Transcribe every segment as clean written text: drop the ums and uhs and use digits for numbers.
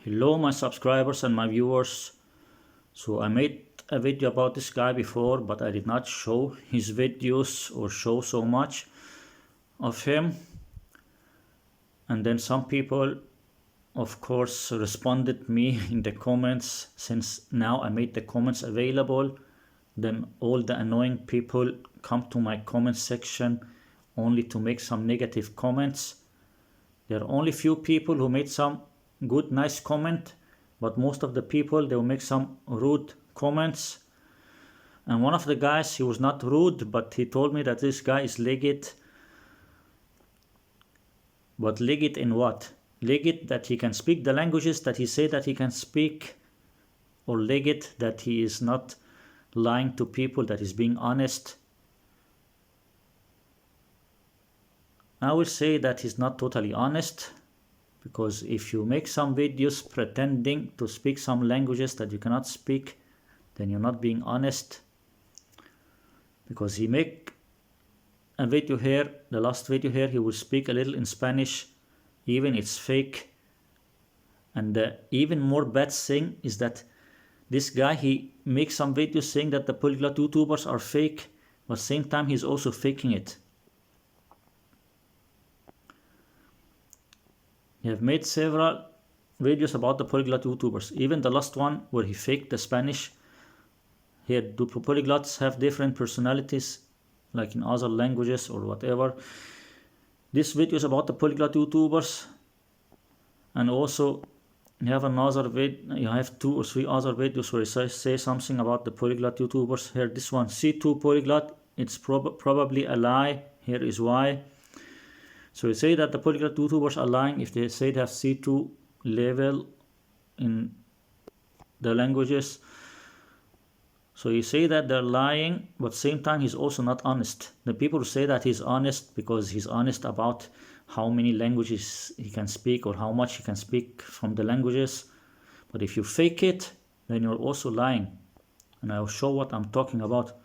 Hello my subscribers and my viewers. So I made a video about this guy before, but I did not show his videos or show so much of him. And then some people of course responded me in the comments. Since now I made the comments available, then all the annoying people come to my comment section only to make some negative comments. There are only few people who made some good nice comment, but most of the people, they will make some rude comments. And one of the guys, he was not rude, but he told me that this guy is legit. But legit in what? Legit that he can speak the languages that he said that he can speak, or legit that he is not lying to people, that is being honest? I will say that he's not totally honest, because if you make some videos pretending to speak some languages that you cannot speak, then you're not being honest. Because he make a video here, the last video here, he will speak a little in Spanish, even it's fake. And the even more bad thing is that this guy, he makes some videos saying that the polyglot YouTubers are fake, but at the same time he's also faking it. He have made several videos about the polyglot YouTubers, even the last one where he faked the Spanish. Here, do polyglots have different personalities like in other languages or whatever? This video is about the polyglot YouTubers. And also you have another video, you have 2 or 3 other videos where he say something about the polyglot YouTubers. Here, this one, C2 polyglot, it's probably a lie. Here is why. So you say that the polyglot YouTubers are lying if they say they have C2 level in the languages. So you say that they're lying, but at the same time he's also not honest. The people say that he's honest because he's honest about how many languages he can speak or how much he can speak from the languages. But if you fake it, then you're also lying. And I'll show what I'm talking about.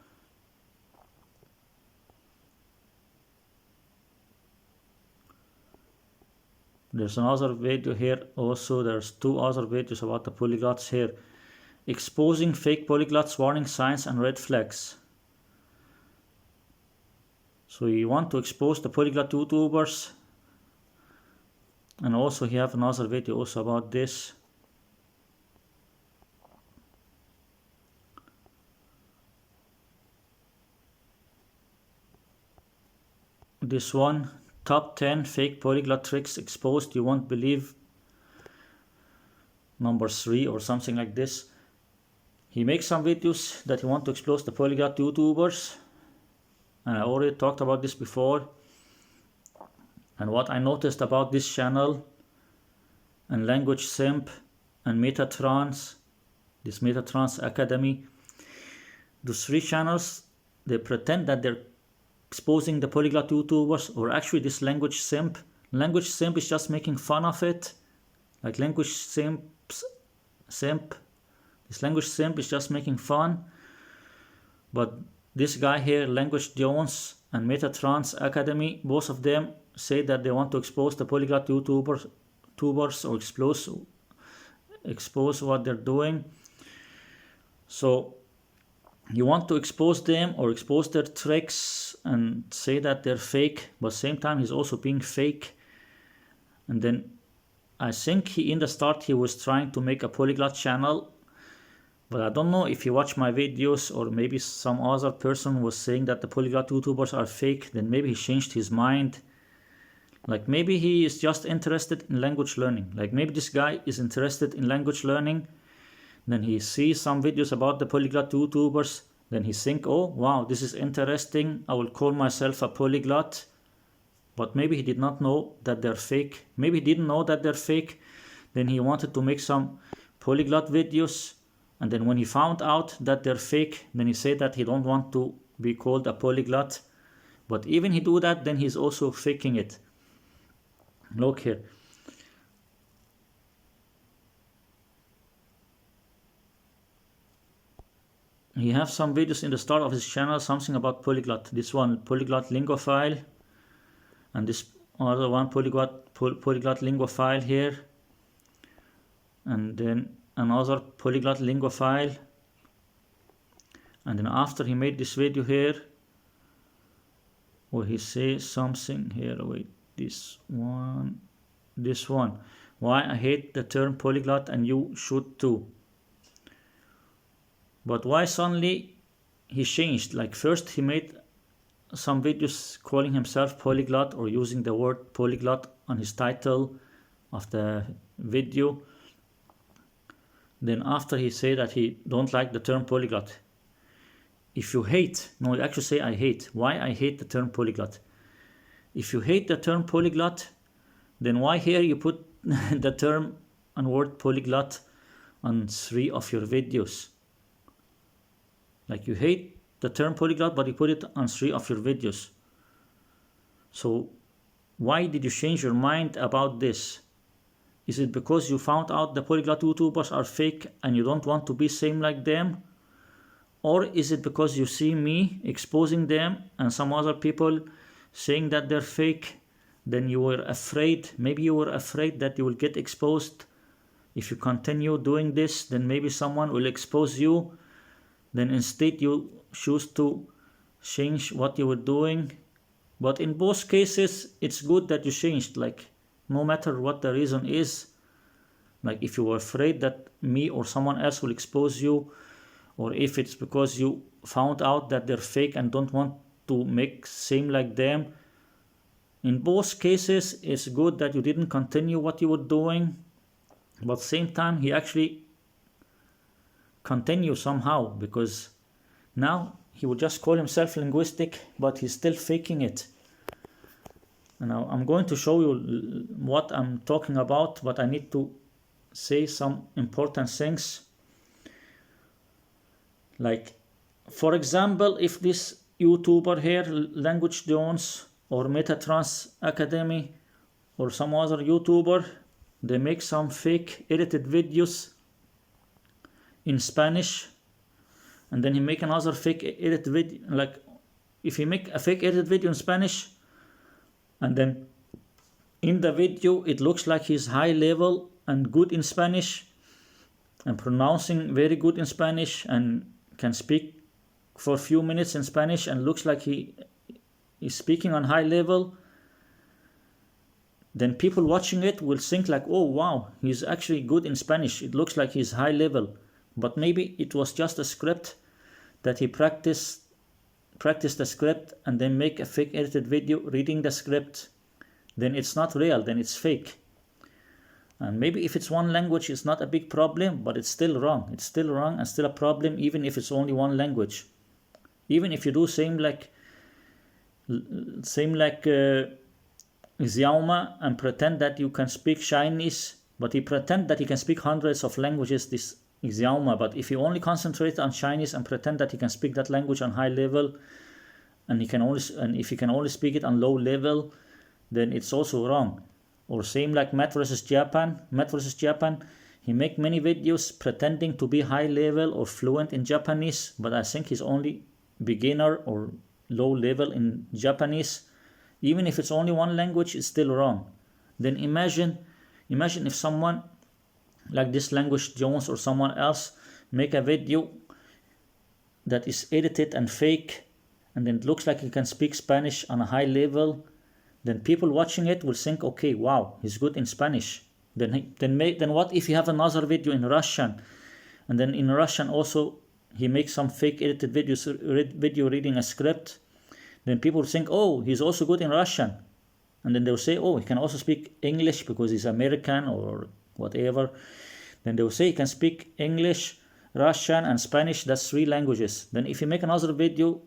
There's another video here also. There's 2 other videos about the polyglots here. Exposing fake polyglots, warning signs and red flags. So you want to expose the polyglot YouTubers. And also you have another video also about this. This one. Top 10 fake polyglot tricks exposed, you won't believe. Number 3 or something like this. He makes some videos that he wants to expose the polyglot YouTubers. And I already talked about this before. And what I noticed about this channel and Language Simp and Metatrans, this Metatrans Academy, those 3 channels, they pretend that they're exposing the polyglot YouTubers, or actually this Language Simp. Language Simp is just making fun of it. Like Language Simp. This Language Simp is just making fun. But this guy here, Languajones and Metatrans Academy, both of them say that they want to expose the polyglot YouTubers or expose what they're doing. So you want to expose them or expose their tricks and say that they're fake, but at the same time he's also being fake. And then I think in the start he was trying to make a polyglot channel, but I don't know if you watch my videos or maybe some other person was saying that the polyglot YouTubers are fake, then maybe he changed his mind. Like maybe he is just interested in language learning. Like maybe this guy is interested in language learning. Then he sees some videos about the polyglot YouTubers. Then he think, oh wow, this is interesting. I will call myself a polyglot. But maybe he did not know that they're fake. Maybe he didn't know that they're fake. Then he wanted to make some polyglot videos. And then when he found out that they're fake, then he said that he don't want to be called a polyglot. But even he do that, then he's also faking it. Look here. He has some videos in the start of his channel, something about polyglot. This one, polyglot lingophile, and this other one, polyglot lingophile here. and then another polyglot linguophile, and then after he made this video here where he says something here, wait, this one, why I hate the term polyglot and you should too. But why suddenly he changed? Like first he made some videos calling himself polyglot or using the word polyglot on his title of the video. Then after he said that he don't like the term polyglot. If you hate, no, you actually say I hate. Why I hate the term polyglot? If you hate the term polyglot, then why here you put the term and word polyglot on 3 of your videos? Like you hate the term polyglot, but you put it on 3 of your videos. So why did you change your mind about this? Is it because you found out the polyglot YouTubers are fake and you don't want to be same like them? Or is it because you see me exposing them and some other people saying that they're fake? Then you were afraid, maybe you were afraid that you will get exposed. If you continue doing this, then maybe someone will expose you. Then instead you choose to change what you were doing. But in both cases, it's good that you changed, like no matter what the reason is. Like if you were afraid that me or someone else will expose you, or if it's because you found out that they're fake and don't want to make same like them. In both cases, it's good that you didn't continue what you were doing, but same time he actually continued somehow, because now he would just call himself linguistic, but he's still faking it. And now I'm going to show you what I'm talking about, but I need to say some important things. Like, for example, if this YouTuber here, Languagejones or Metatrans Academy or some other YouTuber, they make some fake edited videos in Spanish, and then he make another fake edited video. Like if he make a fake edited video in Spanish, and then in the video it looks like he's high level and good in Spanish and pronouncing very good in Spanish and can speak for a few minutes in Spanish and looks like he is speaking on high level, then people watching it will think like, oh wow, he's actually good in Spanish, it looks like he's high level. But maybe it was just a script that he practiced the script and then make a fake edited video reading the script. Then it's not real, then it's fake. And maybe if it's one language, it's not a big problem, but it's still wrong. It's still wrong and still a problem, even if it's only one language. Even if you do same like Xiaoma and pretend that you can speak Chinese, but he pretend that he can speak hundreds of languages, this Xiaoma. But if you only concentrate on Chinese and pretend that he can speak that language on high level, and if he can only speak it on low level, then it's also wrong. Or same like Matt versus Japan. He make many videos pretending to be high level or fluent in Japanese, but I think he's only beginner or low level in Japanese. Even if it's only one language, it's still wrong. Then imagine if someone like this Languagejones or someone else make a video that is edited and fake, and then it looks like he can speak Spanish on a high level. Then people watching it will think, okay, wow, he's good in Spanish. Then what if you have another video in Russian, and then in Russian also he makes some fake edited video reading a script? Then people think, oh, he's also good in Russian. And then they'll say, oh, he can also speak English because he's American or whatever. Then they'll say he can speak English, Russian, and Spanish. That's 3 languages. Then if you make another video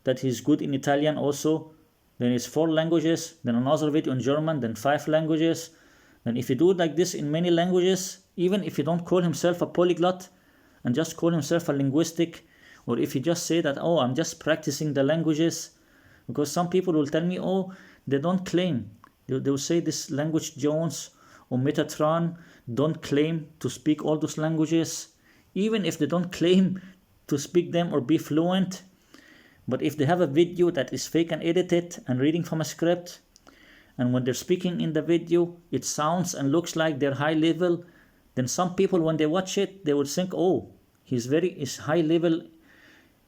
that he's good in Italian also, then it's 4 languages. Then another video in German, then 5 languages. Then if you do it like this in many languages, even if you don't call himself a polyglot and just call himself a linguistic, or if you just say that, oh, I'm just practicing the languages, because some people will tell me, oh, they don't claim. They will say this Languagejones or Metatron don't claim to speak all those languages. Even if they don't claim to speak them or be fluent, but if they have a video that is fake and edited and reading from a script, and when they're speaking in the video, it sounds and looks like they're high level, then some people, when they watch it, they would think, oh, he's high level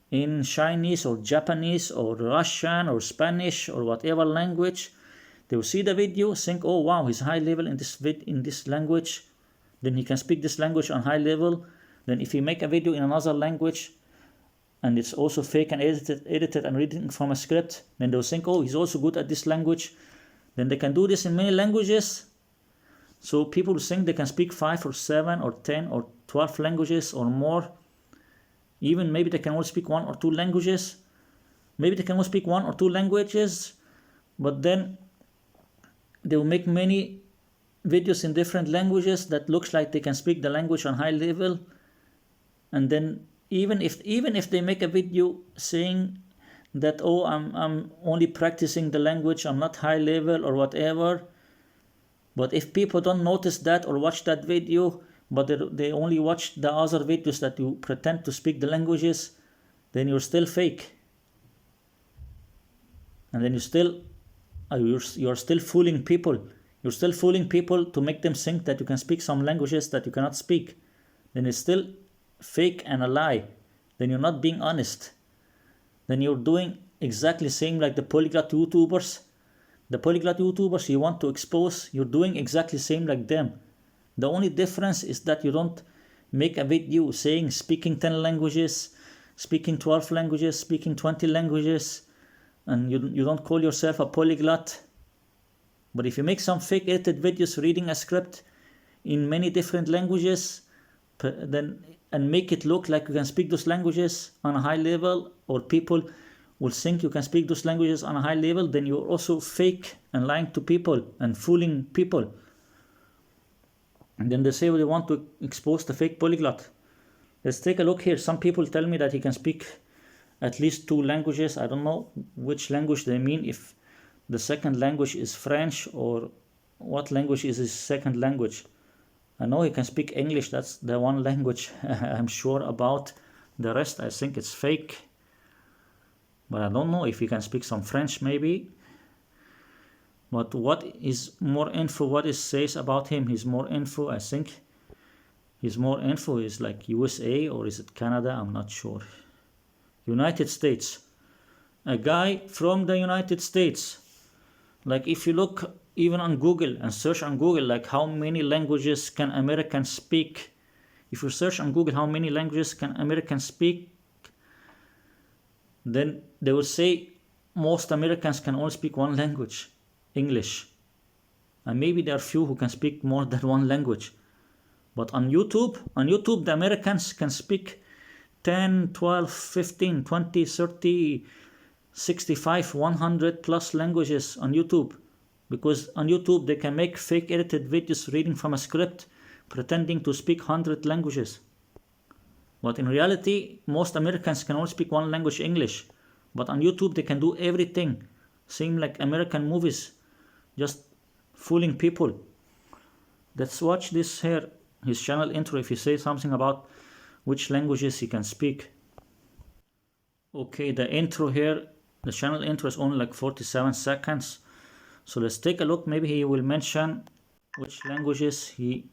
in Chinese or Japanese or Russian or Spanish or whatever language. They will see the video, think, oh wow, he's high level in this language, then he can speak this language on high level. Then if he make a video in another language and it's also fake and edited and reading from a script, then they'll think, oh, he's also good at this language. Then they can do this in many languages. So people think they can speak 5 or 7 or 10 or 12 languages or more. Even maybe they can only speak 1 or 2 languages. Maybe they can only speak 1 or 2 languages, but then they will make many videos in different languages that looks like they can speak the language on high level. And then even if they make a video saying that, oh, I'm only practicing the language, I'm not high level or whatever, but if people don't notice that or watch that video, but they only watch the other videos that you pretend to speak the languages, then you're still fake. And then you're still fooling people. You're still fooling people to make them think that you can speak some languages that you cannot speak. Then it's still fake and a lie. Then you're not being honest. Then you're doing exactly the same like the polyglot YouTubers. The polyglot YouTubers you want to expose, you're doing exactly the same like them. The only difference is that you don't make a video saying speaking 10 languages, speaking 12 languages, speaking 20 languages, and you don't call yourself a polyglot. But if you make some fake edited videos reading a script in many different languages, then and make it look like you can speak those languages on a high level, or people will think you can speak those languages on a high level, then you're also fake and lying to people and fooling people. And then they say, well, they want to expose the fake polyglot. Let's take a look here. Some people tell me that he can speak at least 2 languages. I don't know which language they mean, if the second language is French or what language is his second language. I know he can speak English, that's the one language I'm sure about. The rest I think it's fake. But I don't know if he can speak some French maybe. But what is more info, what it says about him? His more info, I think his more info is like USA, or is it Canada? I'm not sure. United States. A guy from the United States. Like if you look even on Google and search on Google, like how many languages can Americans speak? If you search on Google how many languages can Americans speak, then they will say most Americans can only speak 1 language, English. And maybe there are few who can speak more than 1 language. But on YouTube, the Americans can speak 10, 12, 15, 20, 30, 65, 100 plus languages on YouTube. Because on YouTube they can make fake edited videos reading from a script pretending to speak 100 languages. But in reality, most Americans can only speak 1 language, English. But on YouTube they can do everything. Same like American movies, just fooling people. Let's watch this here, his channel intro, if he says something about which languages he can speak. Okay, the intro here, the channel intro is only like 47 seconds. So let's take a look. Maybe he will mention which languages he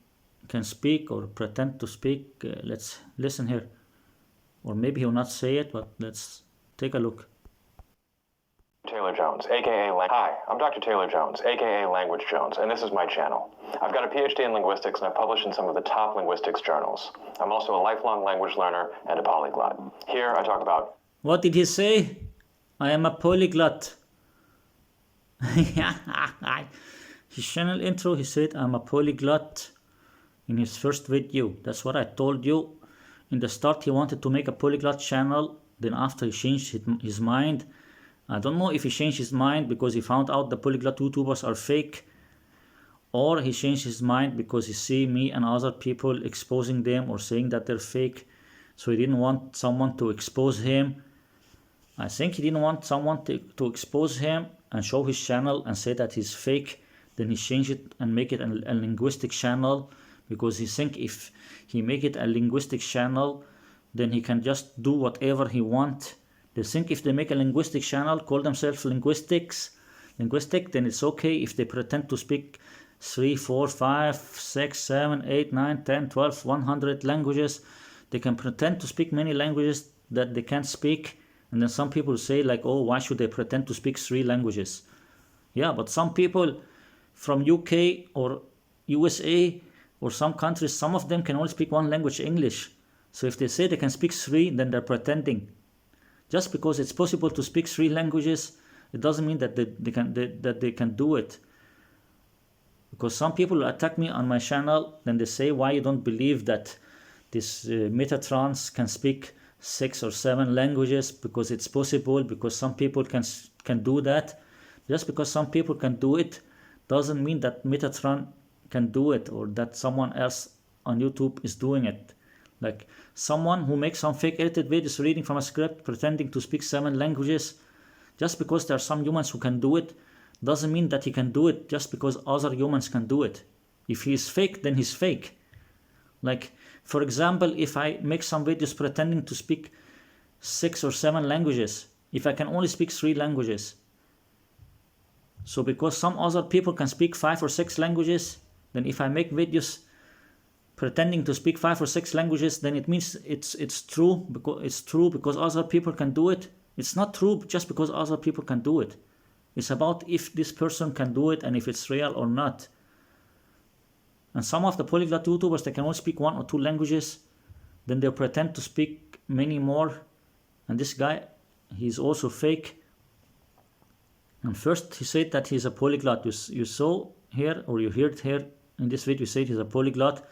can speak or pretend to speak. Let's listen here. Or maybe he will not say it, but let's take a look. Taylor Jones, aka Hi, I'm Dr. Taylor Jones, aka Language Jones, and this is my channel. I've got a PhD in linguistics and I've published in some of the top linguistics journals. I'm also a lifelong language learner and a polyglot. Here I talk about... What did he say? I am a polyglot. His channel intro, he said I'm a polyglot in his first video. That's what I told you. In the start he wanted to make a polyglot channel, then after he changed his mind. I don't know if he changed his mind because he found out the polyglot YouTubers are fake, or he changed his mind because he see me and other people exposing them or saying that they're fake, so he didn't want someone to expose him. I think he didn't want someone to expose him and show his channel and say that he's fake. Then he changed it and make it a linguistic channel, because he think if he make it a linguistic channel, then he can just do whatever he want. They think if they make a linguistic channel, call themselves linguistic, then it's okay if they pretend to speak 3, 4, 5, 6, 7, 8, 9, 10, 12, 100 languages. They can pretend to speak many languages that they can't speak. And then some people say like, oh, why should they pretend to speak 3 languages? Yeah, but some people from UK or USA or some countries, some of them can only speak 1 language, English. So if they say they can speak 3, then they're pretending. Just because it's possible to speak 3 languages, it doesn't mean that they can do it. Because some people attack me on my channel, then they say, why you don't believe that this Metatrans can speak 6 or 7 languages? Because it's possible, because some people can do that. Just because some people can do it doesn't mean that Metatron can do it, or that someone else on YouTube is doing it. Like someone who makes some fake edited videos reading from a script pretending to speak 7 languages, just because there are some humans who can do it doesn't mean that he can do it just because other humans can do it. If he is fake, then he's fake. Like, for example, if I make some videos pretending to speak 6 or 7 languages, if I can only speak 3 languages, so because some other people can speak 5 or 6 languages, then if I make videos pretending to speak 5 or 6 languages, then it means it's true because other people can do it. It's not true just because other people can do it. It's about if this person can do it and if it's real or not. And some of the polyglot YouTubers, they can only speak 1 or 2 languages, then they pretend to speak many more. And this guy, he's also fake. And first he said that he's a polyglot. You saw here, or you heard here in this video, he said he's a polyglot.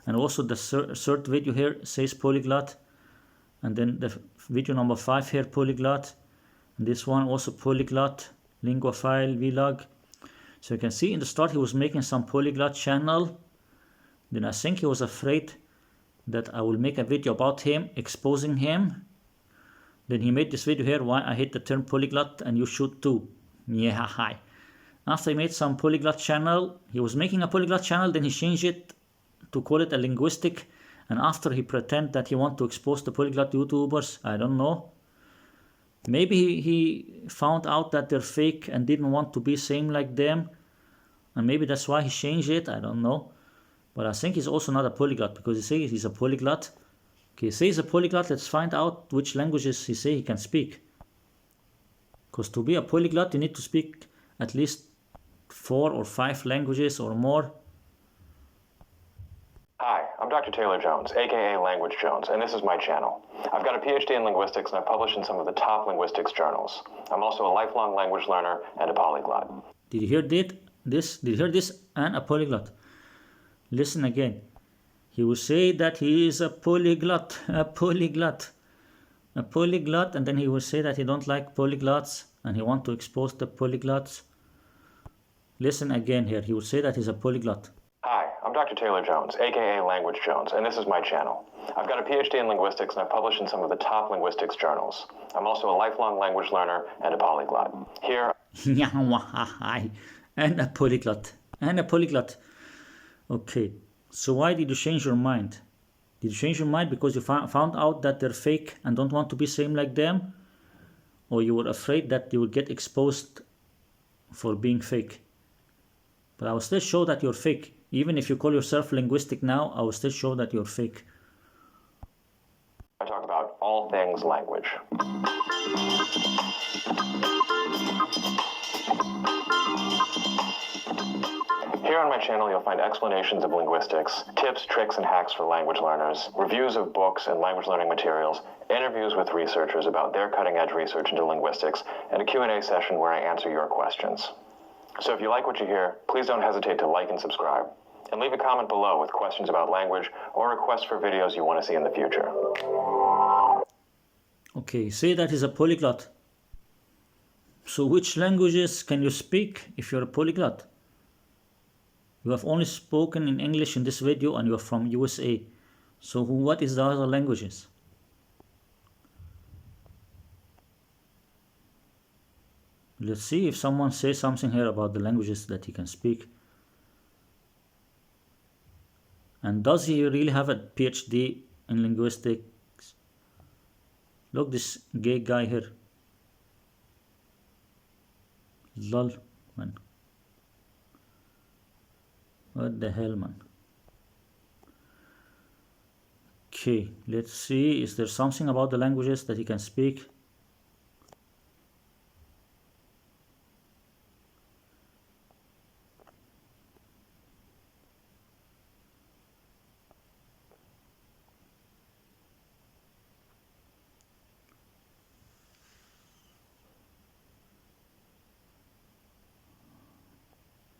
And also the third video here says polyglot. And then the video number 5 here, polyglot. And this one also polyglot, linguaphile vlog. So you can see in the start he was making some polyglot channel. Then I think he was afraid that I will make a video about him, exposing him. Then he made this video here, why I hate the term polyglot and you should too. Yeah, hi. After he made some polyglot channel, he was making a polyglot channel, then he changed it to call it a linguistic. And after he pretend that he want to expose the polyglot YouTubers, I don't know. Maybe he found out that they're fake and didn't want to be same like them. And maybe that's why he changed it, I don't know. But I think he's also not a polyglot, because he says he's a polyglot. Okay, he says he's a polyglot, let's find out which languages he say he can speak. Because to be a polyglot, you need to speak at least 4 or 5 languages or more. Hi, I'm Dr. Taylor Jones, aka Language Jones, and this is my channel. I've got a PhD in linguistics and I've published in some of the top linguistics journals. I'm also a lifelong language learner and a polyglot. Did you hear this? Did you hear this? And a polyglot. Listen again. He will say that he is a polyglot, and then he will say that he don't like polyglots and he want to expose the polyglots. Listen again here. He will say that he's a polyglot. Hi, I'm Dr. Taylor Jones, aka Language Jones, and this is my channel. I've got a PhD in linguistics and I've published in some of the top linguistics journals. I'm also a lifelong language learner and a polyglot. Here... and a polyglot. Okay, so why did you change your mind? Did you change your mind because you found out that they're fake and don't want to be same like them? Or you were afraid that you would get exposed for being fake? But I will still show that you're fake. Even if you call yourself linguistic now, I will still show that you're fake. I talk about all things language. Here on my channel, you'll find explanations of linguistics, tips, tricks, and hacks for language learners, reviews of books and language learning materials, interviews with researchers about their cutting-edge research into linguistics, and a Q&A session where I answer your questions. So if you like what you hear, please don't hesitate to like and subscribe. And leave a comment below with questions about language or requests for videos you want to see in the future. Okay, say that is a polyglot. So which languages can you speak if you're a polyglot? You have only spoken in English in this video and you are from USA. So what is the other languages? Let's see if someone says something here about the languages that he can speak. And does he really have a PhD in linguistics? Look, this gay guy here. Lol, man. What the hell, man? Okay, let's see. Is there something about the languages that he can speak?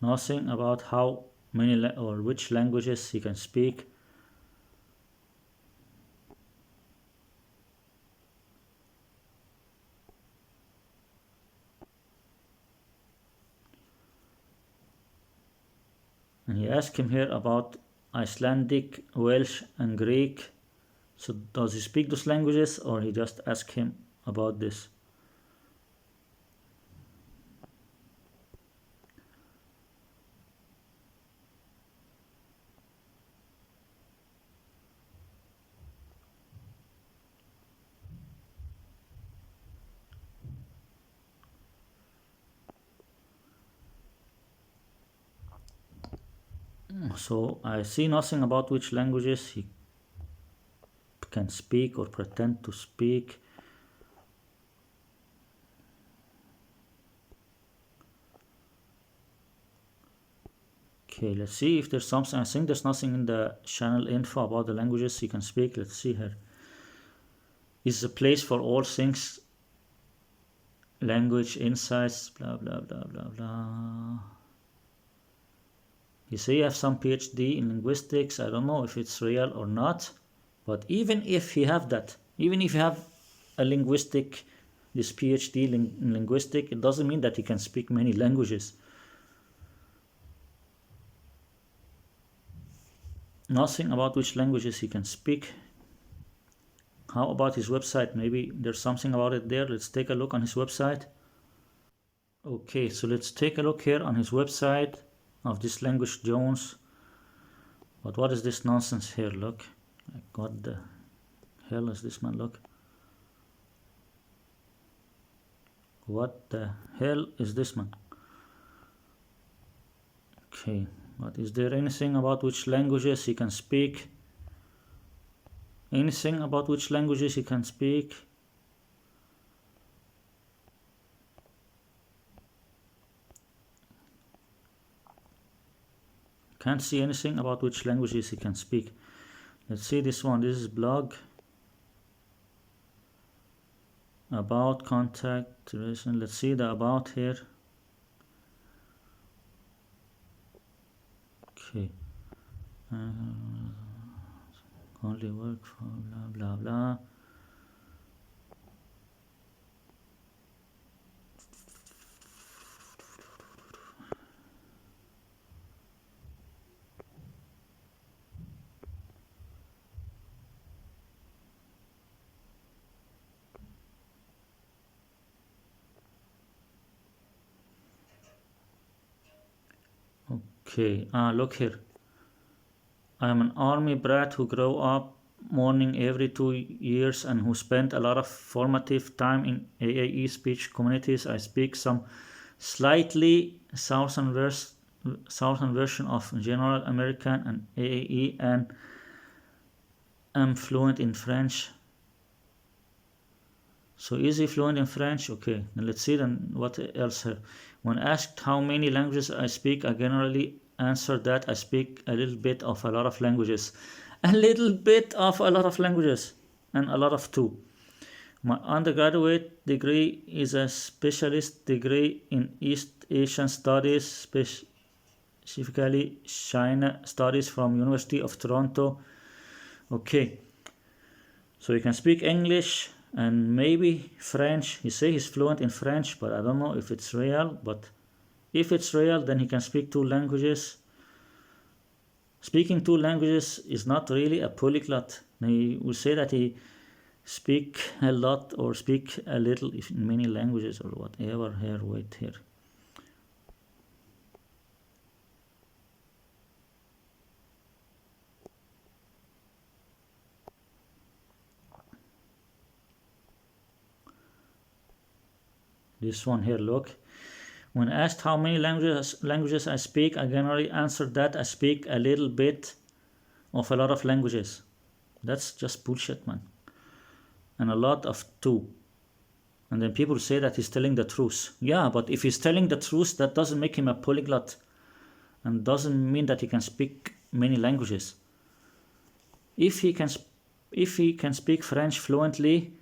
Nothing about how many or which languages he can speak. And he asked him here about Icelandic, Welsh, and Greek. So does he speak those languages, or he just asked him about this? So I see nothing about which languages he can speak or pretend to speak. Okay, let's see if there's something. I think there's nothing in the channel info about the languages he can speak. Let's see here. Is a place for all things language insights, blah blah blah blah blah. You say you have some PhD in linguistics. I don't know if it's real or not, but even if you have that, even if you have a linguistic, this PhD in linguistic, it doesn't mean that you can speak many languages. Nothing about which languages he can speak. How about his website? Maybe there's something about it there. Let's take a look on his website. Okay, so let's take a look here on his website of this Languagejones. But what is this nonsense here? Look, like what the hell is this, man? Look, what the hell is this, man? Okay, but is there anything about which languages he can speak? Anything about which languages he can speak? Can't see anything about which languages he can speak. Let's see this one. This is blog about contact duration. Let's see the about here. Okay. Only work for blah blah blah. Okay, look here. I am an army brat who grew up mourning every 2 years and who spent a lot of formative time in AAE speech communities. I speak some slightly southern version of General American and AAE and am fluent in French. So is he fluent in French? Okay, then let's see then what else here. When asked how many languages I speak, I generally answer that I speak a little bit of a lot of languages. A little bit of a lot of languages and a lot of two. My undergraduate degree is a specialist degree in East Asian Studies, specifically China Studies from University of Toronto. Okay, so you can speak English and maybe French. He say he's fluent in French, but I don't know if it's real. But if it's real, then he can speak 2 languages. Speaking 2 languages is not really a polyglot. He will say that he speak a lot or speak a little if in many languages or whatever. Here, wait here. This one here, look. When asked how many languages I speak, I generally answer that I speak a little bit of a lot of languages. That's just bullshit, man. And a lot of too. And then people say that he's telling the truth. Yeah, but if he's telling the truth, that doesn't make him a polyglot. And doesn't mean that he can speak many languages. If he can speak French fluently,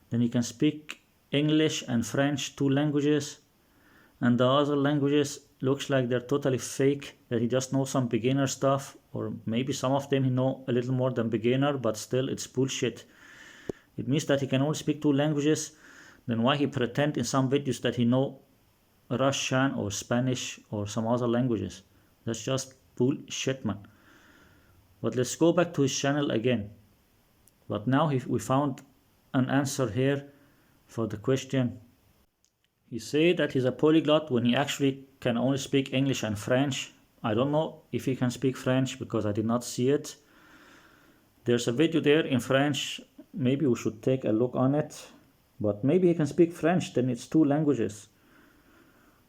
then he can speak English and French, 2 languages. And the other languages looks like they're totally fake, that he just knows some beginner stuff, or maybe some of them he know a little more than beginner, but still it's bullshit. It means that he can only speak 2 languages. Then why he pretend in some videos that he know Russian or Spanish or some other languages? That's just bullshit, man. But let's go back to his channel again. But now we found an answer here for the question. He said that he's a polyglot when he actually can only speak English and French. I don't know if he can speak French because I did not see it. There's a video there in French. Maybe we should take a look on it. But maybe he can speak French, then it's 2 languages.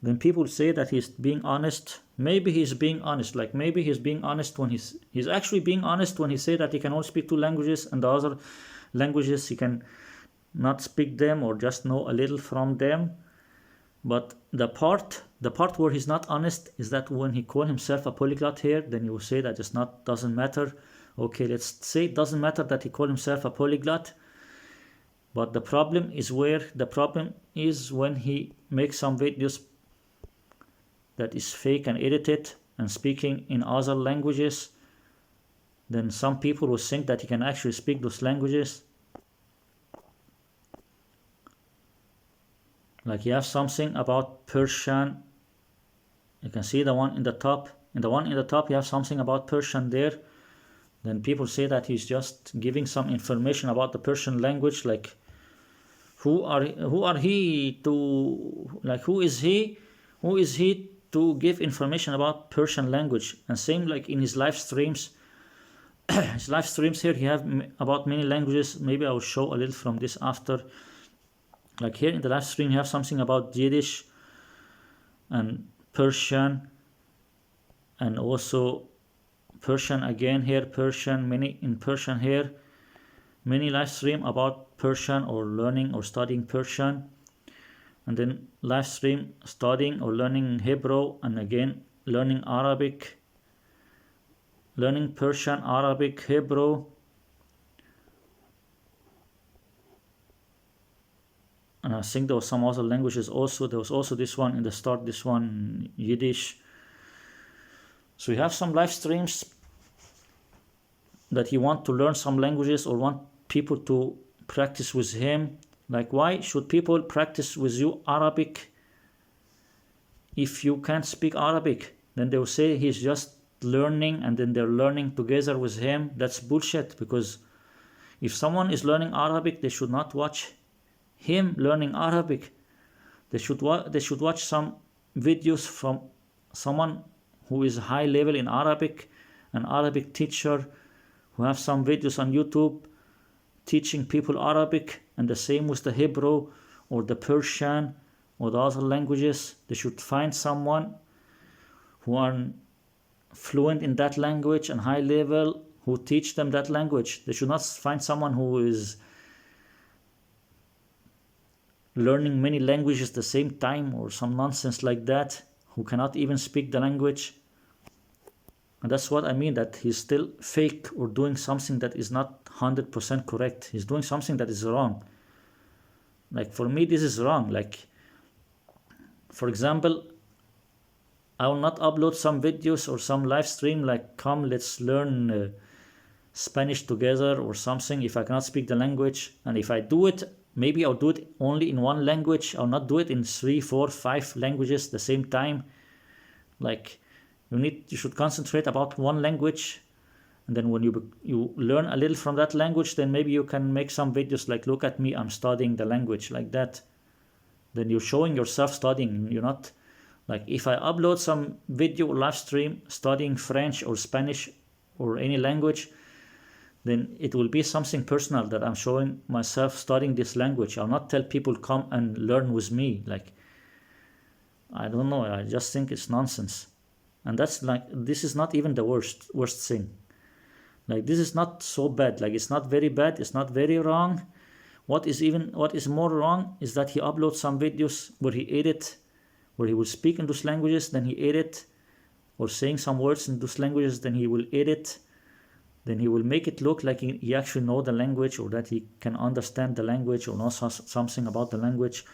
Then people say that he's being honest. Maybe he's being honest. Like maybe he's being honest when he's actually being honest when he said that he can only speak 2 languages, and the other languages he can not speak them or just know a little from them. But the part where he's not honest is that when he called himself a polyglot here, then you will say that it's not, doesn't matter. Okay, let's say it doesn't matter that he called himself a polyglot. But the problem is when he makes some videos that is fake and edited and speaking in other languages. Then some people will think that he can actually speak those languages. Like you have something about Persian. You can see the one in the top. In the one in the top you have something about Persian there. Then people say that he's just giving some information about the Persian language, like who is he to give information about Persian language? And same like in his live streams. His live streams here, he have about many languages. Maybe I will show a little from this after. Like here in the live stream, you have something about Yiddish and Persian, and also Persian again here, Persian, many in Persian here. Many live stream about Persian or learning or studying Persian, and then live stream studying or learning Hebrew, and again learning Arabic, learning Persian, Arabic, Hebrew, and I think there was some other languages also. There was also this one in the start, this one Yiddish. So we have some live streams that he want to learn some languages or want people to practice with him. Like, why should people practice with you Arabic if you can't speak Arabic? Then they will say he's just learning, and then they're learning together with him. That's bullshit, because if someone is learning Arabic, they should not watch him learning Arabic. They should watch some videos from someone who is high level in Arabic, an Arabic teacher who have some videos on YouTube teaching people Arabic, and the same with the Hebrew or the Persian or the other languages. They should find someone who are fluent in that language and high level who teach them that language. They should not find someone who is learning many languages at the same time or some nonsense like that, who cannot even speak the language. And that's what I mean, that he's still fake or doing something that is not 100% correct. He's doing something that is wrong. Like, for me, this is wrong. Like, for example, I will not upload some videos or some live stream like, come, let's learn Spanish together or something if I cannot speak the language. And if I do it, maybe I'll do it only in one language. I'll not do it in 3, 4, 5 languages at the same time. Like, you should concentrate about one language, and then when you learn a little from that language, then maybe you can make some videos like, look at me, I'm studying the language, like that. Then you're showing yourself studying. You're not like, if I upload some video or live stream studying French or Spanish or any language, then it will be something personal that I'm showing myself studying this language. I'll not tell people come and learn with me. Like, I don't know, I just think it's nonsense. And that's like, this is not even the worst thing. Like, this is not so bad. Like, it's not very bad, it's not very wrong. What is more wrong is that he uploads some videos where he will speak in those languages, then he edit, or saying some words in those languages, then he will edit, then he will make it look like he actually know the language, or that he can understand the language, or know something about the language.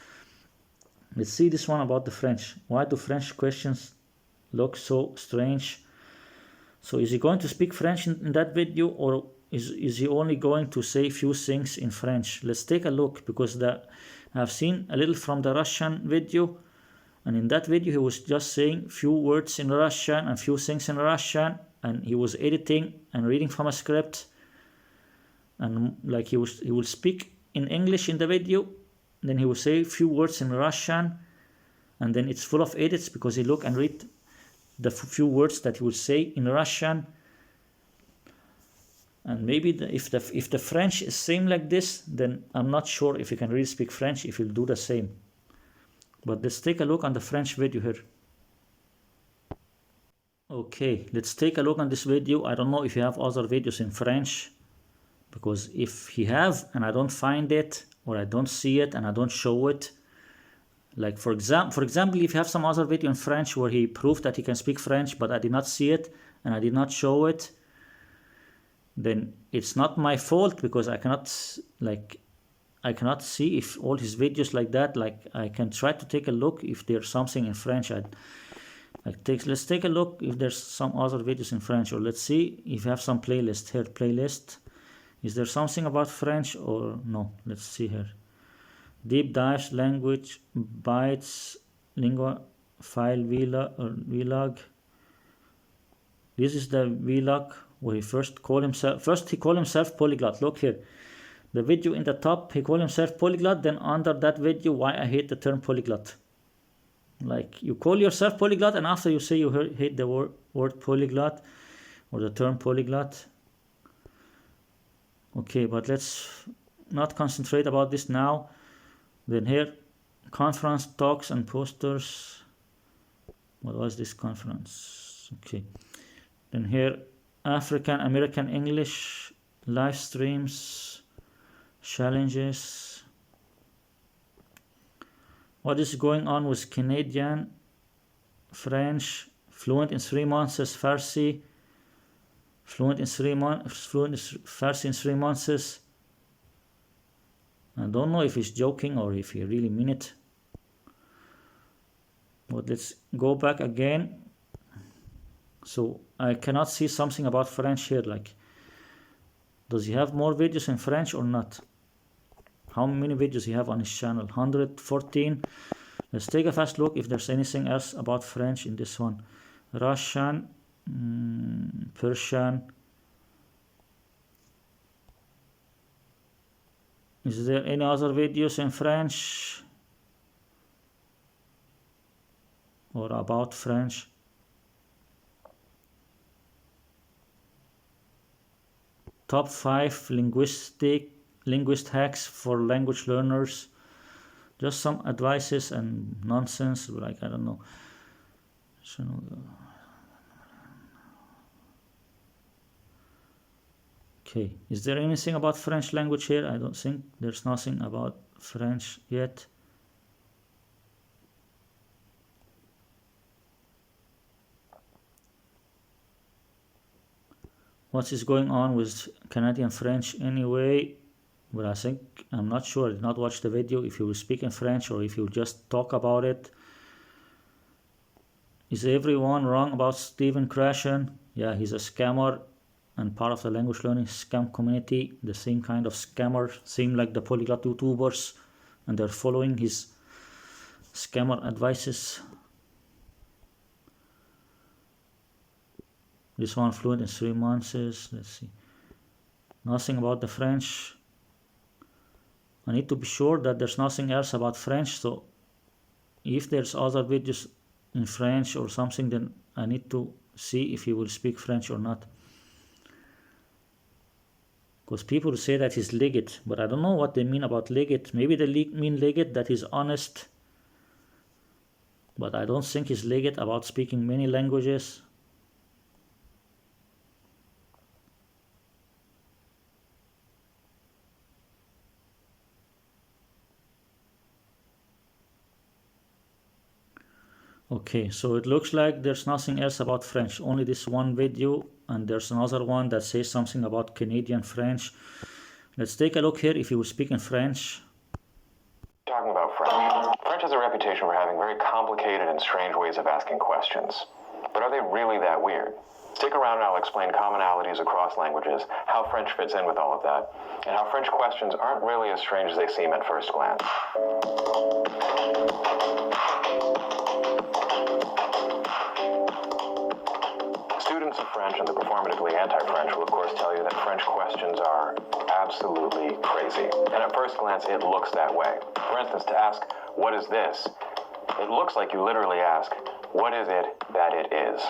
Let's see this one about the French. Why do French questions look so strange? So is he going to speak French in that video, or is he only going to say few things in French? Let's take a look, because I've seen a little from the Russian video, and in that video he was just saying few words in Russian and few things in Russian, and he was editing and reading from a script, and like he will speak in English in the video, then he will say few words in Russian, and then it's full of edits because he look and read the few words that he will say in Russian. And maybe if the French is same like this, then I'm not sure if he can really speak French if he'll do the same. But let's take a look on the French video here. Okay, let's take a look on this video. I don't know if you have other videos in French, because if he have and I don't find it, or I don't see it and I don't show it, like for example, if you have some other video in French where he proved that he can speak French, but I did not see it and I did not show it, then it's not my fault, because I cannot see if all his videos like that. Like, I can try to take a look if there's something in French. Let's take a look if there's some other videos in French, or let's see if you have some playlist here. Playlist, is there something about French or no? Let's see here. Deep dives, language bites, lingua file vlog. This is the vlog where he first called himself Polyglot. Look here, the video in the top, he called himself Polyglot. Then under that video, why I hate the term polyglot. Like, you call yourself Polyglot, and after you say you hate the word polyglot, or the term polyglot. Okay, but let's not concentrate about this now. Then here, conference talks and posters. What was this conference? Okay. Then here, African American English, live streams, challenges. What is going on with Canadian, French, fluent in 3 months, Farsi, Farsi in 3 months. I don't know if he's joking or if he really mean it. But let's go back again. So I cannot see something about French here. Like, does he have more videos in French or not? How many videos he have on his channel? 114. Let's take a fast look if there's anything else about French in this one. Russian, Persian. Is there any other videos in French or about French? Top 5 linguist hacks for language learners. Just some advices and nonsense, like, I don't know. Okay, is there anything about French language here? I don't think there's nothing about French yet. What is going on with Canadian French anyway? But I'm not sure. I did not watch the video if he will speak in French or if he will just talk about it. Is everyone wrong about Stephen Krashen? Yeah, he's a scammer and part of the language learning scam community. The same kind of scammer, same like the polyglot YouTubers, and they're following his scammer advices. This one fluent in 3 months. Let's see. Nothing about the French. I need to be sure that there's nothing else about French. So if there's other videos in French or something, then I need to see if he will speak French or not. Because people say that he's legit, but I don't know what they mean about legit. Maybe they mean legit, that he's honest. but I don't think he's legit about speaking many languages. Okay, so it looks like there's nothing else about French, only this one video, and there's another one that says something about Canadian French. Let's take a look here if you will speak in French. Talking about French. French has a reputation for having very complicated and strange ways of asking questions. But are they really that weird? Stick around and I'll explain commonalities across languages, how French fits in with all of that, and how French questions aren't really as strange as they seem at first glance. Students of French and the performatively anti-French will of course tell you that French questions are absolutely crazy. And at first glance, it looks that way. For instance, to ask, what is this? It looks like you literally ask, what is it that it is?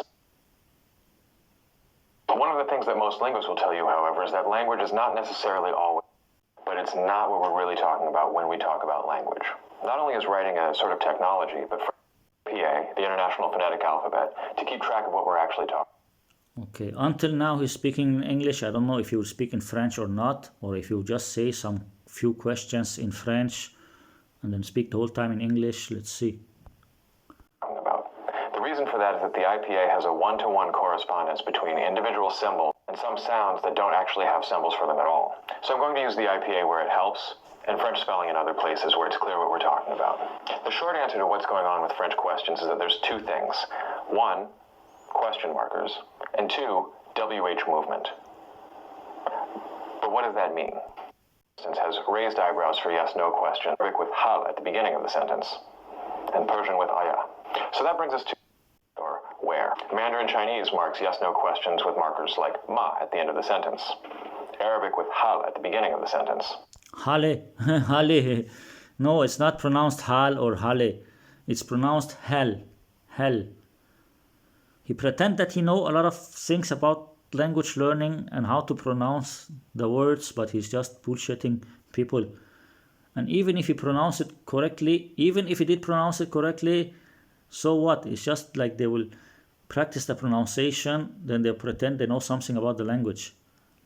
One of the things that most linguists will tell you, however, is that language is not necessarily always, but it's not what we're really talking about when we talk about language. Not only is writing a sort of technology, but for PA, the International Phonetic Alphabet, to keep track of what we're actually talking. Okay, until now he's speaking in English. I don't know if he will speak in French or not, or if he will just say some few questions in French and then speak the whole time in English. Let's see. The reason for that is that the IPA has a one-to-one correspondence between individual symbols and some sounds that don't actually have symbols for them at all. So I'm going to use the IPA where it helps, and French spelling in other places where it's clear what we're talking about. The short answer to what's going on with French questions is that there's two things. One, question markers, and two, WH movement. But what does that mean? Since has raised eyebrows for yes-no question, Arabic with hal at the beginning of the sentence, and Persian with aya. So that brings us to or where. Mandarin Chinese marks yes-no questions with markers like ma at the end of the sentence. Arabic with hal at the beginning of the sentence. Hale, hale. No, it's not pronounced hal or hale. It's pronounced hell, hell. He pretends that he knows a lot of things about language learning and how to pronounce the words, but he's just bullshitting people. And even if he pronounced it correctly, even if he did pronounce it correctly, so what? It's just like they will practice the pronunciation, then they pretend they know something about the language.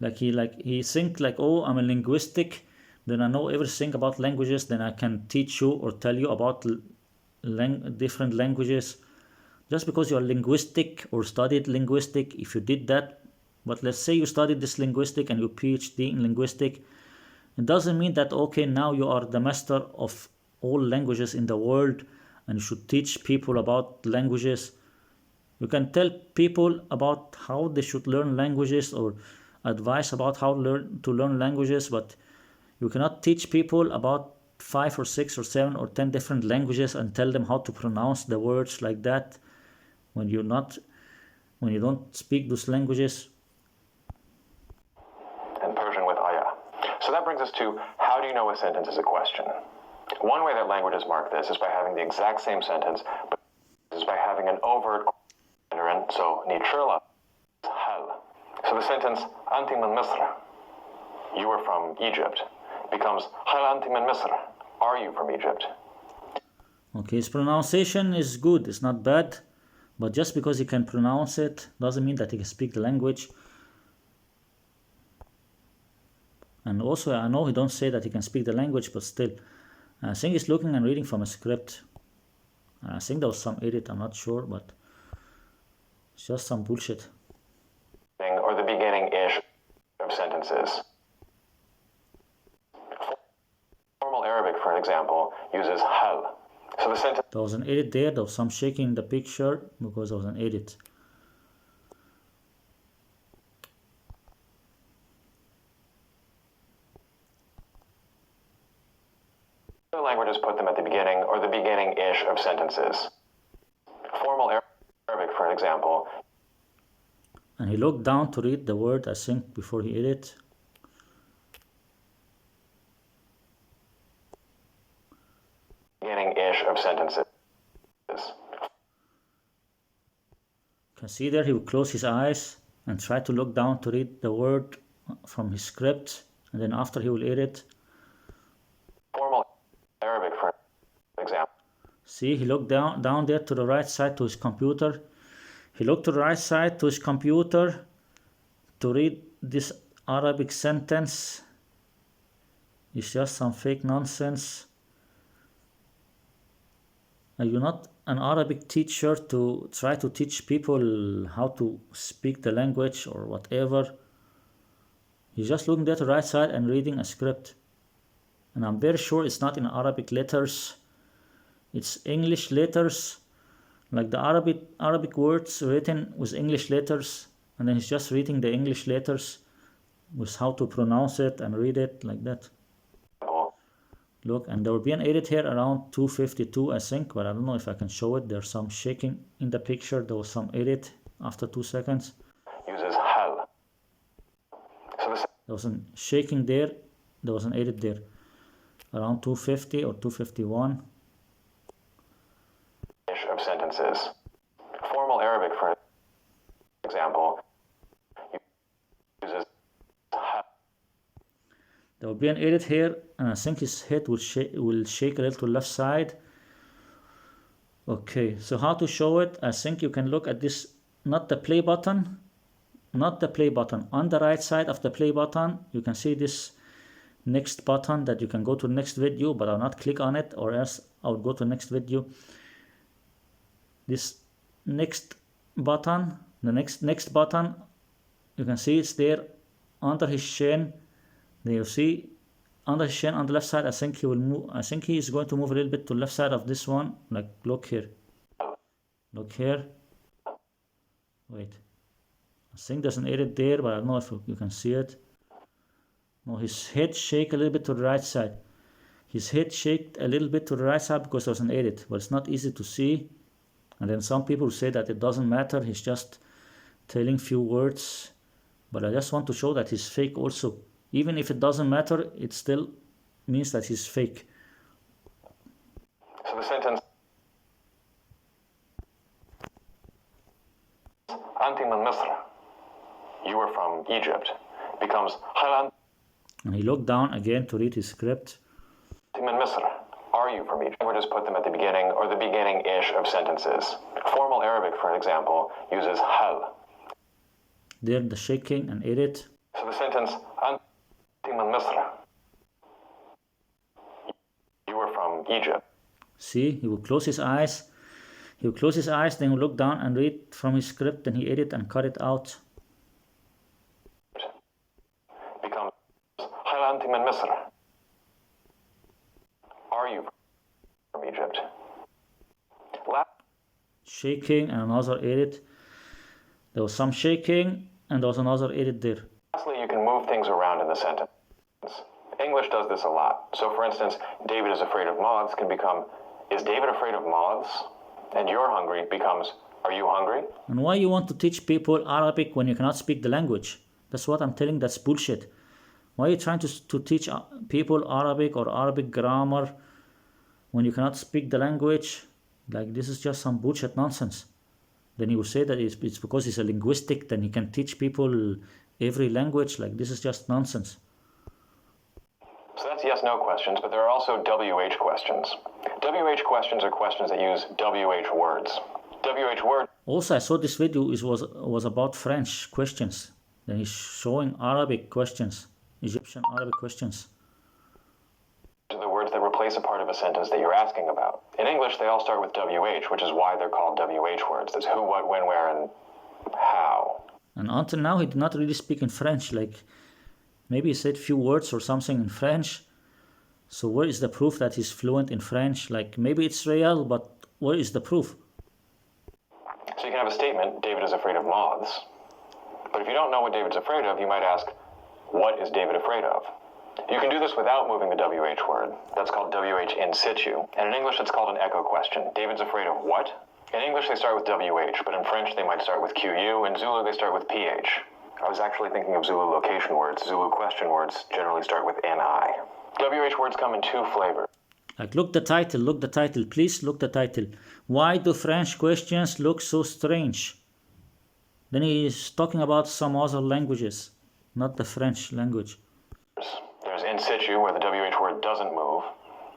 He think like, oh, I'm a linguistic, then I know everything about languages, then I can teach you or tell you about different languages. Just because you're linguistic or studied linguistic, if you did that, but let's say you studied this linguistic and you PhD in linguistic, it doesn't mean that, okay, now you are the master of all languages in the world and you should teach people about languages. You can tell people about how they should learn languages or advice about how to learn languages, but you cannot teach people about 5 or 6 or 7 or 10 different languages and tell them how to pronounce the words like that when you don't speak those languages. And Persian with aya. So that brings us to, how do you know a sentence is a question? One way that languages mark this is by having the exact same sentence, but is by having an overt Mandarin, so nichurla hal. So the sentence anti min Misr, you are from Egypt, becomes hal anti min Misr, are you from Egypt? Okay, his pronunciation is good, it's not bad, but just because he can pronounce it doesn't mean that he can speak the language. And also, I know he don't say that he can speak the language, but still, I think he's looking and reading from a script. I think there was some edit, I'm not sure, but it's just some bullshit. Or the beginning-ish of sentences. Formal Arabic, for example, uses hal. So the sentence... There was an edit there was some shaking in the picture because there was an edit. Other languages put them at the beginning or the beginning-ish of sentences. Formal Arabic, for example... And he looked down to read the word, I think, before he edit. Beginning-ish of sentences. You can see there he will close his eyes and try to look down to read the word from his script, and then after he will edit. Formal Arabic, for example. See, he looked down there to the right side to his computer. He looked to the right side to his computer to read this Arabic sentence. It's just some fake nonsense. Are you not an Arabic teacher to try to teach people how to speak the language or whatever? He's just looking there to the right side and reading a script. And I'm very sure it's not in Arabic letters. It's English letters, like the Arabic words written with English letters, and then he's just reading the English letters with how to pronounce it and read it like that. Look, and there will be an edit here around 2:52, I think, but I don't know if I can show it. There's some shaking in the picture. There was some edit after 2 seconds. Uses hal. So there was an shaking there. There was an edit there around 2:50 or 2:51. Of sentences. Formal Arabic, for example, uses hal. There will be an edit here, and I think his head will shake a little to the left side. Okay, so how to show it? I think you can look at this, not the play button. On the right side of the play button, you can see this next button that you can go to the next video, but I'll not click on it, or else I'll go to the next video. This next button, the next button, you can see it's there under his chin. Then you see under his chin on the left side. I think he will move. I think he is going to move a little bit to the left side of this one. Like, look here. Look here. Wait. I think there's an edit there, but I don't know if you can see it. No, his head shake a little bit to the right side. His head shaked a little bit to the right side because there's an edit, but it's not easy to see. And then some people say that it doesn't matter. He's just telling few words. But I just want to show that he's fake also. Even if it doesn't matter, it still means that he's fake. So the sentence Anti min Misr, you were from Egypt, becomes Hal and he looked down again to read his script. Anti min Misr, are you from Egypt? Or just put them at the beginning or the beginning-ish of sentences. Formal Arabic, for example, uses hal. There, the shaking and edit. So the sentence Anti min Misr, you were from Egypt. See, he will close his eyes. He will close his eyes, then he will look down and read from his script, then he edit and cut it out. Becomes Hal anti min Misr. Are you from Egypt? Shaking and another edit. There was some shaking and there was another edit there. Lastly, you can move things around in the sentence. English does this a lot. So for instance, David is afraid of moths can become, is David afraid of moths? And you're hungry becomes, are you hungry? And why you want to teach people Arabic when you cannot speak the language? That's what I'm telling, that's bullshit. Why are you trying to teach people Arabic or Arabic grammar when you cannot speak the language? Like, this is just some bullshit nonsense. Then he will say that it's because he's a linguistic, then he can teach people every language. Like, this is just nonsense. So that's yes-no questions, but there are also WH questions. WH questions are questions that use WH words. WH words. Also, I saw this video was about French questions. Then he's showing Arabic questions, Egyptian Arabic questions. The words that replace a part of a sentence that you're asking about. In English, they all start with WH, which is why they're called WH words. That's who, what, when, where, and how. And until now, he did not really speak in French. Like, maybe he said few words or something in French. So where is the proof that he's fluent in French? Like, maybe it's real, but where is the proof? So you can have a statement, David is afraid of moths. But if you don't know what David's afraid of, you might ask, what is David afraid of? You can do this without moving the WH word. That's called WH in situ. And in English, it's called an echo question. David's afraid of what? In English, they start with WH, but in French, they might start with QU. In Zulu, they start with PH. I was actually thinking of Zulu location words. Zulu question words generally start with NI. WH words come in two flavors. Like, look the title, please look the title. Why do French questions look so strange? Then he is talking about some other languages, not the French language. There's in situ, where the WH word doesn't move,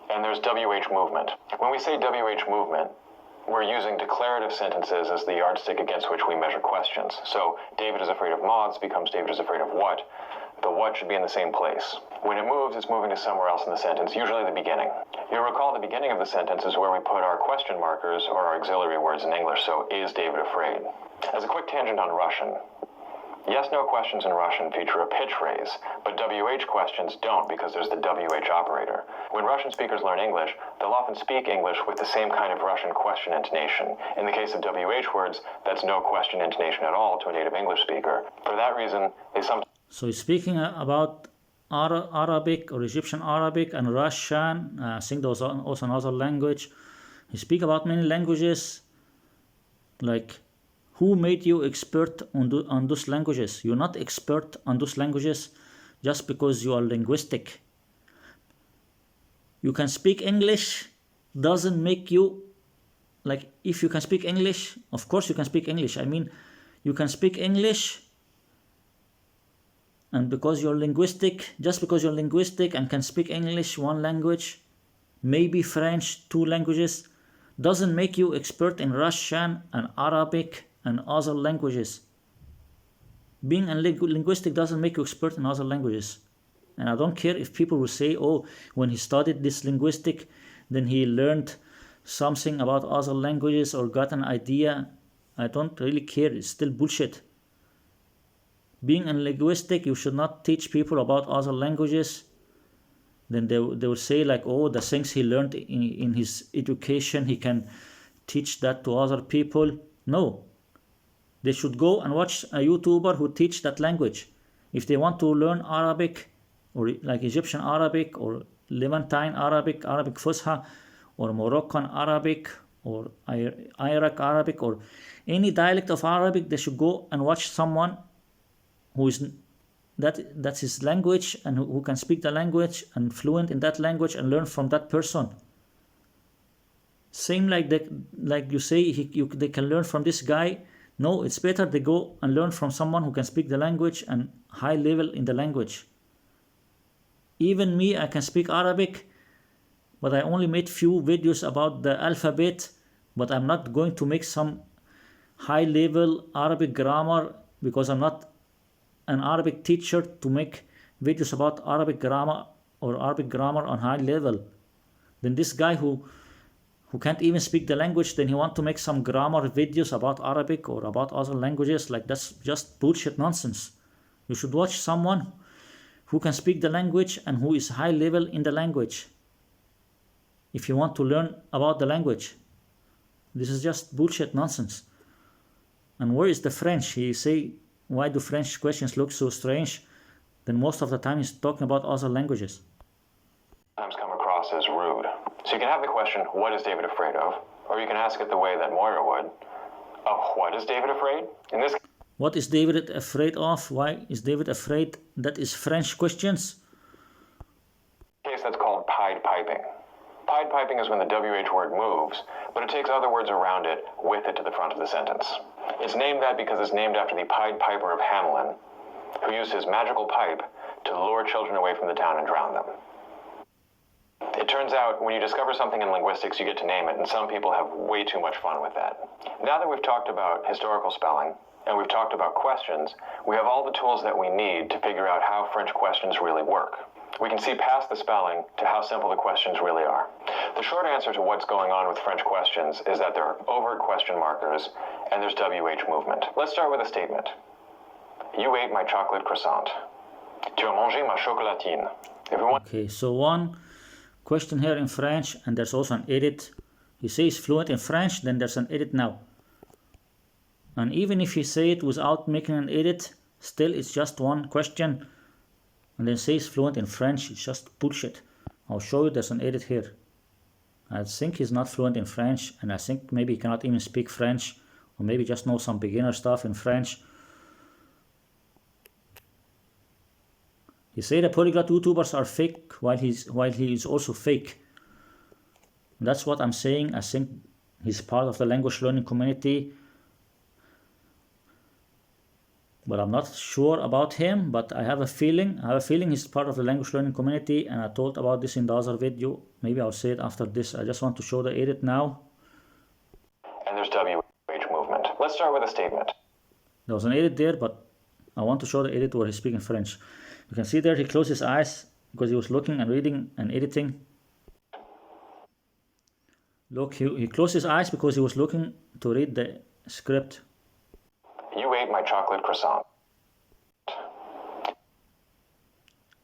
and there's WH movement. When we say WH movement, we're using declarative sentences as the yardstick against which we measure questions. So David is afraid of moths becomes David is afraid of what? The what should be in the same place. When it moves, it's moving to somewhere else in the sentence, usually the beginning. You'll recall the beginning of the sentence is where we put our question markers or our auxiliary words in English. So is David afraid? As a quick tangent on Russian, yes-no questions in Russian feature a pitch phrase, but WH questions don't because there's the WH operator. When Russian speakers learn English, they'll often speak English with the same kind of Russian question intonation. In the case of WH words, that's no question intonation at all to a native English speaker. For that reason, they sometimes... So he's speaking about Arabic or Egyptian Arabic and Russian. I think those are also another language. He speak about many languages. Like, who made you expert on those languages? You're not expert on those languages just because you are linguistic. You can speak English doesn't make you, like, if you can speak English, of course you can speak English. I mean, you can speak English, and because you're linguistic, just because you're linguistic and can speak English, one language, maybe French, two languages, doesn't make you expert in Russian and Arabic and other languages. Being a linguistic doesn't make you expert in other languages. And I don't care if people will say, oh, when he studied this linguistic, then he learned something about other languages or got an idea. I don't really care. It's still bullshit. Being a linguistic, you should not teach people about other languages. Then they will say like, oh, the things he learned in his education, he can teach that to other people. No. They should go and watch a YouTuber who teach that language. If they want to learn Arabic, or like Egyptian Arabic, or Levantine Arabic, Arabic Fusha, or Moroccan Arabic, or Iraq Arabic, or any dialect of Arabic, they should go and watch someone who is that's his language and who can speak the language and fluent in that language and learn from that person. Same like you say they can learn from this guy. No, it's better they go and learn from someone who can speak the language and high level in the language. Even me, I can speak Arabic, but I only made few videos about the alphabet, but I'm not going to make some high level Arabic grammar because I'm not an Arabic teacher to make videos about Arabic grammar or Arabic grammar on high level. Then this guy who can't even speak the language, then he want to make some grammar videos about Arabic or about other languages. Like, that's just bullshit nonsense. You should watch someone who can speak the language and who is high level in the language if you want to learn about the language. This is just bullshit nonsense. And where is the French? He say, why do French questions look so strange? Then most of the time he's talking about other languages. Sometimes come across as rude. So you can have the question, what is David afraid of? Or you can ask it the way that Moira would. Of what is David afraid? In this What is David afraid of? Why is David afraid? That is French questions. case, that's called pied piping. Pied piping is when the WH word moves, but it takes other words around it with it to the front of the sentence. It's named that because it's named after the Pied Piper of Hamelin, who used his magical pipe to lure children away from the town and drown them. It turns out when you discover something in linguistics, you get to name it, and some people have way too much fun with that. Now that we've talked about historical spelling, and we've talked about questions, we have all the tools that we need to figure out how French questions really work. We can see past the spelling to how simple the questions really are. The short answer to what's going on with French questions is that there are overt question markers and there's WH movement. Let's start with a statement. You ate my chocolate croissant. Tu as mangé ma chocolatine. Okay, so one question here in French, and there's also an edit. He says fluent in French, then there's an edit now. And even if he say it without making an edit, still it's just one question. And then says fluent in French, it's just bullshit. I'll show you there's an edit here. I think he's not fluent in French, and I think maybe he cannot even speak French, or maybe just know some beginner stuff in French. He say the polyglot YouTubers are fake while he is also fake. That's what I'm saying. I think he's part of the language learning community. but I'm not sure about him, but I have a feeling he's part of the language learning community, and I told about this in the other video. Maybe I'll say it after this. I just want to show the edit now. And there's WH movement. Let's start with a statement. There was an edit there, but I want to show the edit where he's speaking French. You can see there he closed his eyes because he was looking and reading and editing. Look, he closed his eyes because he was looking to read the script. You ate my chocolate croissant.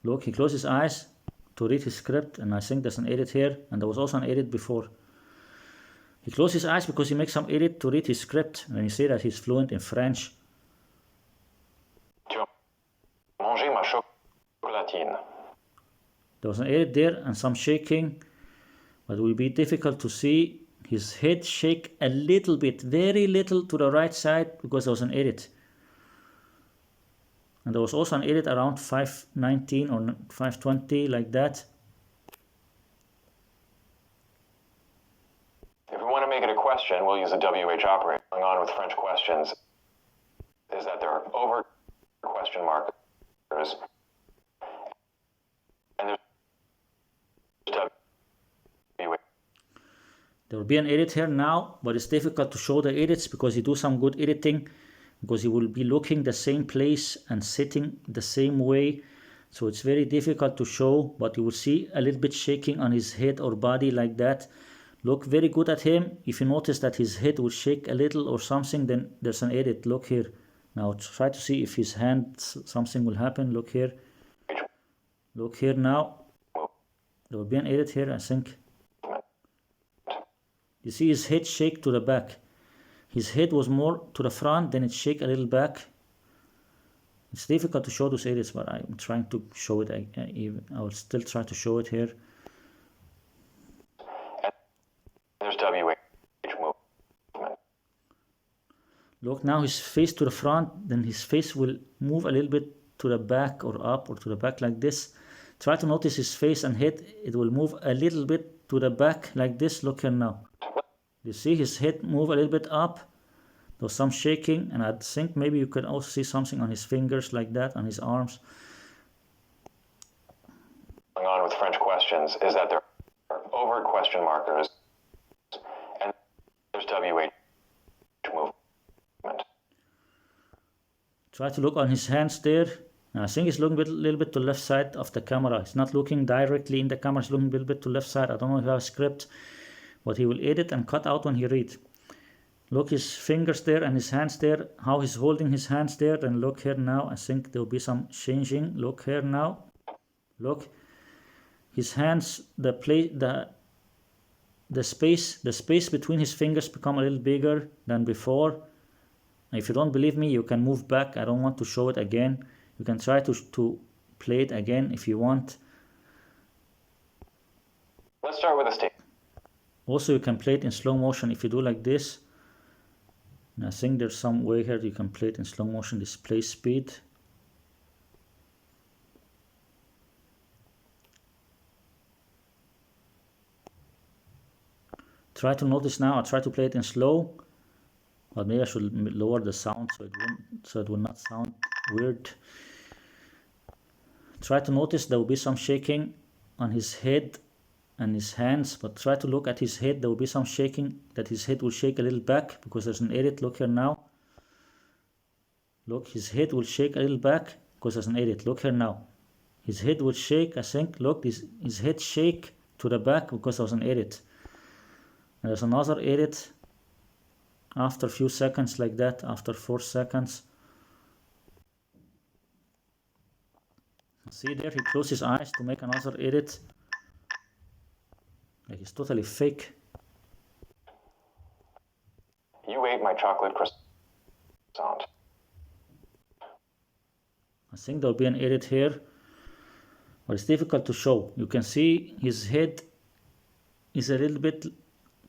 Look, he closed his eyes to read his script, and I think there's an edit here, and there was also an edit before. He closed his eyes because he makes some edit to read his script, and you see that he's fluent in French. Tu as mangé ma chocolatine. There was an edit there and some shaking, but it will be difficult to see. His head shake a little bit, very little to the right side because there was an edit. And there was also an edit around 5:19 or 5:20, like that. If we want to make it a question, we'll use a WH operator. Going on with French questions is that there are over question markers. And there's WH. There will be an edit here now, but it's difficult to show the edits because you do some good editing, because he will be looking the same place and sitting the same way. So it's very difficult to show, but you will see a little bit shaking on his head or body like that. Look very good at him. If you notice that his head will shake a little or something, then there's an edit. Look here. Now try to see if his hand, something will happen. Look here. Look here now. There will be an edit here, I think. You see his head shake to the back. His head was more to the front, then it shake a little back. It's difficult to show those edits, but I'm trying to show it. I will still try to show it here. There's WH movement. Look, now his face to the front, then his face will move a little bit to the back or up or to the back like this. Try to notice his face and head. It will move a little bit to the back like this. Look here now. You see his head move a little bit up. There was some shaking, and I think maybe you can also see something on his fingers like that, on his arms. Going on with French questions is that there are overt question markers, and there's WH movement. Try to look on his hands there. And I think he's looking a little bit to the left side of the camera. He's not looking directly in the camera, he's looking a little bit to the left side. I don't know if I have a script, but he will edit and cut out when he reads. Look his fingers there and his hands there, how he's holding his hands there. And look here now, I think there will be some changing. Look here now. Look, his hands, the space between his fingers become a little bigger than before. And if you don't believe me, you can move back. I don't want to show it again. You can try to play it again if you want. Let's start with a statement. Also, you can play it in slow motion if you do like this. And I think there's some way here you can play it in slow motion, display speed. Try to notice now, I try to play it in slow, but maybe I should lower the sound so it will not sound weird. Try to notice there will be some shaking on his head and his hands, but try to look at his head. There will be some shaking, that his head will shake a little back because there's an edit. Look here now. Look, his head will shake a little back because there's an edit. Look here now. His head will shake, I think. Look, his head shake to the back because there's an edit. And there's another edit after a few seconds like that, after 4 seconds. See there, he closed his eyes to make another edit. Like he's totally fake. You ate my chocolate croissant. I think there'll be an edit here, but it's difficult to show. You can see his head is a little bit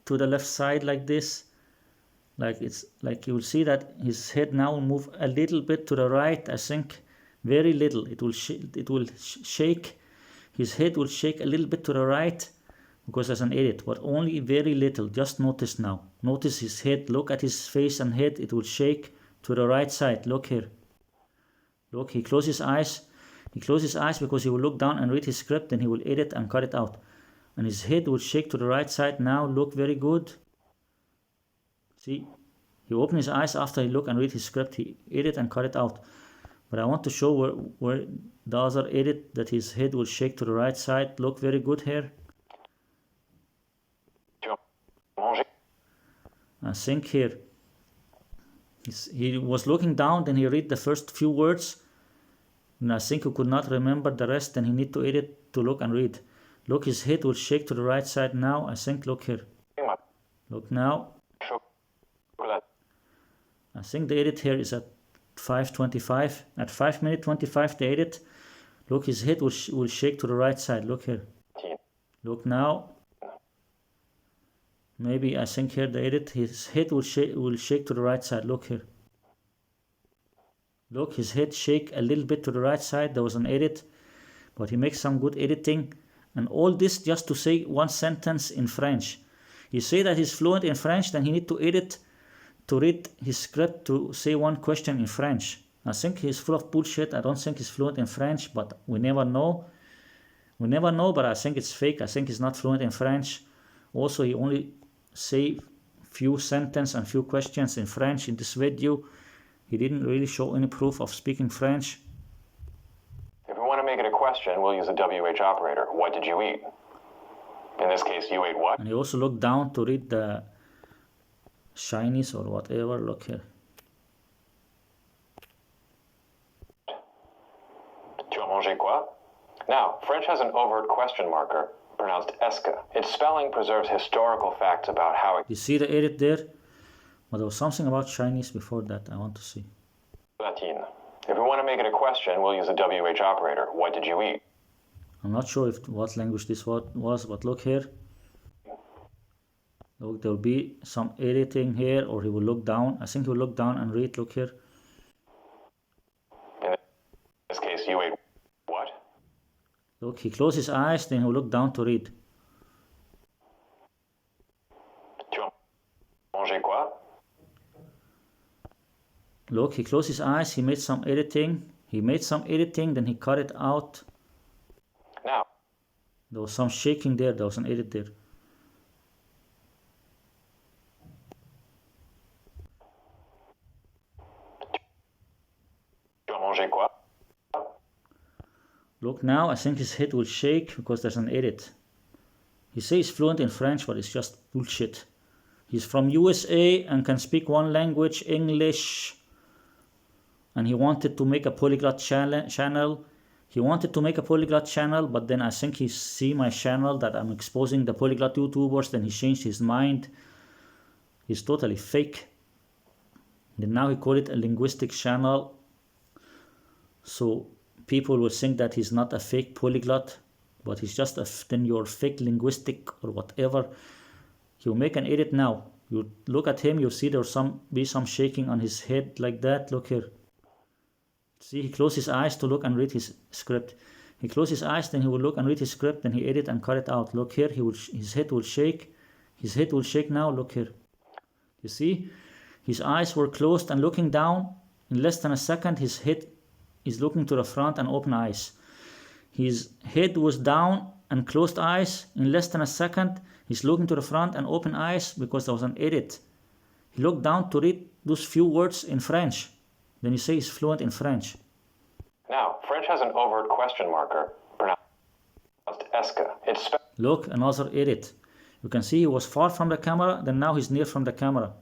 to the left side like this. Like it's like you will see that his head now will move a little bit to the right. I think very little. It will shake. His head will shake a little bit to the right because there's an edit, but only very little. Just notice now. Notice his head. Look at his face and head. It will shake to the right side. Look here. Look, he closes his eyes. He closes his eyes because he will look down and read his script, then he will edit and cut it out. And his head will shake to the right side. Now look, very good. See, he opened his eyes after he look and read his script. He edit and cut it out. But I want to show where the other edit that his head will shake to the right side. Look, very good here. I think here. He was looking down, then he read the first few words. And I think he could not remember the rest, then he need to edit to look and read. Look, his head will shake to the right side now. I think, look here. Look now. I think the edit here is at 5:25. At 5 minutes 25 the edit. Look, his head will shake to the right side. Look here. Look now. Maybe I think here the edit. His head will shake to the right side. Look here. Look, his head shake a little bit to the right side. There was an edit, but he makes some good editing. And all this just to say one sentence in French. He say that he's fluent in French, then he need to edit to read his script to say one question in French. I think he's full of bullshit. I don't think he's fluent in French, but we never know. We never know, but I think it's fake. I think he's not fluent in French. Also, he only say few sentences and few questions in French in this video. He didn't really show any proof of speaking French. If we want to make it a question, we'll use a WH operator. What did you eat? In this case, you ate what? And he also looked down to read the Chinese or whatever. Look here. Tu as mangé quoi? Now, French has an overt question marker, pronounced est-ce que. Its spelling preserves historical facts about how it... You see the edit there? But there was something about Chinese before that I want to see. Latin. If we want to make it a question, we'll use a WH operator. What did you eat? I'm not sure what language this was, but look here. Look, there will be some editing here, or he will look down. I think he will look down and read. Look here. In this case, you ate what? Look, he closes his eyes, then he will look down to read. Tu as mangé quoi? Look, he closed his eyes, he made some editing. Then he cut it out. Now. There was some shaking there, there was an edit there. Tu as mangé quoi? Look now, I think his head will shake because there's an edit. He says he's fluent in French, but it's just bullshit. He's from USA and can speak one language, English. And he wanted to make a polyglot channel. He wanted to make a polyglot channel, but then I think he see my channel that I'm exposing the polyglot YouTubers, then he changed his mind. He's totally fake. Then now he called it a linguistic channel. So people will think that he's not a fake polyglot, but he's just then you're fake linguistic or whatever. He'll make an edit now. You look at him, you see there's be some shaking on his head like that. Look here. See, he closed his eyes to look and read his script. He closed his eyes, then he will look and read his script, then he edit and cut it out. Look here, his head will shake. His head will shake now. Look here. You see, his eyes were closed and looking down. In less than a second, his head is looking to the front and open eyes. His head was down and closed eyes. In less than a second, he's looking to the front and open eyes because there was an edit. He looked down to read those few words in French. Then you say he's fluent in French. Now, French has an overt question marker, pronounced est-ce que. Look, another edit. You can see he was far from the camera, then now he's near from the camera.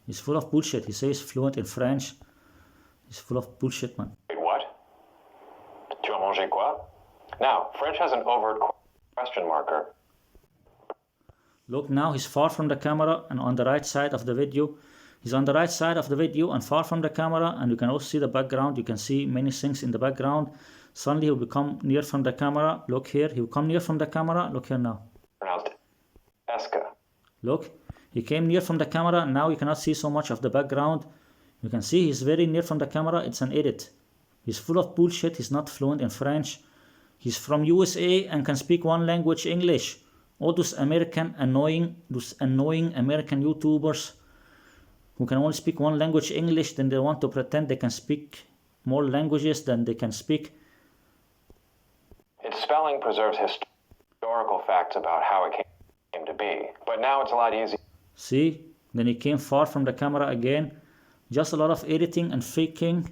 He's full of bullshit. He says fluent in French. He's full of bullshit, man. Wait, what? Tu as mangé quoi? Now, French has an overt question marker. Look, now he's far from the camera and on the right side of the video. He's on the right side of the video and far from the camera, and you can also see the background. You can see many things in the background. Suddenly he'll become near from the camera. Look here, he'll come near from the camera. Look here now. Pronounced est-ce que. Look, he came near from the camera. Now you cannot see so much of the background. You can see he's very near from the camera. It's an edit. He's full of bullshit. He's not fluent in French. He's from USA and can speak one language, English. All those annoying American YouTubers, who can only speak one language, English, then they want to pretend they can speak more languages than they can speak. Its spelling preserves historical facts about how it came to be, but now it's a lot easier. See, then he came far from the camera again. Just a lot of editing and faking,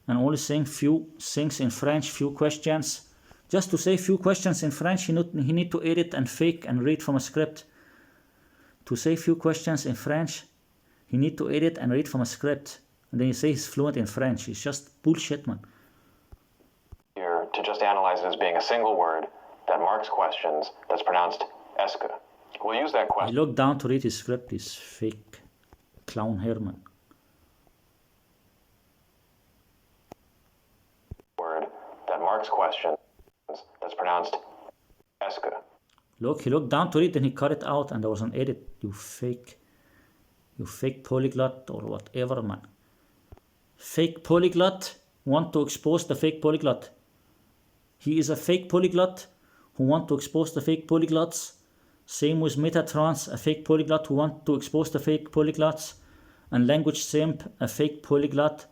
and only saying few things in French, few questions. Just to say few questions in French, he need to edit and fake and read from a script. To say few questions in French, he need to edit and read from a script. And then you say he's fluent in French. It's just bullshit, man. Here, to just analyze it as being a single word that marks questions that's pronounced est que. We'll use that He question looked down to read his script, this fake clown Herman. word that marks questions that's pronounced est que. Look, he looked down to it and he cut it out and there was an edit. You fake polyglot or whatever, man. Fake polyglot, want to expose the fake polyglot. He is a fake polyglot who want to expose the fake polyglots. Same with Metatrans, a fake polyglot who want to expose the fake polyglots. And Language Simp, a fake polyglot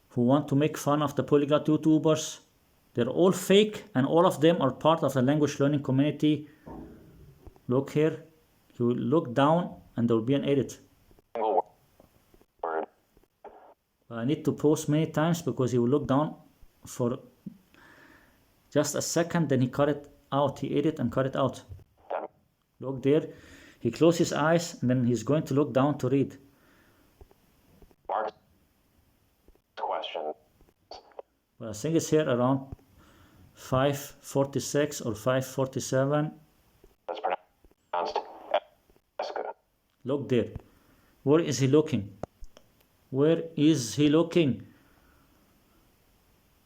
who want to make fun of the polyglot YouTubers. They're all fake and all of them are part of the language learning community. Look here, you will look down and there will be an edit. Single word. I need to pause many times because he will look down for just a second, then he cut it out. He edit and cut it out. Look there, he closed his eyes and then he's going to look down to read. Marks question. But I think it's here around 5:46 or 5:47. That's pronounced est que. Look there. Where is he looking? Where is he looking?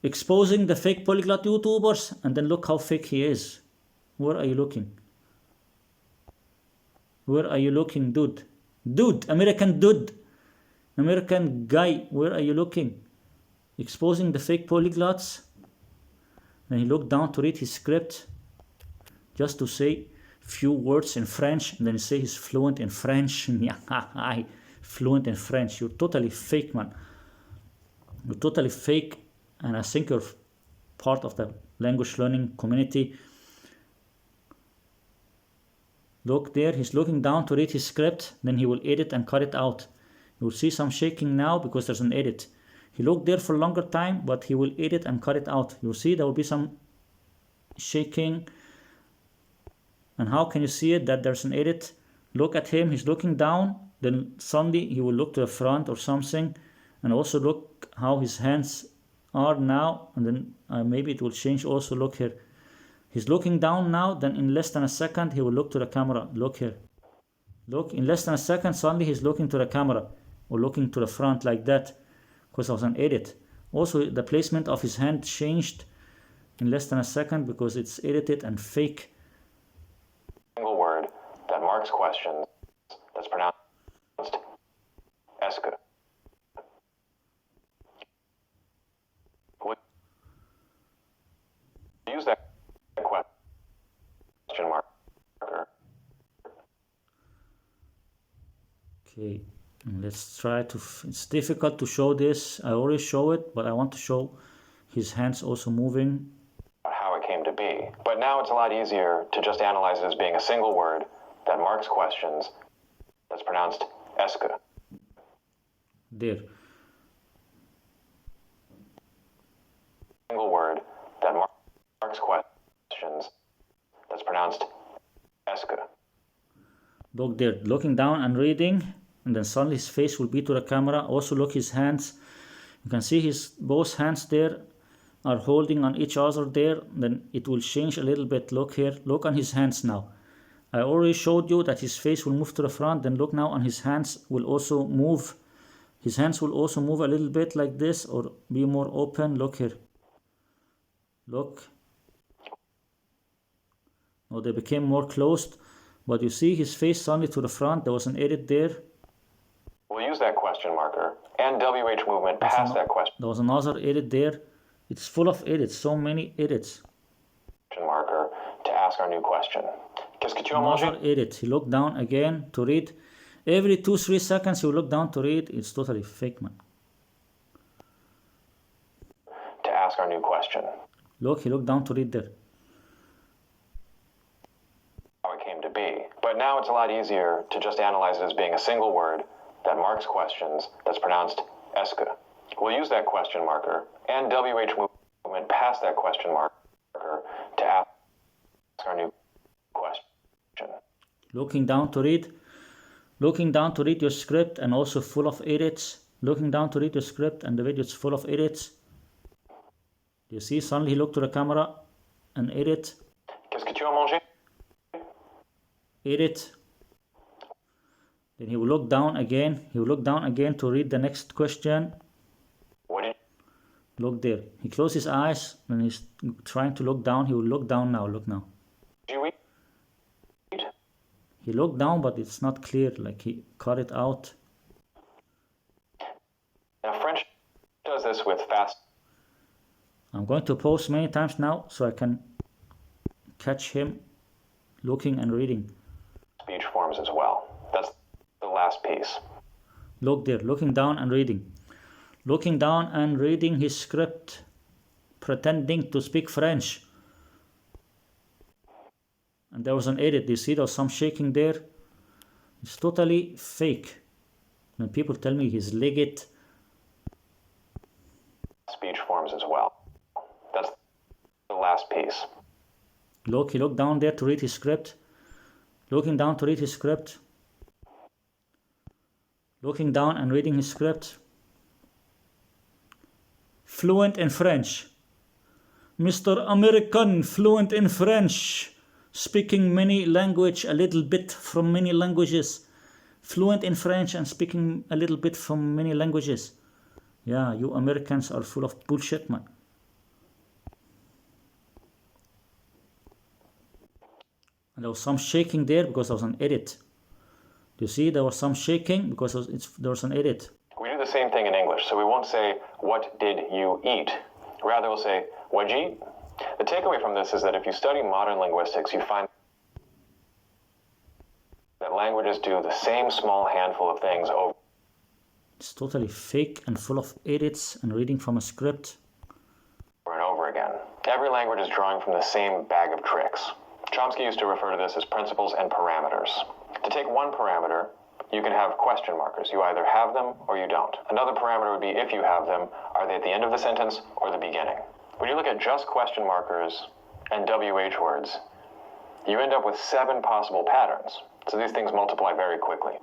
Exposing the fake polyglot YouTubers, and then look how fake he is. Where are you looking? Where are you looking, dude? Dude, American dude. American guy, where are you looking? Exposing the fake polyglots. Then he looked down to read his script. Just to say few words in French, and then he say he's fluent in French. Fluent in French. You're totally fake, man. You're totally fake, and I think you're part of the language learning community. Look there, he's looking down to read his script, then he will edit and cut it out. You'll see some shaking now because there's an edit. He looked there for a longer time, but he will edit and cut it out. You'll see there will be some shaking. And how can you see it that there's an edit? Look at him, he's looking down, then suddenly he will look to the front or something. And also look how his hands are now, and then maybe it will change also. Look here. He's looking down now, then in less than a second he will look to the camera. Look here. Look, in less than a second suddenly he's looking to the camera or looking to the front like that because there was an edit. Also the placement of his hand changed in less than a second because it's edited and fake. Single word that marks questions that's pronounced est que. Use that question marker. Okay, let's try to, it's difficult to show this. I already show it, but I want to show his hands also moving. How it came to be. But now it's a lot easier to just analyze it as being a single word that marks questions that's pronounced est que. There. Single word that marks questions that's pronounced est que. Look there, looking down and reading, and then suddenly his face will be to the camera. Also look his hands. You can see his both hands there are holding on each other there. Then it will change a little bit. Look here, look on his hands now. I already showed you that his face will move to the front. Then look now on his hands will also move. His hands will also move a little bit like this or be more open. Look here. Look. Now they became more closed. But you see his face suddenly to the front. There was an edit there. We'll use that question marker and WH movement past that question There was another edit there. It's full of edits, so many edits. marker to ask our new question. Qu'est-ce que tu as mangé? Another edit. He looked down again to read. Every 2-3 seconds he will look down to read. It's totally fake, man. To ask our new question. Look, he looked down to read there. How it came to be. But now it's a lot easier to just analyze it as being a single word that marks questions that's pronounced eske. We'll use that question marker and WH movement past that question marker to ask our new question. Looking down to read. Looking down to read your script and also full of edits. Looking down to read your script and the video is full of edits. You see, suddenly he looked to the camera and edit. Qu'est-ce que tu as mangé? Edit. Then he will look down again. He will look down again to read the next question. What did Look there. He closed his eyes and he's trying to look down. He will look down now. Look now. you eat? He looked down, but it's not clear. Like he cut it out. Now French does this with fast I'm going to pause many times now so I can catch him looking and reading. speech forms as well. That's the last piece. Look there. Looking down and reading. Looking down and reading his script. Pretending to speak French. And there was an edit. You see there was some shaking there. It's totally fake. When people tell me he's legit. Speech forms as well. That's the last piece. Look, he looked down there to read his script. Looking down to read his script. Looking down and reading his script. Fluent in French. Mr. American, fluent in French. Speaking many language, a little bit from many languages. Fluent in French and speaking a little bit from many languages. Yeah, you Americans are full of bullshit, man. And there was some shaking there because there was an edit. Do you see there was some shaking because there was an edit. We do the same thing in English, so we won't say, what did you eat? Rather, we'll say, what'd you eat? The takeaway from this is that if you study modern linguistics, you find that languages do the same small handful of things over It's totally fake and full of edits and reading from a script. and over again. Every language is drawing from the same bag of tricks. Chomsky used to refer to this as principles and parameters. To take one parameter, you can have question markers. You either have them or you don't. Another parameter would be if you have them, are they at the end of the sentence or the beginning? When you look at just question markers and WH words, you end up with 7 possible patterns. So these things multiply very quickly.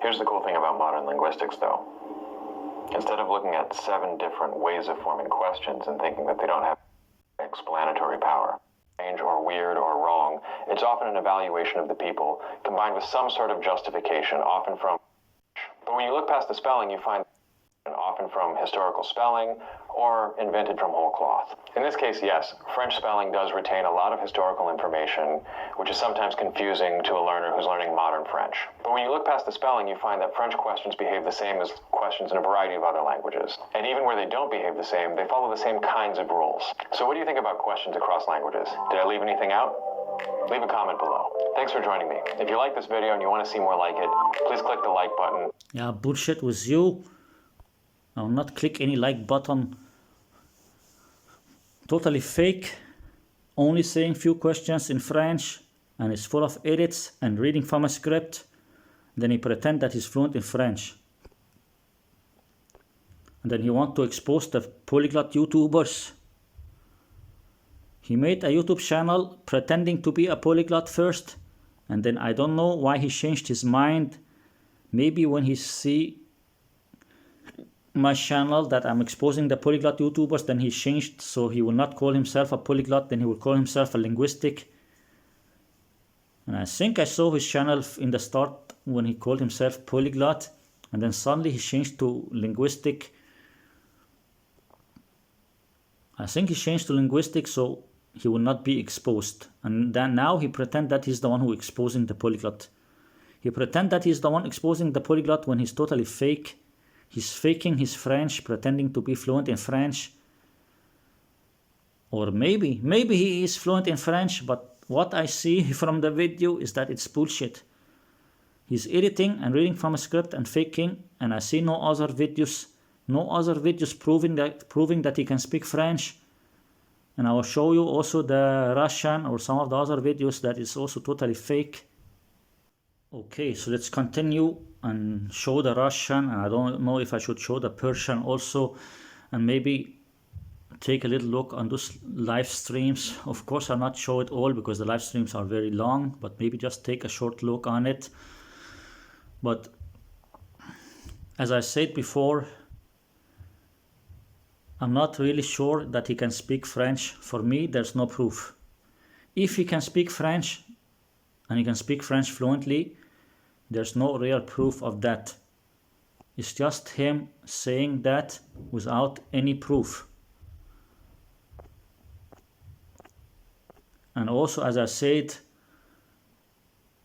Here's the cool thing about modern linguistics, though. Instead of looking at 7 different ways of forming questions and thinking that they don't have explanatory power, strange or weird or wrong, it's often an evaluation of the people combined with some sort of justification, often from... But when you look past the spelling, you find often from historical spelling or invented from whole cloth. In this case, yes, French spelling does retain a lot of historical information, which is sometimes confusing to a learner who's learning modern French. But when you look past the spelling, you find that French questions behave the same as questions in a variety of other languages. And even where they don't behave the same, they follow the same kinds of rules. So what do you think about questions across languages? Did I leave anything out? Leave a comment below. Thanks for joining me. If you like this video and you want to see more like it, please click the like button. Yeah, bullshit with you. I will not click any like button. Totally fake. Only saying few questions in French and it's full of edits and reading from a script. Then he pretend that he's fluent in French. And then he want to expose the polyglot YouTubers. He made a YouTube channel pretending to be a polyglot first. And then I don't know why he changed his mind. Maybe when he see my channel that I'm exposing the polyglot YouTubers, then he changed, so he will not call himself a polyglot, then he will call himself a linguistic. And I think I saw his channel in the start when he called himself polyglot, and then suddenly he changed to linguistic. I think he changed to linguistic so he will not be exposed. And then now he pretend that he's the one who exposing the polyglot. He pretend that he's the one exposing the polyglot when he's totally fake. He's faking his French, pretending to be fluent in French. Or maybe he is fluent in French, but what I see from the video is that it's bullshit. He's editing and reading from a script and faking, and I see no other videos proving that he can speak French. And I will show you also the Russian or some of the other videos that is also totally fake. Okay, so let's continue and show the Russian, and I don't know if I should show the Persian also, and maybe take a little look on those live streams. Of course, I'll not show it all because the live streams are very long, but maybe just take a short look on it. But as I said before, I'm not really sure that he can speak French. For me, there's no proof. If he can speak French, and he can speak French fluently, there's no real proof of that. It's just him saying that without any proof. And also, as I said,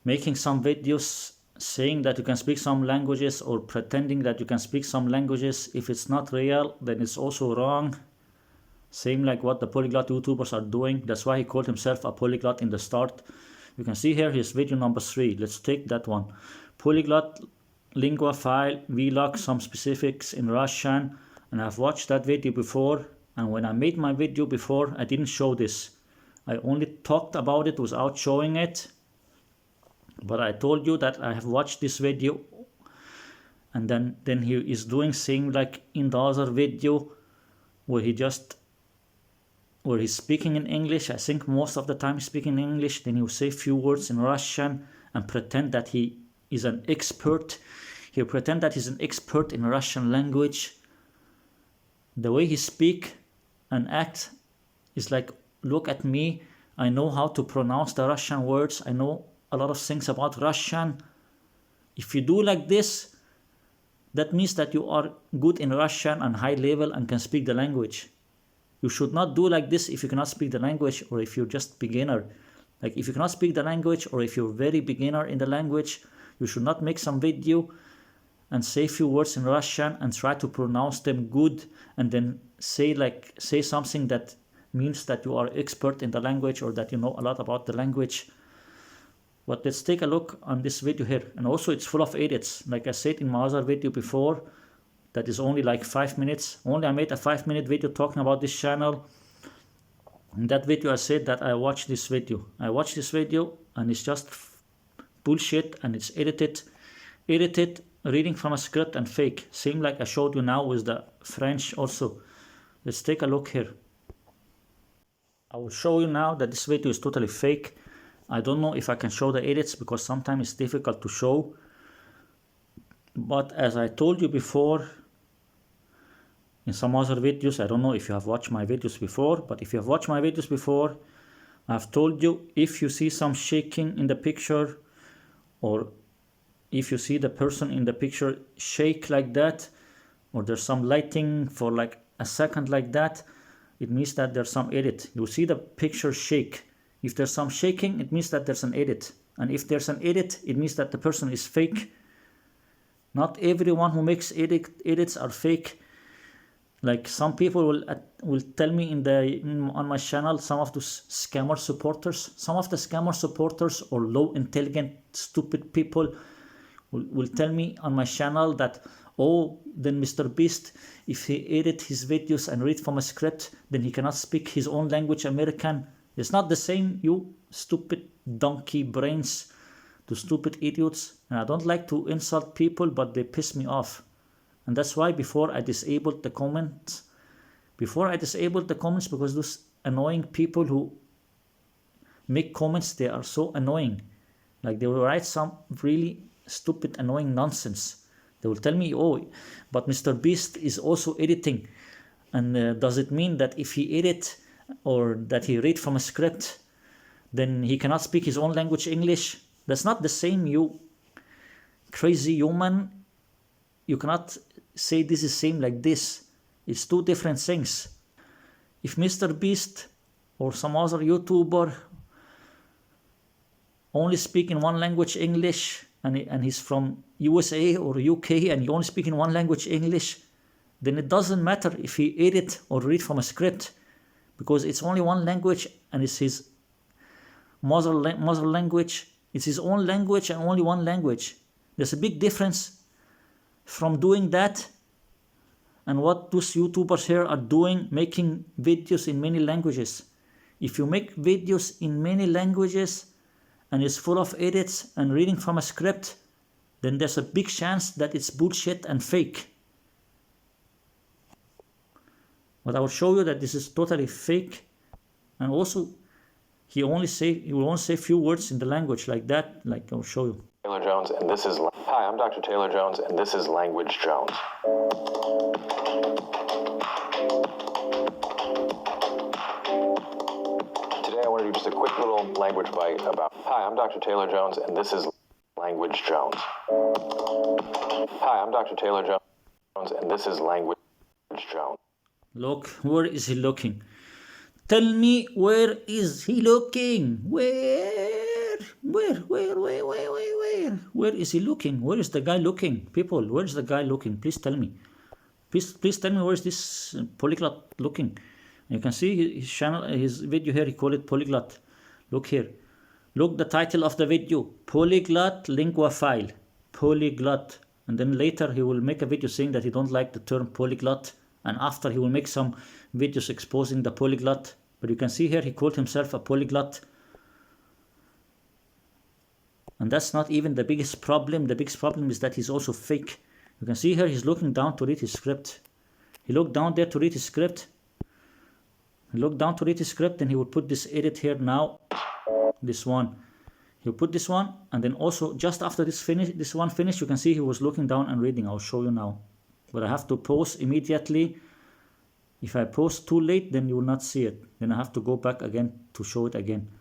making some videos saying that you can speak some languages or pretending that you can speak some languages, if it's not real, then it's also wrong. Same like what the polyglot YouTubers are doing. That's why he called himself a polyglot in the start. You can see here his video number 3. Let's take that one. Polyglot lingua file vlog, some specifics in Russian. And I've watched that video before. And when I made my video before, I didn't show this. I only talked about it without showing it. But I told you that I have watched this video. And then he is doing same like in the other video where he's speaking in English. I think most of the time he's speaking in English. Then he'll say a few words in Russian and pretend that he is an expert. He'll pretend that he's an expert in Russian language. The way he speak and act is like, look at me. I know how to pronounce the Russian words. I know a lot of things about Russian. If you do like this, that means that you are good in Russian and high level and can speak the language. You should not do like this if you cannot speak the language or if you're just beginner. Like if you cannot speak the language or if you're very beginner in the language, you should not make some video and say a few words in Russian and try to pronounce them good and then say something that means that you are expert in the language or that you know a lot about the language. But let's take a look on this video here. And also it's full of edits. Like I said in my other video before, that is only like 5 minutes. I made a 5-minute video talking about this channel. In that video I said that I watched this video. And it's just bullshit and it's edited, reading from a script and fake. Same like I showed you now with the French also. Let's take a look here. I will show you now that this video is totally fake. I don't know if I can show the edits because sometimes it's difficult to show. But as I told you before, in some other videos, I don't know if you have watched my videos before, but if you have watched my videos before, I've told you if you see some shaking in the picture or if you see the person in the picture shake like that or there's some lighting for like a second like that, it means that there's some edit. You see the picture shake. If there's some shaking, it means that there's an edit. And if there's an edit, it means that the person is fake. Not everyone who makes edits are fake. Like some people will tell me on my channel, some of those scammer supporters, some of the scammer supporters or low intelligent stupid people will tell me on my channel that, oh, then Mr. Beast, if he edit his videos and read from a script, then he cannot speak his own language, American. It's not the same, you stupid donkey brains, to stupid idiots. And I don't like to insult people, but they piss me off. And that's why before I disabled the comments, because those annoying people who make comments, they are so annoying. Like they will write some really stupid, annoying nonsense. They will tell me, oh, but Mr. Beast is also editing. And does it mean that if he edit or that he read from a script, then he cannot speak his own language, English? That's not the same, you crazy human. You cannot say this is same like this. It's two different things. If Mr. Beast or some other YouTuber only speak in one language, English, and he's from USA or UK and you only speak in one language, English, then it doesn't matter if he edit or read from a script, because it's only one language and it's his mother language. It's his own language and only one language. There's a big difference from doing that and what those YouTubers here are doing, making videos in many languages. If you make videos in many languages and it's full of edits and reading from a script, then there's a big chance that it's bullshit and fake. But I will show you that this is totally fake, and also he will only say a few words in the language like that, like I'll show you. Taylor Jones, and this is... Hi, I'm Dr. Taylor Jones, and this is Language Jones. Today I want to do just a quick little language bite about... Hi, I'm Dr. Taylor Jones, and this is Language Jones. Hi, I'm Dr. Taylor Jones, and this is Language Jones. Look, where is he looking? Tell me, where is he looking? Where is he looking? Where is the guy looking? People, where is the guy looking? Please tell me. Please tell me, where is this polyglot looking? You can see his channel, his video here, he called it Polyglot. Look here. Look the title of the video, Polyglot Lingua File. Polyglot. And then later he will make a video saying that he don't like the term polyglot. And after he will make some videos exposing the polyglot. But you can see here he called himself a polyglot. And that's not even the biggest problem. The biggest problem is that he's also fake. You can see here he's looking down to read his script. He looked down there to read his script. He looked down to read his script, and he would put this edit here now. This one. He'll put this one, and then also just after this one finished, you can see he was looking down and reading. I'll show you now. But I have to pause immediately. If I pause too late, then you will not see it. Then I have to go back again to show it again.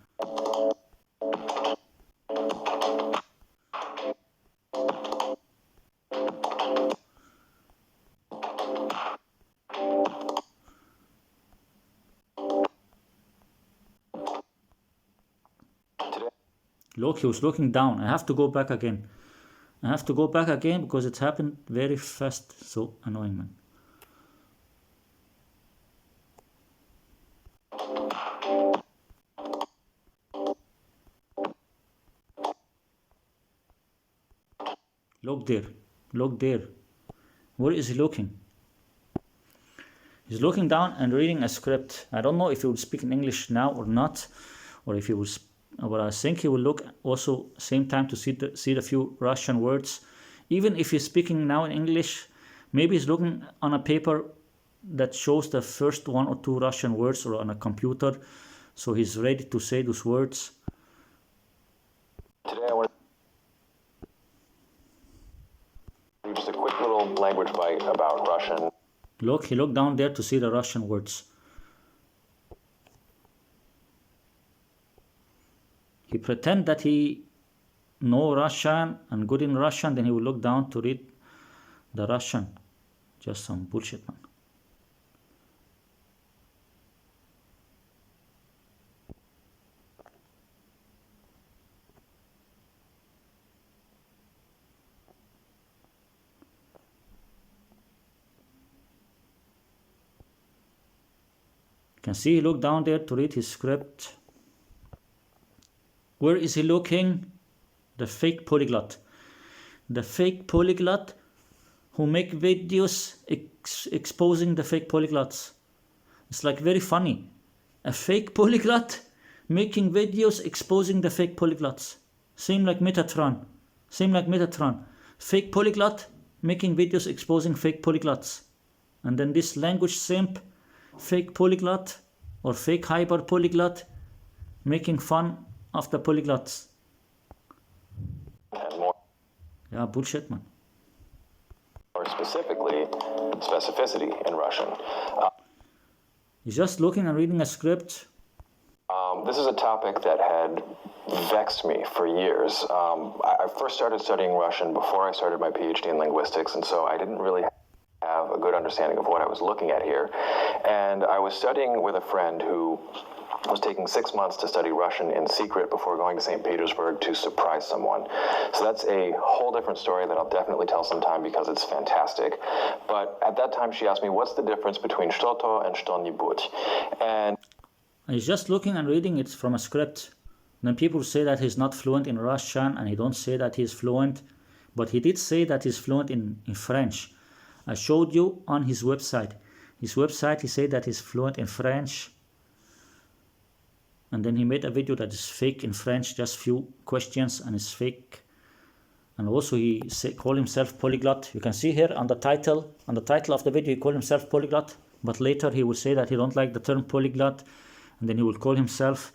Look, he was looking down. I have to go back again. I have to go back again because it happened very fast. So annoying, man. Look there. Look there. Where is he looking? He's looking down and reading a script. I don't know if he will speak in English now or not, or if he will. But I think he will look also same time to see the few Russian words. Even if he's speaking now in English, maybe he's looking on a paper that shows the first one or two Russian words, or on a computer, so he's ready to say those words. Today I want to do just a quick little language bite about Russian. Look, he looked down there to see the Russian words. He pretend that he know Russian and good in Russian, then he will look down to read the Russian. Just some bullshit, man. You can see he looked down there to read his script. Where is he looking? The fake polyglot. The fake polyglot who make videos exposing the fake polyglots. It's like very funny. A fake polyglot making videos exposing the fake polyglots. Same like Metatron. Fake polyglot making videos exposing fake polyglots. And then this language simp, fake polyglot or fake hyper polyglot, making fun of the polyglots. And more. Yeah, bullshit, man. Or specifically, specificity in Russian. He's just looking and reading a script. This is a topic that had vexed me for years. I first started studying Russian before I started my PhD in linguistics, and so I didn't really have a good understanding of what I was looking at here. And I was studying with a friend who was taking 6 months to study Russian in secret before going to St. Petersburg to surprise someone. So that's a whole different story that I'll definitely tell sometime because it's fantastic. But at that time she asked me, what's the difference between что-то and что-нибудь? And he's just looking and reading it from a script. Then people say that he's not fluent in Russian, and he don't say that he's fluent. But he did say that he's fluent in French. I showed you on his website. His website, he said that he's fluent in French. And then he made a video that is fake in French, just few questions, and it's fake. And also he called himself polyglot. You can see here on the title of the video, he called himself polyglot. But later he will say that he don't like the term polyglot, and then he will call himself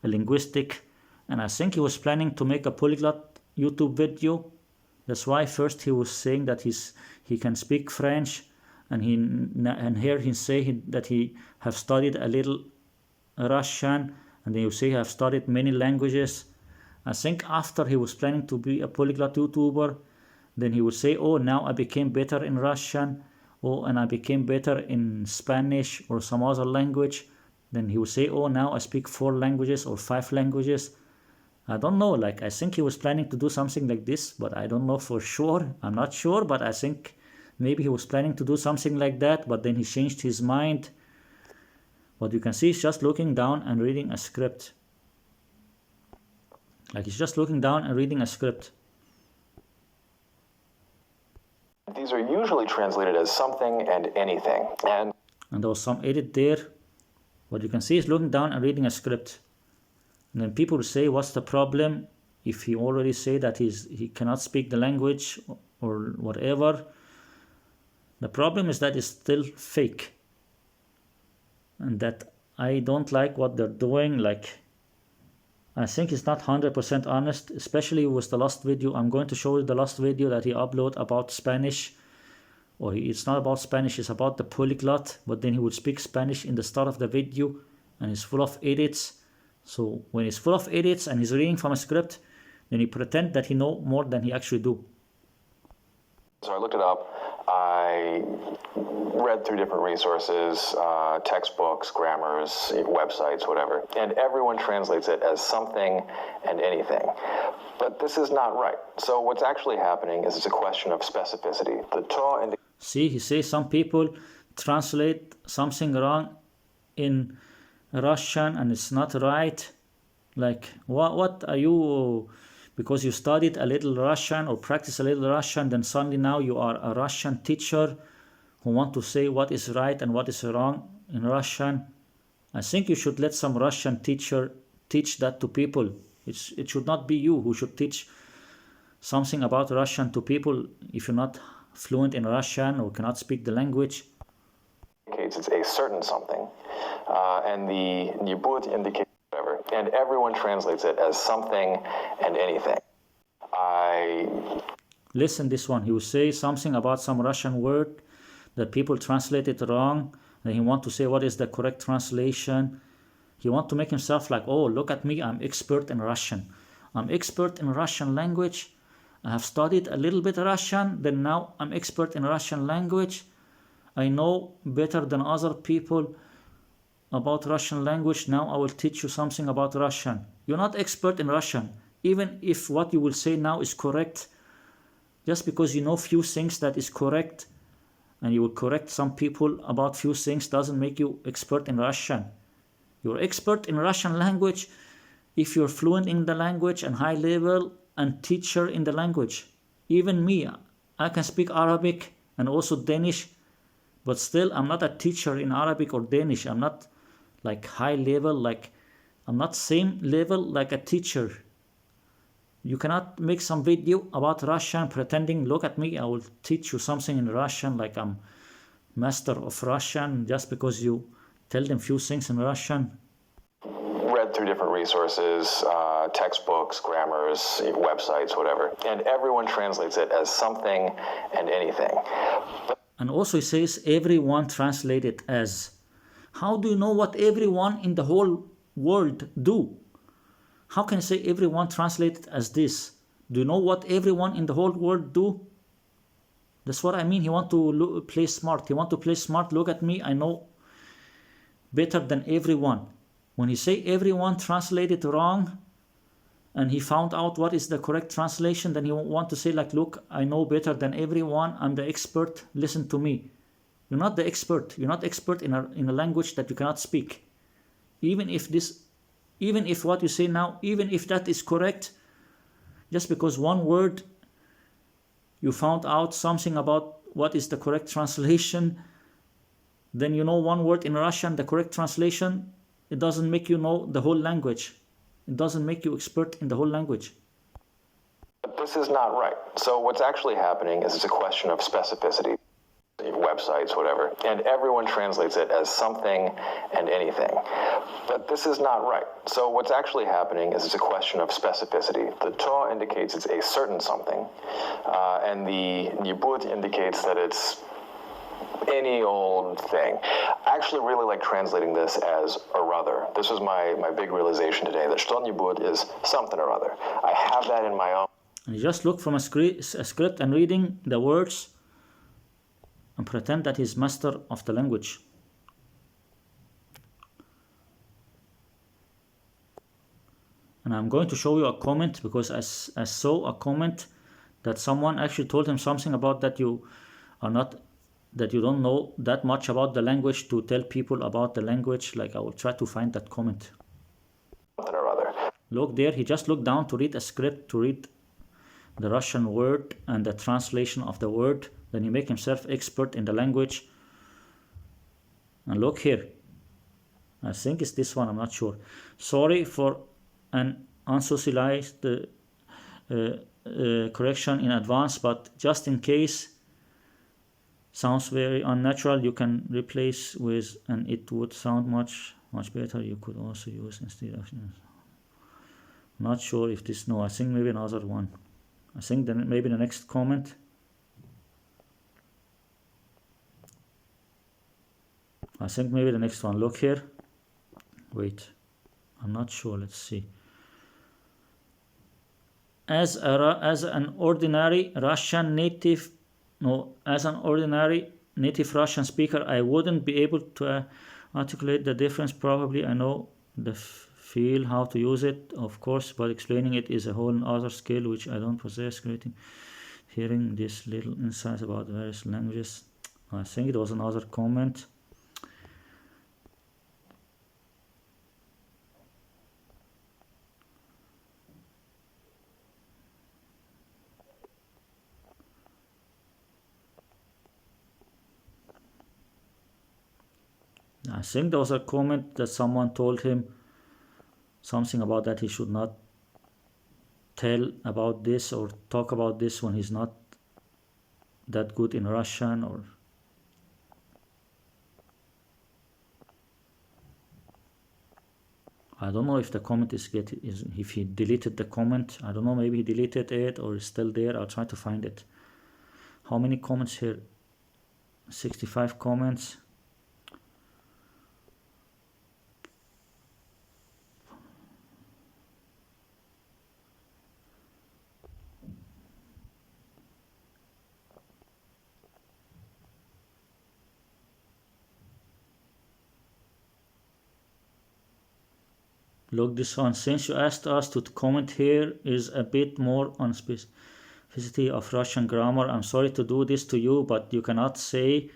a linguistic. And I think he was planning to make a polyglot YouTube video. That's why first he was saying that he can speak French, and here he say that he have studied a little Russian, and then you say he have studied many languages. I think after he was planning to be a polyglot YouTuber, then he would say, oh, now I became better in Russian, oh, and I became better in Spanish or some other language. Then he would say, oh, now I speak 4 languages or 5 languages. I don't know, like I think he was planning to do something like this, but I don't know for sure. I'm not sure, but I think maybe he was planning to do something like that, but then he changed his mind. But you can see he's just looking down and reading a script. Like he's just looking down and reading a script. These are usually translated as something and anything. And there was some edit there. But you can see he's looking down and reading a script. And then people say, what's the problem if he already say that he cannot speak the language or whatever? The problem is that it's still fake. And that I don't like what they're doing. Like, I think it's not 100% honest, especially with the last video. I'm going to show you the last video that he uploaded about Spanish. Or it's not about Spanish, it's about the polyglot. But then he would speak Spanish in the start of the video. And it's full of edits. So when he's full of edits and he's reading from a script, then he pretend that he know more than he actually do. So I looked it up. I read through different resources, textbooks, grammars, websites, whatever. And everyone translates it as something and anything. But this is not right. So what's actually happening is it's a question of specificity. The Torah and See, he says some people translate something wrong in Russian and it's not right. Like, what are you... Because you studied a little Russian or practice a little Russian, then suddenly now you are a Russian teacher who want to say what is right and what is wrong in Russian. I think you should let some Russian teacher teach that to people. It should not be you who should teach something about Russian to people if you're not fluent in Russian or cannot speak the language. It's a certain something, and the Nibud indicates whatever, and everyone translates it as something and anything. Listen, this one. He will say something about some Russian word that people translate it wrong, and he want to say what is the correct translation. He want to make himself like, oh, look at me, I'm expert in Russian. I'm expert in Russian language. I have studied a little bit Russian, then now I'm expert in Russian language. I know better than other people about Russian language. Now I will teach you something about Russian. You're not expert in Russian. Even if what you will say now is correct, just because you know few things that is correct, and you will correct some people about few things, doesn't make you expert in Russian. You're expert in Russian language if you're fluent in the language and high level and teacher in the language. Even me, I can speak Arabic and also Danish, but still I'm not a teacher in Arabic or Danish. I'm not like high level, like I'm not same level like a teacher. You cannot make some video about Russian pretending, look at me, I will teach you something in Russian like I'm master of Russian just because you tell them few things in Russian. Read through different resources, textbooks, grammars, websites, whatever. And everyone translates it as something and anything. And also he says everyone translate it as. How do you know what everyone in the whole world do? How can you say everyone translate it as this? Do you know what everyone in the whole world do? That's what I mean. He want to play smart. He want to play smart. Look at me. I know better than everyone. When he say everyone translate it wrong, and he found out what is the correct translation, then he want to say like, look, I know better than everyone. I'm the expert. Listen to me. You're not the expert. You're not expert in a language that you cannot speak. Even if what you say now, even if that is correct, just because one word you found out something about what is the correct translation, then you know one word in Russian, the correct translation, it doesn't make you know the whole language. It doesn't make you expert in the whole language. But this is not right. So what's actually happening is it's a question of specificity. Websites, whatever, and everyone translates it as something and anything. But this is not right. So what's actually happening is it's a question of specificity. The to indicates it's a certain something, and the yibut indicates that it's any old thing. I actually really like translating this as or other. This was my big realization today, that shton yibut is something or other. I have that in my own. And you just look from a script and reading the words and pretend that he's master of the language. And I'm going to show you a comment, because I saw a comment that someone actually told him something about that you don't know that much about the language to tell people about the language. Like, I will try to find that comment. Look there, he just looked down to read a script, to read the Russian word and the translation of the word. Then he make himself expert in the language. And look here, I think it's this one, I'm not sure. Sorry for an unsocialized correction in advance, but just in case sounds very unnatural, you can replace with, and it would sound much better. You could also use instead of. Not sure if this, no, I think maybe another one. I think then maybe the next comment. I think maybe the next one. Look here. Wait, I'm not sure. Let's see. As an ordinary native Russian speaker, I wouldn't be able to articulate the difference. Probably I know the feel how to use it, of course, but explaining it is a whole other skill which I don't possess. Hearing this little insights about various languages. I think it was another comment. I think there was a comment that someone told him something about that he should not tell about this or talk about this when he's not that good in Russian, or I don't know if the comment if he deleted the comment. I don't know, maybe he deleted it or it's still there. I'll try to find it. How many comments here? 65 comments. Look, this one, since you asked us to comment, here is a bit more on specificity of Russian grammar. I'm sorry to do this to you, but you cannot say,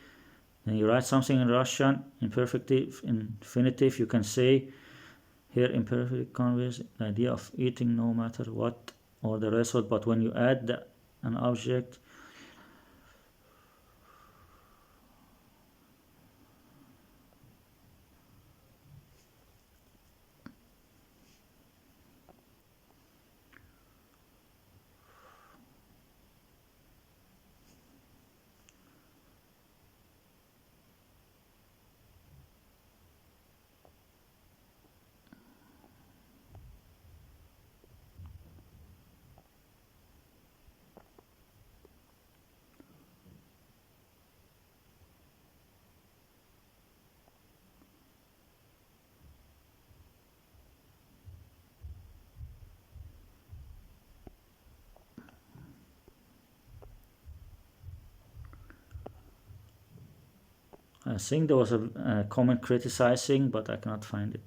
when you write something in Russian, infinitive, you can say here imperfect conveys the idea of eating no matter what or the result, but when you add an object, I think there was a comment criticizing, but I cannot find it.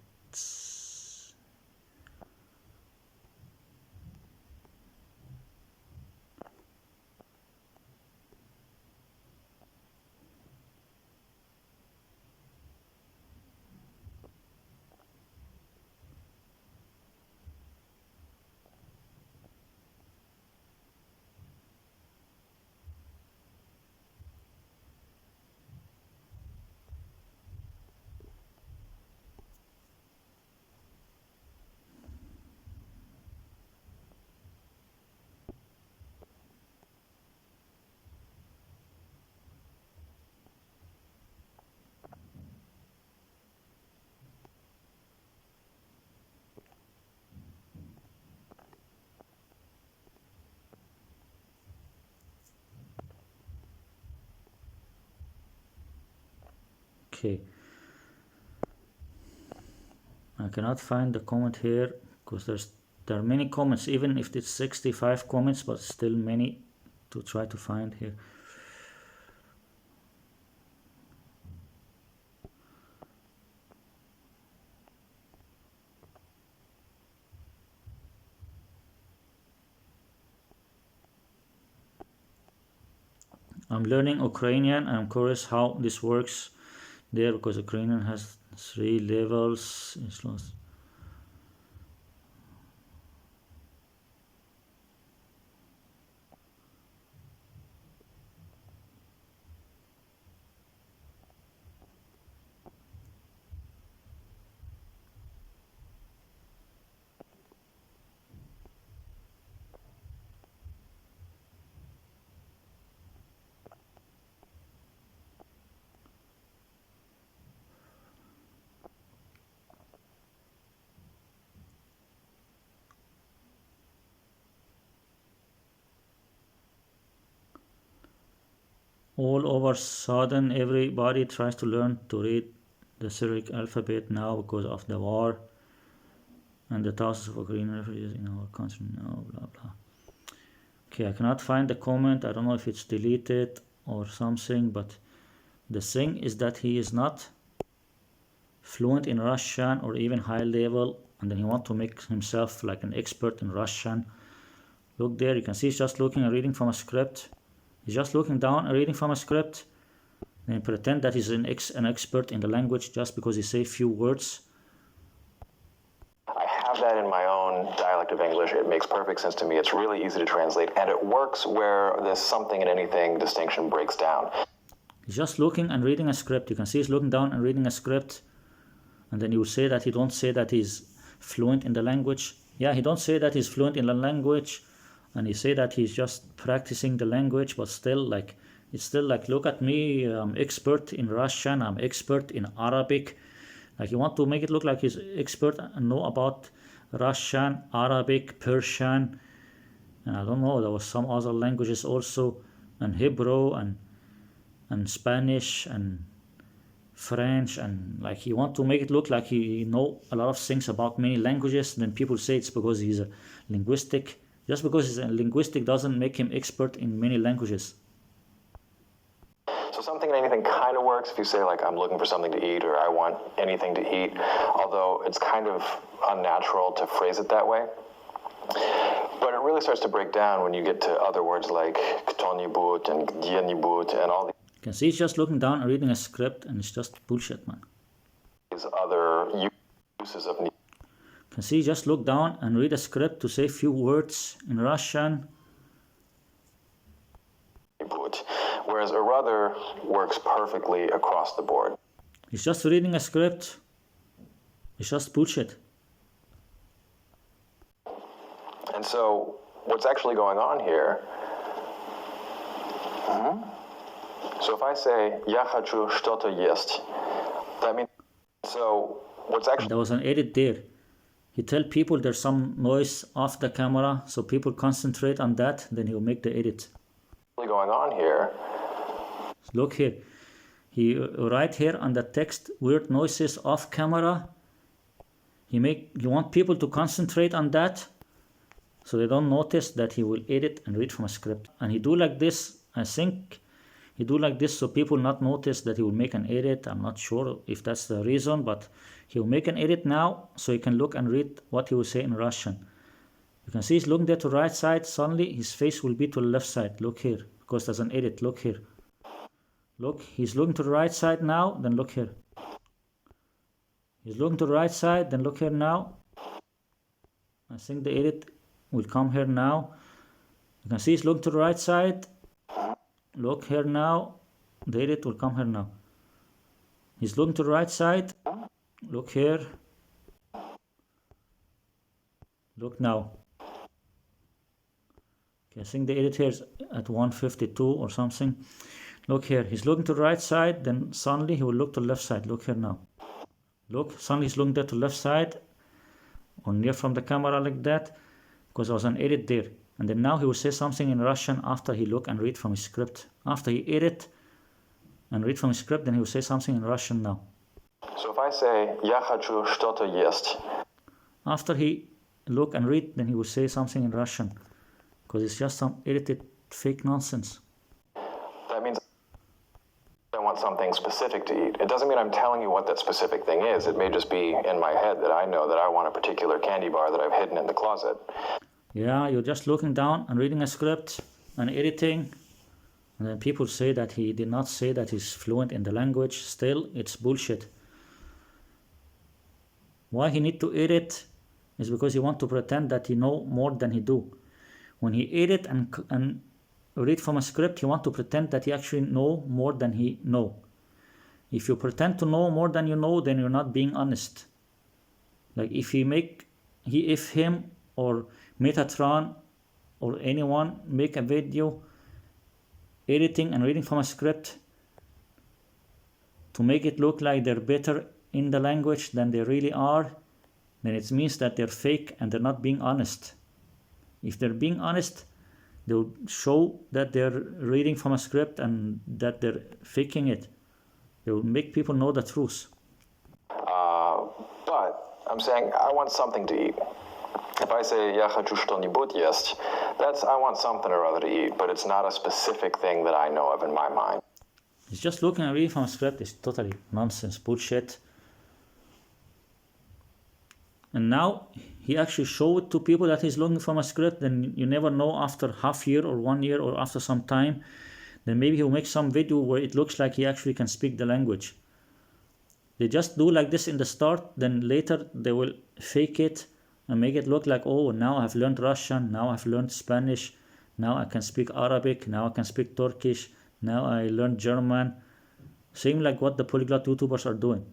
Okay. I cannot find the comment here because there are many comments, even if it's 65 comments, but still many to try to find here. I'm learning Ukrainian and I'm curious how this works there because Ukrainian has 3 levels. It's lost. All over sudden everybody tries to learn to read the Cyrillic alphabet now because of the war and the thousands of Ukrainian refugees in our country now, blah blah. Okay, I cannot find the comment. I don't know if it's deleted or something, but the thing is that he is not fluent in Russian or even high level, and then he wants to make himself like an expert in Russian. Look there, you can see he's just looking and reading from a script. He's just looking down and reading from a script, then pretend that he's an expert in the language just because he say few words. I have that in my own dialect of English. It makes perfect sense to me. It's really easy to translate, and it works where this something and anything distinction breaks down. He's just looking and reading a script. You can see he's looking down and reading a script, and then you say that he don't say that he's fluent in the language. Yeah, he don't say that he's fluent in the language, and he say that he's just practicing the language, but still like it's still like, look at me, I'm expert in Russian, I'm expert in Arabic. Like you want to make it look like he's expert and know about Russian, Arabic, Persian, and I don't know, there was some other languages also, and Hebrew and Spanish and French, and like he want to make it look like he know a lot of things about many languages. Then people say it's because he's a linguistic. Just because he's a linguistic doesn't make him expert in many languages. So something and anything kind of works if you say like I'm looking for something to eat or I want anything to eat, although it's kind of unnatural to phrase it that way. But it really starts to break down when you get to other words like кто-нибудь and где-нибудь and all You can see he's just looking down and reading a script, and it's just bullshit, man. these other uses of You can see just look down and read a script to say few words in Russian. Whereas a rather works perfectly across the board. He's just reading a script. It's just bullshit. And so what's actually going on here? So if I say "Я хочу что-то есть," that means so what's actually There was an edit there. He tell people there's some noise off the camera, so people concentrate on that, then he'll make the edit. going on here? Look here. He right here on the text, weird noises off camera. You want people to concentrate on that, so they don't notice that he will edit and read from a script. And he do like this, I think he do like this so people not notice that he will make an edit. I'm not sure if that's the reason, but he will make an edit now so you can look and read what he will say in Russian. You can see he's looking there to the right side. Suddenly his face will be to the left side. Look here, because there's an edit. Look here. Look, he's looking to the right side now, then look here. He's looking to the right side, then look here now. I think the edit will come here now. You can see he's looking to the right side. Look here now. The edit will come here now. He's looking to the right side. Look here. Look now. Okay, I think the edit here is at 152 or something. Look here. He's looking to the right side, then suddenly he will look to the left side. Look here now. Look, suddenly he's looking there to the left side or near from the camera like that, because there was an edit there. And then now he will say something in Russian after he look and read from his script. After he edit and read from a script, then he will say something in Russian now. So if I say "Я хочу что-то есть," after he look and read, then he will say something in Russian, because it's just some edited fake nonsense. That means I want something specific to eat. It doesn't mean I'm telling you what that specific thing is. It may just be in my head that I know that I want a particular candy bar that I've hidden in the closet. Yeah, you're just looking down and reading a script and editing, and then people say that he did not say that he's fluent in the language. Still, it's bullshit. Why he need to edit is because he want to pretend that he know more than he do. When he edit and read from a script, he want to pretend that he actually know more than he know. If you pretend to know more than you know, then you're not being honest. Like if him or Metatron or anyone make a video editing and reading from a script to make it look like they're better in the language than they really are, then it means that they're fake and they're not being honest. If they're being honest, they'll show that they're reading from a script and that they're faking it. They will make people know the truth. But I'm saying I want something to eat. If I say "Я хочу что-нибудь есть," that's I want something or other to eat, but it's not a specific thing that I know of in my mind. It's just looking and reading from a script is totally nonsense, bullshit. And now he actually showed to people that he's looking from a script, then you never know after half year or 1 year or after some time, then maybe he'll make some video where it looks like he actually can speak the language. They just do like this in the start, then later they will fake it and make it look like, oh, now I've learned Russian, now I've learned Spanish, now I can speak Arabic, now I can speak Turkish, now I learned German. Same like what the polyglot YouTubers are doing.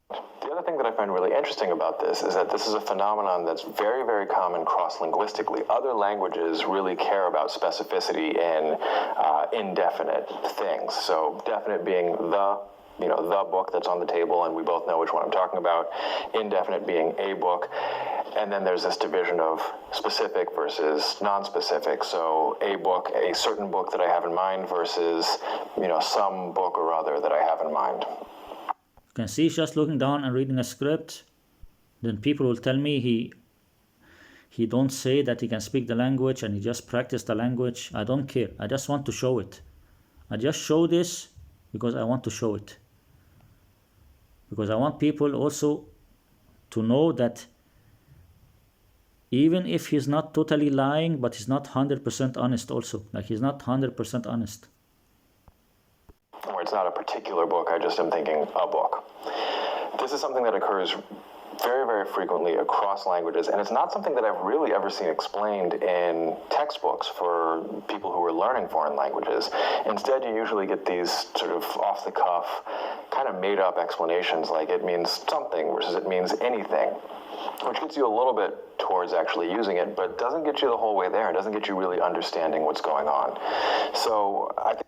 The other thing that I find really interesting about this is that this is a phenomenon that's very, very common cross-linguistically. Other languages really care about specificity in indefinite things. So definite being the book that's on the table, and we both know which one I'm talking about. Indefinite being a book. And then there's this division of specific versus non-specific. So a book, a certain book that I have in mind versus, some book or other that I have in mind. You can see he's just looking down and reading a script. Then people will tell me he don't say that he can speak the language and he just practice the language. I don't care. I just want to show it. I just show this because I want to show it. Because I want people also to know that even if he's not totally lying, but he's not 100% honest also. Like he's not 100% honest. Or it's not a particular book, I just am thinking a book. This is something that occurs very, very frequently across languages, and it's not something that I've really ever seen explained in textbooks for people who are learning foreign languages. Instead, you usually get these sort of off-the-cuff, kind of made-up explanations, like it means something versus it means anything, which gets you a little bit towards actually using it, but doesn't get you the whole way there. It doesn't get you really understanding what's going on. So I think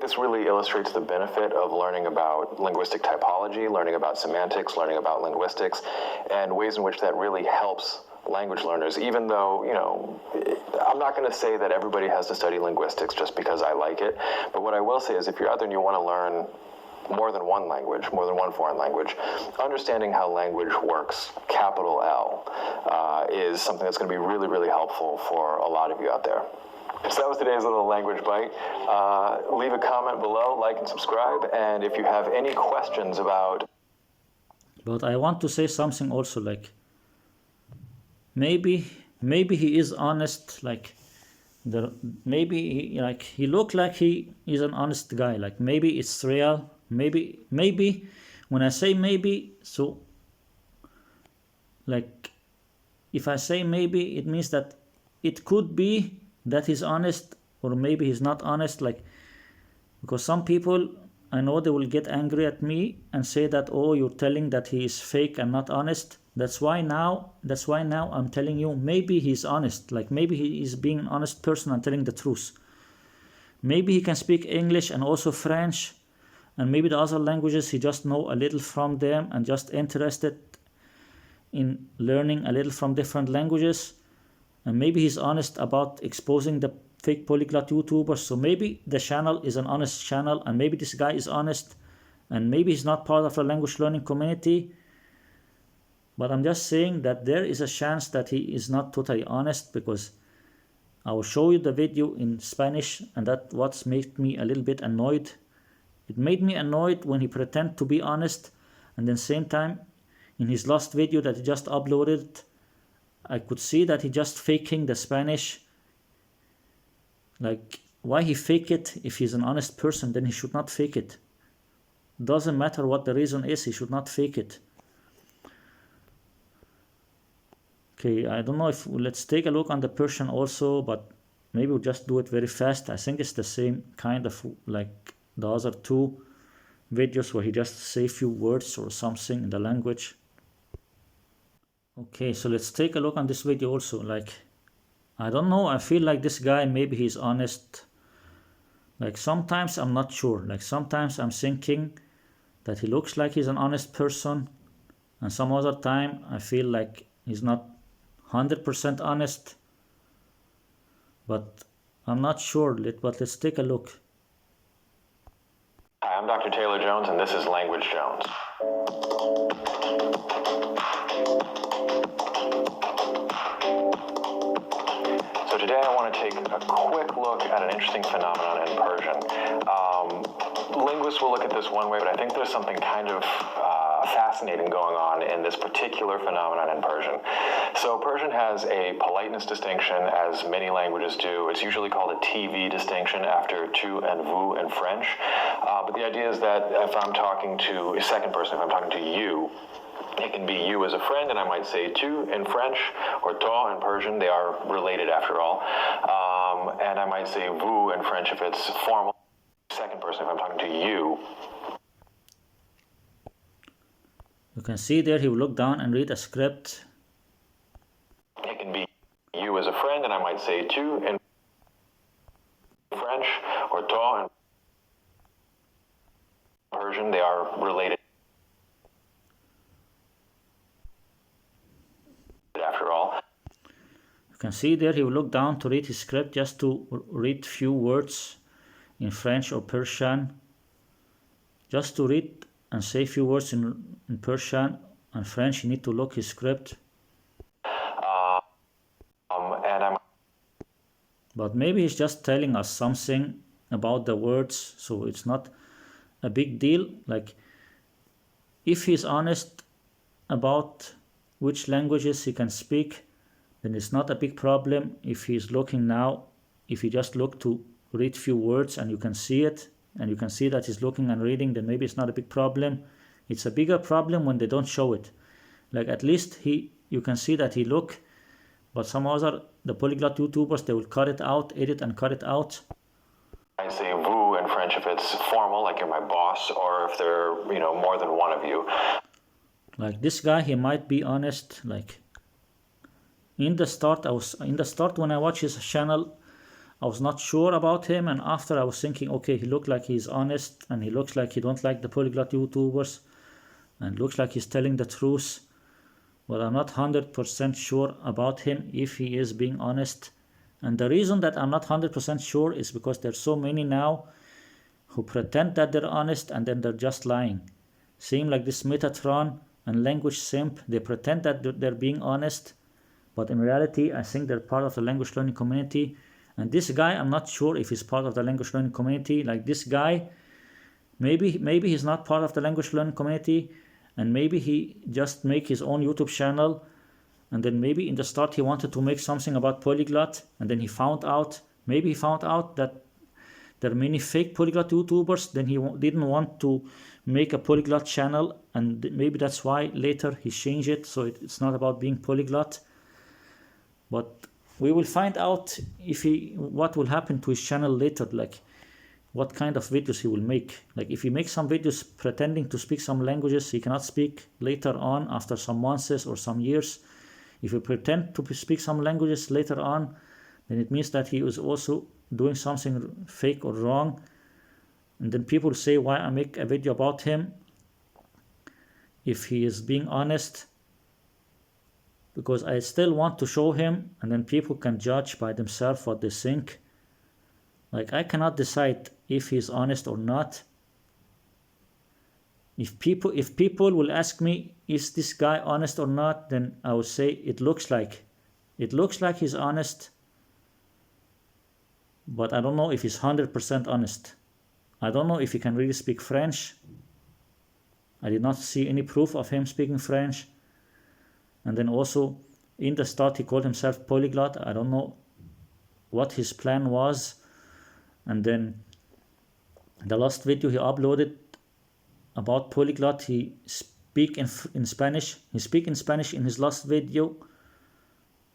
this really illustrates the benefit of learning about linguistic typology, learning about semantics, learning about linguistics, and ways in which that really helps language learners, even though, I'm not going to say that everybody has to study linguistics just because I like it, but what I will say is if you're out there and you want to learn more than one language, more than one foreign language, understanding how language works, capital L, is something that's going to be really, really helpful for a lot of you out there. So that was today's little language bite. Leave a comment below, like and subscribe, and if you have any questions about... But I want to say something also, like, maybe he is honest, like, he look like he is an honest guy, like maybe it's real, maybe, when I say maybe, so, like, if I say maybe, it means that it could be that he's honest, or maybe he's not honest, like, because some people, I know they will get angry at me and say that, oh, you're telling that he is fake and not honest. That's why now I'm telling you, maybe he's honest, like maybe he is being an honest person and telling the truth. Maybe he can speak English and also French, and maybe the other languages he just know a little from them and just interested in learning a little from different languages. And maybe he's honest about exposing the fake polyglot YouTubers. So maybe the channel is an honest channel, and maybe this guy is honest, and maybe he's not part of the language learning community. But I'm just saying that there is a chance that he is not totally honest, because I will show you the video in Spanish, and that's what's made me a little bit annoyed. It made me annoyed when he pretended to be honest, and then same time in his last video that he just uploaded, I could see that he just faking the Spanish. Like, why he fake it? If he's an honest person, then he should not fake it. Doesn't matter what the reason is, he should not fake it. Okay, I don't know if, let's take a look on the Persian also, but maybe we'll just do it very fast. I think it's the same kind of like the other two videos where he just say few words or something in the language. Okay, so let's take a look on this video also. Like, I don't know, I feel like this guy, maybe he's honest. Like, sometimes I'm not sure. Like, sometimes I'm thinking that he looks like he's an honest person, and some other time I feel like he's not 100% honest. But I'm not sure, but let's take a look. Hi, I'm Dr. Taylor Jones, and this is Language Jones. So today I want to take a quick look at an interesting phenomenon in Persian. Linguists will look at this one way, but I think there's something kind of fascinating going on in this particular phenomenon in Persian. So Persian has a politeness distinction, as many languages do. It's usually called a TV distinction after tu and vous in French. But the idea is that if I'm talking to a second person, if I'm talking to you, it can be you as a friend, and I might say tu in French, or toi in Persian. They are related after all. And I might say vous in French if it's formal. Second person, if I'm talking to you. You can see there he will look down and read a script. It can be you as a friend, and I might say tu in French, or toi in Persian. They are related after all. You can see there he will look down to read his script, just to read few words in French or Persian. Just to read and say few words in Persian and French, you need to look his script. But maybe he's just telling us something about the words, so it's not a big deal. Like, if he's honest about which languages he can speak, then it's not a big problem. If he's looking now, if he just look to read few words and you can see it, and you can see that he's looking and reading, then maybe it's not a big problem. It's a bigger problem when they don't show it. Like, at least you can see that he look, but some other, the polyglot YouTubers, they will cut it out, edit and cut it out. I say vous in French if it's formal, like you're my boss, or if there are, more than one of you. Like, this guy, he might be honest. Like, in the start when I watched his channel, I was not sure about him, and after I was thinking, okay, he looked like he's honest, and he looks like he don't like the polyglot YouTubers, and looks like he's telling the truth. But I'm not 100% sure about him if he is being honest. And the reason that I'm not 100% sure is because there's so many now who pretend that they're honest and then they're just lying. Same like this Metatron and Language Simp, they pretend that they're being honest, but in reality, I think they're part of the language learning community. And this guy, I'm not sure if he's part of the language learning community. Like, this guy, maybe he's not part of the language learning community, and maybe he just make his own YouTube channel, and then maybe in the start he wanted to make something about polyglot, and then he found out that there are many fake polyglot YouTubers, then he didn't want to make a polyglot channel, and maybe that's why later he changed it, so it's not about being polyglot. But we will find out what will happen to his channel later, like what kind of videos he will make. Like, if he makes some videos pretending to speak some languages he cannot speak later on after some months or some years, if he pretend to speak some languages later on, then it means that he is also doing something fake or wrong. And then people say, why I make a video about him if he is being honest? Because I still want to show him, and then people can judge by themselves what they think. Like, I cannot decide if he's honest or not. If people will ask me, is this guy honest or not, then I would say it looks like he's honest, but I don't know if he's 100% honest. I don't know if he can really speak French. I did not see any proof of him speaking French. And then also in the start he called himself Polyglot. I don't know what his plan was. And then the last video he uploaded about Polyglot, he speak in Spanish. He speak in Spanish in his last video,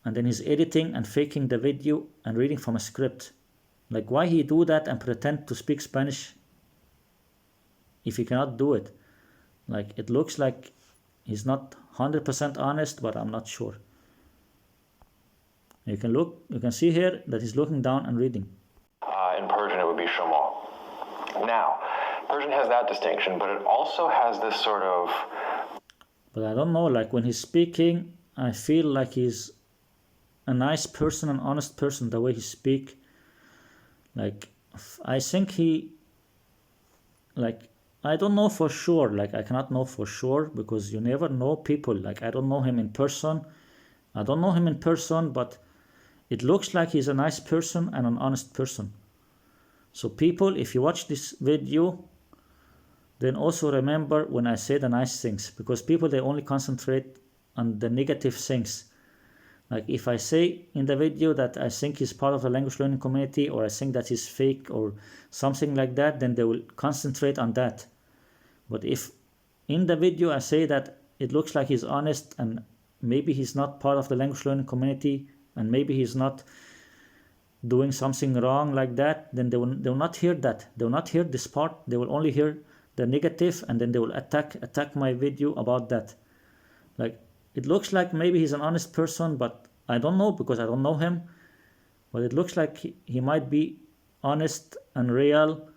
and then he's editing and faking the video and reading from a script. Like, why he do that and pretend to speak Spanish if he cannot do it? Like, it looks like he's not 100% honest, but I'm not sure. You can see here that he's looking down and reading. In Persian, it would be Shamo. Now, Persian has that distinction, but it also has this sort of... But I don't know, like when he's speaking, I feel like he's a nice person, an honest person, the way he speak. Like, I think he... Like, I don't know for sure, like I cannot know for sure because you never know people. Like, I don't know him in person. But it looks like he's a nice person and an honest person. So people, if you watch this video, then also remember when I say the nice things, because people, they only concentrate on the negative things. Like if I say in the video that I think he's part of the language learning community, or I think that he's fake or something like that, then they will concentrate on that. But if in the video I say that it looks like he's honest and maybe he's not part of the language learning community and maybe he's not doing something wrong like that, then they will not hear that. They will not hear this part. They will only hear the negative, and then they will attack my video about that. Like, it looks like maybe he's an honest person, but I don't know because I don't know him. But it looks like he might be honest and real.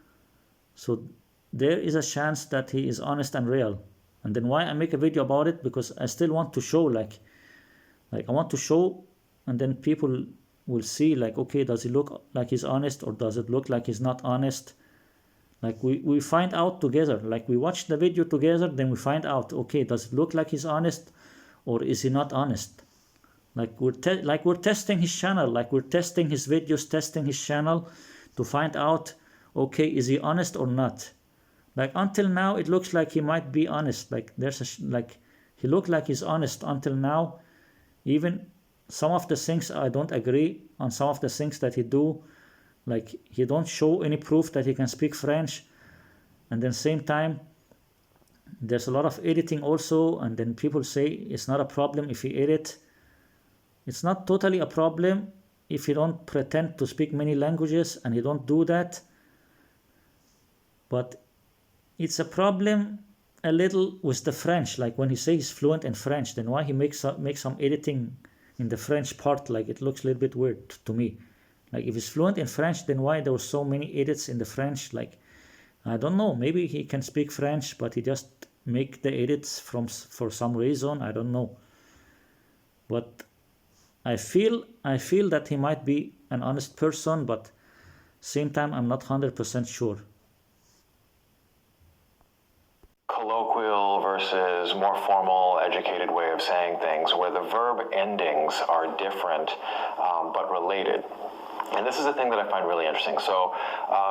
So there is a chance that he is honest and real. And then why I make a video about it? Because I still want to show, like I want to show, and then people will see, like, okay, does he look like he's honest, or does it look like he's not honest? Like, we find out together. Like, we watch the video together, then we find out, okay, does it look like he's honest, or is he not honest? Like, we're testing his channel, like we're testing his videos, testing his channel to find out, okay, is he honest or not? Like, until now it looks like he might be honest. Like, he looked like he's honest until now. Even some of the things I don't agree on, some of the things that he do, like he don't show any proof that he can speak French. And then same time, there's a lot of editing also, and then people say it's not a problem if you edit. It's not totally a problem if you don't pretend to speak many languages and you don't do that. But it's a problem a little with the French. Like when he says he's fluent in French, then why he makes some editing in the French part? Like, it looks a little bit weird to me. Like, if he's fluent in French, then why there were so many edits in the French? Like, I don't know, maybe he can speak French, but he just make the edits for some reason. I don't know. But I feel that he might be an honest person, but same time I'm not 100% sure. Colloquial versus more formal, educated way of saying things, where the verb endings are different but related. And this is a thing that I find really interesting. So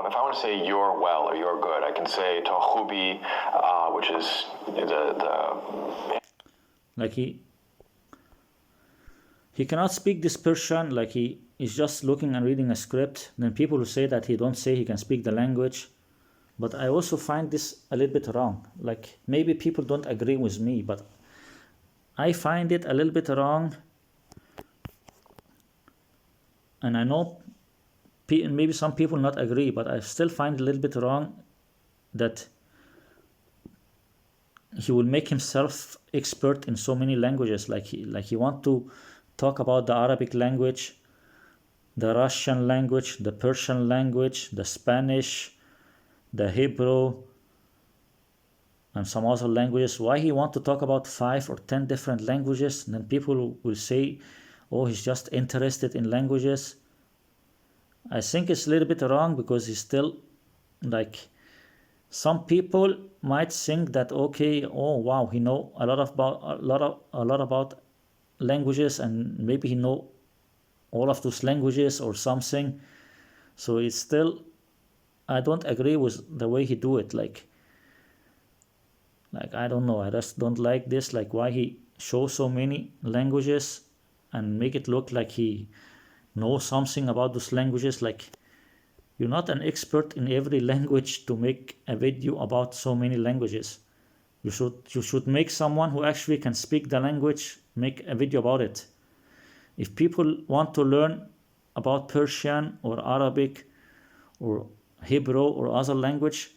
if I want to say you're well or you're good, I can say to khubi, which is the like he cannot speak this Persian. Like, he is just looking and reading a script. Then people will say that he don't say he can speak the language. But I also find this a little bit wrong. Like, maybe people don't agree with me, but I find it a little bit wrong. And I know maybe some people not agree, but I still find it a little bit wrong that he will make himself expert in so many languages. Like he want to talk about the Arabic language, the Russian language, the Persian language, the Spanish, the Hebrew, and some other languages. Why he want to talk about 5 or 10 different languages? And then people will say, oh, he's just interested in languages. I think it's a little bit wrong because he's still like, some people might think that, okay, oh wow, he know a lot about languages, and maybe he know all of those languages or something. So it's still, I don't agree with the way he do it. Like I don't know, I just don't like this. Like, why he show so many languages and make it look like he knows something about those languages. Like, you're not an expert in every language to make a video about so many languages. You should make someone who actually can speak the language make a video about it. If people want to learn about Persian or Arabic or Hebrew or other language,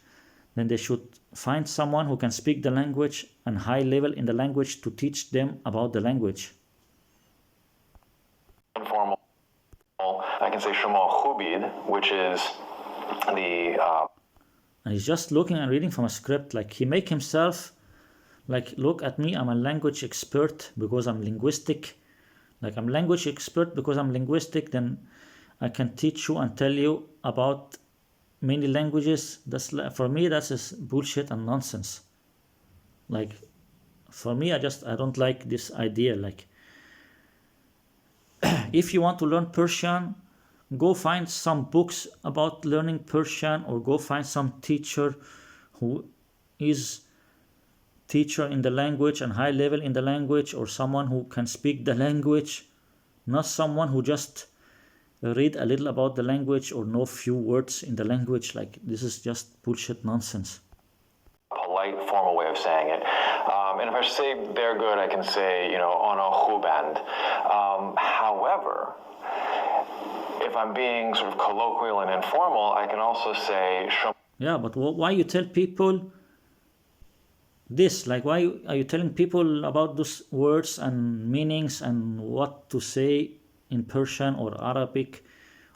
then they should find someone who can speak the language and high level in the language to teach them about the language. Informal. I can say Shema Khubid, which is the... And he's just looking and reading from a script. Like, he make himself like, look at me, I'm a language expert because I'm linguistic. Like, I'm language expert because I'm linguistic, then I can teach you and tell you about many languages. That's, for me, that's just bullshit and nonsense. Like, for me, I don't like this idea. Like, if you want to learn Persian, go find some books about learning Persian, or go find some teacher who is teacher in the language and high level in the language, or someone who can speak the language, not someone who just read a little about the language or know few words in the language. Like, this is just bullshit nonsense. Polite, formal way of saying it. And if I say they're good, I can say, ona khuband. However, if I'm being sort of colloquial and informal, I can also say... Yeah, but why you tell people this? Like, why are you telling people about those words and meanings and what to say in Persian or Arabic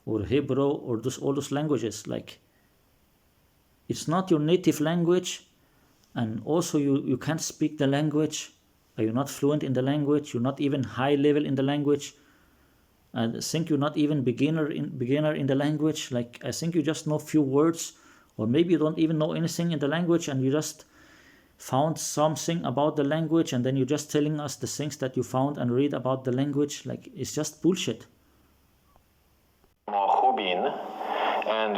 or Hebrew or all those languages? Like, it's not your native language, and also you can't speak the language. You're not fluent in the language. You're not even high level in the language. I think you're not even beginner in the language. Like, I think you just know few words, or maybe you don't even know anything in the language, and you just found something about the language, and then you're just telling us the things that you found and read about the language. Like, it's just bullshit. And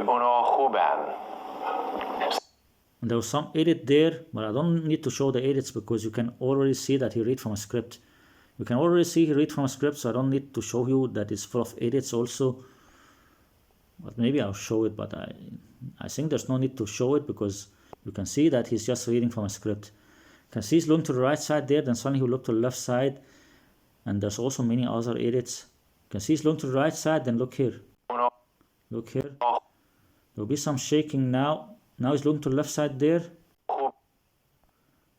and there was some edit there, but I don't need to show the edits because you can already see that he read from a script. You can already see he read from a script, so I don't need to show you that it's full of edits also. But maybe I'll show it, but I think there's no need to show it because you can see that he's just reading from a script. You can see he's looking to the right side there, then suddenly he'll look to the left side, and there's also many other edits. You can see he's looking to the right side, then look here. Look here. There'll be some shaking now. Now he's looking to the left side there.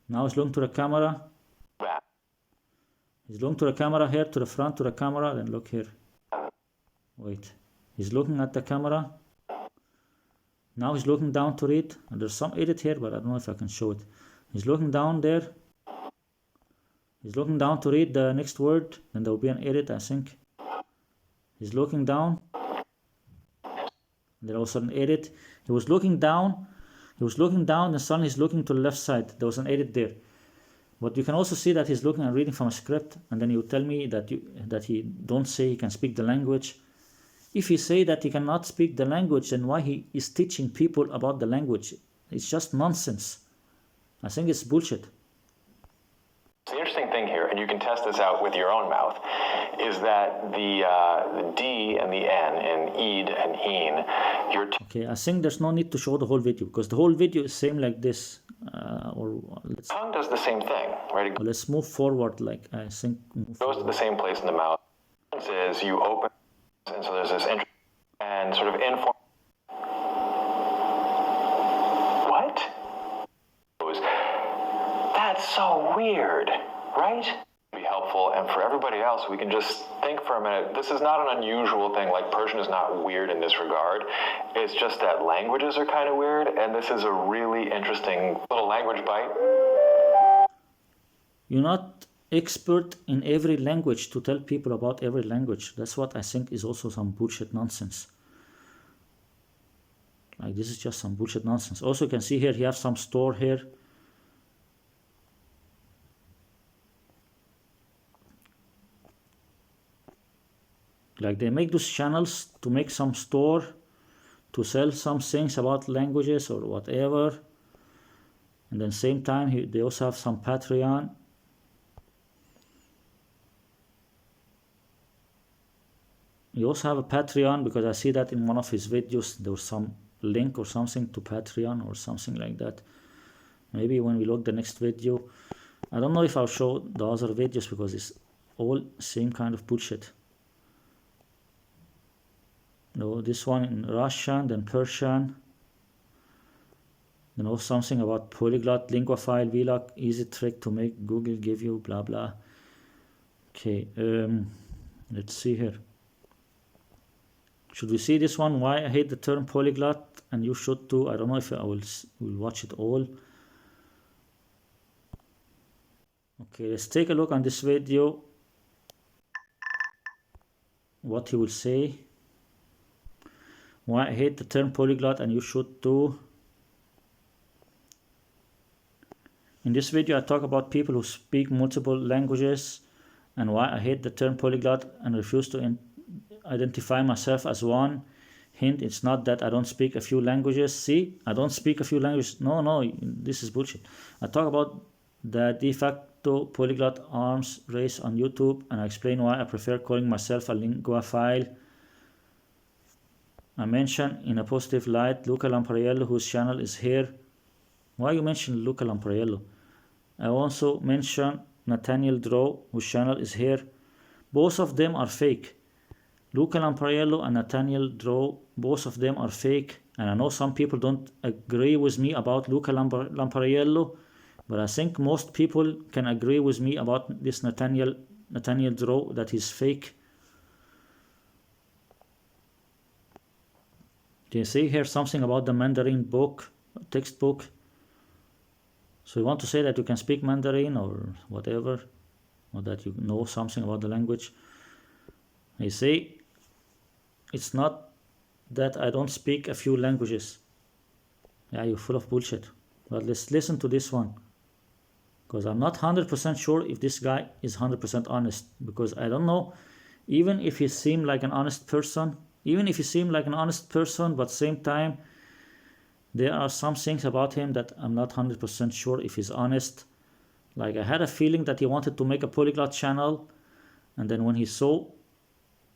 Now he's looking to the camera. He's looking to the camera here, to the front, to the camera, then look here. Wait. He's looking at the camera. Now he's looking down to read. And there's some edit here, but I don't know if I can show it. He's looking down there. He's looking down to read the next word. Then there will be an edit, I think. He's looking down. There was an edit. He was looking down. And suddenly he's looking to the left side. There was an edit there. But you can also see that he's looking and reading from a script, and then you tell me that he don't say he can speak the language. If he say that he cannot speak the language, then why he is teaching people about the language? It's just nonsense. I think it's bullshit. The interesting thing here, and you can test this out with your own mouth, is that the D and the N in Eid and Een, okay, I think there's no need to show the whole video because the whole video is same like this. Tongue does the same thing, right? Let's move forward. Like, I think it goes to the same place in the mouth. The difference is you open, and so there's this and sort of informal. What? That's so weird, right? Be helpful, and for everybody else, we can just think for a minute. This is not an unusual thing. Like, Persian is not weird in this regard. It's just that languages are kind of weird, and this is a really interesting little language bite. You're not expert in every language to tell people about every language. That's what I think is also some bullshit nonsense. Like, this is just some bullshit nonsense. Also, you can see here, he has some store here. Like, they make those channels to make some store to sell some things about languages or whatever. And then same time, they also have some Patreon. You also have a Patreon, because I see that in one of his videos there was some link or something to Patreon or something like that. Maybe when we look the next video. I don't know if I'll show the other videos because it's all same kind of bullshit. No, this one in Russian, then Persian. Then also something about Polyglot, Linguaphile, vlog, easy trick to make Google give you blah blah. Okay, let's see here. Should we see this one? Why I hate the term polyglot, and you should too. I don't know if I will watch it all. Okay, let's take a look on this video. What he will say. Why I hate the term polyglot, and you should too. In this video, I talk about people who speak multiple languages and why I hate the term polyglot and refuse to identify myself as one. Hint, it's not that I don't speak a few languages. See, I don't speak a few languages. No, this is bullshit. I talk about the de facto polyglot arms race on YouTube, and I explain why I prefer calling myself a linguaphile. I mention in a positive light Luca Lamparello, whose channel is here. Why you mention Luca Lamparello? I also mention Nathaniel Draw, whose channel is here. Both of them are fake. Luca Lamparello and Nathaniel Draw, both of them are fake. And I know some people don't agree with me about Luca Lamparello, but I think most people can agree with me about this Nathaniel Draw, that he's fake. Do you see here something about the Mandarin book, textbook? So you want to say that you can speak Mandarin or whatever, or that you know something about the language. You see, it's not that I don't speak a few languages. Yeah, you're full of bullshit. But let's listen to this one. Because I'm not 100% sure if this guy is 100% honest. Because I don't know, even if he seemed like an honest person, but same time, there are some things about him that I'm not 100% sure if he's honest. Like, I had a feeling that he wanted to make a polyglot channel, and then when he saw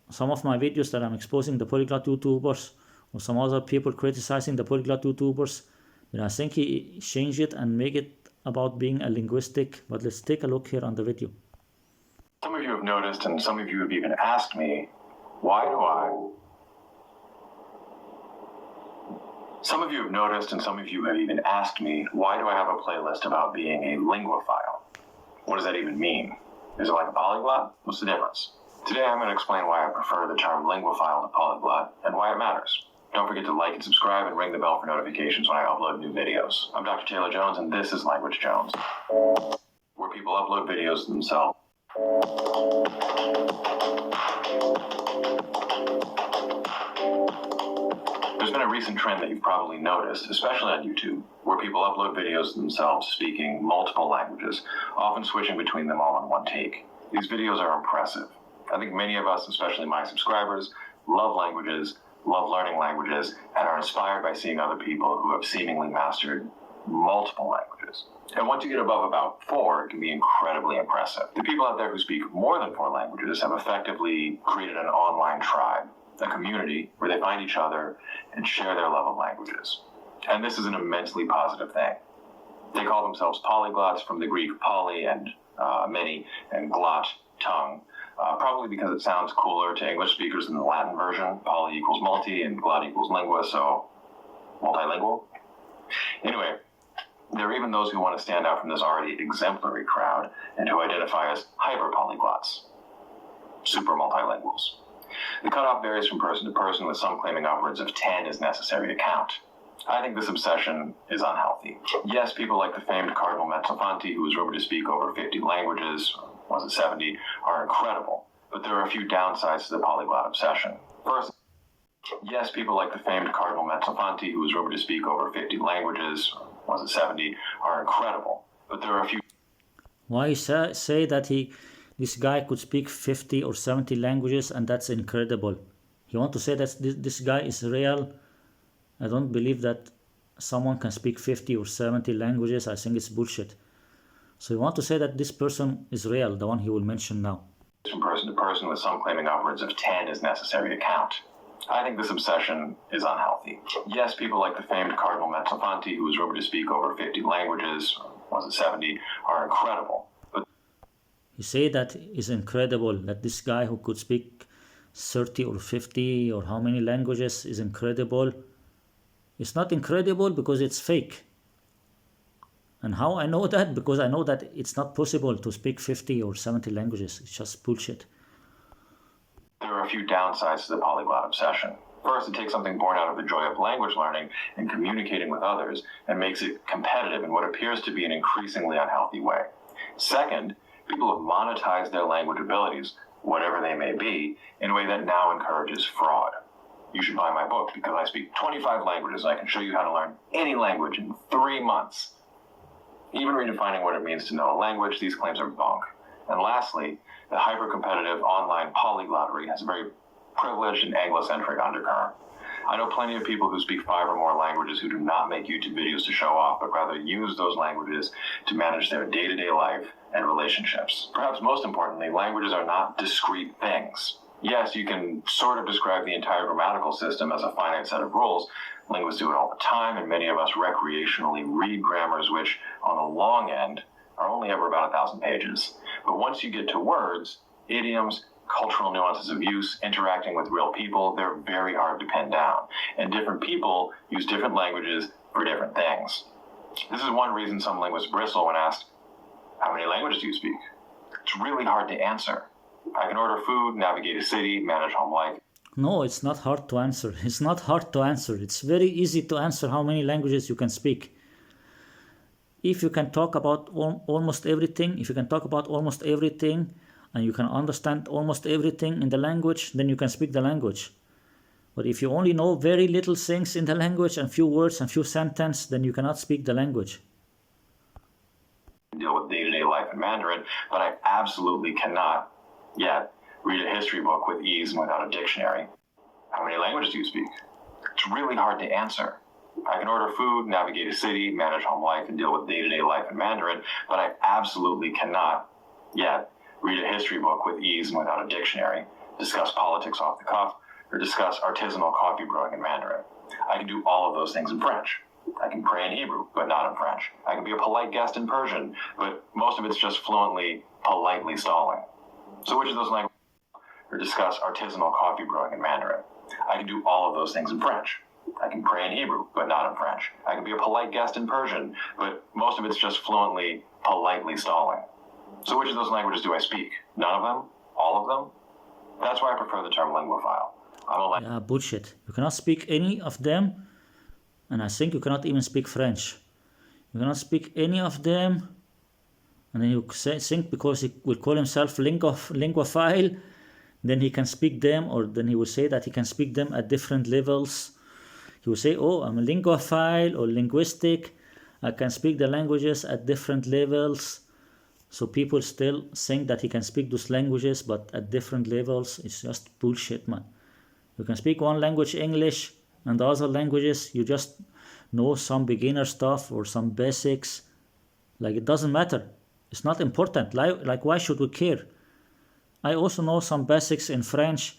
some of my videos that I'm exposing the polyglot YouTubers or some other people criticizing the polyglot YouTubers, then I think he changed it and make it about being a linguistic. But let's take a look here on the video. Some of you have noticed, and some of you have even asked me, Some of you have noticed, and some of you have even asked me, why do I have a playlist about being a linguaphile? What does that even mean? Is it like a polyglot? What's the difference? Today I'm going to explain why I prefer the term linguaphile to polyglot, and why it matters. Don't forget to like and subscribe and ring the bell for notifications when I upload new videos. I'm Dr. Taylor Jones, and this is Language Jones, where people upload videos themselves. There's been a recent trend that you've probably noticed, especially on YouTube, where people upload videos themselves speaking multiple languages, often switching between them all in one take. These videos are impressive. I think many of us, especially my subscribers, love languages, love learning languages, and are inspired by seeing other people who have seemingly mastered multiple languages. And once you get above about 4, it can be incredibly impressive. The people out there who speak more than 4 languages have effectively created an online tribe, a community where they find each other and share their love of languages. And this is an immensely positive thing. They call themselves polyglots, from the Greek poly and many, and glot, tongue, probably because it sounds cooler to English speakers than the Latin version. Poly equals multi and glot equals lingua, so multilingual. Anyway, there are even those who want to stand out from this already exemplary crowd and who identify as hyperpolyglots, super multilinguals. The cutoff varies from person to person, with some claiming upwards of 10 is necessary to count. I think this obsession is unhealthy. Yes, people like the famed Cardinal Mezzofanti, who is rumored to speak over 50 languages, or was it 70, are incredible, but there are a few downsides to the polyglot obsession. First, Yes, people like the famed Cardinal Mezzofanti, who is rumored to speak over 50 languages, was it 70, are incredible. But there are a few. Why say that this guy could speak 50 or 70 languages and that's incredible? You want to say that this guy is real? I don't believe that someone can speak 50 or 70 languages. I think it's bullshit. So you want to say that this person is real, the one he will mention now. From person to person, with some claiming upwards of 10 is necessary to count. I think this obsession is unhealthy. Yes, people like the famed Cardinal Mezzofanti, who is rumored to speak over 50 languages, was it 70, are incredible. But you say that is incredible, that this guy who could speak 30 or 50 or how many languages is incredible. It's not incredible because it's fake. And how I know that? Because I know that it's not possible to speak 50 or 70 languages. It's just bullshit. There are a few downsides to the polyglot obsession. First, it takes something born out of the joy of language learning and communicating with others and makes it competitive in what appears to be an increasingly unhealthy way. Second, people have monetized their language abilities, whatever they may be, in a way that now encourages fraud. You should buy my book because I speak 25 languages and I can show you how to learn any language in 3 months. Even redefining what it means to know a language, these claims are bunk. And lastly, the hyper-competitive online polyglottery has a very privileged and Anglocentric undercurrent. I know plenty of people who speak 5 or more languages who do not make YouTube videos to show off, but rather use those languages to manage their day-to-day life and relationships. Perhaps most importantly, languages are not discrete things. Yes, you can sort of describe the entire grammatical system as a finite set of rules. Linguists do it all the time, and many of us recreationally read grammars which, on the long end, are only ever about 1,000 pages. But once you get to words, idioms, cultural nuances of use, interacting with real people, they're very hard to pin down. And different people use different languages for different things. This is one reason some linguists bristle when asked, "How many languages do you speak?" It's really hard to answer. I can order food, navigate a city, manage home life. No, it's not hard to answer. It's not hard to answer. It's very easy to answer how many languages you can speak. If you can talk about almost everything, and you can understand almost everything in the language, then you can speak the language. But if you only know very little things in the language and few words and few sentences, then you cannot speak the language. Deal with day-to-day life in Mandarin, but I absolutely cannot yet read a history book with ease and without a dictionary. How many languages do you speak? It's really hard to answer. I can order food, navigate a city, manage home life, and deal with day-to-day life in Mandarin, but I absolutely cannot yet read a history book with ease and without a dictionary, discuss politics off the cuff, or discuss artisanal coffee brewing in Mandarin. I can do all of those things in French. I can pray in Hebrew, but not in French. I can be a polite guest in Persian, but most of it's just fluently, politely stalling. So which of those languages? Or discuss artisanal coffee brewing in Mandarin. I can do all of those things in French. I can pray in Hebrew, but not in French. I can be a polite guest in Persian, but most of it's just fluently, politely stalling. So which of those languages do I speak? None of them? All of them? That's why I prefer the term linguophile. Yeah, bullshit. You cannot speak any of them, and I think you cannot even speak French. You cannot speak any of them, and then you think because he will call himself linguophile, then he can speak them, or then he will say that he can speak them at different levels. He will say, "Oh, I'm a linguophile or linguistic. I can speak the languages at different levels." So people still think that he can speak those languages, but at different levels. It's just bullshit, man. You can speak one language, English, and the other languages, you just know some beginner stuff or some basics. Like, it doesn't matter. It's not important. Like why should we care? I also know some basics in French,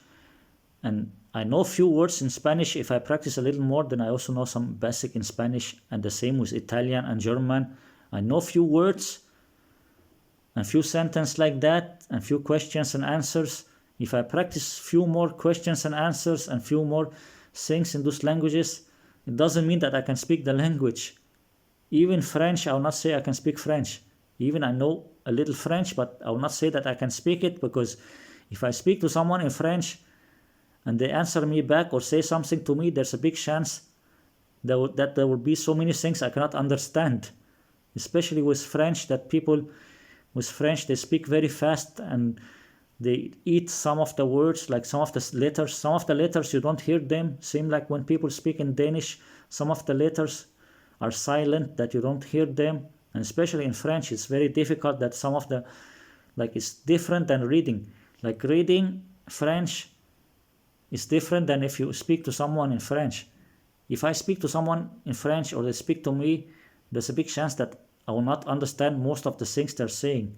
and I know few words in Spanish. If I practice a little more, then I also know some basic in Spanish, and the same with Italian and German. I know few words and few sentences like that, and few questions and answers. If I practice few more questions and answers and few more things in those languages, it doesn't mean that I can speak the language. Even French, I will not say I can speak French. Even I know a little French, but I will not say that I can speak it, because if I speak to someone in French and they answer me back or say something to me, there's a big chance that there will be so many things I cannot understand. Especially with French, that people with French, they speak very fast, and they eat some of the words, like some of the letters. Some of the letters you don't hear them. Same like when people speak in Danish, some of the letters are silent, that you don't hear them. And especially in French, it's very difficult that some of the, like, it's different than reading. Like reading French is different than if you speak to someone in French. If I speak to someone in French or they speak to me, there's a big chance that I will not understand most of the things they're saying.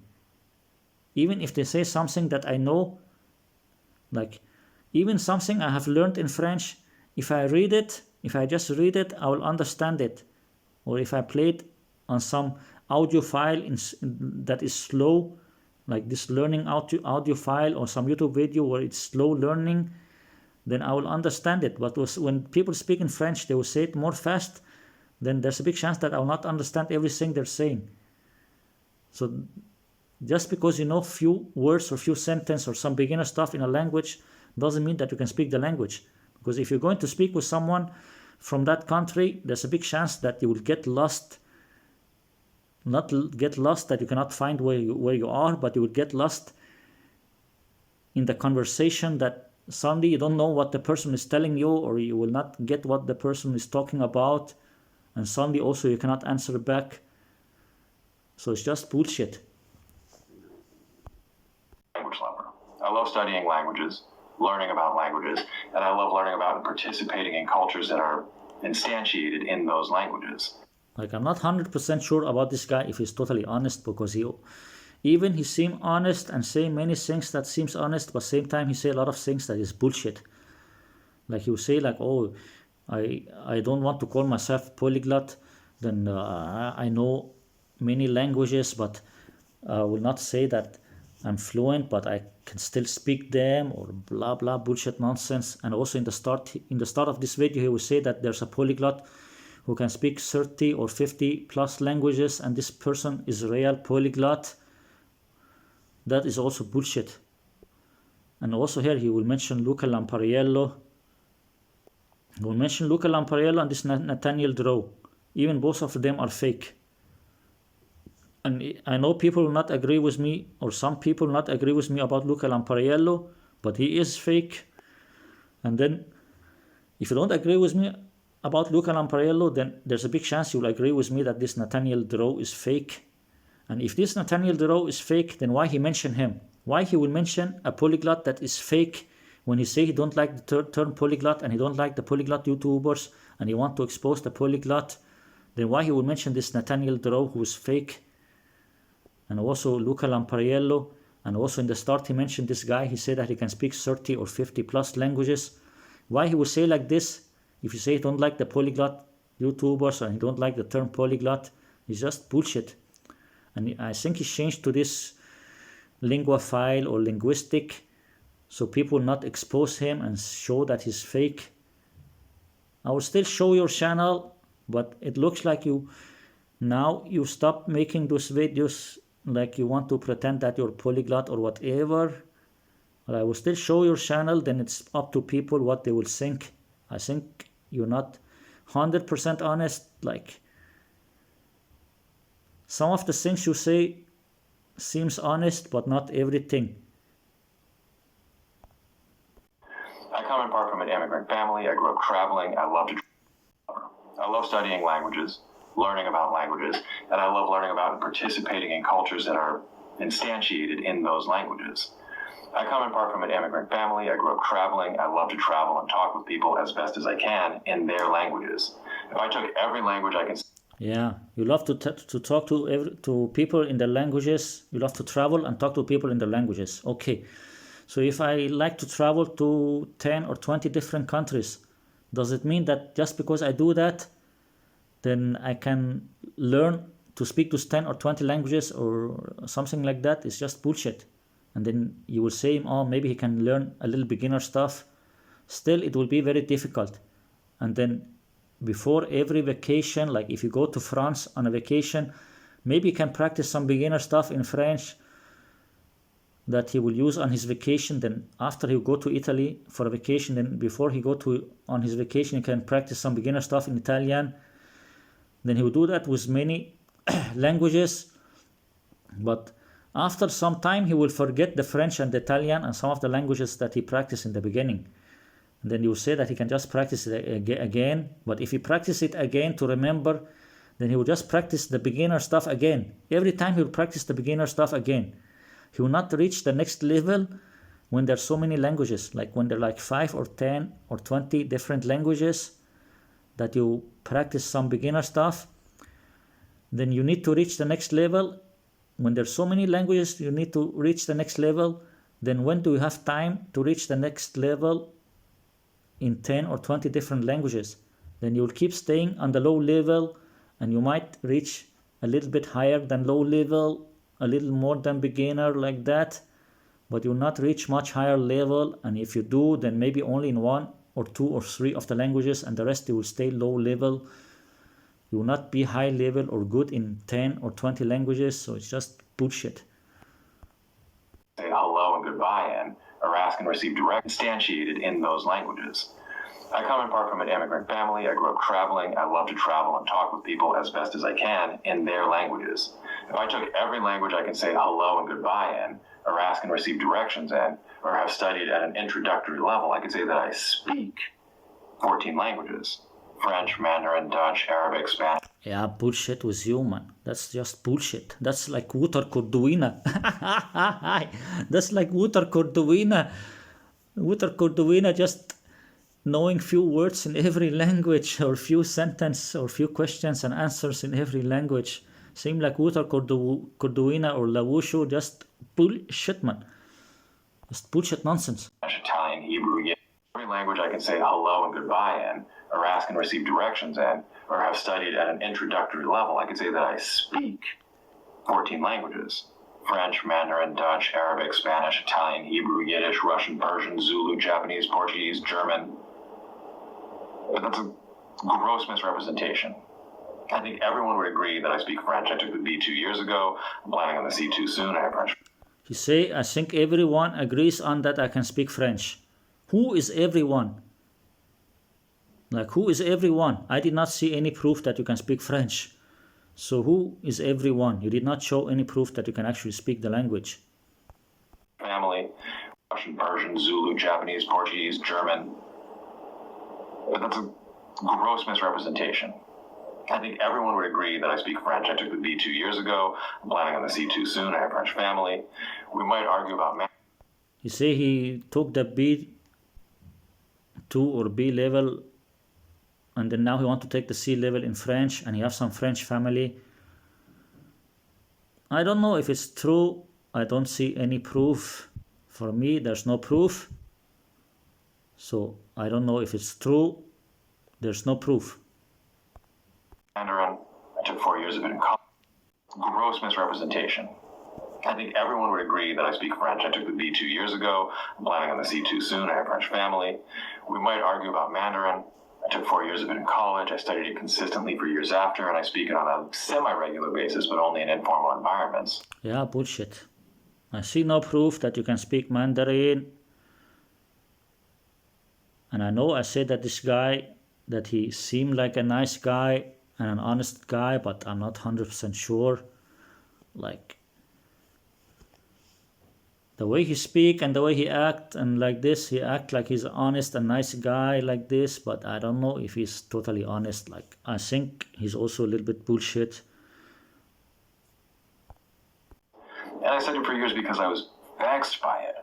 Even if they say something that I know, like even something I have learned in French, if I read it, if I just read it, I will understand it. Or if I play it on some audio file that is slow, like this learning audio file, or some YouTube video where it's slow learning, then I will understand it. But when people speak in French, they will say it more fast, then there's a big chance that I will not understand everything they're saying. So just because you know few words or few sentences or some beginner stuff in a language doesn't mean that you can speak the language. Because if you're going to speak with someone from that country, there's a big chance that you will get lost. Not get lost that you cannot find where you are, but you will get lost in the conversation, that suddenly you don't know what the person is telling you, or you will not get what the person is talking about, and suddenly also you cannot answer back. So it's just bullshit. Language lover. I love studying languages, learning about languages, and I love learning about and participating in cultures that are instantiated in those languages. Like, I'm not 100% sure about this guy if he's totally honest, because he seems honest and say many things that seems honest, but same time he say a lot of things that is bullshit. Like he will say like, oh, I don't want to call myself polyglot, then I know many languages, but I will not say that I'm fluent, but I can still speak them, or blah blah bullshit nonsense. And also in the start of this video, he will say that there's a polyglot who can speak 30 or 50 plus languages, and this person is a real polyglot. That is also bullshit. And also here he will mention Luca Lampariello. He will mention Luca Lampariello and this Nathaniel Drow. Even both of them are fake. And I know people will not agree with me, or some people will not agree with me about Luca Lampariello, but he is fake. And then if you don't agree with me about Luca Lampariello, then there's a big chance you'll agree with me that this Nathaniel Drow is fake. And if this Nathaniel Drow is fake, then why he mention him? Why he will mention a polyglot that is fake when he say he don't like the term polyglot, and he don't like the polyglot YouTubers, and he want to expose the polyglot? Then why he will mention this Nathaniel Drow who is fake? And also Luca Lampariello, and also in the start he mentioned this guy, he said that he can speak 30 or 50 plus languages. Why he will say like this? If you say you don't like the polyglot YouTubers and you don't like the term polyglot, it's just bullshit. And I think he changed to this linguophile or linguistic, so people will not expose him and show that he's fake. I will still show your channel, but it looks like you stop making those videos like you want to pretend that you're polyglot or whatever. But I will still show your channel, then it's up to people what they will think. I think you're not 100% honest. Like, some of the things you say seems honest, but not everything. I come in part from an immigrant family. I grew up traveling. I love studying languages, learning about languages, and I love learning about and participating in cultures that are instantiated in those languages. I come in part from an immigrant family. I grew up traveling. I love to travel and talk with people as best as I can in their languages. If I took every language I can... Yeah, you love to talk to people in their languages. You love to travel and talk to people in their languages. Okay, so if I like to travel to 10 or 20 different countries, does it mean that just because I do that, then I can learn to speak those 10 or 20 languages or something like that? It's just bullshit. And then you will say, oh, maybe he can learn a little beginner stuff. Still, it will be very difficult. And then before every vacation, like if you go to France on a vacation, maybe he can practice some beginner stuff in French that he will use on his vacation. Then after he will go to Italy for a vacation, then before he go on his vacation, he can practice some beginner stuff in Italian. Then he will do that with many languages. But After some time, he will forget the French and the Italian and some of the languages that he practiced in the beginning. And then you say that he can just practice it again. But if he practice it again to remember, then he will just practice the beginner stuff again. Every time he will practice the beginner stuff again. He will not reach the next level when there's so many languages, like when there are like 5 or 10 or 20 different languages that you practice some beginner stuff. Then you need to reach the next level. When there's so many languages, you need to reach the next level. Then when do you have time to reach the next level in 10 or 20 different languages? Then you'll keep staying on the low level, and you might reach a little bit higher than low level, a little more than beginner, like that, but you'll not reach much higher level. And if you do, then maybe only in 1 or 2 or 3 of the languages, and the rest you will stay low level. You will not be high level or good in 10 or 20 languages, so it's just bullshit. Say hello and goodbye in, or ask and receive direct instantiated in those languages. I come in part from an immigrant family. I grew up traveling. I love to travel and talk with people as best as I can in their languages. If I took every language I can say hello and goodbye in, or ask and receive directions in, or have studied at an introductory level, I could say that I speak 14 languages. French, Mandarin, Dutch, Arabic, Spanish. Yeah, bullshit with you, man. That's just bullshit. That's like water corduina. That's like water corduina. Water corduina, just knowing few words in every language, or few sentences, or few questions and answers in every language. Seem like water corduina or lawushu, just bullshit, man. Just bullshit nonsense. Italian, Hebrew, every language I can say hello and goodbye in, or ask and receive directions in, or have studied at an introductory level, I could say that I speak 14 languages. French, Mandarin, Dutch, Arabic, Spanish, Italian, Hebrew, Yiddish, Russian, Persian, Zulu, Japanese, Portuguese, German. But that's a gross misrepresentation. I think everyone would agree that I speak French. I took the B2 years ago. I'm planning on the C2 soon. I have French. You say, I think everyone agrees on that I can speak French. Who is everyone? Like, who is everyone? I did not see any proof that you can speak French. So who is everyone? You did not show any proof that you can actually speak the language. Family, Russian, Persian, Zulu, Japanese, Portuguese, German. But that's a gross misrepresentation. I think everyone would agree that I speak French. I took the B2 years ago. I'm planning on the C2 soon. I have French family. We might argue about... You say he took the B2 or B level, and then now he wants to take the C level in French, and he has some French family. I don't know if it's true. I don't see any proof. For me, there's no proof. So I don't know if it's true. There's no proof. Mandarin. I took 4 years of it in college. Gross misrepresentation. I think everyone would agree that I speak French. I took the B2 years ago. I'm planning on the C2 soon. I have French family. We might argue about Mandarin. I took 4 years of it in college. I studied it consistently for years after, and I speak it on a semi-regular basis, but only in informal environments. Yeah, bullshit. I see no proof that you can speak Mandarin. And I know I said that this guy, that he seemed like a nice guy and an honest guy, but I'm not 100% sure. Like, the way he speak and the way he act, and like this, he act like he's honest and nice guy like this, but I don't know if he's totally honest. Like, I think he's also a little bit bullshit. And I studied for years because I was vexed by it.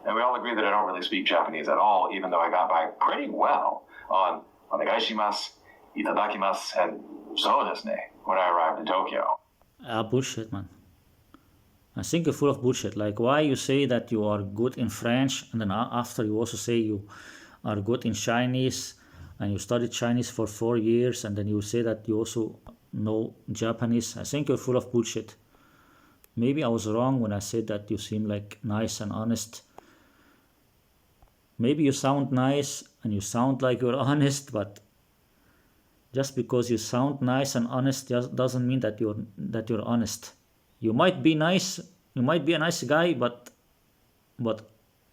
And we all agree that I don't really speak Japanese at all, even though I got by pretty well on onegaishimasu, itadakimasu, and so desu ne when I arrived in Tokyo. Bullshit, man. I think you're full of bullshit. Like, why you say that you are good in French, and then after you also say you are good in Chinese, and you studied Chinese for 4 years, and then you say that you also know Japanese. I think you're full of bullshit. Maybe I was wrong when I said that you seem like nice and honest. Maybe you sound nice and you sound like you're honest, but just because you sound nice and honest just doesn't mean that you're honest. You might be nice, you might be a nice guy, but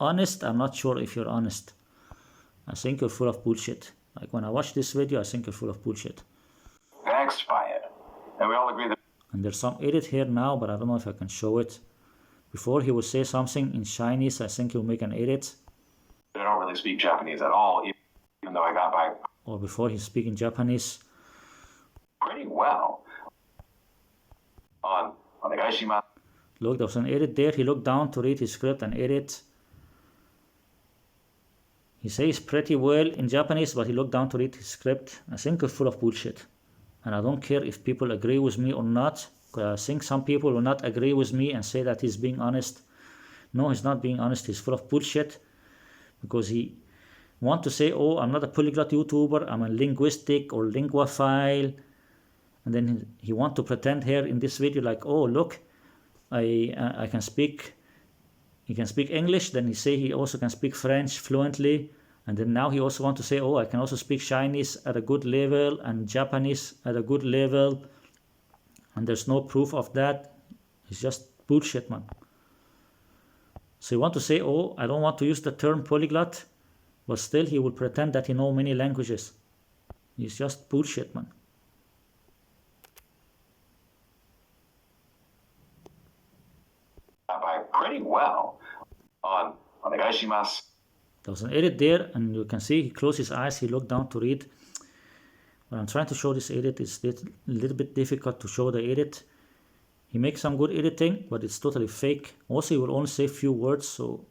honest, I'm not sure if you're honest. I think you're full of bullshit. Like, when I watch this video, I think you're full of bullshit. Vexed by it. And we all agree that... And there's some edit here now, but I don't know if I can show it. Before he will say something in Chinese, I think he'll make an edit. I don't really speak Japanese at all, even though I got by. Or before he's speaking Japanese. Pretty well. Onegaishimasu. Look, there was an edit there. He looked down to read his script and edit. He says pretty well in Japanese, but he looked down to read his script. I think it's full of bullshit. And I don't care if people agree with me or not. I think some people will not agree with me and say that he's being honest. No, he's not being honest. He's full of bullshit. Because he wants to say, oh, I'm not a polyglot YouTuber. I'm a linguistic or linguophile. And then he wants to pretend here in this video like, oh, look, I can speak. He can speak English. Then he say he also can speak French fluently. And then now he also wants to say, oh, I can also speak Chinese at a good level and Japanese at a good level. And there's no proof of that. It's just bullshit, man. So you want to say, oh, I don't want to use the term polyglot, but still he will pretend that he knows many languages. It's just bullshit, man. Pretty well. Onegaishimasu. There was an edit there, and you can see he closed his eyes, he looked down to read. When I'm trying to show this edit, it's a little bit difficult to show the edit. He makes some good editing, but it's totally fake. Also, he will only say few words, so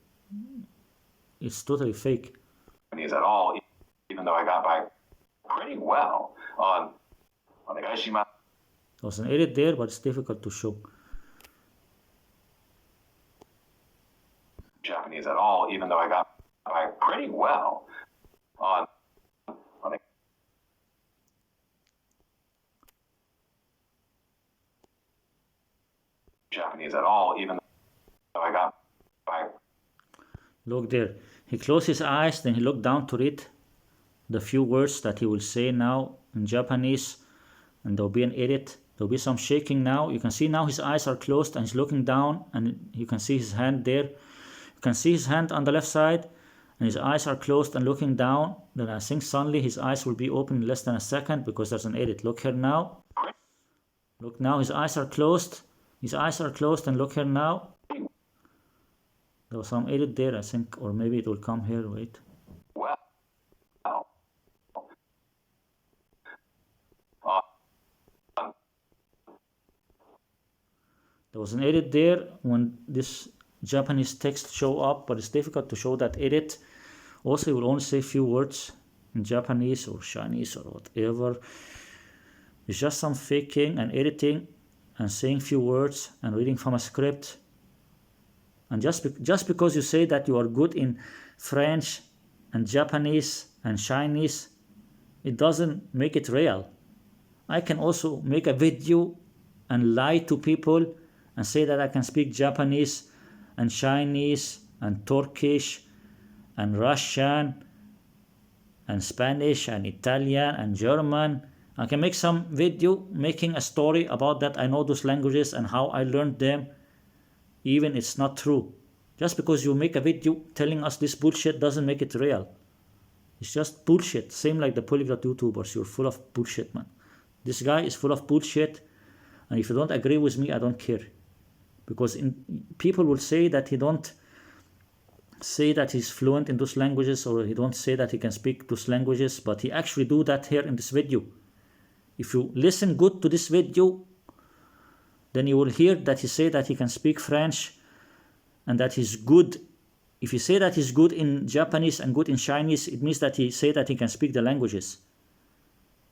it's totally fake. At all, even though I got by pretty well. Onegaishimasu. There was an edit there, but it's difficult to show. Japanese at all, even though I got by pretty well. Japanese at all, even though I got by. Look there. He closed his eyes, then he looked down to read the few words that he will say now in Japanese, and there'll be an edit. There'll be some shaking now. You can see now his eyes are closed and he's looking down, and you can see his hand there. You can see his hand on the left side, and his eyes are closed and looking down. Then I think suddenly his eyes will be open in less than a second because there's an edit. Look here now. Look now, his eyes are closed. His eyes are closed, and look here now. There was some edit there, I think, or maybe it will come here. Wait. Well. There was an edit there when this Japanese text show up, but it's difficult to show that edit. Also, it will only say few words in Japanese or Chinese or whatever. It's just some faking and editing and saying few words and reading from a script. And just because you say that you are good in French and Japanese and Chinese, it doesn't make it real. I can also make a video and lie to people and say that I can speak Japanese and Chinese and Turkish and Russian and Spanish and Italian and German. I can make some video making a story about that I know those languages and how I learned them, even it's not true. Just because you make a video telling us this bullshit doesn't make it real. It's just bullshit. Same like the polyglot YouTubers. You're full of bullshit, man. This guy is full of bullshit, and if you don't agree with me, I don't care. Because people will say that he don't say that he's fluent in those languages, or he don't say that he can speak those languages, but he actually do that here in this video. If you listen good to this video, then you will hear that he say that he can speak French and that he's good. If you say that he's good in Japanese and good in Chinese, it means that he say that he can speak the languages.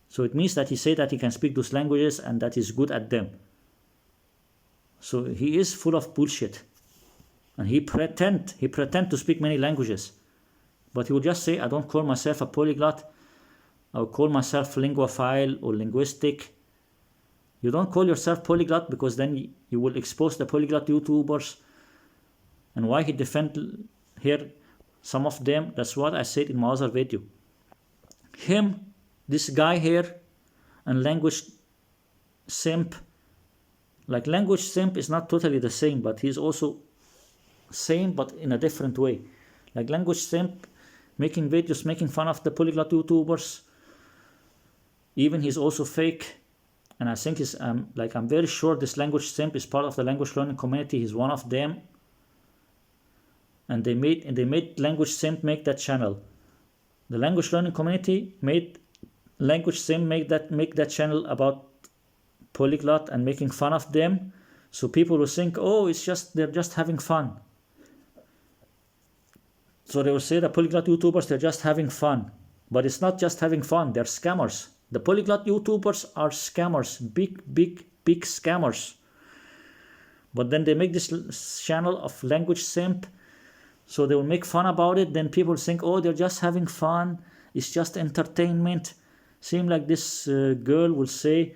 So it means that he say that he can speak those languages and that he's good at them. So he is full of bullshit. And he pretend to speak many languages. But he will just say, I don't call myself a polyglot. I will call myself linguophile or linguistic. You don't call yourself polyglot because then you will expose the polyglot YouTubers. And why he defend here some of them, that's what I said in my other video. Him, this guy here, and language simp. Like language simp is not totally the same, but he's also same but in a different way. Like language simp, making videos, making fun of the polyglot YouTubers. Even he's also fake. And I think I'm very sure this language simp is part of the language learning community. He's one of them. and they made Language Simp make that channel. The language learning community made Language Simp make that channel about Polyglot and making fun of them, so people will think, oh, they're just having fun. So they will say the Polyglot YouTubers, they're just having fun, but it's not just having fun. They're scammers. The Polyglot YouTubers are scammers, big scammers. But then they make this channel of Language Simp, so they will make fun about it. Then people think, oh, they're just having fun. It's just entertainment. Seem like this girl will say,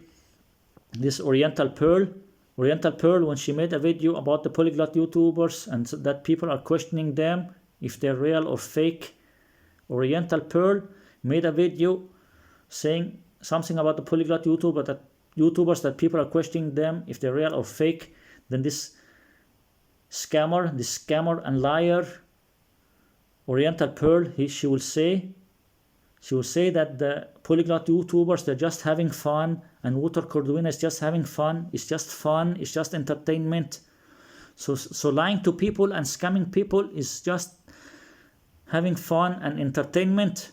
this Oriental Pearl, when she made a video about the Polyglot YouTubers and so that people are questioning them if they're real or fake. Oriental Pearl made a video saying something about the Polyglot YouTubers that people are questioning them if they're real or fake. Then this scammer and liar, Oriental Pearl, she will say that the Polyglot YouTubers, they're just having fun, and Wouter Corduina is just having fun. It's just fun. It's just entertainment. So lying to people and scamming people is just having fun and entertainment.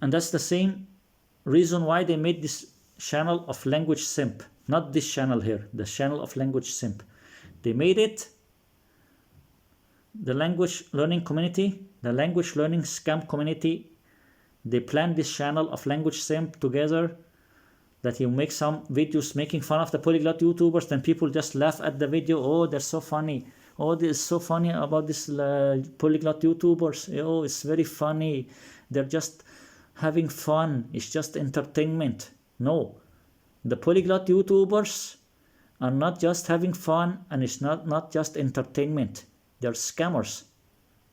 And that's the same reason why they made this channel of Language Simp. Not this channel here, the channel of Language Simp. They made it, the language learning community, the language learning scam community, they planned this channel of Language Simp together, that he'll make some videos making fun of the Polyglot YouTubers, then people just laugh at the video. Oh, they're so funny. Oh, this is so funny about this Polyglot YouTubers. Oh, it's very funny. They're just having fun. It's just entertainment. No. The Polyglot YouTubers are not just having fun, and it's not just entertainment. They're scammers.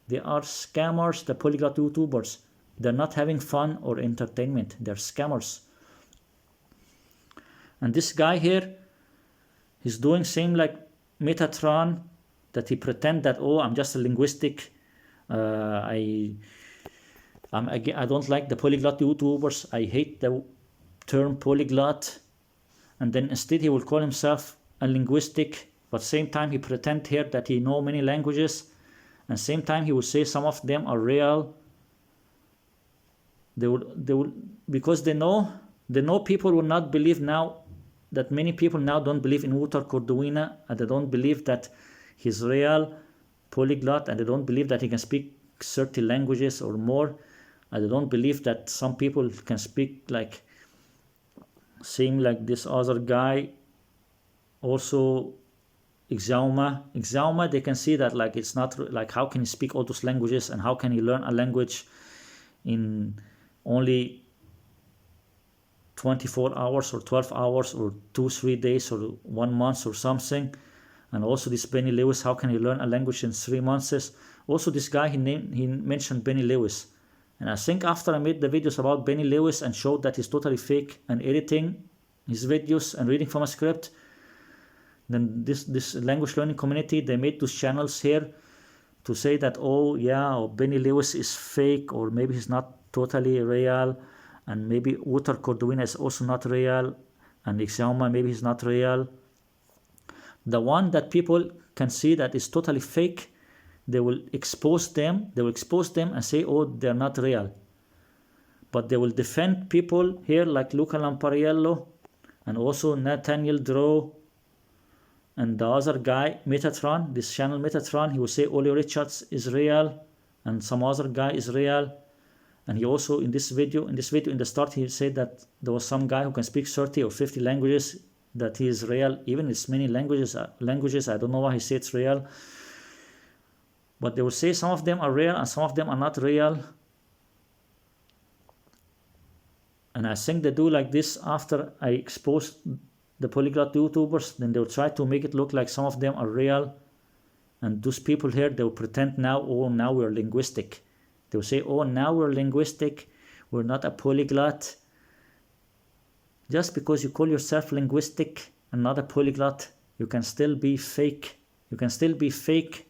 They are scammers, the Polyglot YouTubers. They're not having fun or entertainment. They're scammers. And this guy here, he's doing same like Metatron, that he pretend that, oh, I'm just a linguistic. I don't like the Polyglot YouTubers. I hate the term polyglot. And then instead he will call himself a linguistic, but same time he pretend here that he know many languages, and same time he will say some of them are real. They will because they know people will not believe now, that many people now don't believe in Wouter Corduina, and they don't believe that he's real polyglot, and they don't believe that he can speak 30 languages or more, and they don't believe that some people can speak like same like this other guy, also Exauma, they can see that like it's not like, how can he speak all those languages, and how can he learn a language in only 24 hours or 12 hours or 2-3 days or 1 month or something. And also this Benny Lewis, how can he learn a language in 3 months? Also this guy, he mentioned Benny Lewis. And I think after I made the videos about Benny Lewis and showed that he's totally fake and editing his videos and reading from a script, then this language learning community, they made those channels here to say that, oh yeah, or Benny Lewis is fake, or maybe he's not totally real, and maybe Wouter Corduina is also not real, and Exauma, maybe he's not real. The one that people can see that is totally fake, they will expose them. They will expose them and say, oh, they're not real. But they will defend people here like Luca Lampariello, and also Nathaniel Draw, and the other guy, Metatron, this channel Metatron. He will say Ollie Richards is real, and some other guy is real. And he also, in this video in the start, he said that there was some guy who can speak 30 or 50 languages, that he is real. Even it's many languages, I don't know why he said it's real. But they will say some of them are real and some of them are not real. And I think they do like this after I expose the Polyglot YouTubers. Then they will try to make it look like some of them are real. And those people here, they will pretend now, oh, now we're linguistic. They will say, oh, now we're linguistic. We're not a polyglot. Just because you call yourself linguistic and not a polyglot, you can still be fake. You can still be fake.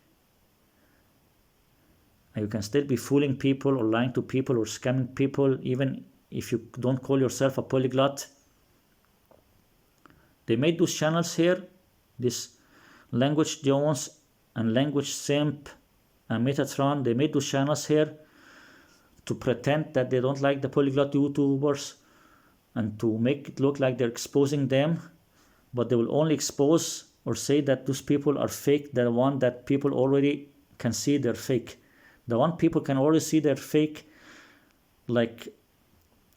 And you can still be fooling people or lying to people or scamming people, even if you don't call yourself a polyglot. They made those channels here, this Languagejones and Language Simp and Metatron, they made those channels here to pretend that they don't like the polyglot YouTubers and to make it look like they're exposing them, but they will only expose or say that those people are fake, the one that people already can see they're fake. The one people can already see they're fake, like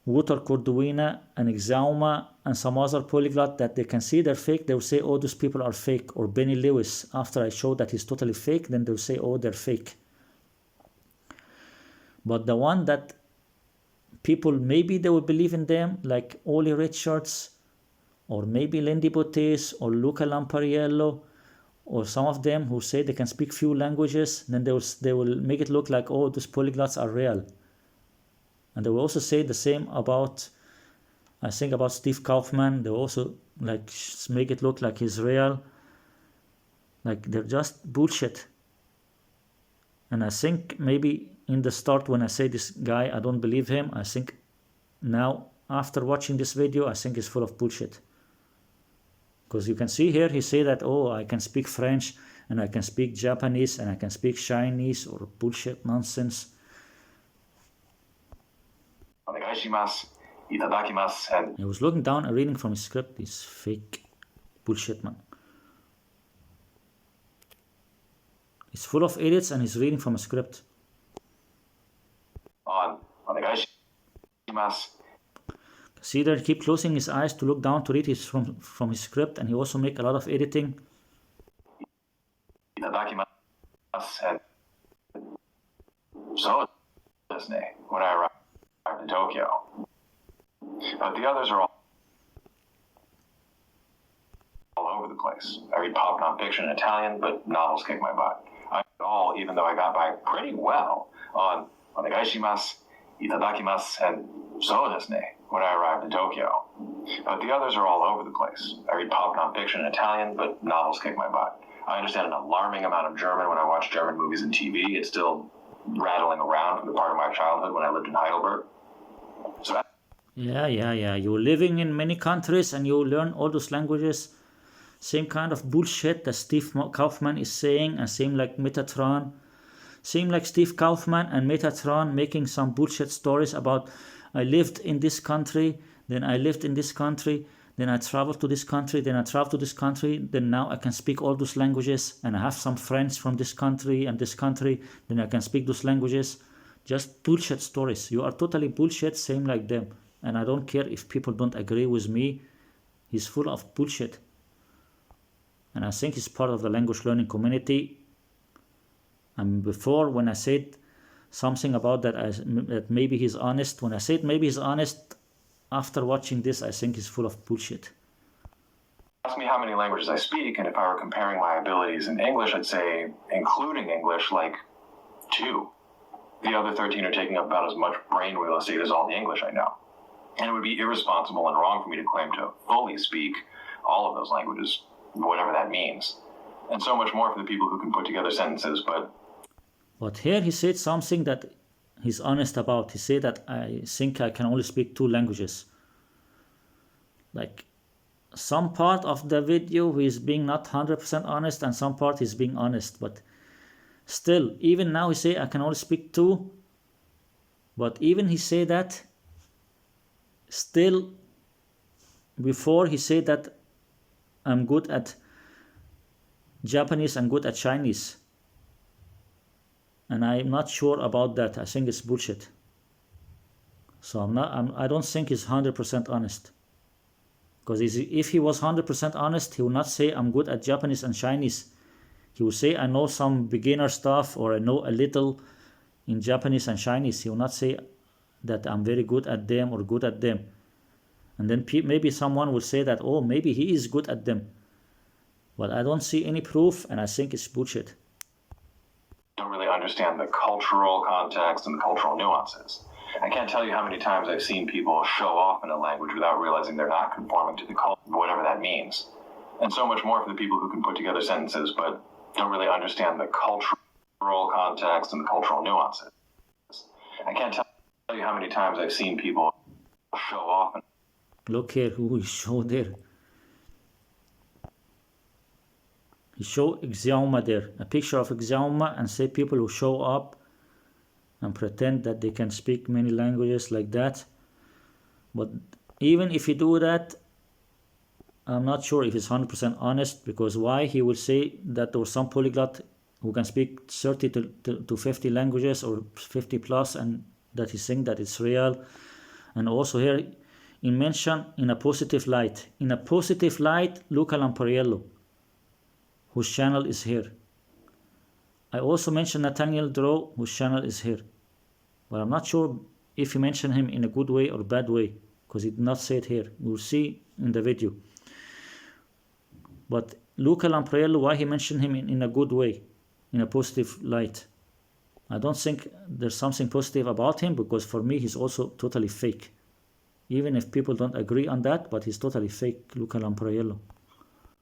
Wouter Corduina and Exauma and some other polyglot that they can see they're fake, they will say, oh, those people are fake. Or Benny Lewis, after I show that he's totally fake, then they'll say, oh, they're fake. But the one that people, maybe they will believe in them, like Oli Richards, or maybe Lindy Botes, or Luca Lampariello, or some of them who say they can speak few languages, then they will make it look like, oh, those polyglots are real. And they will also say the same about, I think about Steve Kaufman. They will also like make it look like he's real. Like they're just bullshit. And I think maybe in the start when I say this guy, I don't believe him. I think now after watching this video, I think he's full of bullshit. Because you can see here, he say that, oh, I can speak French and I can speak Japanese and I can speak Chinese, or bullshit nonsense. He was looking down and reading from his script. This fake bullshit, man. He's full of idiots and he's reading from a script. See there, he keep closing his eyes to look down to read his from his script, and he also make a lot of editing. When I arrived in Tokyo. But the others are all over the place. I read pop nonfiction in Italian, but novels kick my butt. Even though I got by pretty well on onegaishimasu, itadakimasu, and so desu ne when I arrived in Tokyo. But the others are all over the place. I read pop nonfiction in Italian, but novels kick my butt. I understand an alarming amount of German when I watch German movies and TV. It's still rattling around from the part of my childhood when I lived in Heidelberg. So Yeah. You're living in many countries and you learn all those languages. Same kind of bullshit that Steve Kaufman is saying, and same like Metatron. Same like Steve Kaufman and Metatron making some bullshit stories about, I lived in this country, then I lived in this country, then I traveled to this country, then I traveled to this country, then now I can speak all those languages, and I have some friends from this country and this country, then I can speak those languages. Just bullshit stories. You are totally bullshit, same like them. And I don't care if people don't agree with me. He's full of bullshit. And I think he's part of the language learning community. And before, when I said something about that, that maybe he's honest, when I said maybe he's honest, after watching this, I think he's full of bullshit. Ask me how many languages I speak, and if I were comparing my abilities in English, I'd say, including English, like 2. The other 13 are taking up about as much brain real estate as all the English I know. And it would be irresponsible and wrong for me to claim to fully speak all of those languages, whatever that means. And so much more for the people who can put together sentences, But here he said something that he's honest about. He said that I think I can only speak 2 languages. Like, some part of the video he's being not 100% honest, and some part he's being honest. But still, even now he say I can only speak 2. But even he say that, still, before he said that I'm good at Japanese and good at Chinese. And I'm not sure about that. I think it's bullshit. So I don't think he's 100% honest. Because if he was 100% honest, he would not say I'm good at Japanese and Chinese. He would say I know some beginner stuff, or I know a little in Japanese and Chinese. He will not say that I'm very good at them or good at them. And then maybe someone will say that, oh, maybe he is good at them. But I don't see any proof, and I think it's bullshit. Don't really understand the cultural context and the cultural nuances. I can't tell you how many times I've seen people show off in a language without realizing they're not conforming to the culture, whatever that means. And so much more for the people who can put together sentences, but don't really understand the cultural context and the cultural nuances. I can't tell you how many times I've seen people show off. Look here who is shown there. He show Xiaoma there, a picture of Xiaoma, and say people who show up and pretend that they can speak many languages like that. But even if you do that, I'm not sure if it's 100% honest, because why he will say that there was some polyglot who can speak 30 to 50 languages or 50 plus, and that he's saying that it's real. And also here he mentioned in a positive light. In a positive light, Luca Lampariello, whose channel is here. I also mentioned Nathaniel Drow, whose channel is here. But I'm not sure if he mentioned him in a good way or bad way, because he did not say it here. We'll see in the video. But Luca Lampriello, why he mentioned him in a good way, in a positive light? I don't think there's something positive about him, because for me he's also totally fake. Even if people don't agree on that, but he's totally fake, Luca Lampriello.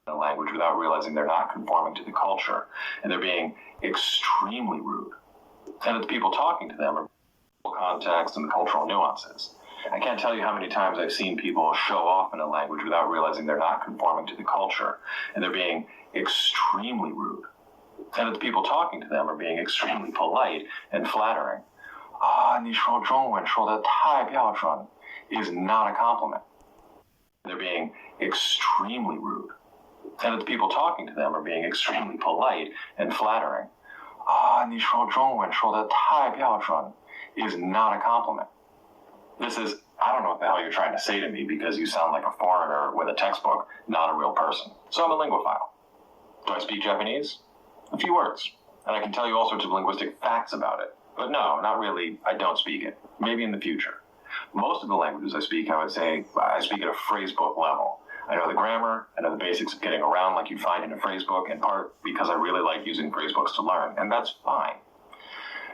The language without realizing they're not conforming to the culture, and they're being extremely rude. And the people talking to them are context and the cultural nuances. I can't tell you how many times I've seen people show off in a language without realizing they're not conforming to the culture, and they're being extremely rude. And the people talking to them are being extremely polite and flattering. 你说中文说得太标准 is not a compliment. They're being extremely rude. And the people talking to them are being extremely polite and flattering. 你说中文说得太标准 is not a compliment. This is, I don't know what the hell you're trying to say to me, because you sound like a foreigner with a textbook, not a real person. So I'm a linguophile. Do I speak Japanese? A few words. And I can tell you all sorts of linguistic facts about it. But no, not really, I don't speak it. Maybe in the future. Most of the languages I speak, I would say, I speak at a phrasebook level. I know the grammar, I know the basics of getting around like you'd find in a phrasebook, in part because I really like using phrasebooks to learn, and that's fine.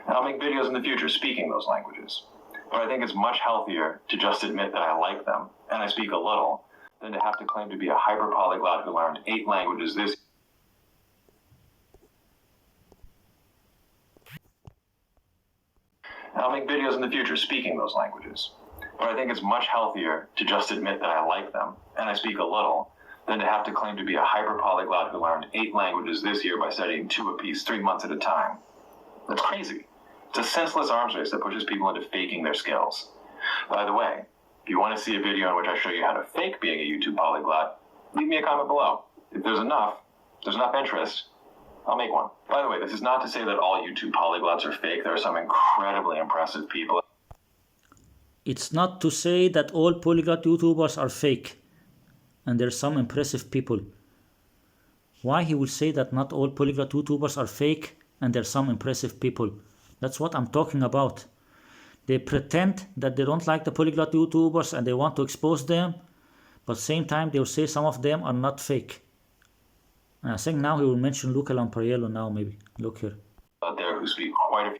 And I'll make videos in the future speaking those languages. But I think it's much healthier to just admit that I like them, and I speak a little, than to have to claim to be a hyper-polyglot who learned 8 languages this. And I'll make videos in the future speaking those languages. But I think it's much healthier to just admit that I like them, and I speak a little, than to have to claim to be a hyper-polyglot who learned 8 languages this year by studying 2 apiece, 3 months at a time. That's crazy. It's a senseless arms race that pushes people into faking their skills. By the way, if you want to see a video in which I show you how to fake being a YouTube polyglot, leave me a comment below. If there's enough interest, I'll make one. By the way, this is not to say that all YouTube polyglots are fake. There are some incredibly impressive people. It's not to say that all polyglot YouTubers are fake, and there's some impressive people. Why he will say that not all polyglot YouTubers are fake, and there's some impressive people? That's what I'm talking about. They pretend that they don't like the polyglot YouTubers and they want to expose them, but at the same time they'll say some of them are not fake. And I think now he will mention Luca Lampariello now, maybe. Look here. Out there who speak quite a few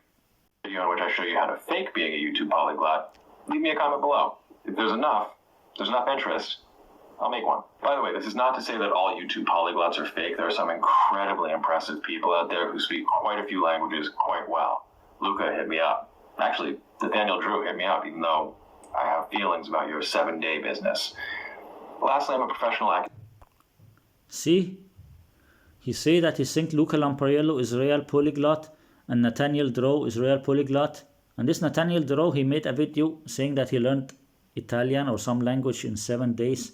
video in which I show you how to fake being a YouTube polyglot, leave me a comment below. If there's enough interest, I'll make one. By the way, this is not to say that all YouTube polyglots are fake. There are some incredibly impressive people out there who speak quite a few languages quite well. Luca hit me up. Actually, Nathaniel Drew hit me up, even though I have feelings about your 7-day business. Lastly, I'm a professional actor. See? He say that he think Luca Lampariello is real polyglot and Nathaniel Drow is real polyglot. And this Nathaniel Drow, he made a video saying that he learned Italian or some language in 7 days.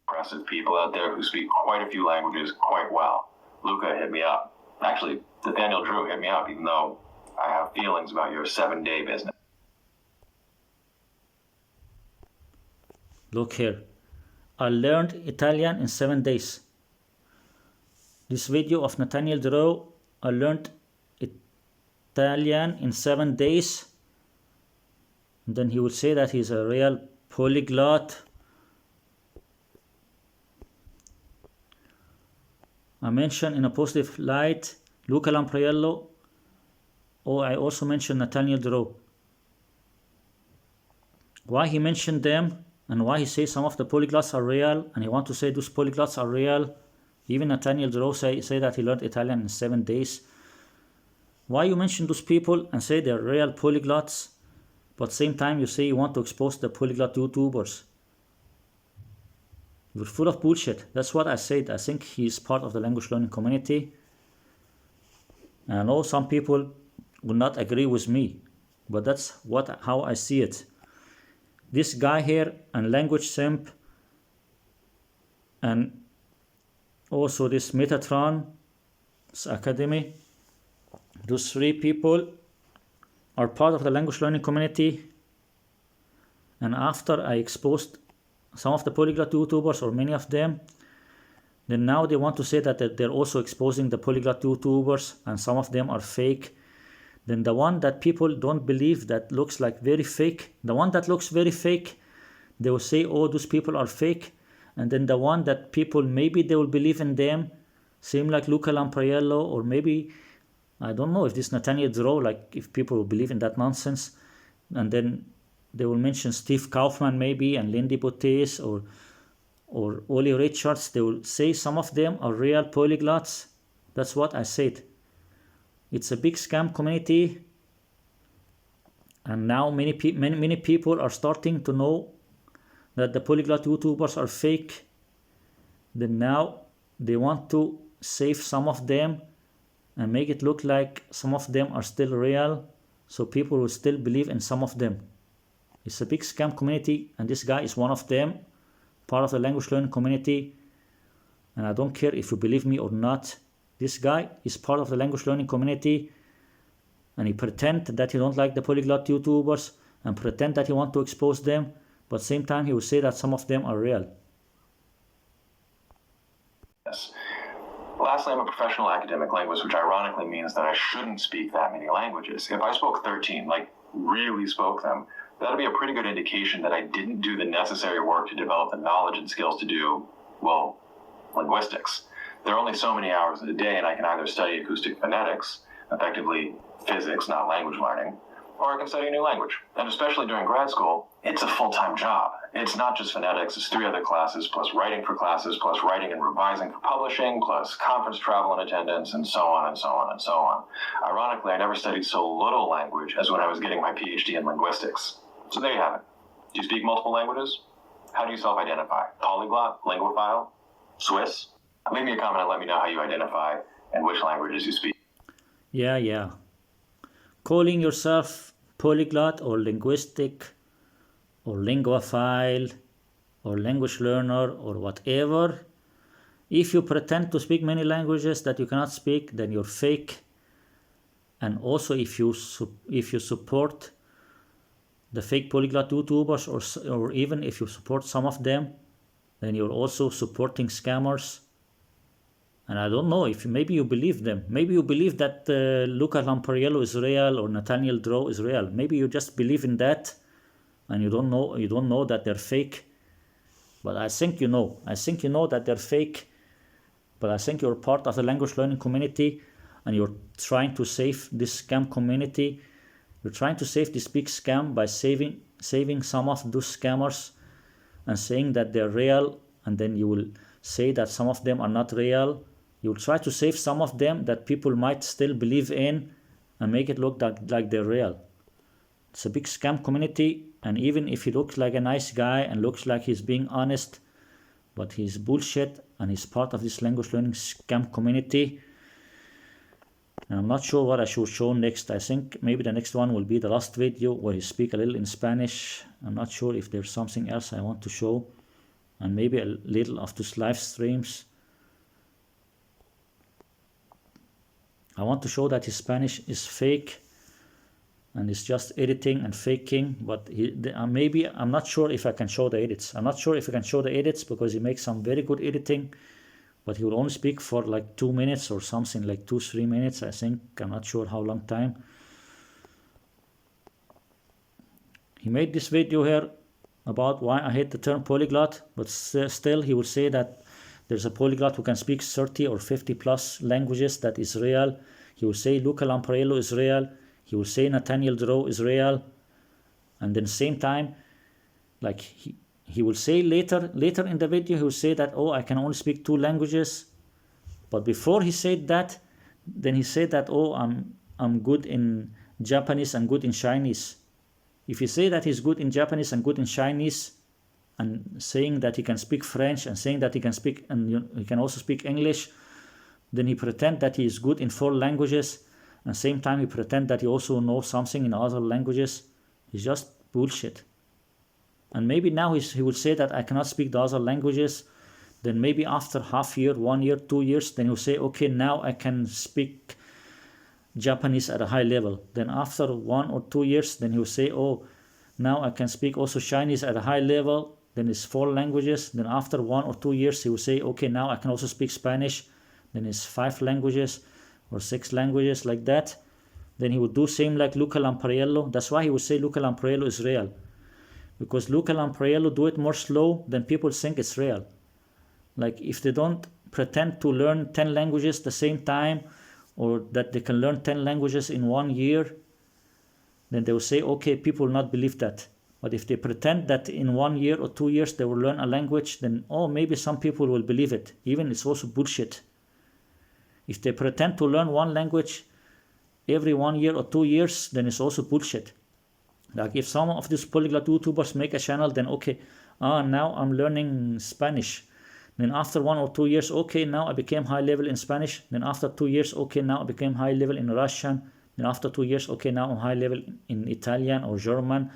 Impressive people out there who speak quite a few languages quite well. Luca hit me up. Actually, Nathaniel Drew hit me up, even though I have feelings about your 7-day business. Look here. I learned Italian in 7 days. This video of Nathaniel Drew, I learned Italian in 7 days. And then he would say that he's a real polyglot. I mentioned in a positive light Luca Lampriello. Oh, I also mentioned Nathaniel Drew. Why he mentioned them and why he says some of the polyglots are real and he wants to say those polyglots are real. Even Nathaniel Drew say that he learned Italian in 7 days. Why you mention those people and say they're real polyglots, but at the same time you say you want to expose the polyglot YouTubers? You're full of bullshit. That's what I said. I think he's part of the language learning community. And I know some people will not agree with me, but that's how I see it. This guy here and Language Simp and also this Metatron's Academy, those three people are part of the language learning community. And after I exposed some of the polyglot YouTubers, or many of them, then now they want to say that they're also exposing the polyglot YouTubers and some of them are fake. Then the one that people don't believe, that looks like very fake, the one that looks very fake, they will say, oh, those people are fake. And then the one that people, maybe they will believe in them, same like Luca Lampriello, or maybe, I don't know if this Nathaniel Drow, like if people will believe in that nonsense. And then they will mention Steve Kaufman maybe, and Lindy Botez, or Ollie Richards. They will say some of them are real polyglots. That's what I said. It's a big scam community. And now many people are starting to know that the polyglot YouTubers are fake. Then now they want to save some of them and make it look like some of them are still real, so people will still believe in some of them. It's a big scam community, and this guy is one of them, part of the language learning community. And I don't care if you believe me or not, this guy is part of the language learning community, and he pretend that he don't like the polyglot YouTubers and pretend that he want to expose them, but same time he will say that some of them are real. Yes. Lastly, I'm a professional academic linguist, which ironically means that I shouldn't speak that many languages. If I spoke 13, like really spoke them, that'd be a pretty good indication that I didn't do the necessary work to develop the knowledge and skills to do, well, linguistics. There are only so many hours in a day, and I can either study acoustic phonetics, effectively physics, not language learning, or I can study a new language. And especially during grad school, it's a full-time job. It's not just phonetics, it's 3 other classes, plus writing for classes, plus writing and revising for publishing, plus conference travel and attendance, and so on and so on and so on. Ironically, I never studied so little language as when I was getting my PhD in linguistics. So there you have it. Do you speak multiple languages? How do you self-identify? Polyglot? Linguophile? Swiss? Leave me a comment and let me know how you identify and which languages you speak. Yeah. Calling yourself polyglot or linguistic or linguophile or language learner or whatever, if you pretend to speak many languages that you cannot speak, then you're fake. And also if you support the fake polyglot YouTubers, or even if you support some of them, then you're also supporting scammers. And I don't know if maybe you believe them. Maybe you believe that Luca Lampriello is real or Nathaniel Drow is real. Maybe you just believe in that, and you don't know that they're fake. But I think you know. I think you know that they're fake. But I think you're part of the language learning community, and you're trying to save this scam community. You're trying to save this big scam by saving some of those scammers and saying that they're real, and then you will say that some of them are not real. You'll try to save some of them that people might still believe in and make it look like they're real. It's a big scam community, and even if he looks like a nice guy and looks like he's being honest, but he's bullshit and he's part of this language learning scam community. And I'm not sure what I should show next. I think maybe the next one will be the last video where he speaks a little in Spanish. I'm not sure if there's something else I want to show, and maybe a little of these live streams. I want to show that his Spanish is fake and it's just editing and faking, but maybe I'm not sure if I can show the edits. I'm not sure if I can show the edits because he makes some very good editing, but he will only speak for like 2 minutes or something, like 2-3 minutes, I think. I'm not sure how long time. He made this video here about why I hate the term polyglot, but still he will say that there's a polyglot who can speak 30 or 50 plus languages that is real. He will say Luca Lampriello is real. He will say Nathaniel Drow is real. And then same time, like he will say later in the video, he will say that, oh, I can only speak 2 languages. But before he said that, then he said that, oh, I'm good in Japanese and good in Chinese. If you say that he's good in Japanese and good in Chinese, and saying that he can speak French and saying that he can speak, and he can also speak English, then he pretend that he is good in 4 languages, and same time he pretend that he also knows something in other languages. It's just bullshit. And maybe now he will say that I cannot speak the other languages. Then maybe after half year, 1 year, 2 years, then he'll say, okay, now I can speak Japanese at a high level. Then after 1 or 2 years, then he'll say, oh, now I can speak also Chinese at a high level. Then it's 4 languages. Then after 1 or 2 years, he will say, okay, now I can also speak Spanish. Then it's 5 languages or 6 languages, like that. Then he would do same like Luca Lamparello. That's why he would say Luca Lamparello is real. Because Luca Lamparello do it more slow, then people think it's real. Like if they don't pretend to learn 10 languages the same time, or that they can learn 10 languages in 1 year, then they will say, okay, people will not believe that. But if they pretend that in 1 year or 2 years they will learn a language, then oh, maybe some people will believe it. Even it's also bullshit. If they pretend to learn 1 language every 1 year or 2 years, then it's also bullshit. Like if some of these polyglot YouTubers make a channel, then okay, now I'm learning Spanish. Then after 1 or 2 years, okay, now I became high level in Spanish. Then after 2 years, okay, now I became high level in Russian. Then after 2 years, okay, now I'm high level in Italian or German.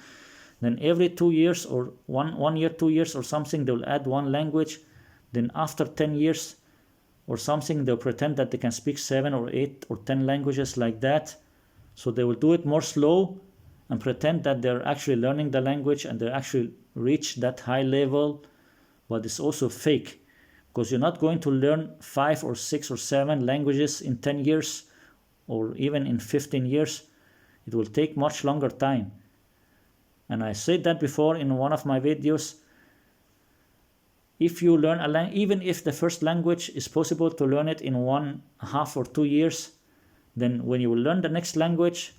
Then every 2 years or 1 year, 2 years or something, they'll add 1 language. Then after 10 years or something, they'll pretend that they can speak 7 or 8 or 10 languages, like that. So they will do it more slow and pretend that they're actually learning the language and they actually reach that high level. But it's also fake, because you're not going to learn 5 or 6 or 7 languages in 10 years or even in 15 years. It will take much longer time. And I said that before in one of my videos. If you learn a language, even if the first language is possible to learn it in 1.5 or 2 years, then when you will learn the next language,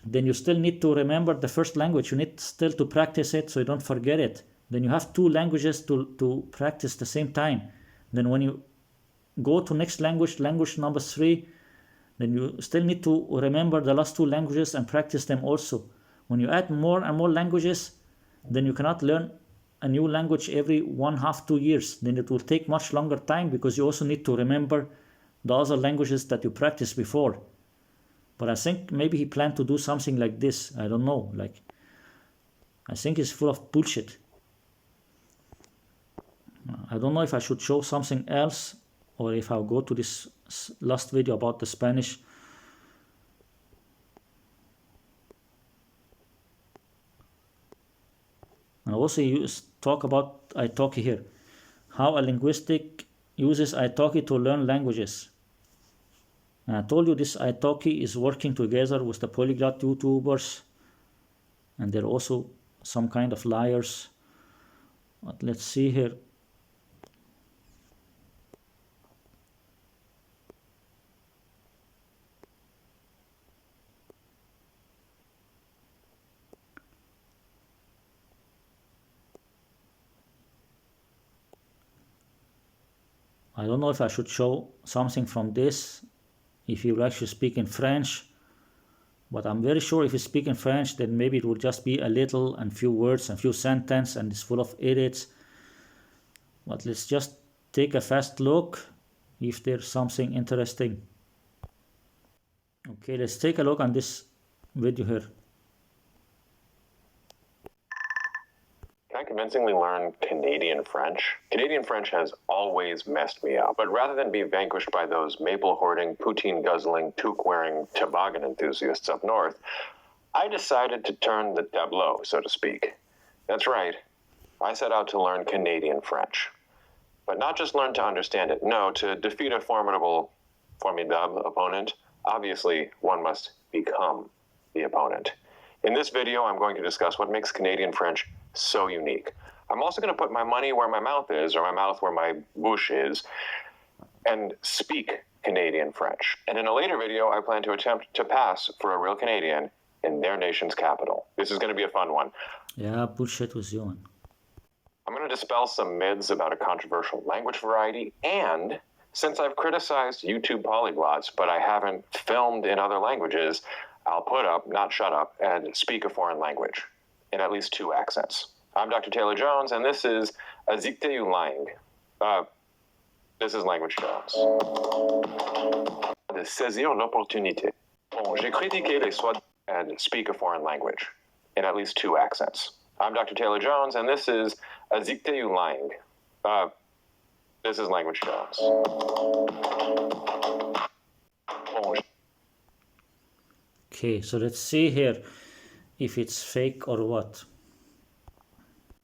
then you still need to remember the first language. You need still to practice it so you don't forget it. Then you have 2 languages to practice the same time. Then when you go to next language, language number 3, then you still need to remember the last 2 languages and practice them also. When you add more and more languages, then you cannot learn a new language every 1.5, 2 years. Then it will take much longer time, because you also need to remember the other languages that you practiced before. But I think maybe he planned to do something like this. I don't know. Like, I think it's full of bullshit. I don't know if I should show something else or if I'll go to this last video about the Spanish. And also talk about italki here. How a linguistic uses italki to learn languages. And I told you this italki is working together with the polyglot YouTubers. And they're also some kind of liars. But let's see here. I don't know if I should show something from this, if he will actually speak in French, but I'm very sure if he speak in French, then maybe it will just be a little and few words and few sentences, and it's full of edits. But let's just take a fast look if there's something interesting. Okay, let's take a look on this video here. Can I convincingly learn Canadian French? Canadian French has always messed me up, but rather than be vanquished by those maple-hoarding, poutine-guzzling, toque-wearing toboggan enthusiasts up north, I decided to turn the tableau, so to speak. That's right. I set out to learn Canadian French. But not just learn to understand it. No, to defeat a formidable opponent, obviously one must become the opponent. In this video, I'm going to discuss what makes Canadian French so unique. I'm also going to put my money where my mouth is, or my mouth where my bouche is, and speak Canadian French. And in a later video, I plan to attempt to pass for a real Canadian in their nation's capital. This is going to be a fun one. Yeah, bullshit was you. I'm going to dispel some myths about a controversial language variety, and since I've criticized YouTube polyglots, but I haven't filmed in other languages, I'll put up, not shut up, and speak a foreign language in at least 2 accents. I'm Dr. Taylor Jones, and this is Azikteyu Lang. This is Language Jones. De saisir l'opportunité. Bon, j'ai critiqué les choix and speak a foreign language in at least 2 accents. I'm Dr. Taylor Jones, and this is Azikteyu Lang. This is Language Jones. Bon, Okay, so let's see here if it's fake or what.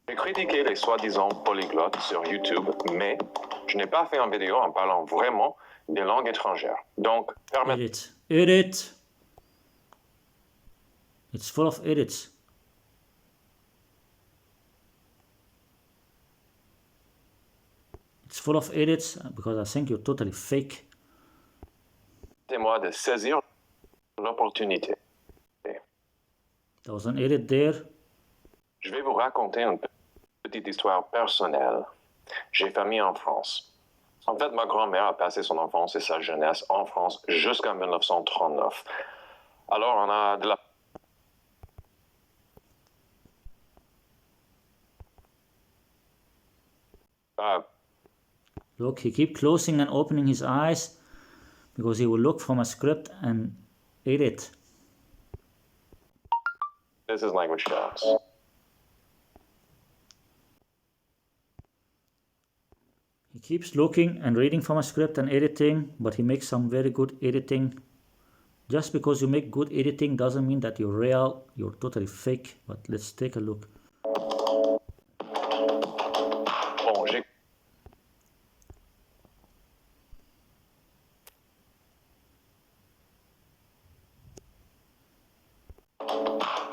j'ai critiqué les soi-disant polyglottes sur YouTube, mais je n'ai pas fait une vidéo en parlant vraiment des langues étrangères. Donc, permettez... Edit. It's full of edits. It's full of edits because I think you're totally fake. Permettez-moi de saisir l'opportunité. There was an edit there. Je vais vous raconter une petite histoire personnelle. J'ai famille en France. En fait, ma grand-mère a passé son enfance et sa jeunesse en France jusqu'en 1939. Alors, on a de la... Look, he keep closing and opening his eyes because he will look from a script and edit. This is Language Jones. He keeps looking and reading from a script and editing, but he makes some very good editing. Just because you make good editing doesn't mean that you're real, you're totally fake. But let's take a look. Bon, j'ai...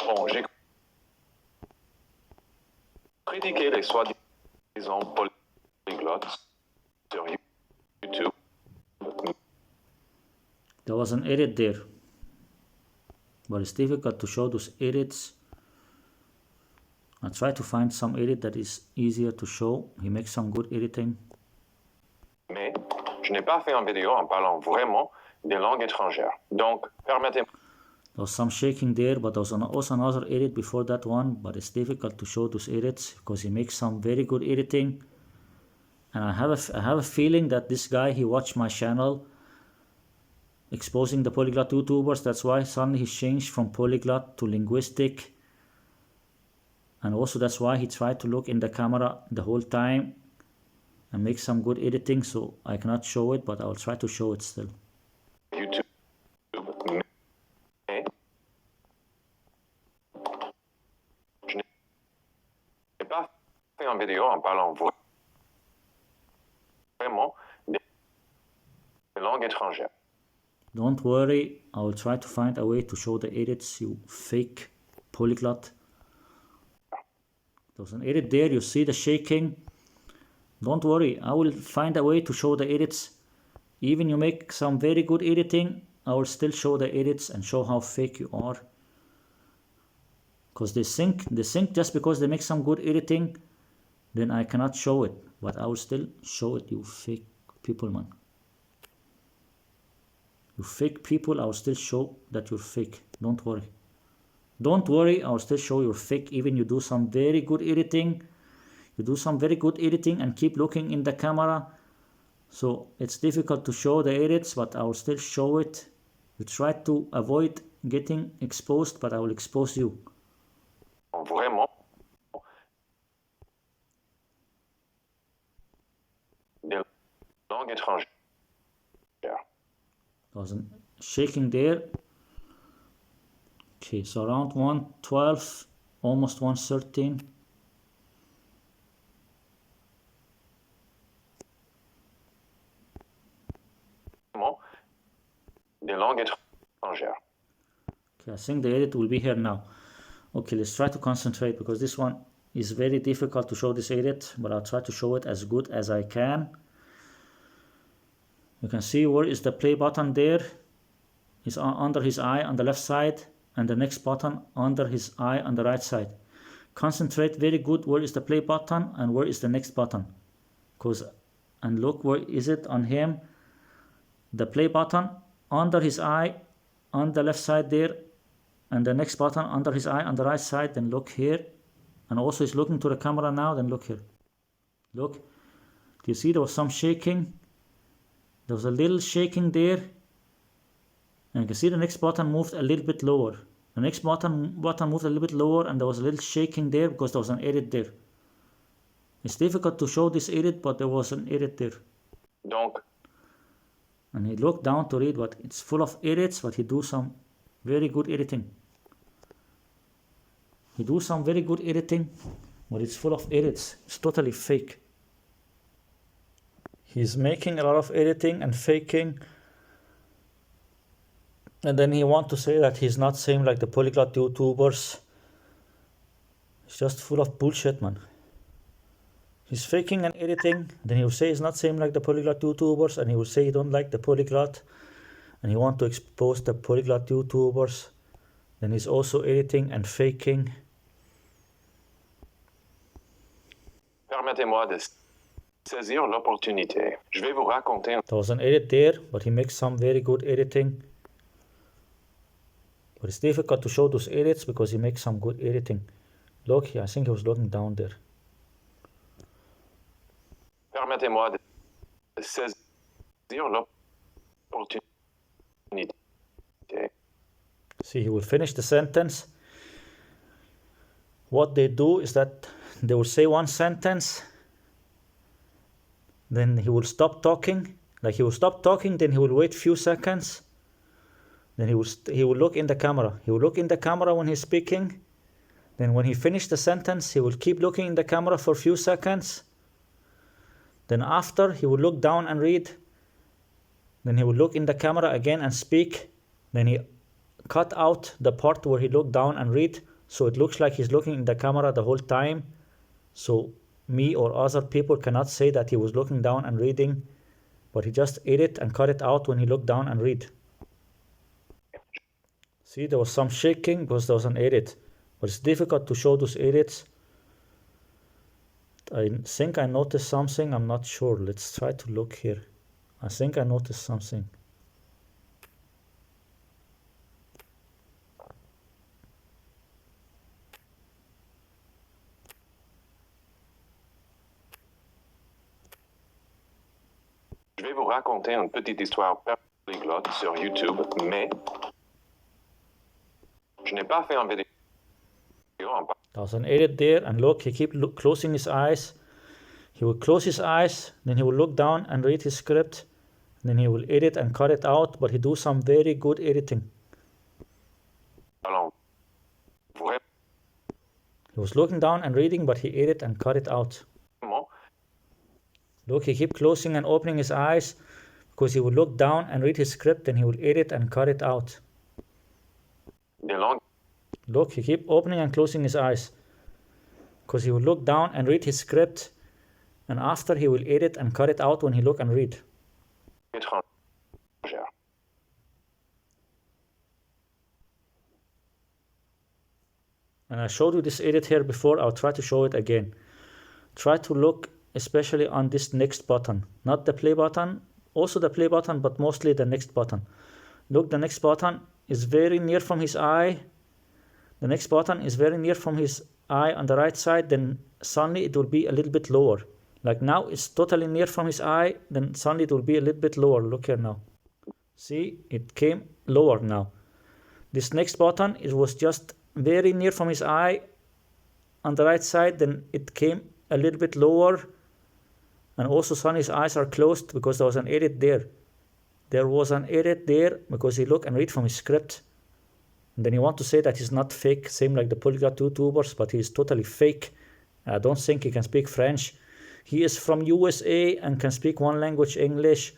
Bon, j'ai critiqué les soi-disant polyglottes sur YouTube. There was an edit there, but it's difficult to show those edits. I try to find some edit that is easier to show. He makes some good editing. Mais je n'ai pas fait une vidéo en parlant vraiment des langues étrangères. Donc, permettez-moi... There was some shaking there, but there was also another edit before that one, but it's difficult to show those edits because he makes some very good editing. And I have a feeling that this guy, he watched my channel exposing the polyglot YouTubers. That's why suddenly he changed from polyglot to linguistic. And also that's why he tried to look in the camera the whole time and make some good editing. So I cannot show it, but I will try to show it still. YouTube. Mais je n'ai pas fait une vidéo en parlant vraiment des langues étrangères. Don't worry, I will try to find a way to show the edits, you fake polyglot. There's an edit there, you see the shaking. Don't worry, I will find a way to show the edits. Even you make some very good editing, I will still show the edits and show how fake you are. Because they think just because they make some good editing, then I cannot show it. But I will still show it, you fake people, man. You fake people, I will still show that you're fake. Don't worry. Don't worry, I will still show you're fake. Even you do some very good editing. You do some very good editing and keep looking in the camera. So it's difficult to show the edits, but I will still show it. You try to avoid getting exposed, but I will expose you. Vraiment. Des langues étrangères. There's a shaking there. Okay, so around 112, almost 113. Des langues étrangères. Okay, I think the edit will be here now. Okay, let's try to concentrate because this one is very difficult to show this edit, but I'll try to show it as good as I can. You can see where is the play button there. It's under his eye on the left side, and the next button under his eye on the right side. Concentrate very good where is the play button and where is the next button. And look where is it on him. The play button under his eye on the left side there, and the next button under his eye on the right side. Then look here and also he's looking to the camera now. Then look here. Look. Do you see there was some shaking? There was a little shaking there. And you can see the next button moved a little bit lower. The next button moved a little bit lower, and there was a little shaking there because there was an edit there. It's difficult to show this edit, but there was an edit there. Donc. And he looked down to read, but it's full of edits, but he do some very good editing. He do some very good editing, but it's full of edits. It's totally fake. He's making a lot of editing and faking. And then he want to say that he's not same like the polyglot YouTubers. It's just full of bullshit, man. He's faking and editing. Then he will say he's not same like the polyglot YouTubers, and he will say he don't like the polyglot, and he want to expose the polyglot YouTubers. Then he's also editing and faking. Permettez-moi de saisir l'opportunité. Je vais vous raconter. There was an edit there, but he makes some very good editing. But it's difficult to show those edits because he makes some good editing. Look here, I think he was looking down there. Permettez-moi de saisir l'opportunité. See, he will finish the sentence. What they do is that they will say one sentence, then he will stop talking. Like he will stop talking, then he will wait few seconds. Then he will look in the camera. He will look in the camera when he's speaking. Then when he finished the sentence, he will keep looking in the camera for a few seconds. Then after, he will look down and read. Then he will look in the camera again and speak. Then he cut out the part where he looked down and read, so it looks like he's looking in the camera the whole time. So me or other people cannot say that he was looking down and reading, but he just edit and cut it out when he looked down and read. See, there was some shaking because there was an edit, but it's difficult to show those edits. I think I noticed something, I'm not sure. Let's try to look here. I think I noticed something. Je vais vous raconter une petite histoire polyglotte sur YouTube, mais je n'ai pas fait un vidéo en There was an edit there, and look, he keep closing his eyes. He will close his eyes, then he will look down and read his script, then he will edit and cut it out, but he do some very good editing. He was looking down and reading, but he edit and cut it out. Look, he keep closing and opening his eyes because he will look down and read his script, then he will edit and cut it out. Look, he keep opening and closing his eyes because he will look down and read his script, and after he will edit and cut it out when he look and read. And I showed you this edit here before, I'll try to show it again. Try to look especially on this next button, not the play button, also the play button, but mostly the next button. Look, the next button is very near from his eye. The next button is very near from his eye on the right side, then suddenly it will be a little bit lower. Like now it's totally near from his eye, then suddenly it will be a little bit lower. Look here now. See, it came lower now. This next button, it was just very near from his eye on the right side, then it came a little bit lower, and also suddenly his eyes are closed because there was an edit there. There was an edit there because he look and read from his script. And then you want to say that he's not fake, same like the polyglot YouTubers, but he's totally fake. I don't think he can speak French. He is from USA and can speak one language, English,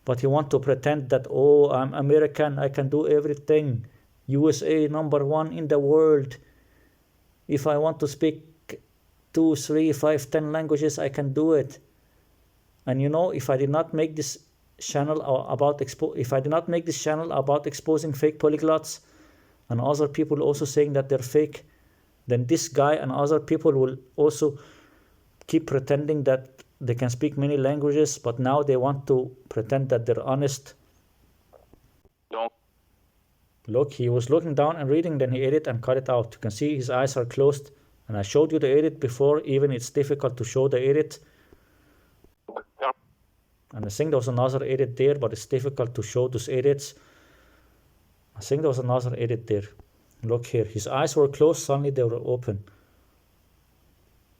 but he want to pretend that, oh, I'm American, I can do everything. USA #1 in the world. If I want to speak 2, 3, 5, 10 languages, I can do it. And you know, if I did not make this channel about exposing fake polyglots, and other people also saying that they're fake, then this guy and other people will also keep pretending that they can speak many languages, but now they want to pretend that they're honest. No. Look, he was looking down and reading, then he edit and cut it out. You can see his eyes are closed And I showed you the edit before, even it's difficult to show the edit. And I think there was another edit there, but it's difficult to show those edits. I think there was another edit there. Look here, his eyes were closed, suddenly they were open.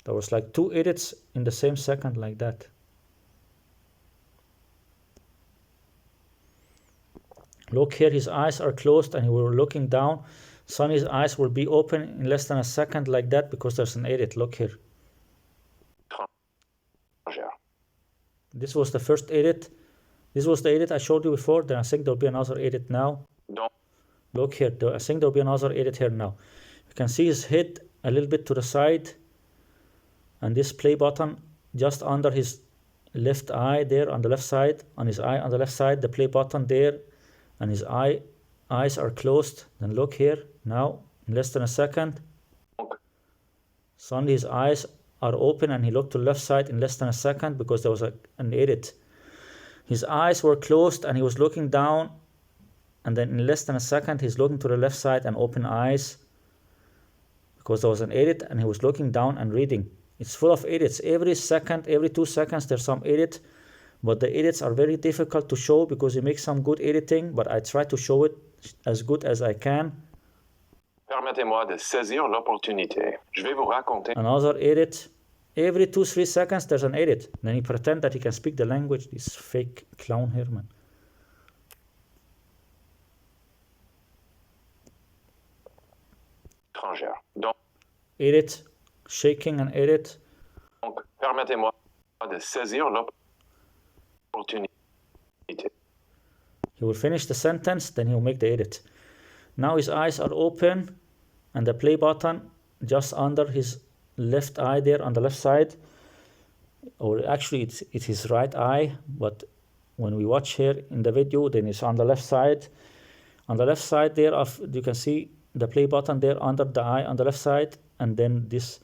There was like 2 edits in the same second like that. Look here, his eyes are closed and he were looking down. Suddenly his eyes will be open in less than a second like that because there's an edit. Look here. This was the first edit. This was the edit I showed you before. Then I think there'll be another edit now. Look here. I think there'll be another edit here now. You can see his head a little bit to the side. And this play button just under his left eye there on the left side. On his eye on the left side, the play button there. And his eyes are closed. Then look here. Now, in less than a second. Suddenly his eyes are open and he looked to the left side in less than a second because there was an edit. His eyes were closed and he was looking down, and then in less than a second he's looking to the left side and open eyes because there was an edit and he was looking down and reading. It's full of edits. Every second, every 2 seconds there's some edit, but the edits are very difficult to show because you make some good editing, but I try to show it as good as I can. Permettez-moi de saisir l'opportunité. Je vais vous raconter. Another edit. Every 2-3 seconds there's an edit. Then he pretend that he can speak the language. This fake clown here, man. Étrangère. Donc, edit, shaking and edit. Donc, permettez-moi de saisir l'opportunité. He will finish the sentence, then he will make the edit. Now his eyes are open and the play button just under his left eye there on the left side, or actually it's his right eye, but when we watch here in the video, then it's on the left side. On the left side there, you can see the play button there under the eye on the left side, and then this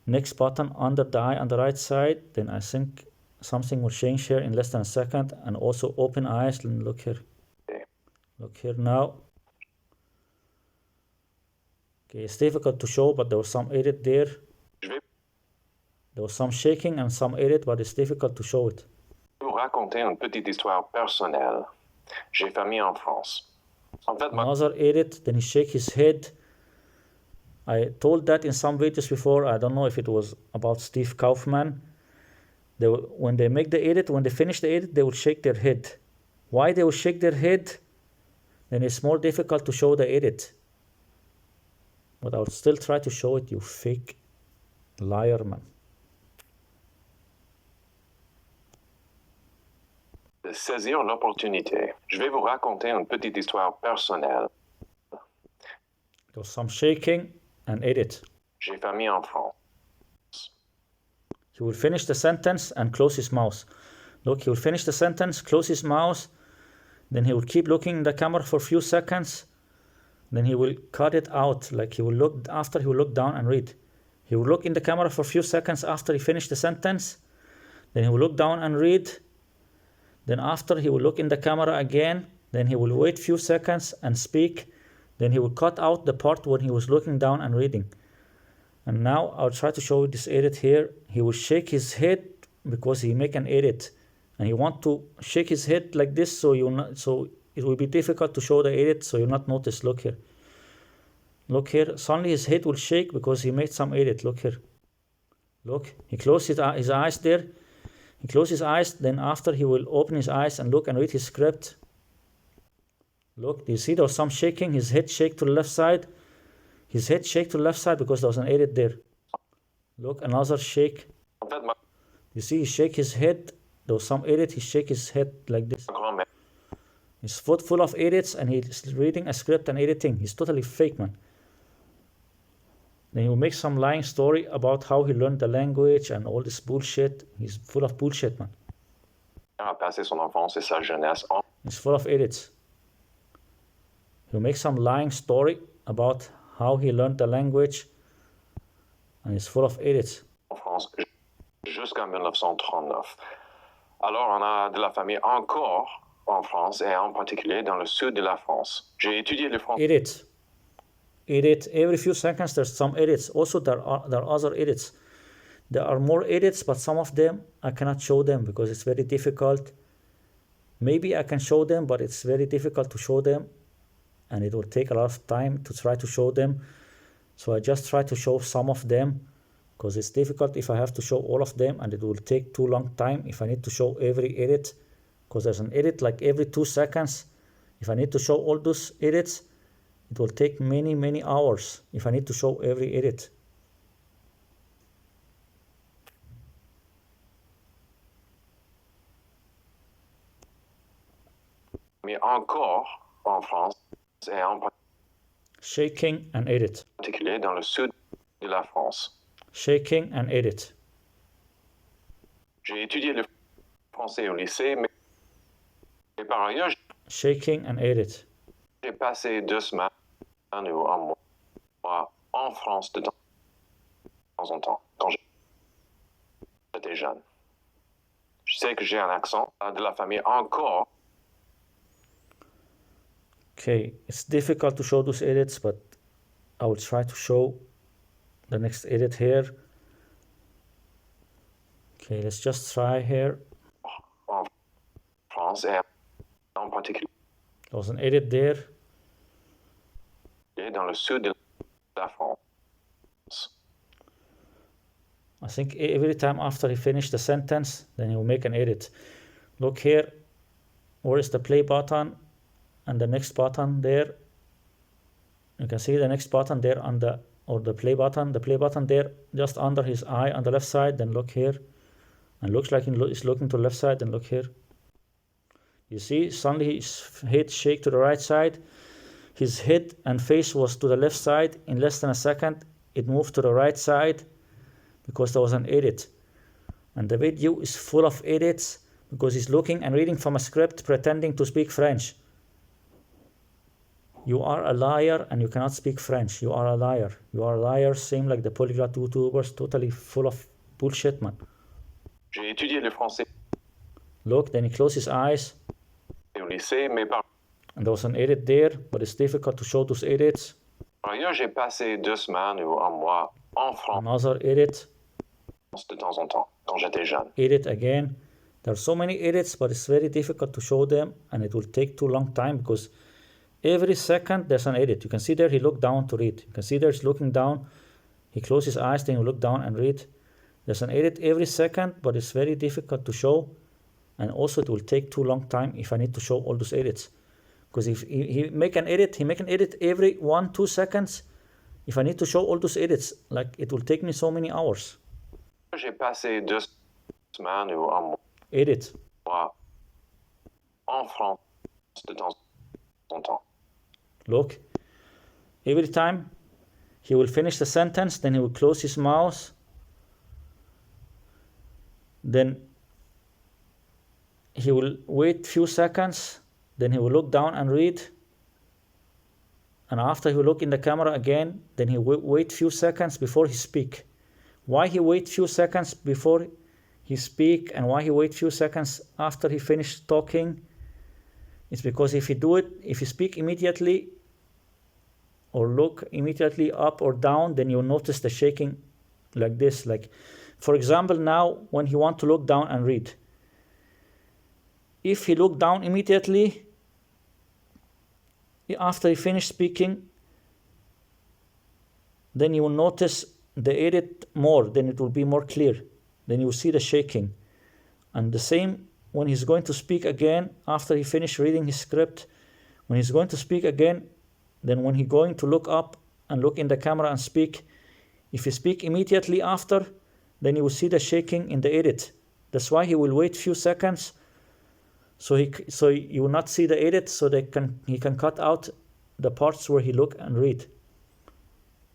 next button under the eye on the right side. Then I think something will change here in less than a second, and also open eyes. Look here. Look here now. Okay, it's difficult to show, but there was some edit there. There was some shaking and some edit, but it's difficult to show it. Je vais vous raconter une petite histoire personnelle. J'ai famille en France. En fait, another edit, then he shake his head. I told that in some videos before. I don't know if it was about Steve Kaufman. When they make the edit, when they finish the edit, they will shake their head. Why they will shake their head? Then it's more difficult to show the edit. But I'll still try to show it, you fake liar, man. De saisir l'opportunité. Je vais vous raconter une petite histoire personnelle. There was some shaking and edit. J'ai famille en France. He will finish the sentence and close his mouth. Look, he will finish the sentence, close his mouth, then he will keep looking in the camera for a few seconds, then he will cut it out, like he will look, after he will look down and read. He will look in the camera for a few seconds after he finished the sentence, then he will look down and read, then after he will look in the camera again, then he will wait a few seconds and speak, then he will cut out the part when he was looking down and reading. And now I'll try to show you this edit here. He will shake his head because he make an edit, and he want to shake his head like this, so it will be difficult to show the edit, so you'll not notice. Look here. Look here. Suddenly his head will shake because he made some edit. Look here. Look. He closed his eyes there. He closed his eyes. Then after he will open his eyes and look and read his script. Look. Do you see there was some shaking? His head shake to the left side. His head shake to the left side because there was an edit there. Look. Another shake. You see he shake his head. There was some edit. He shake his head like this. He's full of edits and he's reading a script and editing. He's totally fake, man. Then he will make some lying story about how he learned the language and all this bullshit. He's full of bullshit, man. He's full of edits. He'll make some lying story about how he learned the language, and he's full of edits. En France, jusqu'en 1939. Alors, on a de la famille encore en France, et en particulier dans le sud de la France. J'ai étudié le français. Edit. edit. Every few seconds there's some edits. Also there are other edits. There are more edits, but some of them I cannot show them because it's very difficult. Maybe I can show them, but it's very difficult to show them, and it will take a lot of time to try to show them. So I just try to show some of them because it's difficult if I have to show all of them, and it will take too long time if I need to show every edit, because there's an edit like every 2 seconds. If I need to show all those edits, it will take many hours if I need to show every edit. Mais encore en France et en Shaking and edit. particulier dans le sud de la France. Shaking and edit. J'ai étudié le français au lycée, mais par ailleurs, Shaking and edit. j'ai passé 2 semaines ou un mois en France de temps en temps, quand j'étais jeune. Je sais que j'ai un accent de la famille encore. Okay, it's difficult to show those edits, but I will try to show the next edit here. Okay, let's just try here. En France et en particulier There was an edit there. dans le sud de la France. I think every time after he finished the sentence, then he will make an edit. Look here, where is the play button and the next button there? You can see the next button there on the play button there just under his eye on the left side. Then look here, and looks like he's looking to the left side. Then look here. You see, suddenly his head shake to the right side. His head and face was to the left side. In less than a second, it moved to the right side because there was an edit. And the video is full of edits because he's looking and reading from a script pretending to speak French. You are a liar and you cannot speak French. You are a liar. You are a liar, same like the Polyglot YouTubers, totally full of bullshit, man. J'ai étudié le français Look, then he closed his eyes. au lycée, mais par And there was an edit there, but it's difficult to show those edits. ailleurs, j'ai passé 2 semaines ou un mois en France Another edit. de temps en temps, quand j'étais jeune. Edit again. There are so many edits, but it's very difficult to show them, and it will take too long time because every second there's an edit. You can see there he looked down to read. You can see there he's looking down. He closed his eyes, then he look down and read. There's an edit every second, but it's very difficult to show. And also it will take too long time if I need to show all those edits. Because if he make an edit every 1-2 seconds. If I need to show all those edits, like it will take me so many hours. J'ai passé 2 semaines ou un Edit. mois en France de temps en temps. Look, every time he will finish the sentence, then he will close his mouth. Then he will wait few seconds. Then he will look down and read. And after he will look in the camera again, then he will wait few seconds before he speak. Why he wait few seconds before he speak and why he wait few seconds after he finished talking? It's because if he speak immediately or look immediately up or down, then you'll notice the shaking like this. Like, for example, now when he want to look down and read, if he look down immediately after he finished speaking, then you will notice the edit more, then it will be more clear. Then you will see the shaking. And the same when he's going to speak again after he finished reading his script. When he's going to speak again, then when he's going to look up and look in the camera and speak, if he speak immediately after, then you will see the shaking in the edit. That's why he will wait few seconds, so you will not see the edit, so he can cut out the parts where he look and read.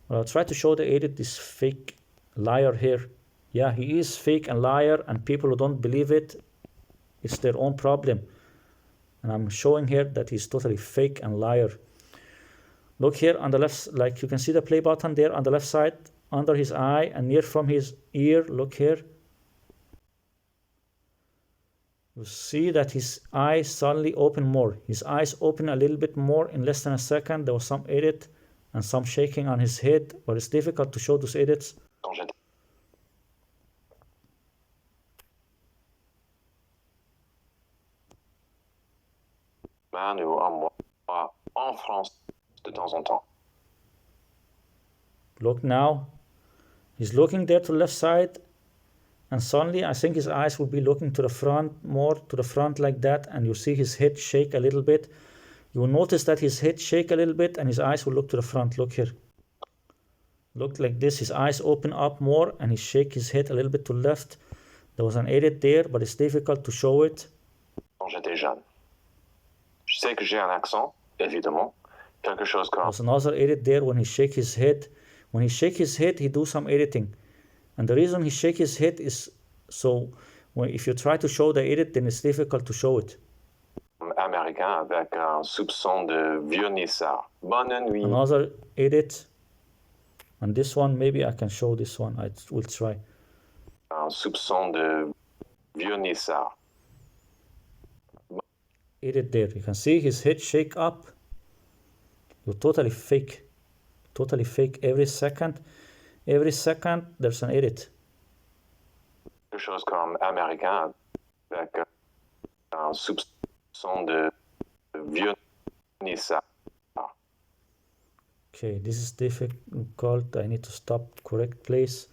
Well, I'll try to show the edit, this fake liar here. Yeah, he is fake and liar, and people who don't believe it, it's their own problem. And I'm showing here that he's totally fake and liar. Look here on the left, like you can see the play button there on the left side, under his eye and near from his ear. Look here. You see that his eyes suddenly open more. His eyes open a little bit more in less than a second. There was some edit and some shaking on his head, but it's difficult to show those edits. Quand j'étais man ou un mois en France de temps en temps. Look now, he's looking there to the left side, and suddenly I think his eyes will be looking to the front, more to the front like that, and you see his head shake a little bit. You will notice that his head shake a little bit and his eyes will look to the front. Look here. Look like this, his eyes open up more and he shake his head a little bit to left. There was an edit there, but it's difficult to show it. Quand j'étais jeune. Je sais que j'ai un accent, évidemment. Quelque chose comme There's another edit there when he shake his head. When he shake his head, he do some editing. And the reason he shake his head is so if you try to show the edit, then it's difficult to show it. américain avec un soupçon de vieux nissard. Bonne nuit. Another edit. And this one, maybe I can show this one. I will try. Un soupçon de vieux nissard. Edit there. You can see his head shake up. You're totally fake. Totally fake. Every second there's an edit. Quelque chose comme américain avec un soupçon de vieux nissard. Okay, this is difficult. I need to stop. Correct place.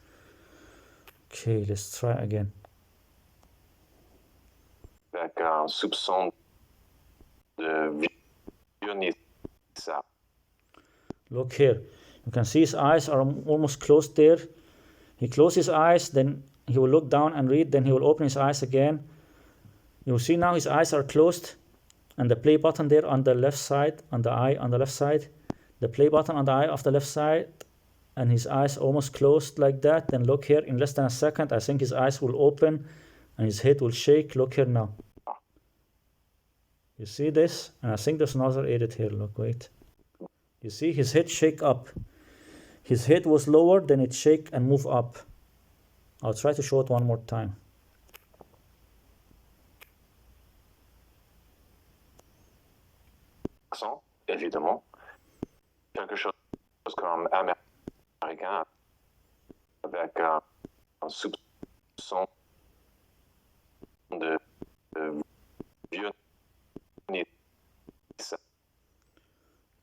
Okay, let's try again. Avec un soupçon de vieux nissard. Look here. You can see his eyes are almost closed there. He closes his eyes, then he will look down and read, then he will open his eyes again. You see now his eyes are closed, and the play button there on the left side, on the eye on the left side, the play button on the eye of the left side, and his eyes almost closed like that. Then look here, in less than a second, I think his eyes will open and his head will shake. Look here now. You see this? And I think there's another edit here. Look, wait. You see his head shake up. His head was lower, then it shake and move up. I'll try to show it one more time. Accent, évidemment. Quelque chose comme américain avec un soupçon de vieux nissard.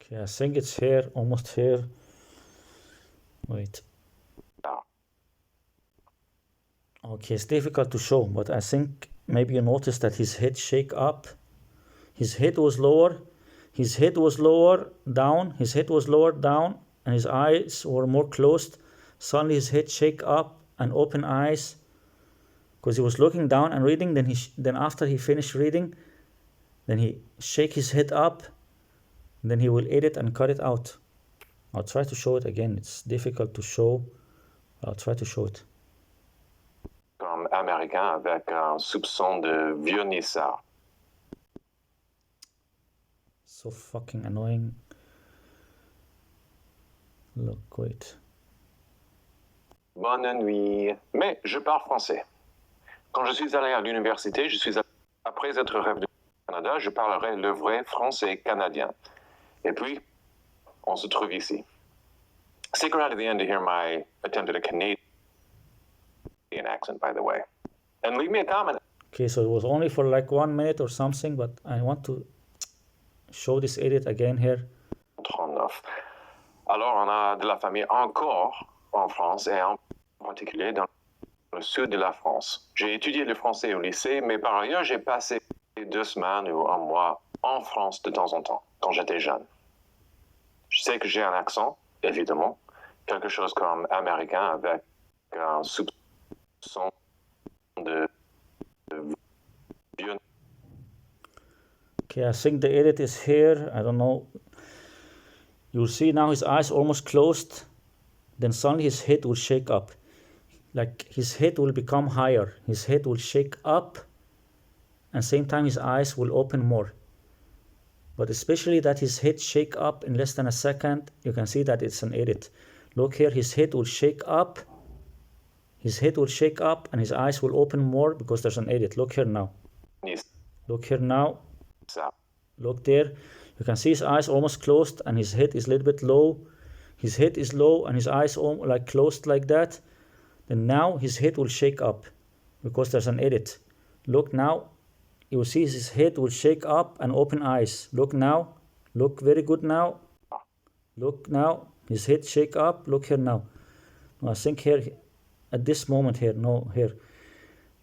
Okay, I think it's here, almost here. Wait. Okay, it's difficult to show, but I think maybe you noticed that his head shake up. His head was lower. His head was lower down. His head was lower down, and his eyes were more closed. Suddenly his head shake up and open eyes, because he was looking down and reading. Then after he finished reading, then he shake his head up. Then he will edit and cut it out. I'll try to show it again. It's difficult to show. I'll try to show it. Comme américain avec un soupçon de vieux nissard. So fucking annoying. Look, wait. Bonne nuit. Mais je parle français. Quand je suis allé à l'université, après être revenu au Canada, je parlerai le vrai français canadien. Et puis, on se trouve ici. Stick around to the end to hear my attempt at a Canadian accent, by the way. And leave me a comment. Okay, so it was only for like 1 minute or something, but I want to show this edit again here. 39. Alors, on a de la famille encore en France et en particulier dans le sud de la France. J'ai étudié le français au lycée, mais par ailleurs, j'ai passé 2 semaines ou un mois en France de temps en temps, quand j'étais jeune. Je sais que j'ai un accent, évidemment, quelque chose comme américain avec un soupçon de vieux. Okay, I think the edit is here. I don't know. You'll see now his eyes almost closed. Then suddenly his head will shake up. Like his head will become higher. His head will shake up. And same time his eyes will open more. But especially that his head shake up in less than a second, you can see that it's an edit. Look here, his head will shake up. His head will shake up and his eyes will open more because there's an edit. Look here now. Look here now. Look there. You can see his eyes almost closed and his head is a little bit low. his head is low and his eyes like closed like that, then now his head will shake up because there's an edit. Look now, you will see his head will shake up and open eyes. Look now, look very good now. Look now, his head shake up. Look here now. I think here, at this moment here, no, here.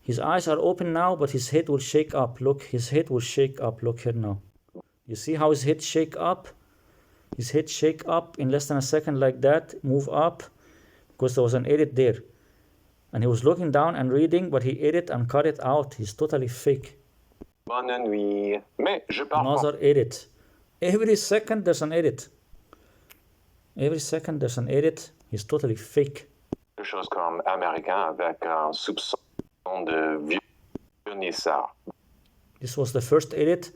His eyes are open now, but his head will shake up. Look, his head will shake up. Look here now. You see how his head shake up? His head shake up in less than a second like that, move up, because there was an edit there. And he was looking down and reading, but he edit and cut it out. He's totally fake. Bonne nuit. Mais je parle Another edit. Every second there's an edit. Every second there's an edit. He's totally fake. quelque chose comme américain avec un soupçon de vernissage. This was the first edit.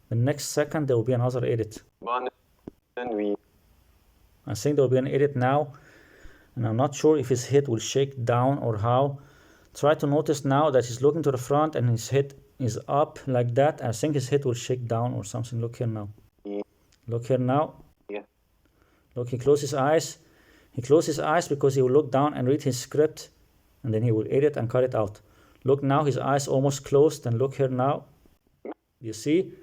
The next second there will be another edit. Bonne nuit. I think there will be an edit now. And I'm not sure if his head will shake down or how. Try to notice now that he's looking to the front and his head is up like that. I think his head will shake down or something. Look here now. Look here now. Yeah. Look, he closed his eyes. He closed his eyes because he will look down and read his script. And then he will edit and cut it out. Look now, his eyes almost closed. And look here now. You see?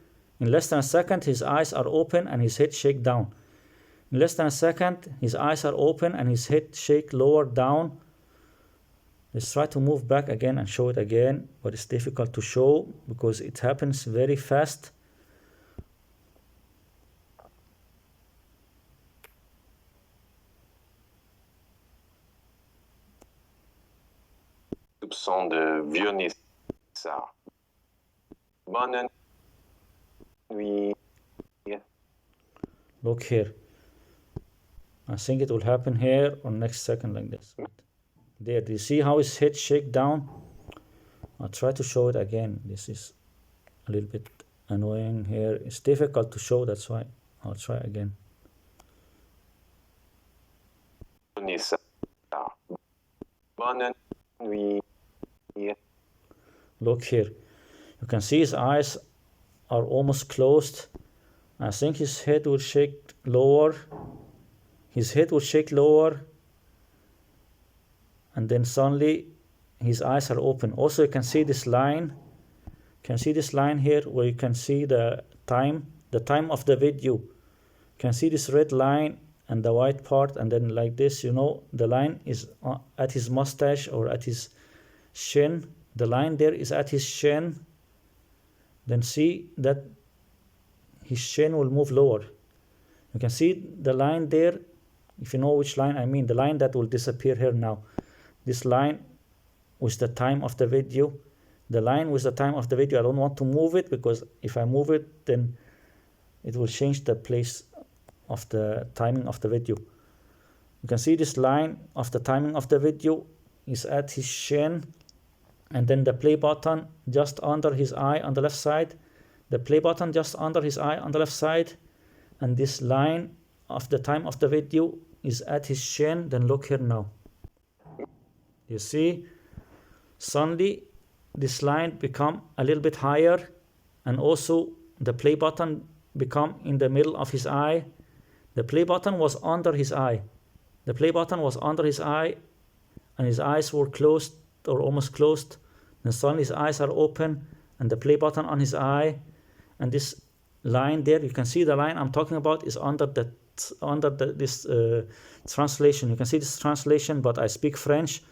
In less than a second, his eyes are open and his head shake down. In less than a second, his eyes are open and his head shake lower down. Let's try to move back again and show it again, but it's difficult to show because it happens very fast. Soupçon de vernissage. Bonne nuit. Look here. I think it will happen here or next second like this. There, do you see how his head shake down? I'll try to show it again. This is a little bit annoying here. It's difficult to show, that's why I'll try again. Vernissage. Bonne nuit. Look here. You can see his eyes are almost closed. I think his head will shake lower. His head will shake lower. And then suddenly his eyes are open. Also, you can see this line. You can see this line here where you can see the time of the video. You can see this red line and the white part, and then like this, you know, the line is at his mustache or at his chin. The line there is at his chin. Then see that his chin will move lower. You can see the line there. If you know which line I mean, the line that will disappear here now. This line with the time of the video. The line with the time of the video, I don't want to move it because if I move it, then it will change the place of the timing of the video. You can see this line of the timing of the video is at his chin, and then the play button just under his eye on the left side. The play button just under his eye on the left side, and this line of the time of the video is at his chin. Then look here now. You see, suddenly this line become a little bit higher, and also the play button become in the middle of his eye. The play button was under his eye. The play button was under his eye, and his eyes were closed or almost closed. Then suddenly his eyes are open, and the play button on his eye, and this line there, you can see the line I'm talking about is under this translation. You can see this translation, but I speak French.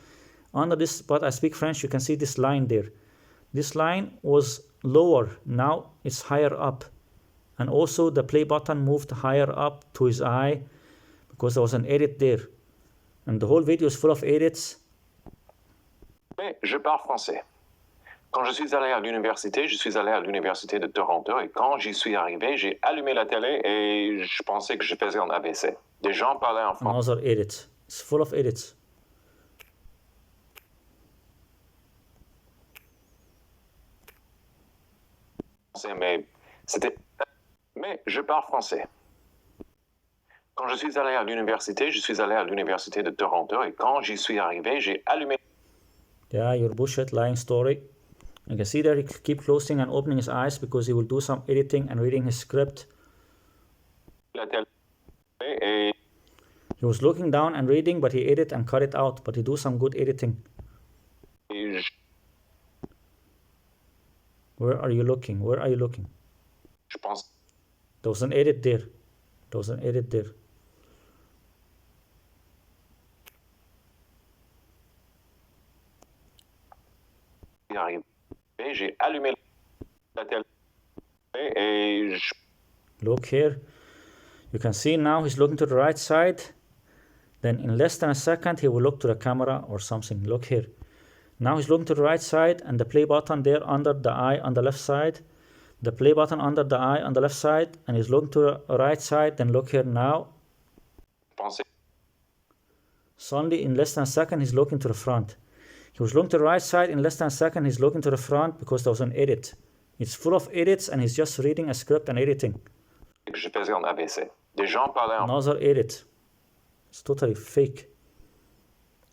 Under this, but I speak French, you can see this line there. This line was lower, now it's higher up. And also the play button moved higher up to his eye because there was an edit there. And the whole video is full of edits. Mais je parle français. Quand je suis allé à l'université, je suis allé à l'université de Toronto et quand j'y suis arrivé, j'ai allumé la télé et je pensais que je faisais un AVC. Des gens parlaient en français. Another edit. It's full of edits. Mais je parle français. Quand je suis allé à l'université, je suis allé à l'université de Toronto et quand j'y suis arrivé, j'ai allumé. Yeah, your bullshit lying story. You can see that he keep closing and opening his eyes because he will do some editing and reading his script. La télé et You He was looking down and reading, but he edit and cut it out. But he do some good editing. Et Where are you looking? Where are you looking? je pense There was an edit there. There was an edit there. qu'il est arrivé. J'ai allumé la télé et je Look here. You can see now he's looking to the right side. Then in less than a second, he will look to the camera or something. Look here. Now he's looking to the right side and the play button there under the eye on the left side. The play button under the eye on the left side, and he's looking to the right side. Then look here now. pensais Suddenly in less than a second, he's looking to the front. He was looking to the right side. In less than a second, he's looking to the front because there was an edit. It's full of edits and he's just reading a script and editing. que je faisais en ABC. Des gens parlaient en Another edit. It's totally fake.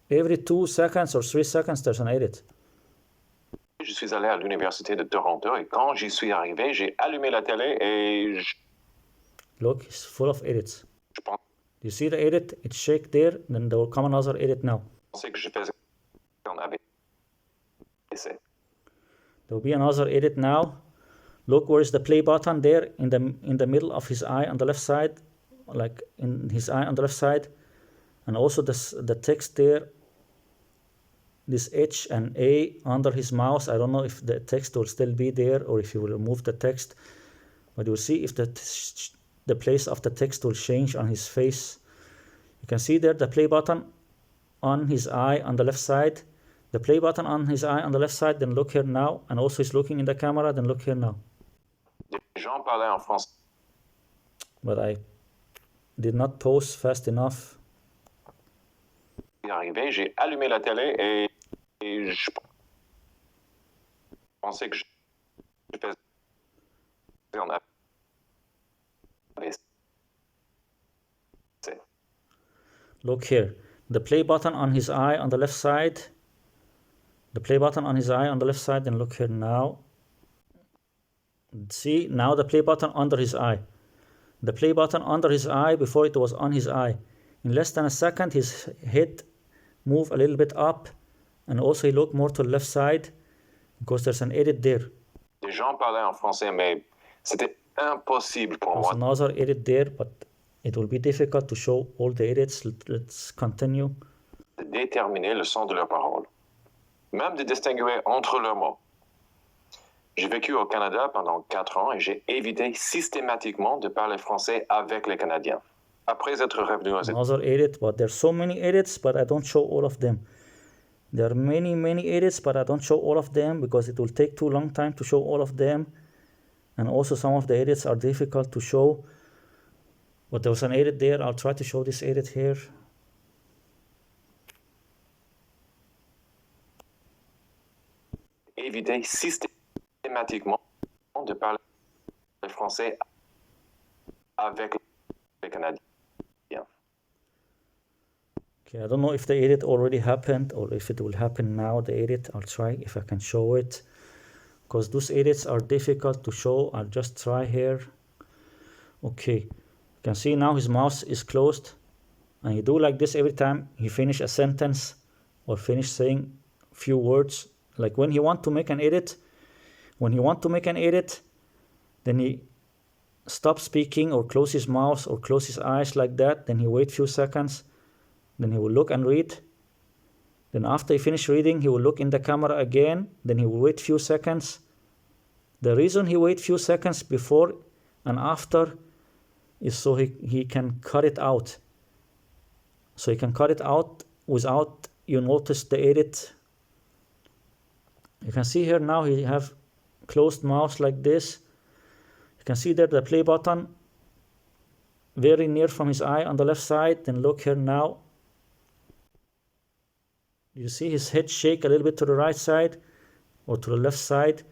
Every 2 seconds or 3 seconds, there's an edit. Je suis allé à l'université de Toronto et quand j'y suis arrivé, j'ai allumé la télé et Look, it's full of edits. je pensais You see the edit? It's shake there, then there will come another edit now. que je faisais en ABC. There will be another edit now. Look, where is the play button there in the middle of his eye on the left side, like in his eye on the left side, and also the text there. This H and A under his mouse. I don't know if the text will still be there or if you will remove the text, but you'll see if the place of the text will change on his face. You can see there the play button on his eye on the left side. The play button on his eye on the left side, then look here now, and also he's looking in the camera, then look here now. Des gens parlaient en français. But I did not pause fast enough. Arrivé, j'ai allumé la télé et je pensais que je faisais en ABC. Look here, the play button on his eye on the left side. The play button on his eye on the left side, then look here now. See, now the play button under his eye. The play button under his eye, before it was on his eye. In less than a second, his head moved a little bit up, and also he looked more to the left side because there's an edit there. Des gens parlaient en français, mais c'était impossible pour There's moi another edit there, but it will be difficult to show all the edits. Let's continue. de déterminer le son de leurs paroles, même de distinguer entre leurs mots. J'ai vécu au Canada pendant 4 ans et j'ai évité systématiquement de parler français avec les Canadiens. Après être revenu aux États-Unis, Another edit, but there's so many edits, but I don't show all of them. There are many edits, but I don't show all of them because it will take too long time to show all of them. And also some of the edits are difficult to show. But there was an edit there. I'll try to show this edit here. évité systématiquement de parler français avec les Canadiens. Okay, I don't know if the edit already happened or if it will happen now, the edit. I'll try if I can show it. Because those edits are difficult to show. I'll just try here. Okay, you can see now his mouse is closed. And you do like this every time he finish a sentence or finish saying few words. Like when he want to make an edit, then he stop speaking or close his mouth or close his eyes like that. Then he wait few seconds. Then he will look and read. Then after he finish reading, he will look in the camera again. Then he will wait few seconds. The reason he wait few seconds before and after is so he can cut it out. So he can cut it out without you notice the edit. You can see here now he have closed mouse like this. You can see there the play button very near from his eye on the left side. Then look here now. You see his head shake a little bit to the right side or to the left side.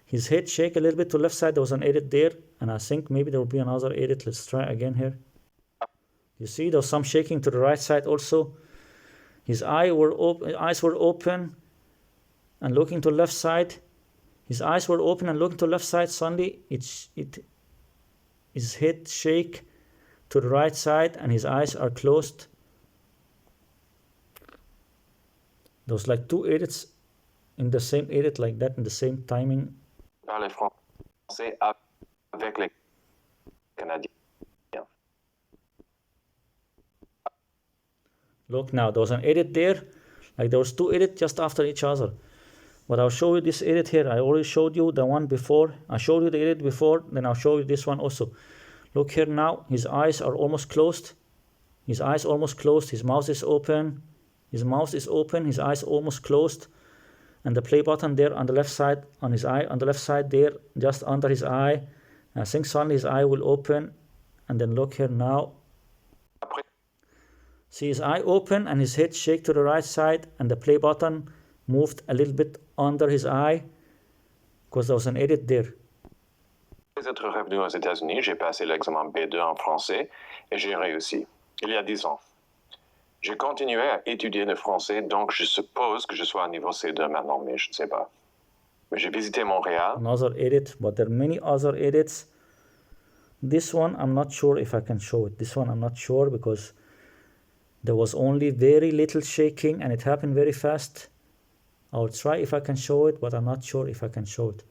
His head shake a little bit to the left side. There was an edit there, and I think maybe there will be another edit. Let's try again here. You see there was some shaking to the right side also. His eyes were open and looking to the left side. His eyes were open and looking to the left side. Suddenly his head shake to the right side and his eyes are closed. There was like 2 edits in the same edit like that, in the same timing. Parler français avec les Canadiens. Look now, there was an edit there, like there was 2 edits just after each other. But I'll show you this edit here. I already showed you the one before. I showed you the edit before, then I'll show you this one also. Look here now, his eyes are almost closed. His eyes almost closed, his mouth is open. His mouth is open, his eyes almost closed. And the play button there on the left side, on his eye, on the left side there, just under his eye. I think suddenly his eye will open. And then look here now. See his eye open and his head shake to the right side, and the play button moved a little bit under his eye because there was an edit there. Après être revenu aux États-Unis, j'ai passé l'examen B2 en français et j'ai réussi, il y a 10 ans. J'ai continué à étudier le français, donc je suppose que je sois à niveau C2 maintenant, mais je ne sais pas. Mais j'ai visité Montréal. Another edit, but there are many other edits. This one, I'm not sure if I can show it. This one, I'm not sure because there was only very little shaking and it happened very fast. I'll try if I can show it, but I'm not sure if I can show it.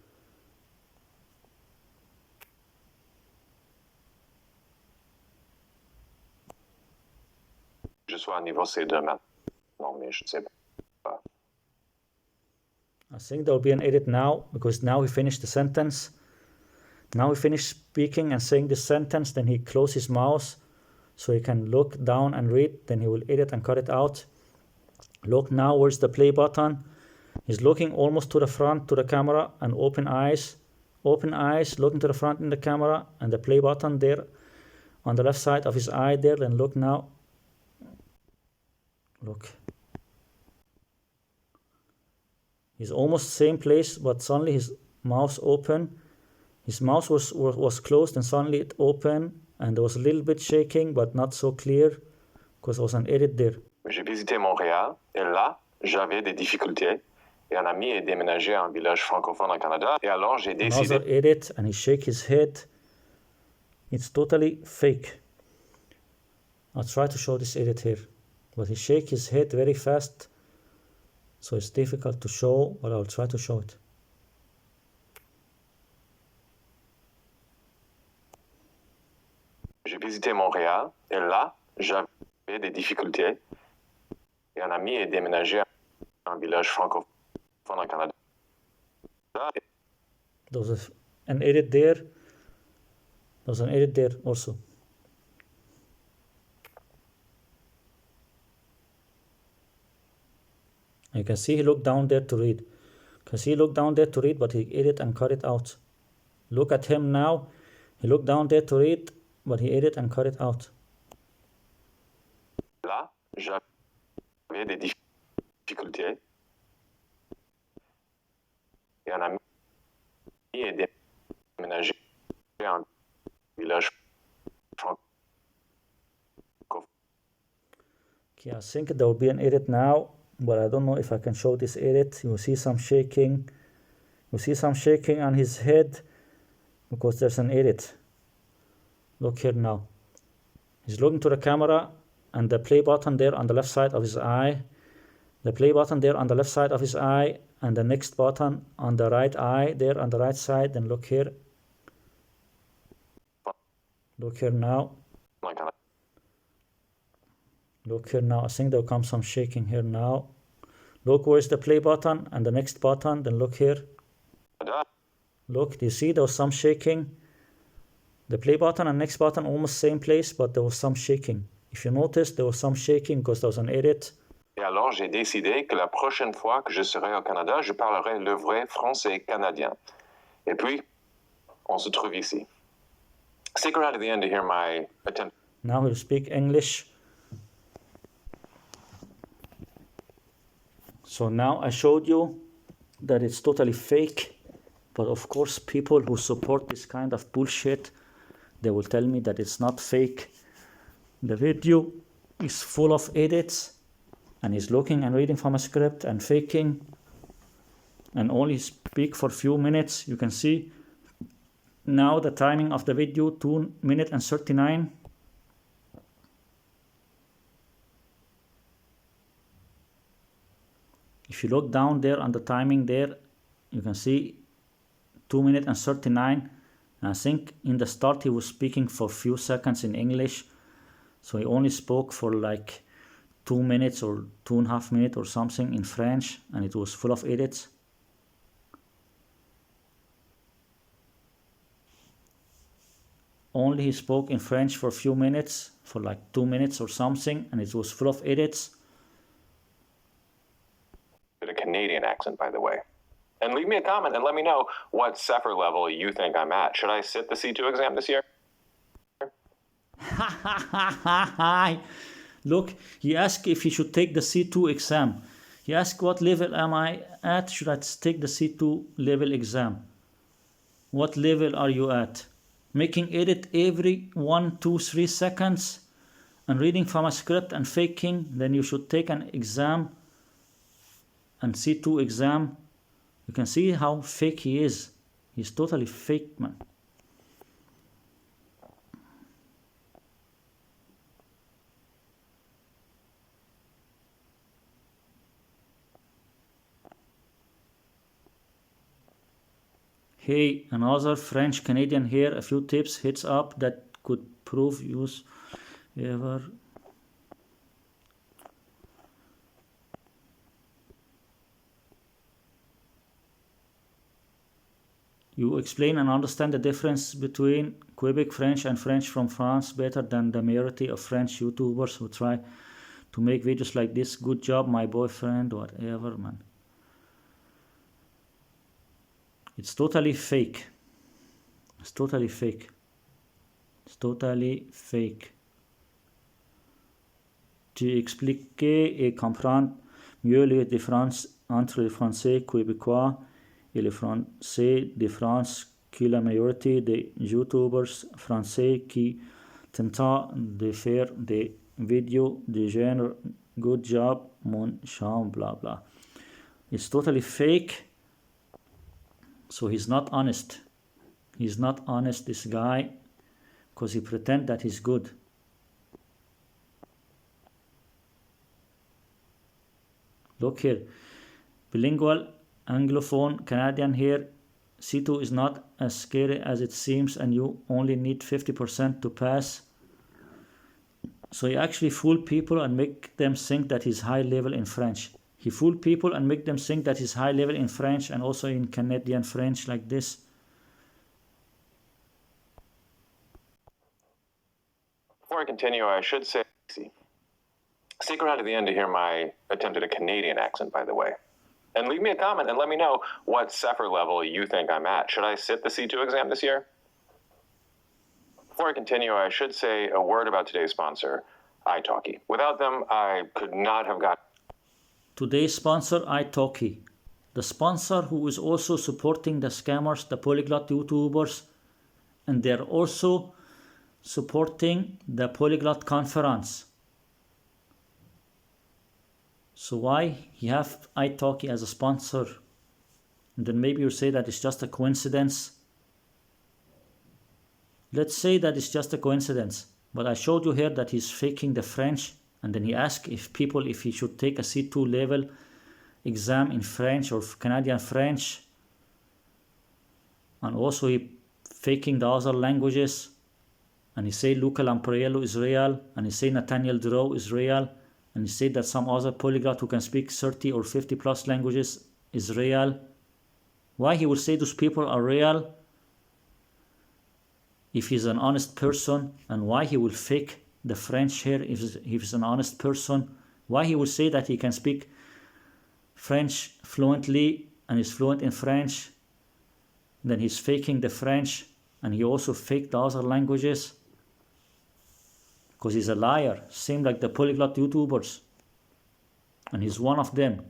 Je sois à niveau C2 maintenant, mais je ne sais pas. I think there will be an edit now because now he finished the sentence. Now he finished speaking and saying the sentence, then he closed his mouth so he can look down and read, then he will edit and cut it out. Look now, where's the play button? He's looking almost to the front to the camera and open eyes, looking to the front in the camera, and the play button there on the left side of his eye there. Then look now. Look. He's almost same place, but suddenly his mouth open. His mouth was closed and suddenly it opened, and there was a little bit shaking, but not so clear because there was an edit there. J'ai visité Montréal et là, j'avais des difficultés. Et un ami est déménagé à un village francophone au Canada. Et alors j'ai décidé. Another edit, and he shake his head. It's totally fake. I'll try to show this edit here, but he shake his head very fast, so it's difficult to show, but I'll try to show it. J'ai visité Montréal et là, j'avais des difficultés. Et un ami est déménagé à un village francophone au Canada. There was an edit there. There was an edit there also. You can see he looked down there to read. But he edit and cut it out. Look at him now. He looked down there to read, but he edit and cut it out. Là, j'avais des difficultés. Et un ami est déménagé à un village francophone. Okay, I think there will be an edit now, but I don't know if I can show this edit. You see some shaking. You see some shaking on his head because there's an edit. Look here now. He's looking to the camera and the play button there on the left side of his eye. The play button there on the left side of his eye, and the next button on the right eye there on the right side. Then look here. Look here now. Look here now. I think there will come some shaking here now. Look, where's the play button and the next button? Then look here. Look, do you see there was some shaking? The play button and next button almost same place, but there was some shaking. If you notice, there was some shaking because there was an edit. Et alors, j'ai décidé que la prochaine fois que je serai au Canada, je parlerai le vrai français canadien. Et puis, on se trouve ici. Stick around to the end to hear my attempt. Now he'll speak English. So now I showed you that it's totally fake. But of course, people who support this kind of bullshit, they will tell me that it's not fake. The video is full of edits, and he's looking and reading from a script and faking, and only speak for a few minutes. You can see now the timing of the video, 2 minutes and 39. If you look down there on the timing there, you can see 2 minutes and 39. And I think in the start he was speaking for a few seconds in English. So he only spoke for like 2 minutes or 2.5 minutes or something in French, and it was full of edits. Only he spoke in French for a few minutes, for like 2 minutes or something, and it was full of edits. A Canadian accent, by the way. And leave me a comment and let me know what Sefer level you think I'm at. Should I sit the C2 exam this year? Look, he asked if he should take the C2 exam. He asked what level am I at? Should I take the C2 level exam? What level are you at? Making edit every 1, 2, 3 seconds and reading from a script and faking, then you should take an exam and C2 exam. You can see how fake he is. He's totally fake, man. Hey, another French Canadian here. A few tips, hits up that could prove use ever. You explain and understand the difference between Quebec French and French from France better than the majority of French YouTubers who try to make videos like this. Good job, my boyfriend, whatever, man. It's totally fake. It's totally fake. It's totally fake. Tu expliquer et comprendre mieux les différences entre le français québécois et le français de France que la majorité des YouTubers français qui tentent de faire des vidéos de genre. Good job, mon chum, blah blah. It's totally fake. So he's not honest. He's not honest, this guy, because he pretends that he's good. Look here. Bilingual, Anglophone, Canadian here. C2 is not as scary as it seems, and you only need 50% to pass. So he actually fooled people and make them think that he's high level in French. He fooled people and make them think that he's high level in French and also in Canadian French like this. Before I continue, I should say, stick around to the end to hear my attempt at a Canadian accent, by the way. And leave me a comment and let me know what Sefer level you think I'm at. Should I sit the C2 exam this year? Before I continue, I should say a word about today's sponsor, italki. Without them, I could not have gotten Today's sponsor, italki. The sponsor who is also supporting the scammers, the polyglot YouTubers, and they're also supporting the polyglot conference. So why you have italki as a sponsor? And then maybe you say that it's just a coincidence. Let's say that it's just a coincidence. But I showed you here that he's faking the French, and then he asked if he should take a C2 level exam in French or Canadian French. And also he faking the other languages. And he say Luca Lampriello is real, and he say Nathaniel Drow is real, and he say that some other polyglot who can speak 30 or 50 plus languages is real. Why he would say those people are real if he's an honest person, and why he will fake the French here if he's an honest person? Why he would say that he can speak French fluently and is fluent in French, then he's faking the French, and he also faked the other languages? Because he's a liar, same like the polyglot YouTubers, and he's one of them.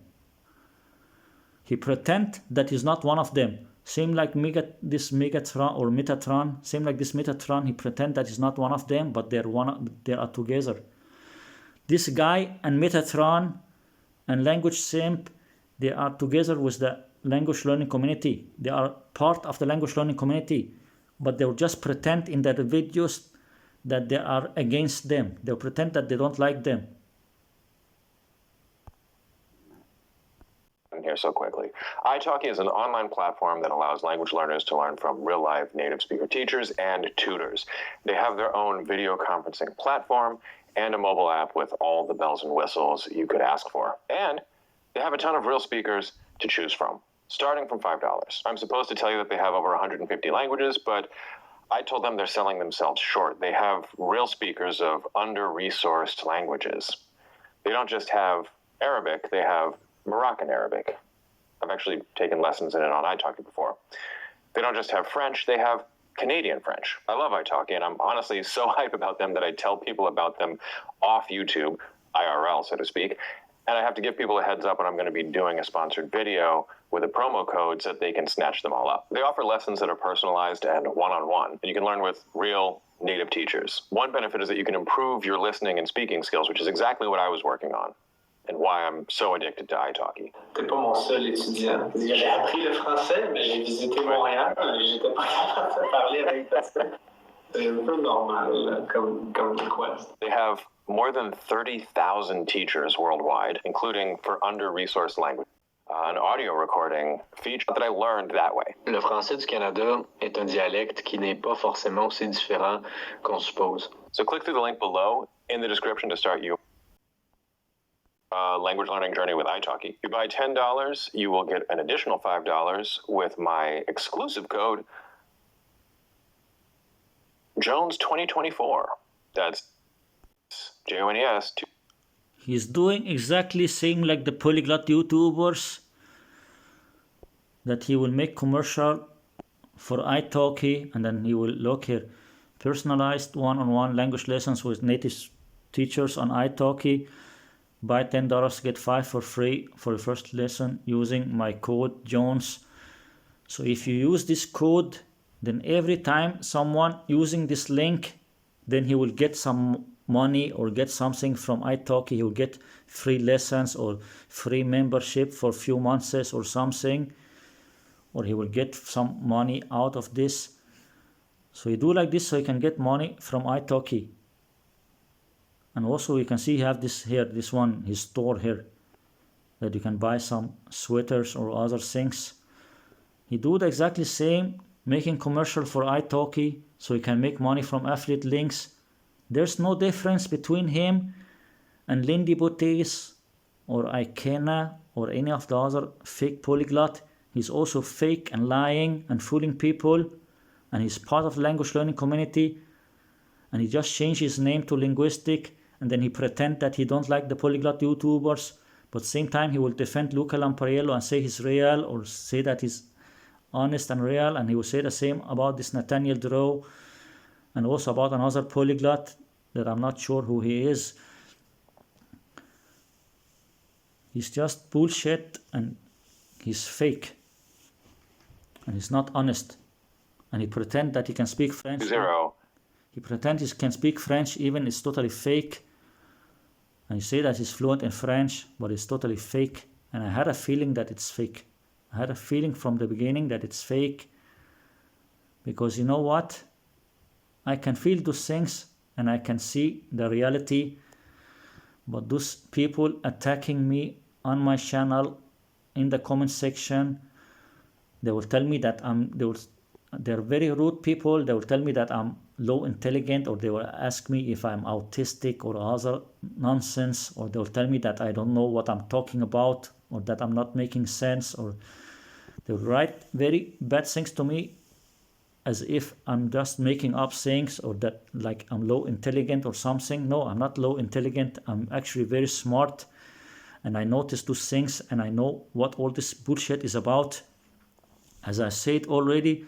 He pretend that he's not one of them, same like this Metatron, same like this Metatron. He pretend that he's not one of them, but they are together. This guy and Metatron and Language Simp, they are together with the language learning community. They are part of the language learning community, but they'll just pretend in their videos that they are against them. They'll pretend that they don't like them. here so quickly. italki is an online platform that allows language learners to learn from real-life native speaker teachers and tutors. They have their own video conferencing platform and a mobile app with all the bells and whistles you could ask for. And they have a ton of real speakers to choose from, starting from $5. I'm supposed to tell you that they have over 150 languages, but I told them they're selling themselves short. They have real speakers of under-resourced languages. They don't just have Arabic, they have Moroccan Arabic. I've actually taken lessons in it on italki before. They don't just have French, they have Canadian French. I love italki, and I'm honestly so hype about them that I tell people about them off YouTube, IRL, so to speak. And I have to give people a heads up when I'm going to be doing a sponsored video with a promo code so that they can snatch them all up. They offer lessons that are personalized and one-on-one, and you can learn with real native teachers. One benefit is that you can improve your listening and speaking skills, which is exactly what I was working on, and why I'm so addicted to italki. T'es pas mon seul étudiant. J'ai appris le français, mais j'ai visité Montréal et j'étais pas capable de parler avec personne. C'est un peu normal comme request. They have more than 30,000 teachers worldwide, including for under-resourced language. An audio recording feature that I learned that way. Le français du Canada est un dialecte qui n'est pas forcément aussi différent qu'on suppose. So click through the link below in the description to start your language learning journey with italki. You buy $10, you will get an additional $5 with my exclusive code Jones 2024. That's JONES. He's doing exactly same like the polyglot YouTubers, that he will make commercial for italki, and then he will look here, personalized one-on-one language lessons with native teachers on italki. Buy $10, get 5 for free for the first lesson using my code Jones. So if you use this code, then every time someone using this link, then he will get some money or get something from italki. He will get free lessons or free membership for a few months or something, or he will get some money out of this. So you do like this so you can get money from italki. And also you can see you have this here, this one, his store here, that you can buy some sweaters or other things. He do the exactly same, making commercial for italki so you can make money from affiliate links. There's no difference between him and Lindy Botes or Ikena or any of the other fake polyglot. He's also fake and lying and fooling people, and he's part of the language learning community, and he just changed his name to Linguistic, and then he pretend that he don't like the polyglot YouTubers, but same time he will defend Luca Lampariello and say he's real, or say that he's honest and real, and he will say the same about this Nathaniel Drow, and also about another polyglot that I'm not sure who he is. He's just bullshit, and he's fake, and he's not honest, and he pretend that he can speak French. He pretend he can speak French, even it's totally fake, and he say that he's fluent in French, but it's totally fake. And I had a feeling that it's fake. I had a feeling from the beginning that it's fake, because you know what, I can feel those things and I can see the reality, but those people attacking me on my channel in the comment section, they will tell me that they're very rude people. They will tell me that I'm low intelligent, or they will ask me if I'm autistic or other nonsense, or they will tell me that I don't know what I'm talking about, or that I'm not making sense, or they will write very bad things to me as if I'm just making up things, or that like I'm low intelligent or something. No, I'm not low intelligent. I'm actually very smart, and I notice those things, and I know what all this bullshit is about. As I said already,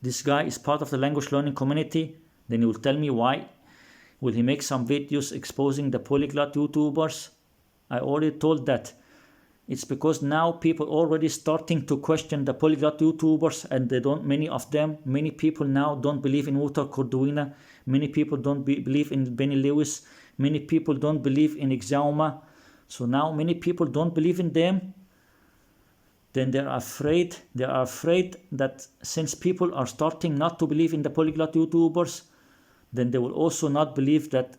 this guy is part of the language learning community. Then he will tell me why will he make some videos exposing the polyglot YouTubers. I already told that it's because now people already starting to question the polyglot YouTubers, and they don't, many people now don't believe in Uta Corduina. Many people don't believe in Benny Lewis. Many people don't believe in Exauma. So now many people don't believe in them. Then they are afraid that since people are starting not to believe in the polyglot YouTubers, then they will also not believe that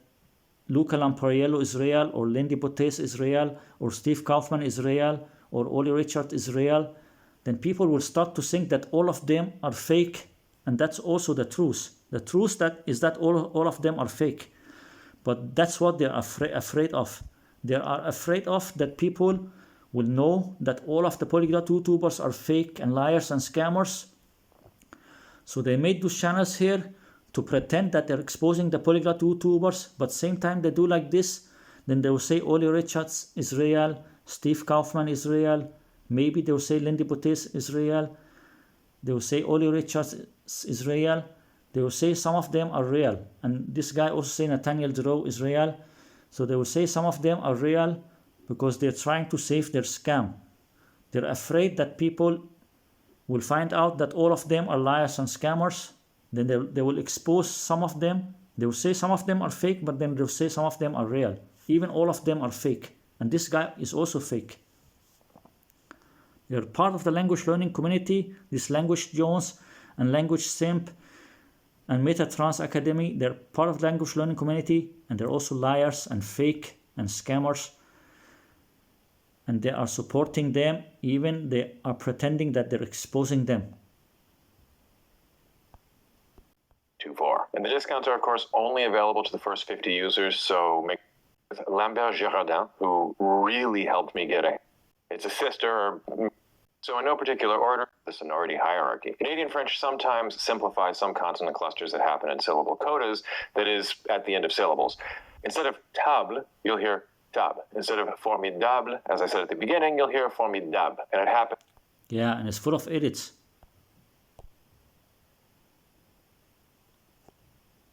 Luca Lampariello is real, or Lindy Botes is real, or Steve Kaufman is real, or Oli Richard is real, then people will start to think that all of them are fake, and that's also the truth. The truth is that all of them are fake. But that's what they're afraid of. They are afraid of that people will know that all of the polyglot YouTubers are fake and liars and scammers. So they made those channels here to pretend that they're exposing the polyglot YouTubers, but same time they do like this, then they will say Oli Richards is real, Steve Kaufman is real, maybe they will say Lindy Buttis is real, they will say Oli Richards is real, they will say some of them are real, and this guy also say Nathaniel Drew is real. So they will say some of them are real because they're trying to save their scam. They're afraid that people will find out that all of them are liars and scammers. Then they will expose some of them. They will say some of them are fake, but then they'll say some of them are real. Even all of them are fake. And this guy is also fake. They're part of the language learning community, this Languagejones and Language Simp and Metatrans Academy. They're part of the language learning community, and they're also liars and fake and scammers. And they are supporting them, even they are pretending that they're exposing them. 2.4. And the discounts are, of course, only available to the first 50 users, so make Languajones, who really helped me get a... It's a sister, so in no particular order, the sonority hierarchy. Canadian French sometimes simplifies some consonant clusters that happen in syllable codas, that is, at the end of syllables. Instead of table, you'll hear tab. Instead of formidable, as I said at the beginning, you'll hear formidable, and it happens. Yeah, and it's full of edits.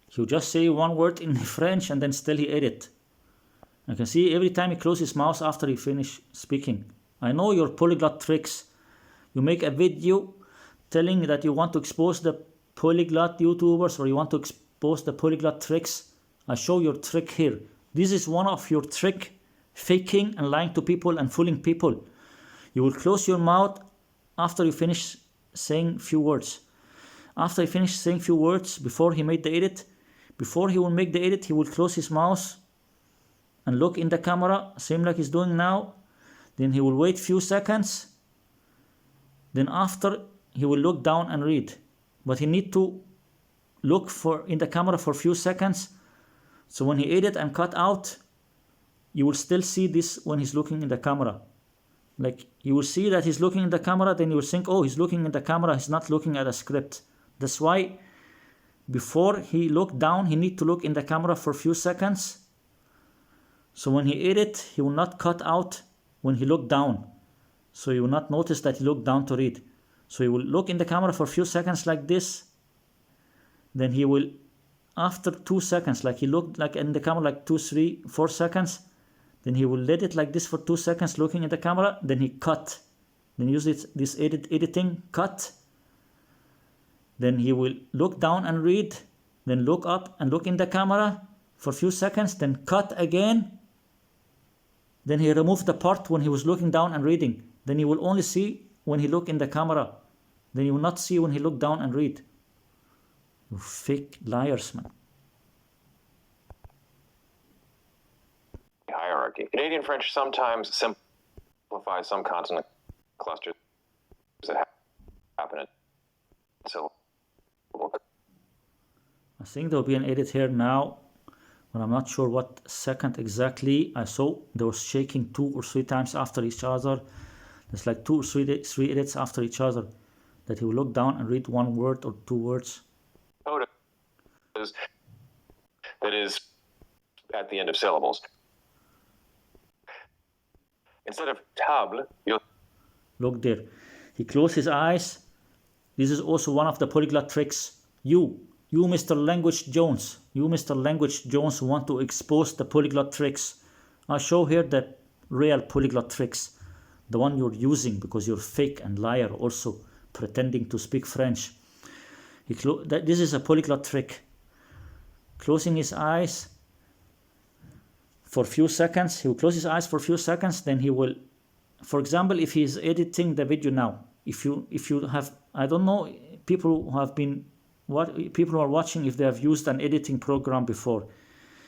He'll just say one word in French and then still he edit. I can see every time he closes his mouth after he finish speaking. I know your polyglot tricks. You make a video telling that you want to expose the polyglot YouTubers, or you want to expose the polyglot tricks. I show your trick here. This is one of your trick, faking and lying to people and fooling people. You will close your mouth after you finish saying few words. After he finished saying few words, before he made the edit, before he will make the edit, he will close his mouth and look in the camera, same like he's doing now. Then he will wait few seconds. Then after, he will look down and read. But he need to look in the camera for few seconds. So when he edit and cut out, you will still see this when he's looking in the camera. Like, you will see that he's looking in the camera, then you will think, oh, he's looking in the camera, he's not looking at a script. That's why before he look down, he need to look in the camera for a few seconds. So when he edit, he will not cut out when he look down. So you will not notice that he looked down to read. So he will look in the camera for a few seconds like this. Then he will, after 2 seconds, like he looked like in the camera like 2, 3, 4 seconds. Then he will let it like this for 2 seconds looking at the camera. Then he cut. Then use this editing, cut. Then he will look down and read. Then look up and look in the camera for a few seconds. Then cut again. Then he removed the part when he was looking down and reading. Then he will only see when he look in the camera. Then he will not see when he look down and read. You fake liars, man. Hierarchy. Canadian French sometimes simplifies some consonant clusters that happen in syllable. I think there will be an edit here now, but I'm not sure what second exactly. I saw they were shaking 2 or 3 times after each other. There's like 2 or 3 edits after each other that he will look down and read 1 word or 2 words. That is at the end of syllables. Instead of table, you'll look there. He closed his eyes. This is also one of the polyglot tricks. You Mr. Languagejones, you Mr. Languagejones who want to expose the polyglot tricks. I show here the real polyglot tricks, the one you're using because you're fake and liar, also pretending to speak French. This is a polyglot trick. Closing his eyes for a few seconds. He will close his eyes for a few seconds. Then he will, for example, if he is editing the video now, if you have, I don't know, people who are watching, if they have used an editing program before.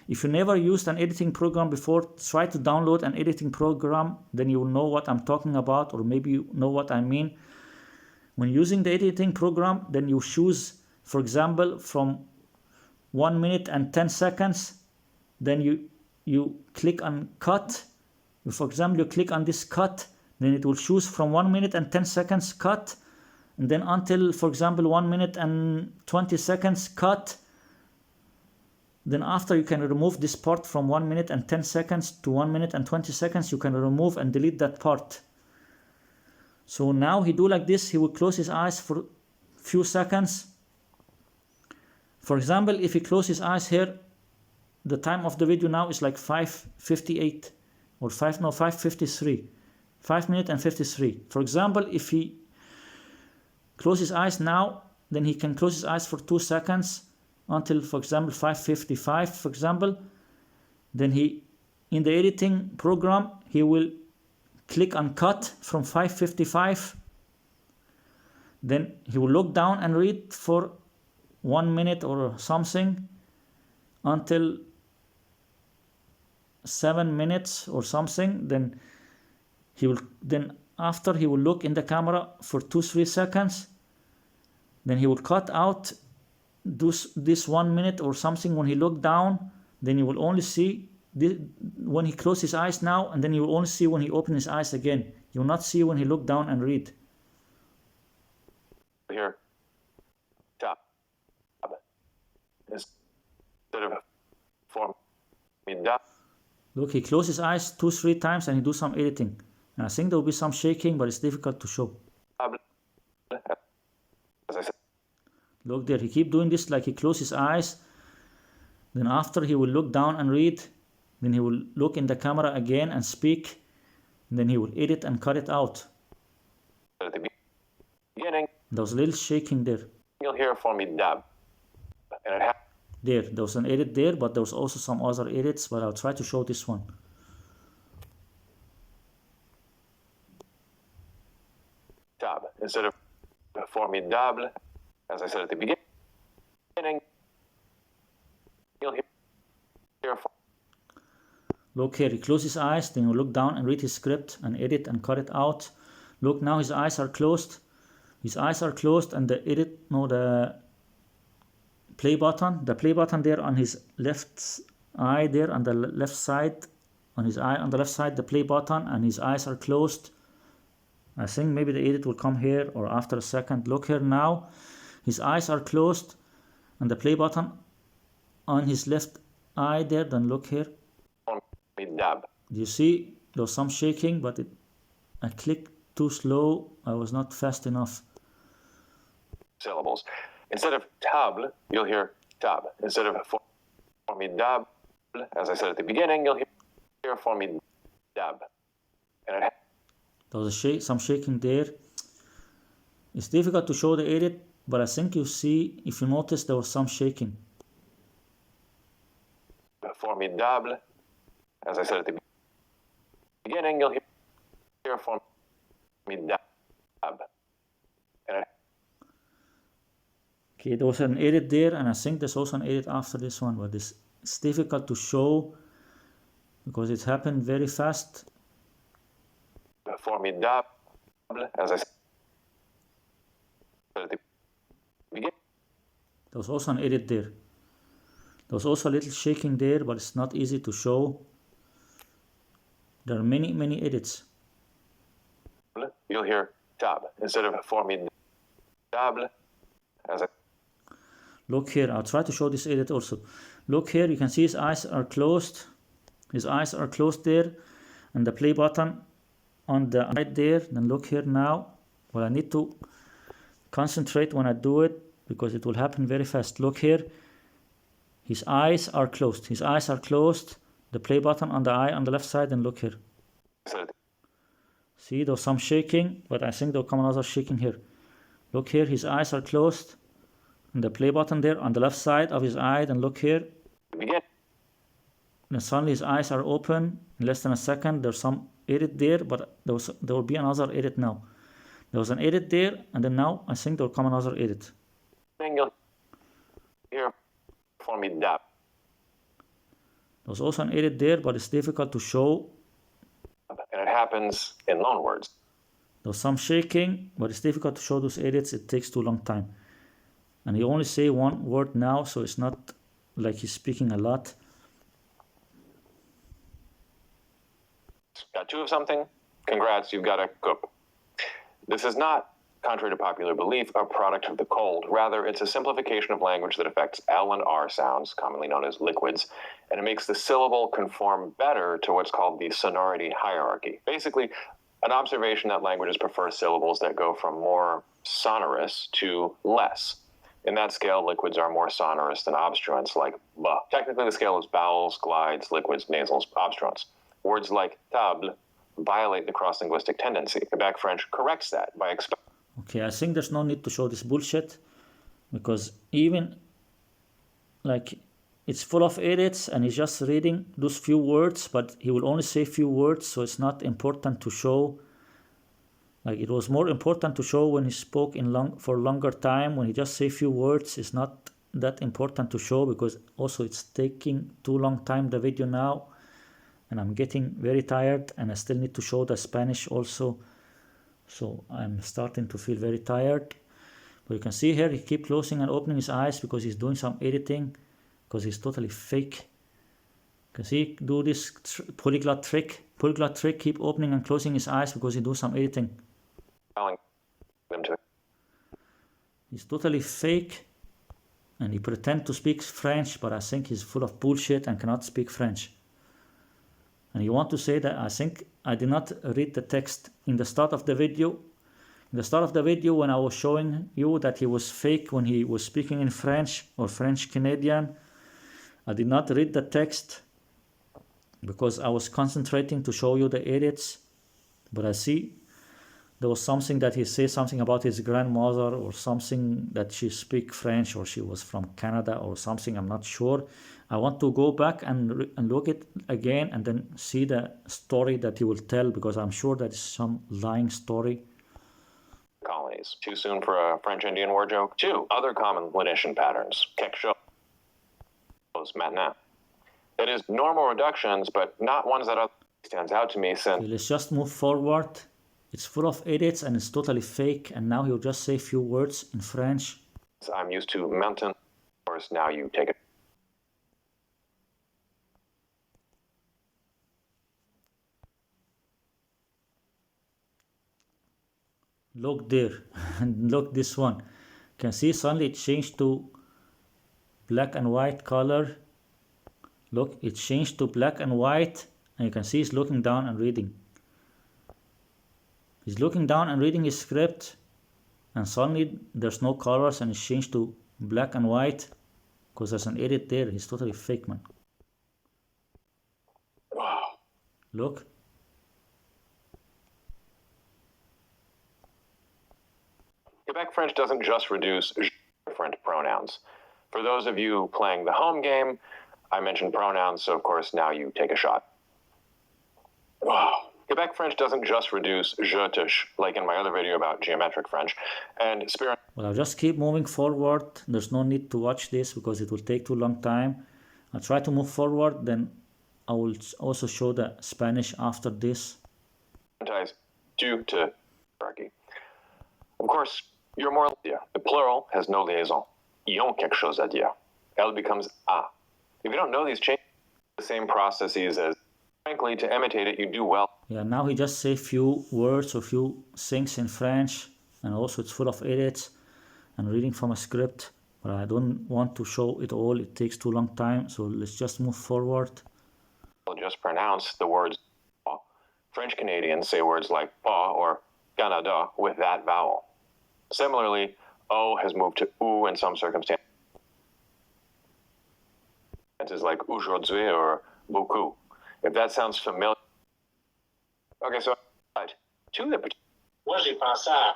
If you never used an editing program before, try to download an editing program, then you will know what I'm talking about, or maybe you know what I mean. When using the editing program, then you choose, for example, from 1 minute and 10 seconds, then you click on cut. For example, you click on this cut, then it will choose from 1 minute and 10 seconds cut, and then until, for example, 1 minute and 20 seconds cut. Then after, you can remove this part from 1 minute and 10 seconds to 1 minute and 20 seconds. You can remove and delete that part. So now he do like this. He will close his eyes for a few seconds. For example, if he close his eyes here, the time of the video now is like 5:58 or 5:53. 5 minutes and 53. For example, if he close his eyes now, then he can close his eyes for 2 seconds until, for example, 5:55, for example. Then he, in the editing program, he will click on cut from 5:55. Then he will look down and read for 1 minute or something until 7 minutes or something. Then after he will look in the camera for 2-3 seconds. Then he will cut out this 1 minute or something when he look down. Then you will only see when he closes his eyes now, and then you will only see when he opens his eyes again. You will not see when he look down and read. Here, top. Instead of form, look, he closes his eyes 2-3 times and he do some editing. And I think there will be some shaking, but it's difficult to show. Look there, he keep doing this, like he closes his eyes. Then after, he will look down and read. Then he will look in the camera again and speak. And then he will edit and cut it out. At the beginning, There was a little shaking there. you'll hear for me dab. And it There was an edit there, but there was also some other edits, but I'll try to show this one. dab. Instead of formidable, as I said at the beginning, you'll hear for Look here, he closes his eyes, then you look down and read his script and edit and cut it out. Look, now his eyes are closed. His eyes are closed, and the the play button there on his left eye there on the left side, on his eye on the left side, the play button, and his eyes are closed. I think maybe the edit will come here or after a second. Look here now, his eyes are closed, and the play button on his left eye there. Then look here. dab. You see, there was some shaking, but I clicked too slow. I was not fast enough. Syllables. Instead of table, you'll hear tab. Instead of formidable, as I said at the beginning, you'll hear formidable. And it There was some shaking there. It's difficult to show the edit, but I think you see, if you notice, there was some shaking. formidable, as I said at the beginning, you'll hear formidable. And it Okay, there was an edit there, and I think there's also an edit after this one, but it's difficult to show because it happened very fast. formidable, as I said at the beginning. There was also an edit there. There was also a little shaking there, but it's not easy to show. There are many edits. You'll hear tab instead of formidable, as I Look here, I'll try to show this edit also. Look here, you can see his eyes are closed. His eyes are closed there, and the play button on the right there. Then look here now. Well, I need to concentrate when I do it because it will happen very fast. Look here, his eyes are closed. His eyes are closed. The play button on the eye on the left side, and look here. said. See, there's some shaking, but I think there'll come another shaking here. Look here, his eyes are closed. And the play button there on the left side of his eye, then look here. Begin. Then suddenly his eyes are open in less than a second. There's some edit there, but there will be another edit now. There was an edit there, and then now I think there will come another edit. You'll hear formidable. There's also an edit there, but it's difficult to show. And it happens in loanwords. There's some shaking, but it's difficult to show those edits. It takes too long time. And he only say one word now, so it's not like he's speaking a lot. Got two of something? Congrats, you've got a cook. This is not, contrary to popular belief, a product of the cold. Rather, it's a simplification of language that affects L and R sounds, commonly known as liquids, and it makes the syllable conform better to what's called the sonority hierarchy. Basically, an observation that languages prefer syllables that go from more sonorous to less. In that scale, liquids are more sonorous than obstruents like b. Technically, the scale is vowels, glides, liquids, nasals, obstruents. Words like table violate the cross-linguistic tendency. Quebec French corrects that by Okay, I think there's no need to show this bullshit, because even like it's full of edits and he's just reading those few words, but he will only say few words, so it's not important to show. Like, it was more important to show when he spoke for longer time. When he just say few words, it's not that important to show, because also it's taking too long time, the video now, and I'm getting very tired, and I still need to show the Spanish also, so I'm starting to feel very tired. But you can see here he keep closing and opening his eyes because he's doing some editing, because he's totally fake. You can see do this polyglot trick, keep opening and closing his eyes because he do some editing. them to. He's totally fake, and he pretend to speak French, but I think he's full of bullshit and cannot speak French. And you want to say that I think I did not read the text in the start of the video. In the start of the video, when I was showing you that he was fake when he was speaking in French or French Canadian, I did not read the text because I was concentrating to show you the edits. But I see there was something that he said something about his grandmother, or something that she speak French, or she was from Canada or something, I'm not sure. I want to go back and look it again and then see the story that he will tell, because I'm sure that is some lying story. Colonies. Too soon for a French Indian war joke? Two other common lenition patterns. Quelque chose. Maintenant. That is normal reductions, but not ones that stands out to me since. Okay, let's just move forward. It's full of edits and it's totally fake, and now he'll just say a few words in French. I'm used to mountain. Of course, now you take it. Look there, and look this one. You can see suddenly it changed to black and white color. Look, it changed to black and white, and you can see he's looking down and reading. He's looking down and reading his script, and suddenly there's no colors and it's changed to black and white because there's an edit there. He's totally fake, man. Wow. Look. Quebec French doesn't just reduce different pronouns. For those of you playing the home game, I mentioned pronouns, so of course now you take a shot. Wow. Quebec French doesn't just reduce je to sh, like in my other video about geometric French. And spirit. Well, I'll just keep moving forward. There's no need to watch this because it will take too long time. I'll try to move forward, then I will also show the Spanish after this. Due to hierarchy. Of course, you're more. The plural has no liaison. Ils ont quelque chose à dire. Elle becomes a. If you don't know these changes, the same processes as. Frankly, to imitate it, you do well. Yeah, now he just say few words or few things in French, and also it's full of edits and reading from a script, but I don't want to show it all. It takes too long time, so let's just move forward. I'll just pronounce the words. French Canadians say words like pa or Canada with that vowel. Similarly, O has moved to U in some circumstances. It's like aujourd'hui or beaucoup. If that sounds familiar. Okay, so to the. Moi, j'ai pensé à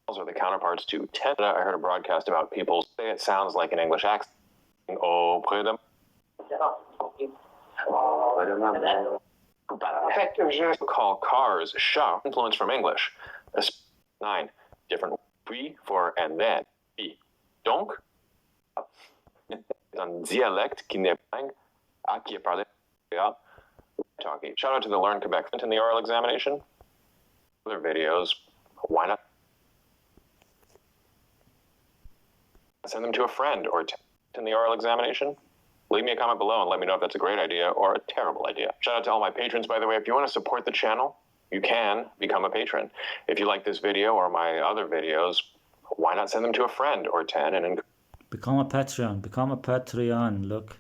Are the counterparts to 10. I heard a broadcast about people say it sounds like an English accent. Oh, près de. Call cars chat, influence from English. 9 different puis for and then. Puis. Donc, un dialecte qui n'est pas À qui a parlé? Talkie. Shout out to the Learn Quebec in the oral examination. Other videos. Why not send them to a friend or in the oral examination? Leave me a comment below and let me know if that's a great idea or a terrible idea. Shout out to all my patrons, by the way. If you want to support the channel, you can become a patron. If you like this video or my other videos, why not send them to a friend or 10 and Become a Patreon. Become a Patreon. Look.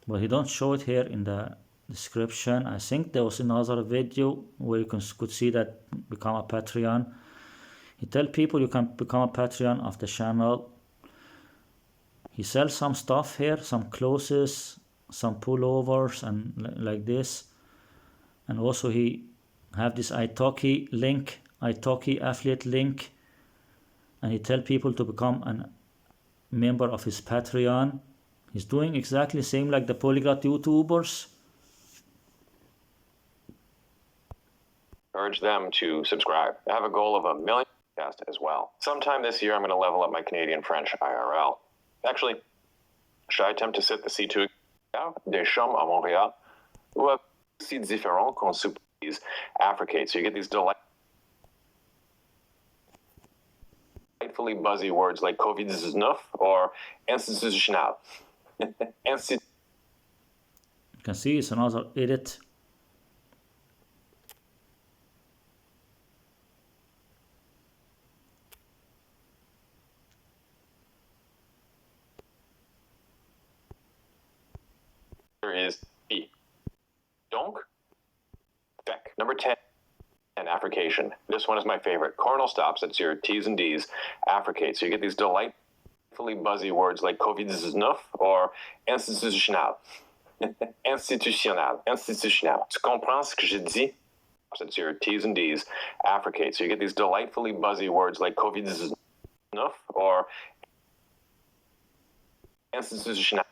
But he don't show it here in the description. I think there was another video where you could see that become a Patreon. He tell people you can become a Patreon of the channel. He sells some stuff here, some clothes, some pullovers and like this. And also he have this italki link, italki affiliate link. And he tell people to become a member of his Patreon. He's doing exactly the same like the Polyglot YouTubers. urge them to subscribe. I have a goal of 1 million podcasts as well. Sometime this year, I'm going to level up my Canadian French IRL. Actually, should I attempt to sit the C2 des Chums à Montréal, ou aussi différent qu'on suppose affricate. So you get these delightfully buzzy words like COVID-19 or institutional. You can see it's another edit. There is E. Donc, Beck. Number 10, and affrication. This one is my favorite. Coronal stops, that's your T's and D's, affricate. So you get these delightfully buzzy words like COVID-19 or institutional. Institutional. Institutional. Tu comprends ce que je dis? That's your T's and D's, affricate. So you get these delightfully buzzy words like COVID-19 or institutional.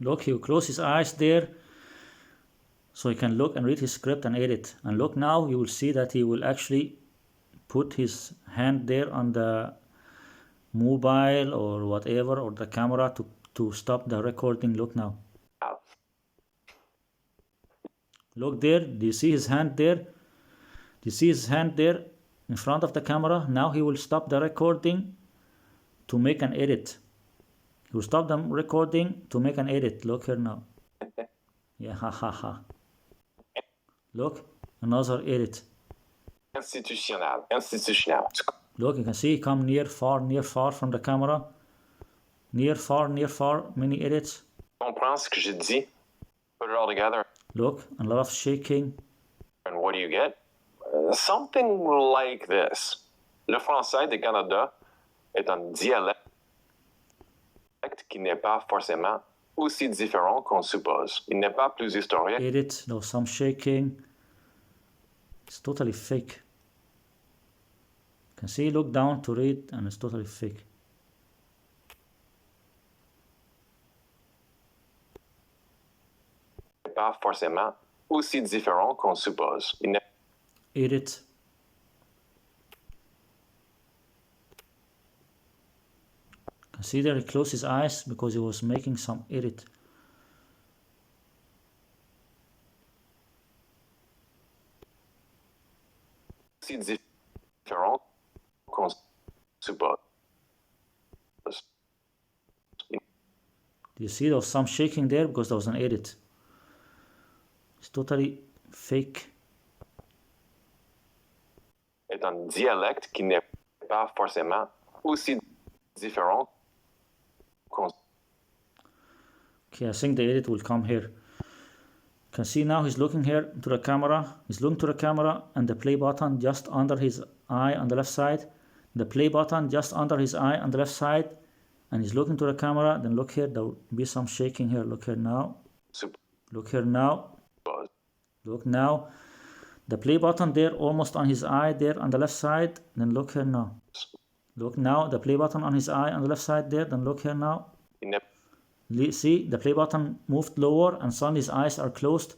Look, he will close his eyes there so he can look and read his script and edit. And look now, you will see that he will actually put his hand there on the mobile or whatever, or the camera to stop the recording. Look now. Look there. Do you see his hand there? Do you see his hand there in front of the camera? Now he will stop the recording to make an edit. He will stop the recording to make an edit. Look here now. Yeah, ha ha ha. Look, another edit. Institutional. Institutional. Look, you can see he come near, far from the camera. Near, far, many edits. Comprends ce que je dis? Put it all together. Look, a lot of shaking. And what do you get? Something like this. Le français du Canada est un dialecte qui n'est pas forcément aussi différent qu'on suppose. Il n'est pas plus historique. Edit, there was some shaking. It's totally fake. You can see, look down to read, and it's totally fake. Pas forcément aussi différent qu'on suppose. Il n'est Edit. You can see there he closed his eyes because he was making some edit. aussi différent qu'on suppose. Do you see there was some shaking there because there was an edit? It's totally fake. Est un dialecte qui n'est pas forcément aussi différent qu'on. Okay, I think the edit will come here. You can see now he's looking here to the camera. He's looking to the camera and the play button just under his eye on the left side. The play button just under his eye on the left side. And he's looking to the camera. Then look here, there will be some shaking here. Look here now. Look here now. Look now. The play button there almost on his eye there on the left side. Then look here now. Look now. The play button on his eye on the left side there. Then look here now. See, the play button moved lower and suddenly his eyes are closed.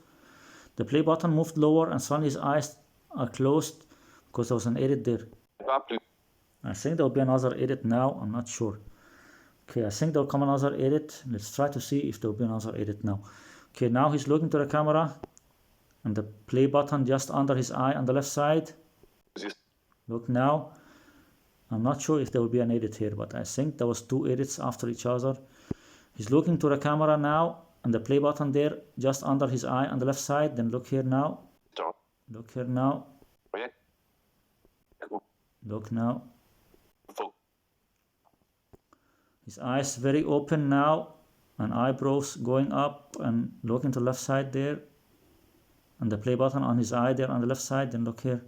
The play button moved lower and suddenly his eyes are closed because there was an edit there. I think there will be another edit now. I'm not sure. Okay, I think there'll come another edit. Let's try to see if there'll be another edit now. Okay, now he's looking to the camera and the play button just under his eye on the left side. Look now. I'm not sure if there will be an edit here, but I think there was 2 edits after each other. He's looking to the camera now and the play button there just under his eye on the left side. Then look here now. Look here now. Look now. His eyes very open now and eyebrows going up and looking to the left side there. And the play button on his eye there on the left side. Then look here.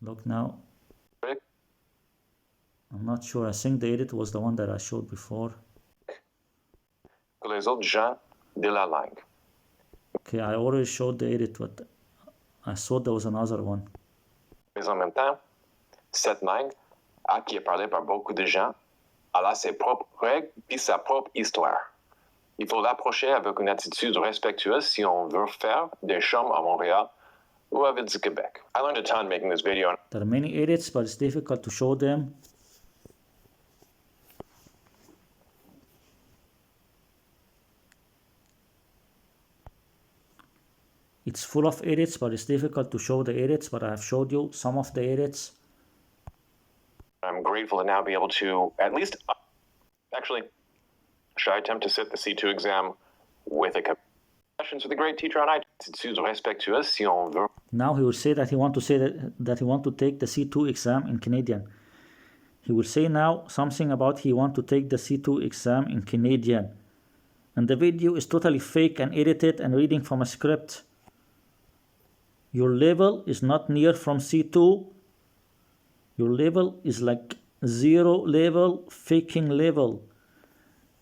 Look now. I'm not sure. I think the edit was the one that I showed before. Pour les autres gens de la langue. Okay, I already showed the edit, but I thought there was another one. Mais en même temps, cette langue, qui est parlée par beaucoup de gens, elle a ses propres règles et sa propre histoire. Il faut l'approcher avec une attitude respectueuse si on veut faire des chums à Montréal ou avec du Québec. I learned a ton making this video. There are many edits, but it's difficult to show them. It's full of edits, but it's difficult to show the edits, but I have showed you some of the edits. I'm grateful to now be able to at least, actually, should I attempt to sit the C2 exam with a questions with a great teacher on attitude respectueuse si on veut. Now he will say that he want to say that he want to take the C2 exam in Canadian. He will say now something about he want to take the C2 exam in Canadian. And the video is totally fake and edited and reading from a script. Your level is not near from C2. Your level is like 0 level, faking level.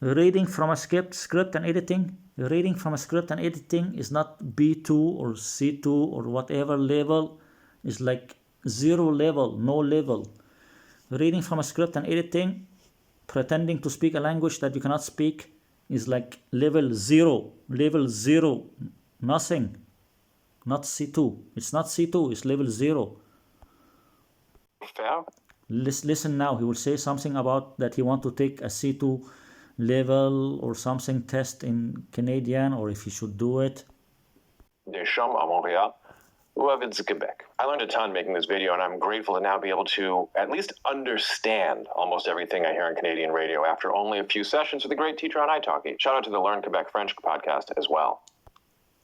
Reading from a script and editing. Reading from a script and editing is not B2 or C2 or whatever level. It's like 0 level, no level. Reading from a script and editing, pretending to speak a language that you cannot speak, is like level 0. Level 0. Nothing. Not C2. It's not C2, it's level 0. Fair. Listen now, he will say something about that he want to take a C2 level or something test in Canadian, or if he should do it. Des chums à Montréal ou avec du Québec. I learned a ton making this video, and I'm grateful to now be able to at least understand almost everything I hear on Canadian radio after only a few sessions with a great teacher on italki. Shout out to the Learn Quebec French podcast as well.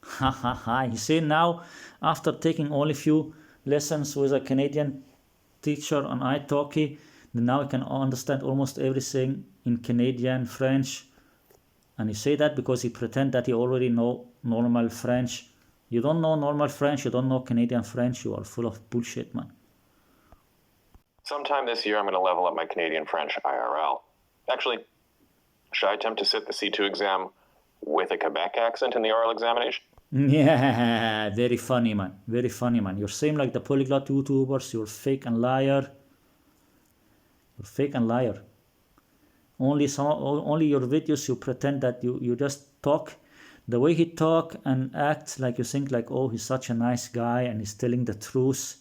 Ha ha ha. He said now, after taking only few lessons with a Canadian teacher on italki, then now he can understand almost everything in Canadian French. And he say that because he pretend that he already know normal French. You don't know normal French, you don't know Canadian French, you are full of bullshit, man. Sometime this year, I'm going to level up my Canadian French IRL. Actually, should I attempt to sit the C2 exam with a Quebec accent in the oral examination? Yeah, very funny, man. Very funny, man. You're same like the Polyglot YouTubers. You're fake and liar. You're fake and liar. Only your videos you pretend that you just talk. The way he talk and act, like you think like, oh, he's such a nice guy and he's telling the truth,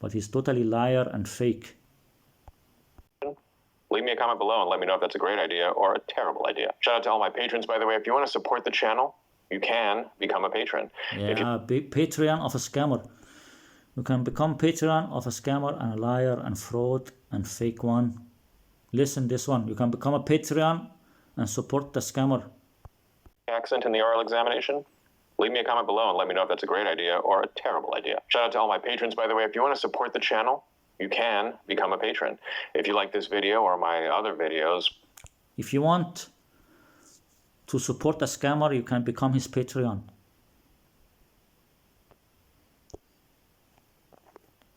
but he's totally liar and fake. Leave me a comment below and let me know if that's a great idea or a terrible idea. Shout out to all my patrons, by the way. If you want to support the channel, you can become a patron. Yeah, Patreon of a scammer. You can become Patreon of a scammer and a liar and fraud and fake one. Listen, this one. You can become a Patreon and support the scammer. Accent in the oral examination? Leave me a comment below and let me know if that's a great idea or a terrible idea. Shout out to all my patrons, by the way. If you want to support the channel, you can become a patron. If you like this video or my other videos. If you want to support a scammer, you can become his Patreon.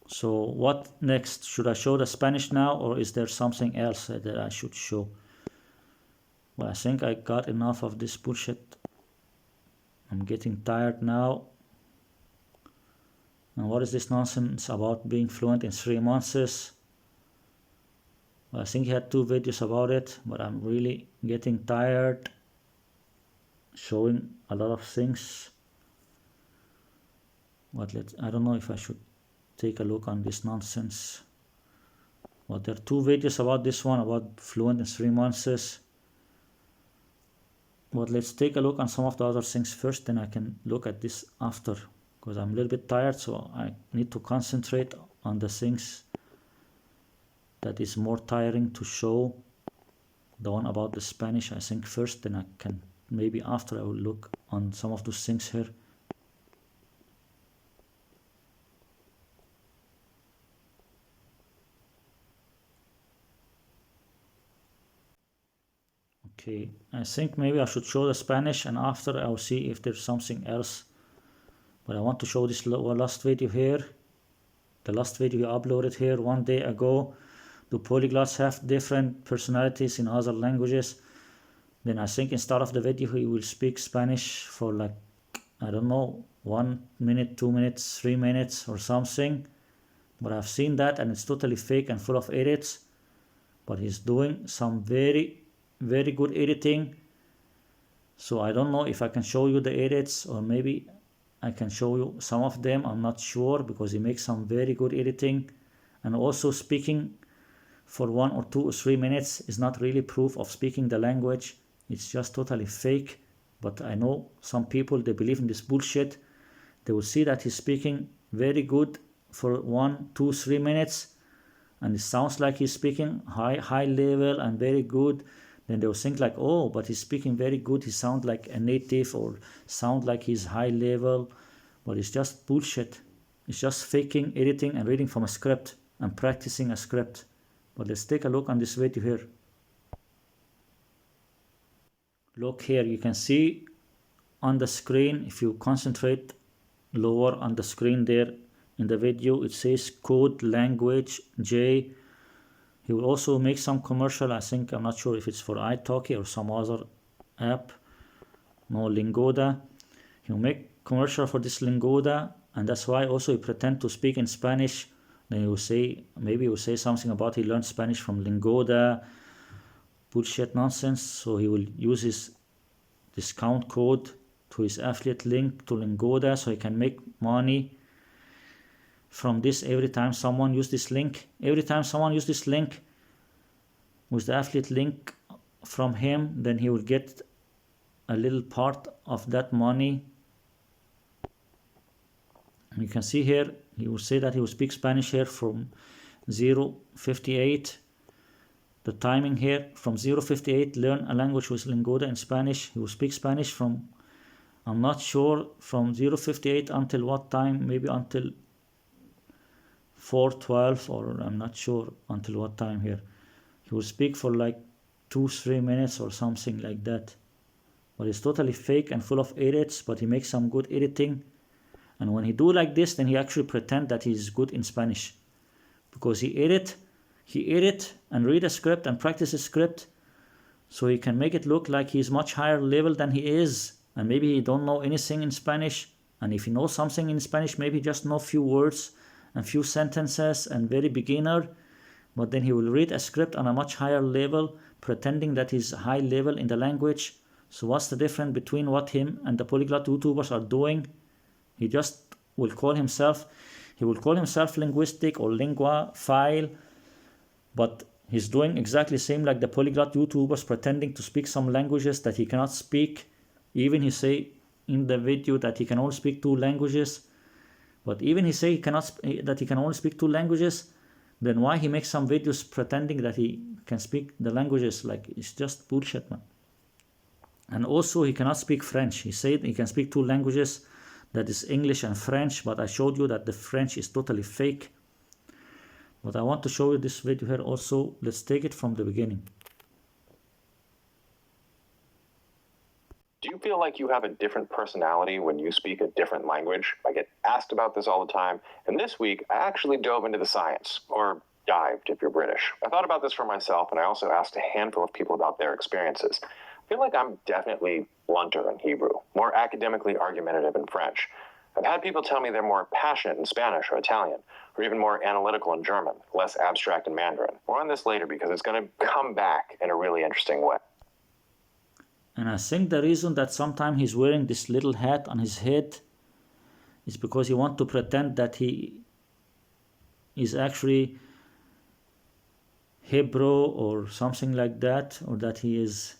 So what next? Should I show the Spanish now, or is there something else that I should show? Well, I think I got enough of this bullshit. I'm getting tired now. And what is this nonsense about being fluent in 3 months? Well, I think he had 2 videos about it, but I'm really getting tired showing a lot of things. But I don't know if I should take a look on this nonsense. But there are 2 videos about this one, about fluent in 3 months. But let's take a look on some of the other things first, then I can look at this after, because I'm a little bit tired, so I need to concentrate on the things that is more tiring to show. The one about the Spanish, I think first, then I can, maybe after I will look on some of those things here. Okay, I think maybe I should show the Spanish and after I'll see if there's something else. But I want to show this last video here. The last video I uploaded here 1 day ago. Do polyglots have different personalities in other languages? Then I think instead of the video he will speak Spanish for like, I don't know, 1 minute, 2 minutes, 3 minutes or something. But I've seen that and it's totally fake and full of edits. But he's doing some very good editing. So I don't know if I can show you the edits, or maybe I can show you some of them. I'm not sure, because he makes some very good editing. And also speaking for 1 or 2 or 3 minutes is not really proof of speaking the language. It's just totally fake. But I know some people, they believe in this bullshit. They will see that he's speaking very good for 1, 2, 3 minutes, and it sounds like he's speaking high level and very good. Then they will think like, oh, but he's speaking very good, he sounds like a native, or sound like he's high level. But it's just bullshit. It's just faking, editing, and reading from a script and practicing a script. But let's take a look on this video here. Look here, you can see on the screen, if you concentrate lower on the screen there in the video, it says code language J. He will also make some commercial. I think, I'm not sure if it's for italki or some other app. No, Lingoda. He'll make commercial for this Lingoda, and that's why also he pretend to speak in Spanish. Then he will say, maybe he will say something about he learned Spanish from Lingoda. Bullshit nonsense. So he will use his discount code to his affiliate link to Lingoda, so he can make money from this every time someone use this link. Every time someone use this link with the affiliate link from him, then he will get a little part of that money. And you can see here, he will say that he will speak Spanish here from 0:58. The timing here from 0:58, learn a language with Lingoda in Spanish. He will speak Spanish from, I'm not sure, from 0:58 until what time, maybe until 4:12, or I'm not sure until what time here. He will speak for like 2-3 minutes or something like that. But it's totally fake and full of edits, but he makes some good editing. And when he do like this, then he actually pretend that he's good in Spanish, because he edit and read a script and practice a script, so he can make it look like he's much higher level than he is. And maybe he don't know anything in Spanish, and if he knows something in Spanish, maybe just know few words and few sentences and very beginner. But then he will read a script on a much higher level, pretending that he's high level in the language. So what's the difference between what him and the polyglot YouTubers are doing? He just will call himself, linguistic or linguaphile, but he's doing exactly the same like the polyglot YouTubers, pretending to speak some languages that he cannot speak. Even he say in the video that he can only speak 2 languages. But even he say that he can only speak 2 languages, then why he makes some videos pretending that he can speak the languages? Like, it's just bullshit, man. And also he cannot speak French. He said he can speak 2 languages, that is English and French, but I showed you that the French is totally fake. But I want to show you this video here also. Let's take it from the beginning. Do you feel like you have a different personality when you speak a different language? I get asked about this all the time, and this week I actually dove into the science, or dived if you're British. I thought about this for myself, and I also asked a handful of people about their experiences. I feel like I'm definitely blunter in Hebrew, more academically argumentative in French. I've had people tell me they're more passionate in Spanish or Italian, or even more analytical in German, less abstract in Mandarin. More on this later because it's going to come back in a really interesting way. And I think the reason that sometimes he's wearing this little hat on his head is because he wants to pretend that he is actually Hebrew or something like that, or that he is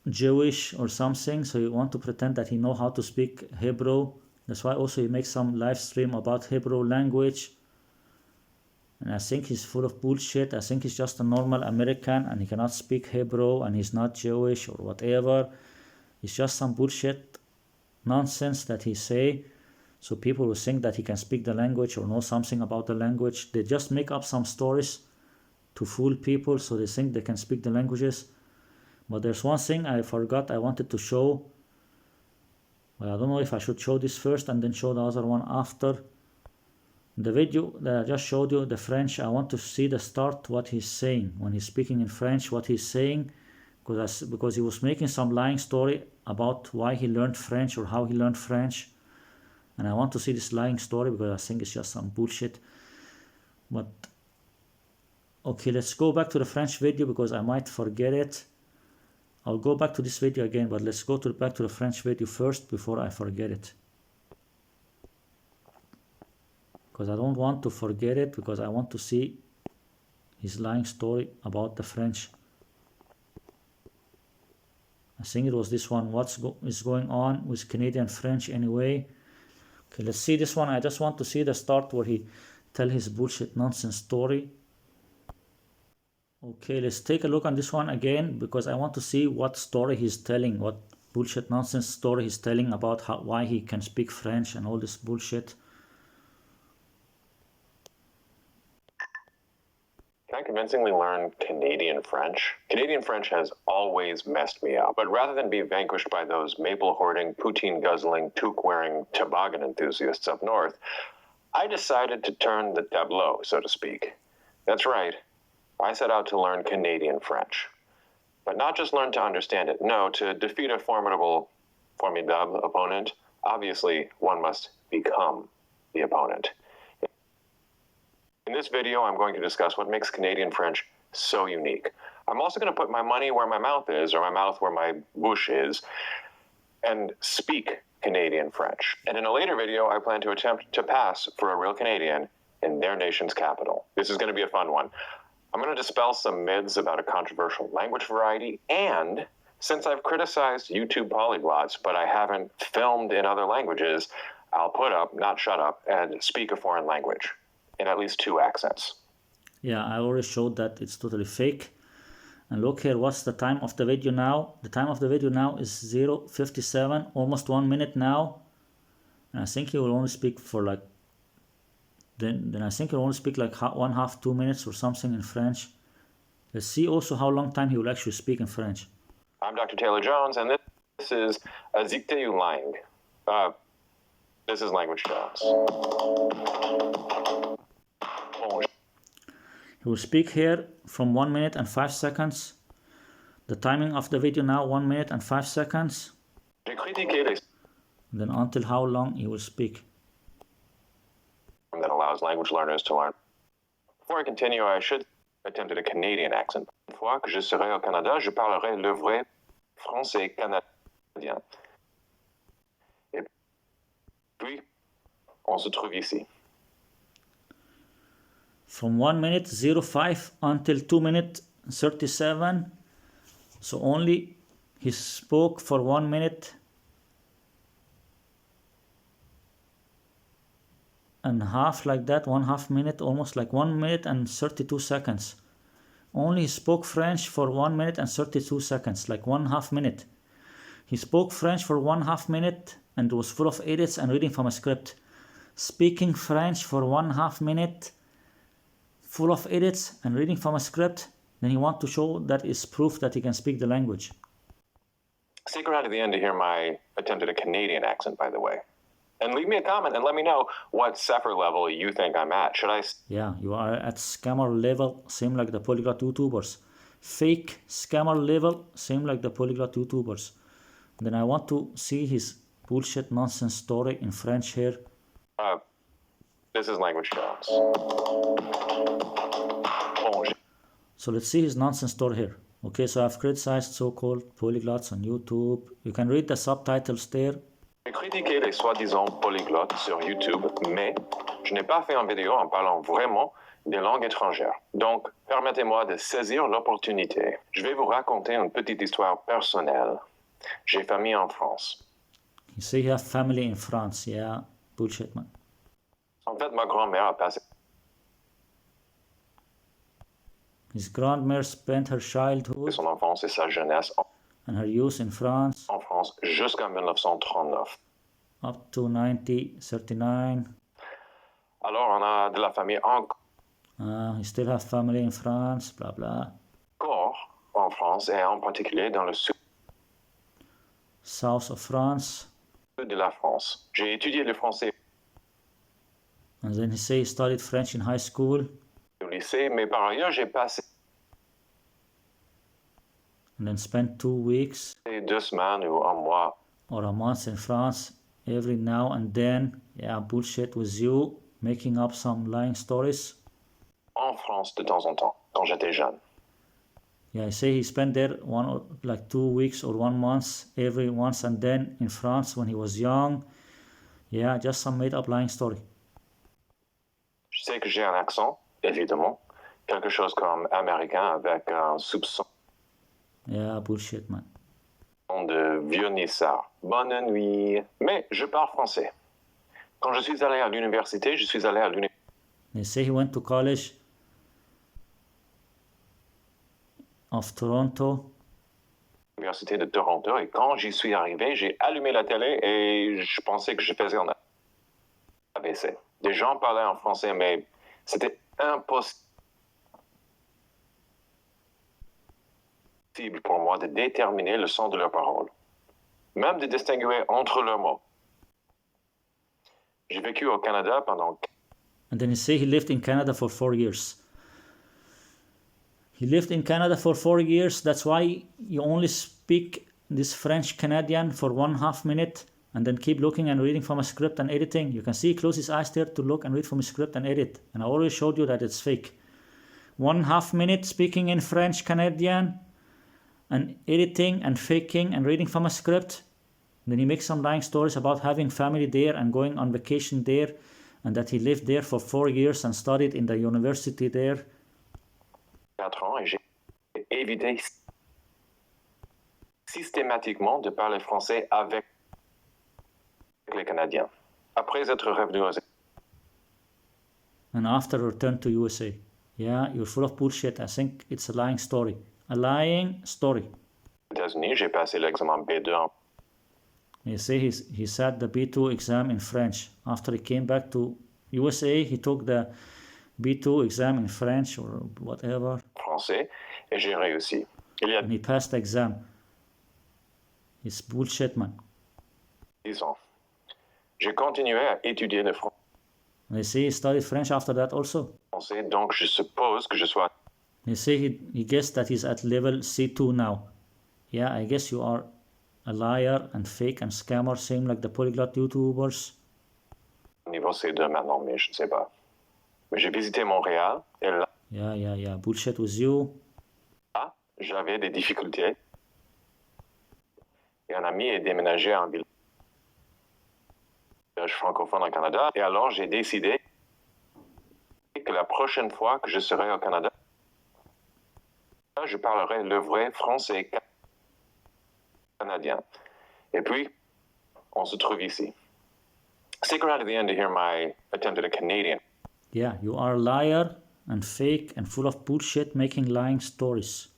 Jewish or something, so you want to pretend that he know how to speak Hebrew. That's why also he makes some live stream about Hebrew language. And I think he's full of bullshit. I think he's just a normal American and he cannot speak Hebrew and he's not Jewish or whatever. It's just some bullshit nonsense that he say. So people who think that he can speak the language or know something about the language, they just make up some stories to fool people, so they think they can speak the languages. But there's one thing I forgot I wanted to show. Well, I don't know if I should show this first and then show the other one after. The video that I just showed you, the French, I want to see the start, what he's saying. When he's speaking in French, what he's saying. Because he was making some lying story about why he learned French or how he learned French. And I want to see this lying story because I think it's just some bullshit. But, okay, let's go back to the French video because I might forget it. I'll go back to this video again, but let's go back to the French video first before I forget it. Because I don't want to forget it, because I want to see his lying story about the French. I think it was this one, what is going on with Canadian French anyway. Okay, let's see this one. I just want to see the start where he tell his bullshit nonsense story. Okay, let's take a look on this one again, because I want to see what story he's telling, what bullshit nonsense story he's telling about why he can speak French and all this bullshit. Can I convincingly learn Canadian French? Canadian French has always messed me up, but rather than be vanquished by those maple-hoarding, poutine-guzzling, toque-wearing toboggan enthusiasts up north, I decided to turn the tableau, so to speak. That's right. I set out to learn Canadian French. But not just learn to understand it. No, to defeat a formidable opponent, obviously one must become the opponent. In this video, I'm going to discuss what makes Canadian French so unique. I'm also going to put my money where my mouth is, or my mouth where my bouche is, and speak Canadian French. And in a later video, I plan to attempt to pass for a real Canadian in their nation's capital. This is going to be a fun one. I'm going to dispel some myths about a controversial language variety, and since I've criticized YouTube polyglots, but I haven't filmed in other languages, I'll put up, not shut up, and speak a foreign language in at least 2 accents. Yeah, I already showed that it's totally fake. And look here, what's the time of the video now? The time of the video now is 0:57, almost 1 minute now. And I think he will only speak for like, then I think he'll only speak like 1.5, 2 minutes or something in French. Let's see also how long time he will actually speak in French. I'm Dr. Taylor Jones, and this is a Zikteyu Lang. This is Language Jones. He will speak here from 1 minute and 5 seconds. The timing of the video now 1 minute and 5 seconds. Then until how long he will speak. That allows language learners to learn. Before I continue, I should attempt at a Canadian accent. Une fois que je serai au Canada, je parlerai le vrai français canadien. Et puis, on se trouve ici. From 1 minute 05 until 2 minute 37. So only he spoke for 1 minute and half, like that, 1/2 minute, almost like 1 minute and 32 seconds. Only he spoke French for 1 minute and 32 seconds, like 1/2 minute. He spoke French for 1/2 minute and was full of edits and reading from a script. Speaking French for 1/2 minute, full of edits and reading from a script, then he wants to show that is proof that he can speak the language. Stick around to the end to hear my attempt at a Canadian accent, by the way. And leave me a comment and let me know what Sepher level you think I'm at. Should I... Yeah, you are at scammer level, same like the Polyglot YouTubers. Fake scammer level, same like the Polyglot YouTubers. Then I want to see his bullshit nonsense story in French here. This is Language Jones. So let's see his nonsense story here. Okay, so I've criticized so-called polyglots on YouTube. You can read the subtitles there. J'ai critiqué les soi-disant polyglottes sur YouTube, mais je n'ai pas fait une vidéo en parlant vraiment des langues étrangères. Donc, permettez-moi de saisir l'opportunité. Je vais vous raconter une petite histoire personnelle. J'ai famille en France. You say you have family in France. Yeah, bullshit, man. En fait, ma grand-mère a passé His grandmother spent her childhood son enfance et sa jeunesse and her youth in France en France jusqu'en 1939. up to 1939. Alors, on a de la famille You still have family in France, blah blah. encore en France et en particulier dans le sud South of France. de la France. J'ai étudié le français And then he say he studied French in high school. au lycée, mais par ailleurs, j'ai passé And then spent 2 weeks 2 semaines ou un mois or a month in France every now and then. Yeah, bullshit with you, making up some lying stories. en France de temps en temps, quand j'étais jeune. Yeah, I say he spent there 2 weeks or 1 month every once and then in France when he was young. Yeah, just some made up lying story. Je sais que j'ai un accent, évidemment, quelque chose comme américain avec un soupçon Yeah, bullshit, man. de vieux nissard. Bonne nuit. Mais je parle français. Quand je suis allé à l'université, je suis allé à They say he went to college of Toronto. l'université de Toronto et quand j'y suis arrivé, j'ai allumé la télé et je pensais que je faisais un ABC. Des gens parlaient en français, mais c'était impossible pour moi de déterminer le son de leurs paroles, même de distinguer entre leurs mots. J'ai vécu au Canada pendant And then he say he lived in Canada for 4 years. He lived in Canada for 4 years. That's why you only speak this French Canadian for 1/2 minute and then keep looking and reading from a script and editing. You can see he close his eyes there to look and read from a script and edit. And I already showed you that it's fake. 1/2 minute speaking in French Canadian and editing and faking and reading from a script. Then he makes some lying stories about having family there and going on vacation there and that he lived there for 4 years and studied in the university there. 4 ans et j'ai évité systématiquement de parler français avec les Canadiens. Après être revenu aux And after return to USA. Yeah, you're full of bullshit. I think it's a lying story. A lying story. États-Unis, j'ai passé l'examen B2 en You say he sat the B2 exam in French. After he came back to USA, he took the B2 exam in French or whatever. français et j'ai réussi. Il y a And he passed the exam. It's bullshit, man. 10 ans. J'ai continué à étudier le They say he studied French after that also. français, donc je suppose que je sois They say he guessed that he's at level C2 now. Yeah, I guess you are a liar and fake and scammer, same like the Polyglot YouTubers. au niveau C2 maintenant, mais je ne sais pas. Mais j'ai visité Montréal et là, Yeah. Bullshit with you. j'avais des difficultés. Et un ami est déménagé en village francophone au Canada. Et alors, j'ai décidé que la prochaine fois que je serai au Canada, je parlerai le vrai français canadien. Et puis, on se trouve ici. Stick around to the end to hear my attempt at a Canadian. Yeah, you are a liar and fake and full of bullshit, making lying stories.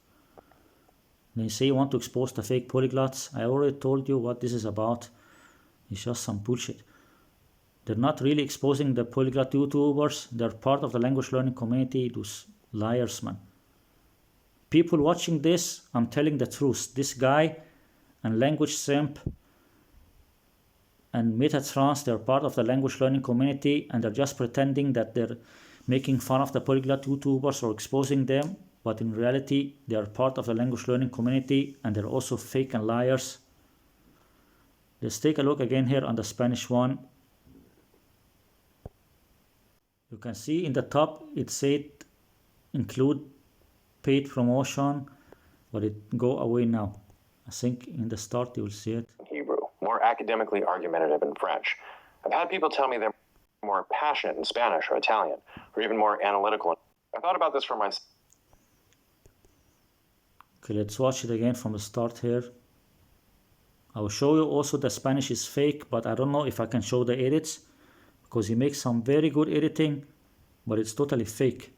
They say you want to expose the fake polyglots. I already told you what this is about. It's just some bullshit. They're not really exposing the polyglot YouTubers. They're part of the language learning community. Those liars, man. People watching this, I'm telling the truth. This guy and Language Simp and Metatrans, they're part of the language learning community and they're just pretending that they're making fun of the polyglot YouTubers or exposing them. But in reality, they are part of the language learning community and they're also fake and liars. Let's take a look again here on the Spanish one. You can see in the top it said include paid promotion, but it go away now. I think in the start you will see it. Hebrew, more academically argumentative in French. I've had people tell me they're more passionate in Spanish or Italian, or even more analytical. I thought about this for myself. Okay, let's watch it again from the start here. I will show you also the Spanish is fake, but I don't know if I can show the edits because he makes some very good editing, but it's totally fake.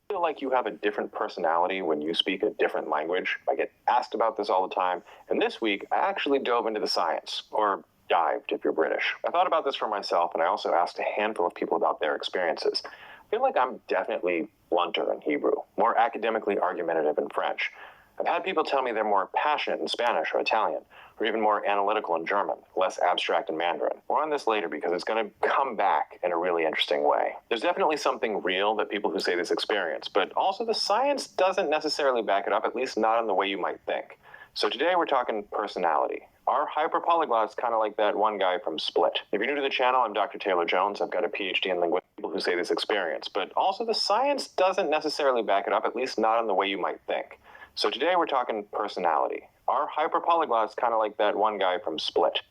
I feel like you have a different personality when you speak a different language. I get asked about this all the time, and this week I actually dove into the science, or dived if you're British. I thought about this for myself, and I also asked a handful of people about their experiences. I feel like I'm definitely blunter in Hebrew, more academically argumentative in French. I've had people tell me they're more passionate in Spanish or Italian, or even more analytical in German, less abstract in Mandarin. More on this later because it's going to come back in a really interesting way. There's definitely something real that people who say this experience, but also the science doesn't necessarily back it up, at least not in the way you might think. So today we're talking personality. Our hyper-polyglot's kind of like that one guy from Split. If you're new to the channel, I'm Dr. Taylor Jones. I've got a PhD in linguistics. People who say this experience, but also the science doesn't necessarily back it up, at least not in the way you might think. So today we're talking personality. Our hyper-polyglot's kind of like that one guy from Split.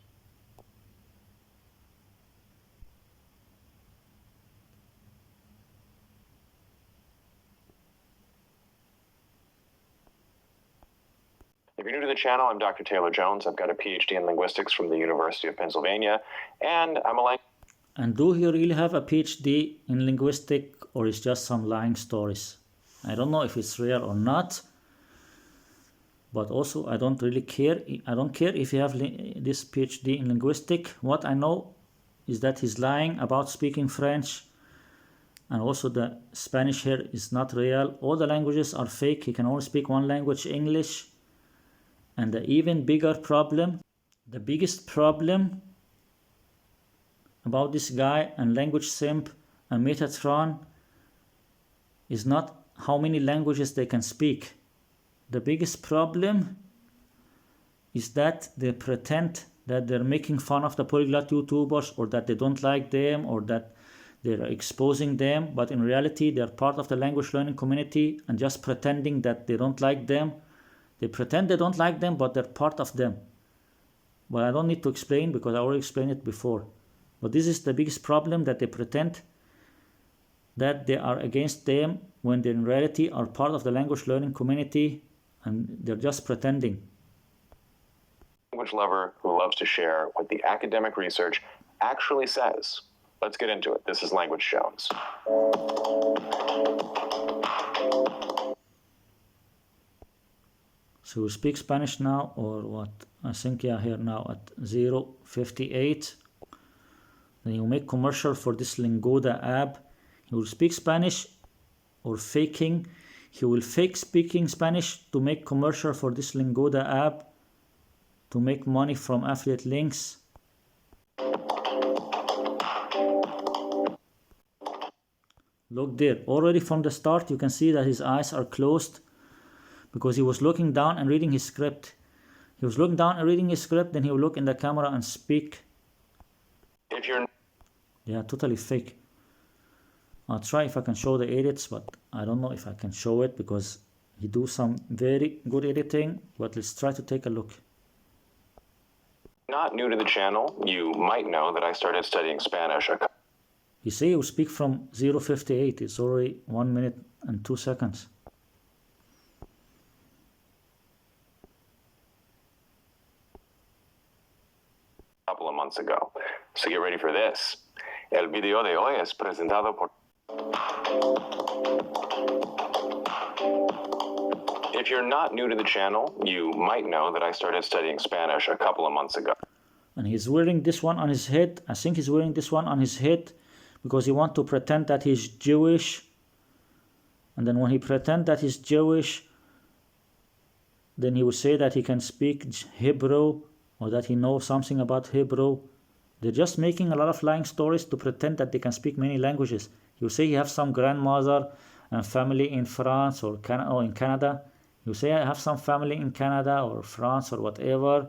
If you're new to the channel, I'm Dr. Taylor Jones. I've got a PhD in linguistics from the University of Pennsylvania, and I'm a And do he really have a PhD in linguistics, or is just some lying stories? I don't know if it's real or not. But also, I don't really care. I don't care if you have this PhD in linguistics. What I know is that he's lying about speaking French. And also the Spanish here is not real. All the languages are fake. He can only speak one language, English. And the even bigger problem, the biggest problem about this guy and Language Simp and Metatron is not how many languages they can speak. The biggest problem is that they pretend that they're making fun of the polyglot YouTubers, or that they don't like them, or that they're exposing them, but in reality they're part of the language learning community and just pretending that they don't like them. They pretend they don't like them, but they're part of them. But I don't need to explain because I already explained it before. But this is the biggest problem, that they pretend that they are against them when they in reality are part of the language learning community. And they're just pretending. Language lover who loves to share what the academic research actually says. Let's get into it. This is Languajones. So we speak Spanish now, or what? I think yeah, here now at 0:58. Then you make commercial for this Lingoda app. You will speak Spanish or faking. He will fake speaking Spanish to make commercial for this Lingoda app to make money from affiliate links. Look there, already from the start you can see that his eyes are closed because he was looking down and reading his script. He was looking down and reading his script, then he will look in the camera and speak. If you're... Yeah, totally fake. I'll try if I can show the edits, but I don't know if I can show it because he do some very good editing. But let's try to take a look. Not new to the channel, you might know that I started studying Spanish. You see, you speak from 0:58. It's already 1 minute and 2 seconds. A couple of months ago. So get ready for this. El video de hoy es presentado por... If you're not new to the channel, you might know that I started studying Spanish a couple of months ago. And he's wearing this one on his head. I think he's wearing this one on his head because he wants to pretend that he's Jewish. And then when he pretends that he's Jewish, then he will say that he can speak Hebrew or that he knows something about Hebrew. They're just making a lot of lying stories to pretend that they can speak many languages. You say you have some grandmother and family in France or in Canada. You say I have some family in Canada or France or whatever,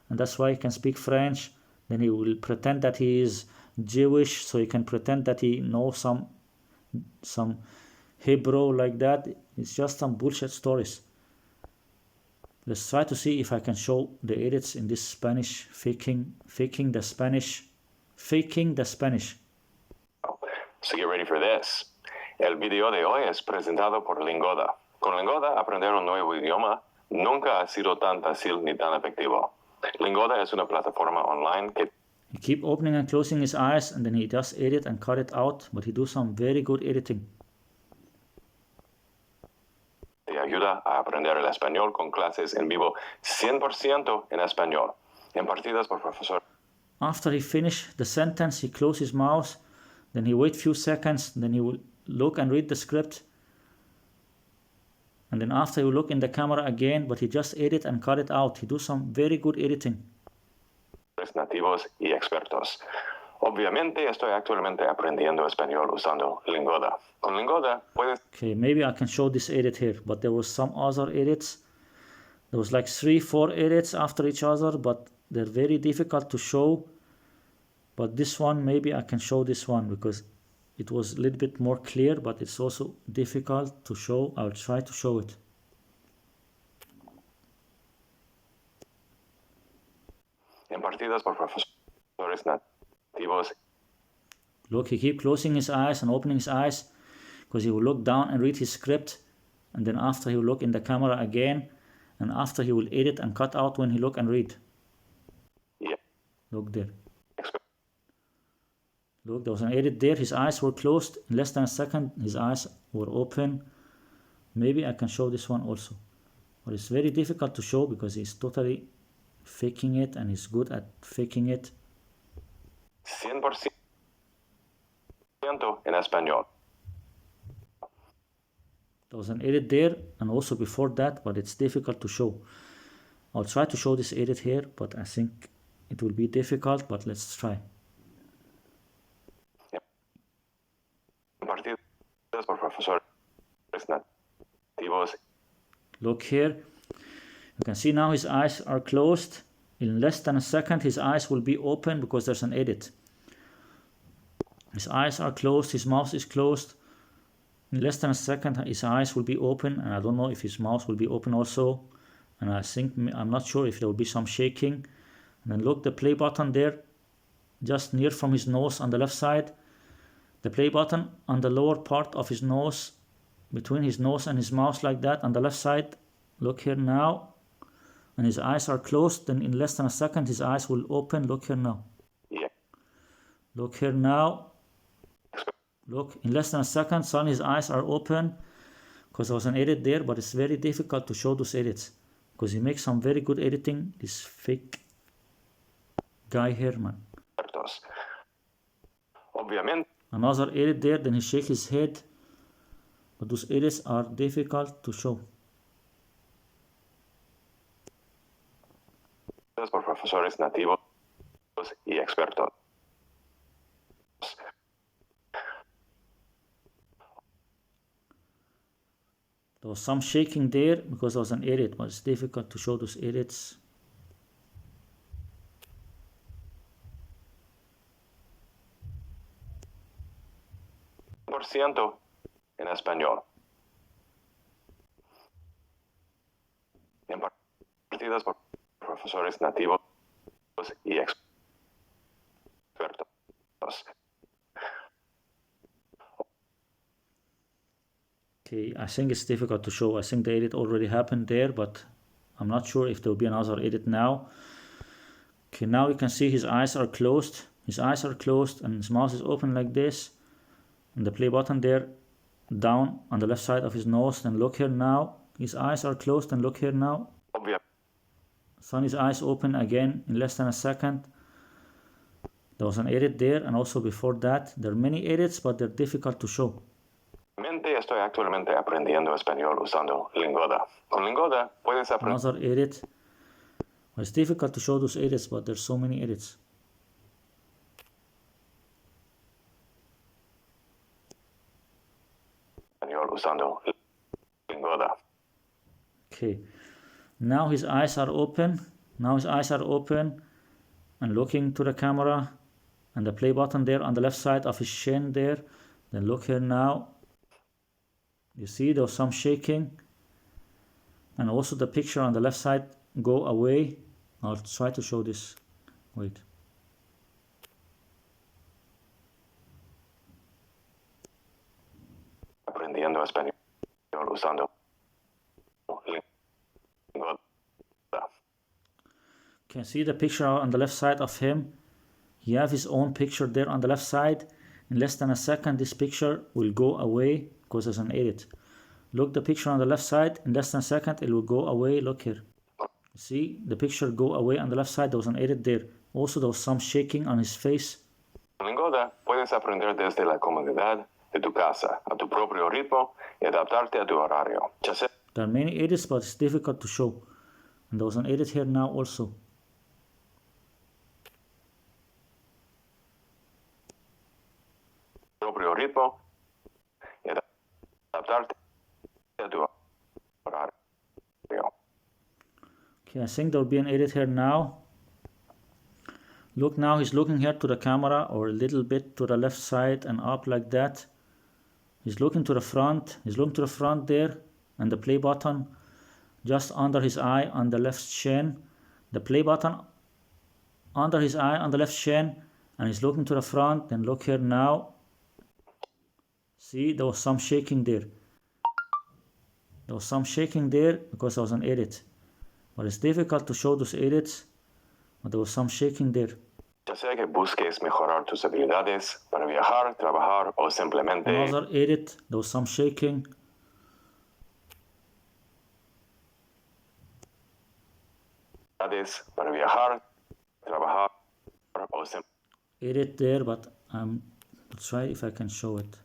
and that's why he can speak French. Then he will pretend that he is Jewish, so he can pretend that he knows some Hebrew like that. It's just some bullshit stories. Let's try to see if I can show the edits in this Spanish faking the Spanish. So get ready for this. El video de hoy es presentado por Lingoda. Con Lingoda, aprender un nuevo idioma nunca ha sido tan fácil ni tan efectivo. Lingoda es una plataforma online que He keep opening and closing his eyes, and then he just edit and cut it out, but he do some very good editing. te ayuda a aprender el español con clases en vivo 100% en español, impartidas por profesores. After he finish the sentence, he close his mouth, then he wait few seconds, then he will look and read the script, and then after he will look in the camera again, but he just edit and cut it out. He do some very good editing. Nativos y expertos. Obviamente estoy actualmente aprendiendo español usando Lingoda. Con Lingoda puedes... Okay, maybe I can show this edit here, but there was some other edits. There was like 3-4 edits after each other, but they're very difficult to show. But this one, maybe I can show this one because it was a little bit more clear, but it's also difficult to show. I'll try to show it. Impartidas por profesores nativos. Look, he keep closing his eyes and opening his eyes because he will look down and read his script, and then after he will look in the camera again, and after he will edit and cut out when he look and read. Yeah. Look there. Look, there was an edit there. His eyes were closed. In less than a second, his eyes were open. Maybe I can show this one also. But it's very difficult to show because he's totally faking it and he's good at faking it. 100% en español. There was an edit there and also before that, but it's difficult to show. I'll try to show this edit here, but I think it will be difficult, but let's try. Impartidas por profesores nativos. Look here. You can see now his eyes are closed. In less than a second, his eyes will be open because there's an edit. His eyes are closed, his mouth is closed. In less than a second, his eyes will be open, and I don't know if his mouth will be open also. And I think, I'm not sure if there will be some shaking. And then look, the play button there, just near from his nose on the left side. The play button on the lower part of his nose, between his nose and his mouth like that, on the left side. Look here now. And his eyes are closed, then in less than a second his eyes will open. Look here now. Yeah. Look here now. Look, in less than a second, suddenly his eyes are open because there was an edit there, but it's very difficult to show those edits because he makes some very good editing, this fake guy here, man. Obviamente. Another edit there, then he shakes his head, but those edits are difficult to show. Por profesores nativos y expertos. There was some shaking there because there was an edit, but it's difficult to show those edits. %% en español. Impartidas por profesores nativos y expertos. Okay, I think it's difficult to show. I think the edit already happened there, but I'm not sure if there will be another edit now. Okay, now you can see his eyes are closed. His eyes are closed and his mouth is open like this. And the play button there, down on the left side of his nose. And look here now. His eyes are closed and look here now. Sonny's eyes open again in less than a second. There was an edit there and also before that. There are many edits, but they're difficult to show. Estoy actualmente aprendiendo español usando Lingoda. Con Lingoda puedes aprender. Another edit. Well, it's difficult to show those edits, but there's so many edits. Español usando Lingoda. Okay. Now his eyes are open. Now his eyes are open and looking to the camera and the play button there on the left side of his chin there. Then look here now. You see there's some shaking and also the picture on the left side go away. I'll try to show this. Wait. aprendiendo español usando Languajones. Can see the picture on the left side of him. He have his own picture there on the left side. In less than a second, this picture will go away because there's an edit. Look the picture on the left side. In less than a second, it will go away. Look here. See the picture go away on the left side. There was an edit there. Also, there was some shaking on his face. En Lingota puedes aprender desde la comodidad de tu casa, a tu propio ritmo y adaptarte a tu horario. Ya sea There are many edits, but it's difficult to show. And there was an edit here now also. propio ritmo y adaptarte a tu horario. Okay, I think there will be an edit here now. Look now, he's looking here to the camera or a little bit to the left side and up like that. He's looking to the front. He's looking to the front there and the play button just under his eye on the left chin. The play button under his eye on the left chin and he's looking to the front. Then look here now. See, there was some shaking there. There was some shaking there because there was an edit. But it's difficult to show those edits, but there was some shaking there. Ya sea que busques mejorar tus habilidades para viajar, trabajar o simplemente Another edit, there was some shaking. para viajar, trabajar o Edit there, but I'll try if I can show it.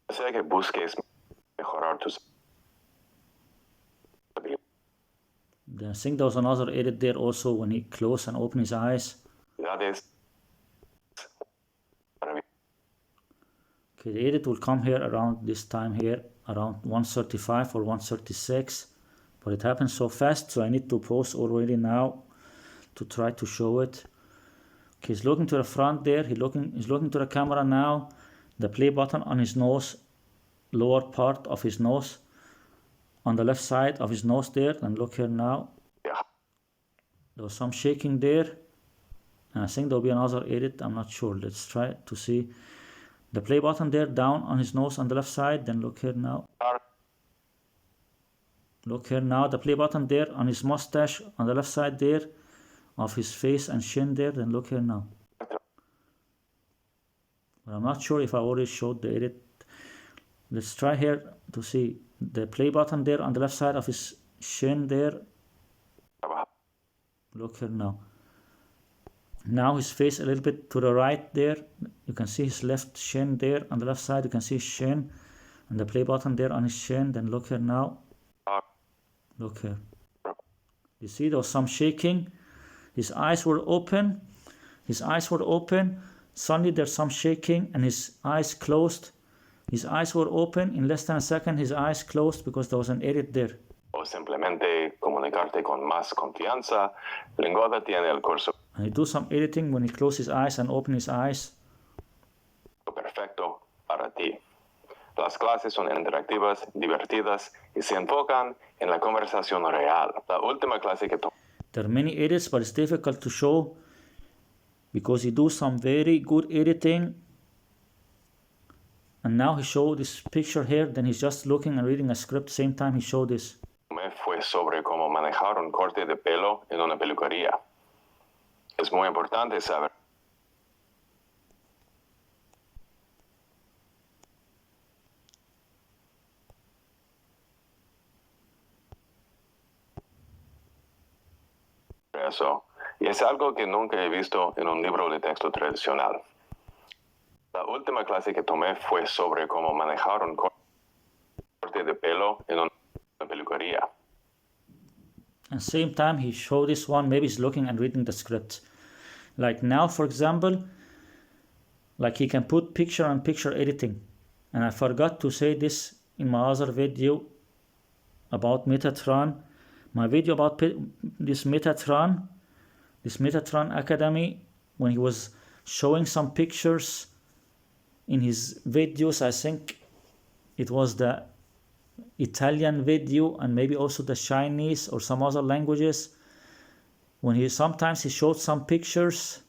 Ya sea que busques mejorar tus I think there was another edit there also when he closed and opened his eyes. habilidades para Okay, the edit will come here around this time here, around 1:35 or 1:36. But it happens so fast, so I need to pause already now to try to show it. Okay, he's looking to the front there. He's looking to the camera now. The play button on his nose, lower part of his nose, on the left side of his nose there. And look here now. viajar. There was some shaking there. And I think there'll be another edit. I'm not sure. Let's try to see. The play button there down on his nose on the left side. Then look here now. Look here now. The play button there on his mustache on the left side there of his face and chin there. Then look here now. But I'm not sure if I already showed the edit. Let's try here to see the play button there on the left side of his chin there. Look here now. Now his face a little bit to the right there. You can see his left shin there on the left side. You can see his shin and the play button there on his shin. Then look here now. Look here. You see there was some shaking. His eyes were open. His eyes were open. Suddenly there's some shaking and his eyes closed. His eyes were open. In less than a second his eyes closed because there was an edit there. O simplemente comunicarte con más confianza. Lingota tiene el curso And he do some editing when he closed his eyes and opened his eyes. perfecto para ti. Las clases son interactivas, divertidas y se enfocan en la conversación real. La última clase que tomé There are many edits, but it's difficult to show because he do some very good editing. And now he showed this picture here, then he's just looking and reading a script. Same time he showed this. fue sobre cómo manejar un corte de pelo en una peluquería. Es muy importante saber eso, y es algo que nunca he visto en un libro de texto tradicional. La última clase que tomé fue sobre cómo manejar un corte de pelo en una peluquería. And same time he showed this one, maybe he's looking and reading the script. Like now, for example, like he can put picture on picture editing. And I forgot to say this in my other video about Metatron. My video about this Metatron Academy, when he was showing some pictures in his videos, I think it was the Italian video and maybe also the Chinese or some other languages. When sometimes he showed some pictures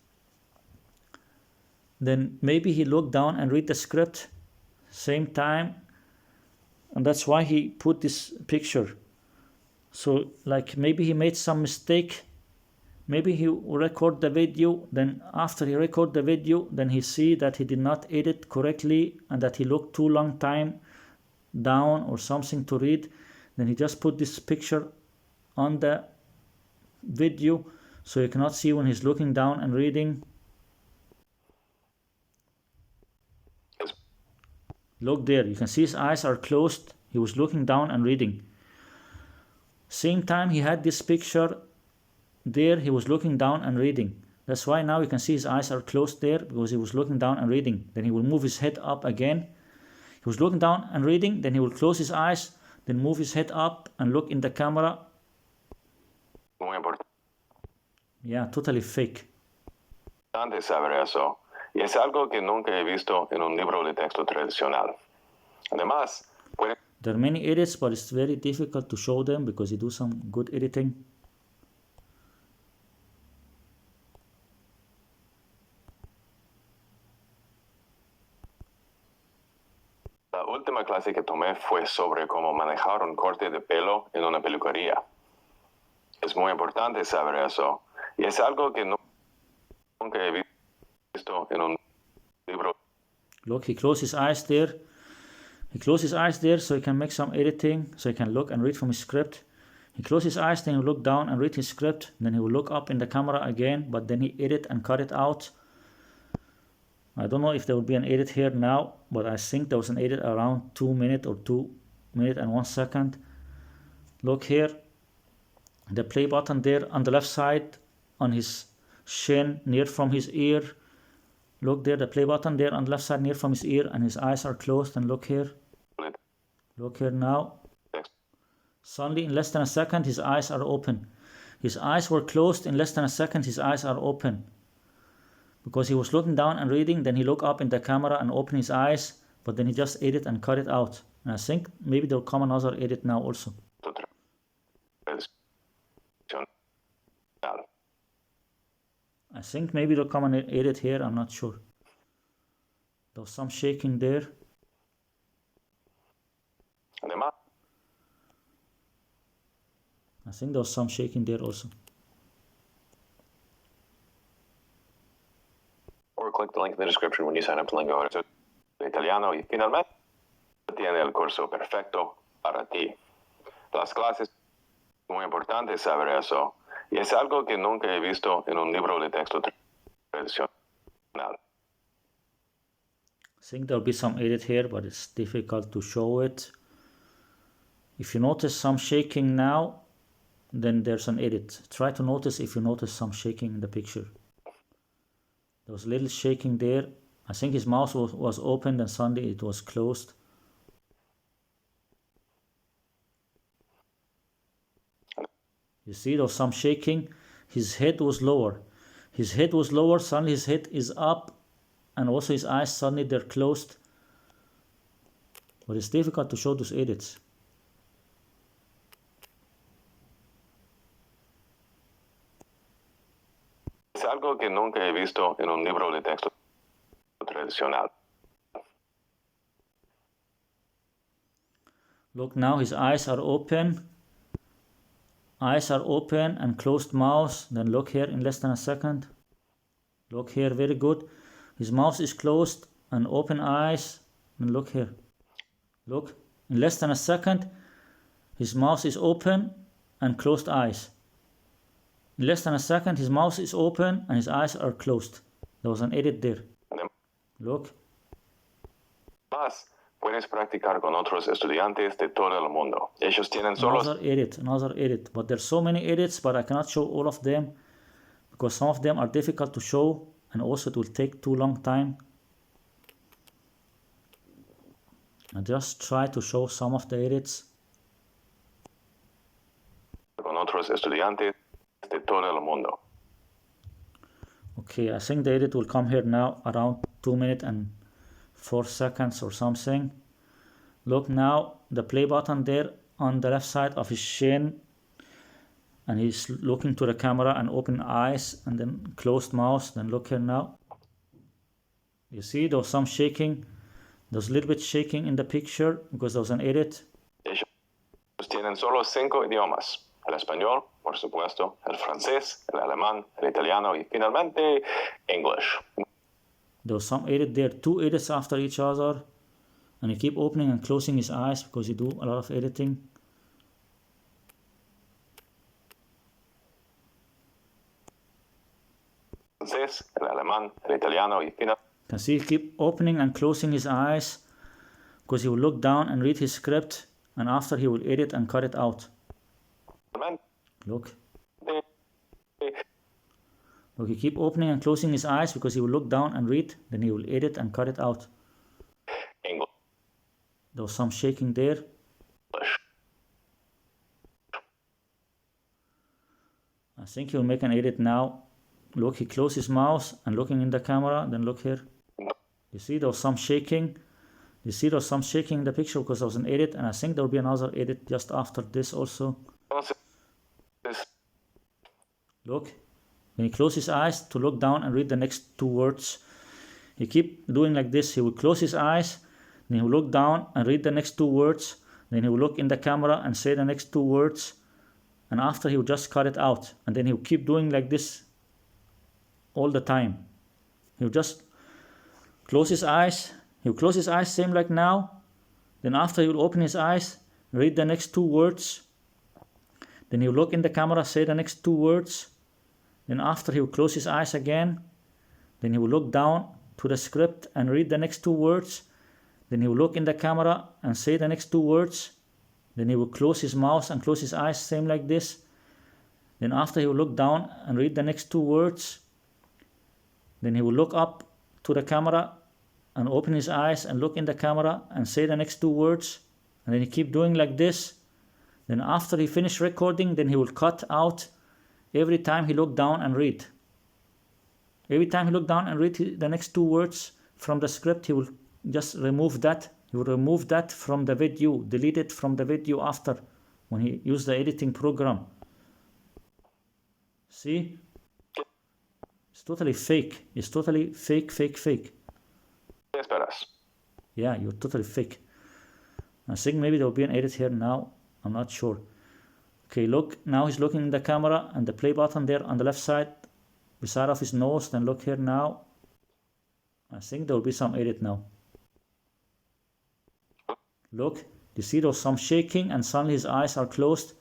then maybe he looked down and read the script same time, and that's why he put this picture. So like maybe he made some mistake, maybe he record the video, then after he record the video, then he see that he did not edit correctly and that he looked too long time down or something to read, then he just put this picture on the video so you cannot see when he's looking down and reading. Look there, you can see his eyes are closed. He was looking down and reading. Same time he had this picture there, he was looking down and reading. That's why now you can see his eyes are closed there, because he was looking down and reading. Then he will move his head up again. He was looking down and reading, then he will close his eyes, then move his head up and look in the camera. Yeah, totally fake. Saber eso, y es algo que nunca he visto en un libro de texto tradicional. Además, there are many edits, but it's very difficult to show them because you do some good editing. La última clase que tomé fue sobre cómo manejar un corte de pelo en una peluquería. Es muy importante saber eso, y es algo que nunca he visto en un libro. Look, he closed his eyes there. He closed his eyes there so he can make some editing, so he can look and read from his script. He closed his eyes, then he will look down and read his script, then he will look up in the camera again, but then he edit and cut it out. I don't know if there will be an edit here now, but I think there was an edit around 2 minutes or 2 minutes and 1 second. Look here, the play button there on the left side on his chin near from his ear. Look there, the play button there on the left side near from his ear, and his eyes are closed. And look here. Look here now. Suddenly in less than a second his eyes are open. His eyes were closed, in less than a second his eyes are open. Because he was looking down and reading, then he looked up in the camera and opened his eyes, but then he just edit and cut it out. And I think maybe there will come another edit now also. I think maybe there will come an edit here, I'm not sure. There was some shaking there. I think there was some shaking there also. Or click the link in the description when you sign up to Languajones Italiano y finalmente tiene el curso perfecto para ti. Las clases, muy importante saber eso, y es algo que nunca he visto en un libro de texto tradicional. I think there will be some edit here, but it's difficult to show it. If you notice some shaking now, then there's an edit. Try to notice if you notice some shaking in the picture. There was a little shaking there. I think his mouth was opened and suddenly it was closed. You see, there was some shaking. His head was lower. His head was lower, suddenly his head is up, and also his eyes suddenly they're closed. But it's difficult to show those edits. Es algo que nunca he visto en un libro de texto tradicional. Look now, his eyes are open. Eyes are open and closed mouth. Then look here in less than a second. Look here, very good. His mouth is closed and open eyes. And look here. Look, in less than a second, his mouth is open and closed eyes. In less than a second, his mouth is open and his eyes are closed. There was an edit there. Look. Más, puedes practicar con otros estudiantes de todo el mundo. Ellos tienen solo... Another edit. But there's so many edits, but I cannot show all of them because some of them are difficult to show and also it will take too long time. I just try to show some of the edits. Con otros estudiantes de todo el mundo. Okay, I think the edit will come here now around 2 minutes and 4 seconds or something. Look now, the play button there on the left side of his chin, and he's looking to the camera and open eyes and then closed mouth. Then look here now. You see, there was some shaking. There was a little bit shaking in the picture because there was an edit. Ellos tienen solo 5 idiomas. El español, por supuesto, el francés, el alemán, el italiano y finalmente English. There was some edit there, 2 edits after each other. And he keep opening and closing his eyes because he do a lot of editing. Francés, el alemán, el italiano y finalmente. You can see he keep opening and closing his eyes because he will look down and read his script, and after he will edit and cut it out. Look. Look, he keep opening and closing his eyes because he will look down and read, then he will edit and cut it out. English. There was some shaking there. I think he'll make an edit now. Look, he closed his mouse and looking in the camera, then look here. You see there was some shaking. You see there was some shaking in the picture because there was an edit, and I think there will be another edit just after this also. Look, when he closes his eyes to look down and read the next 2 words, he keep doing like this. He will close his eyes, then he will look down and read the next 2 words, then he will look in the camera and say the next 2 words, and after he will just cut it out, and then he will keep doing like this all the time. He will just close his eyes. He will close his eyes, same like now. Then after he will open his eyes, read the next 2 words. Then he will look in the camera, say the next 2 words. Then after he will close his eyes again. Then he will look down to the script and read the next 2 words. Then he will look in the camera and say the next 2 words. Then he will close his mouth and close his eyes, same like this. Then after he will look down and read the next 2 words. Then he will look up to the camera and open his eyes and look in the camera and say the next 2 words. And then he keep doing like this. Then after he finish recording, then he will cut out every time he look down and read. Every time he look down and read the next 2 words from the script, he will just remove that. He will remove that from the video, delete it from the video after when he use the editing program. See? It's totally fake. It's totally fake. Yeah, you're totally fake. I think maybe there will be an edit here now. I'm not sure. Okay, look. Now he's looking in the camera and the play button there on the left side, beside of his nose. Then look here now. I think there will be some edit now. Look. You see there's some shaking and suddenly his eyes are closed.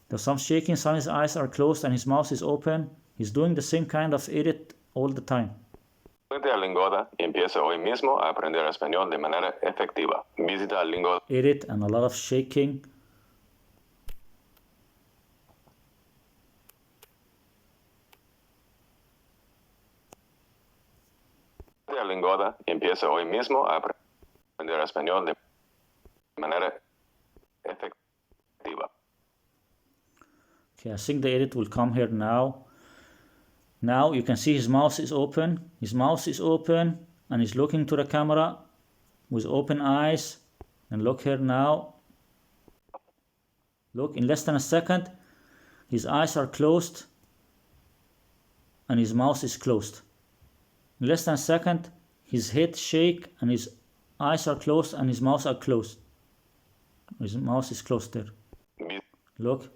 There's some shaking, suddenly his eyes are closed and his mouth is open. He's doing the same kind of edit all the time. Vete a Lingoda y empieza hoy mismo a aprender español de manera efectiva. Visita Lingoda. Edit and a lot of shaking. Vete a Lingoda y empieza hoy mismo a aprender español de manera efectiva. Okay, I think the edit will come here now. Now you can see his mouth is open. His mouth is open and he's looking to the camera with open eyes. And look here now. Look, in less than a second, his eyes are closed and his mouth is closed. In less than a second, his head shake and his eyes are closed and his mouth are closed. His mouth is closed there. Look.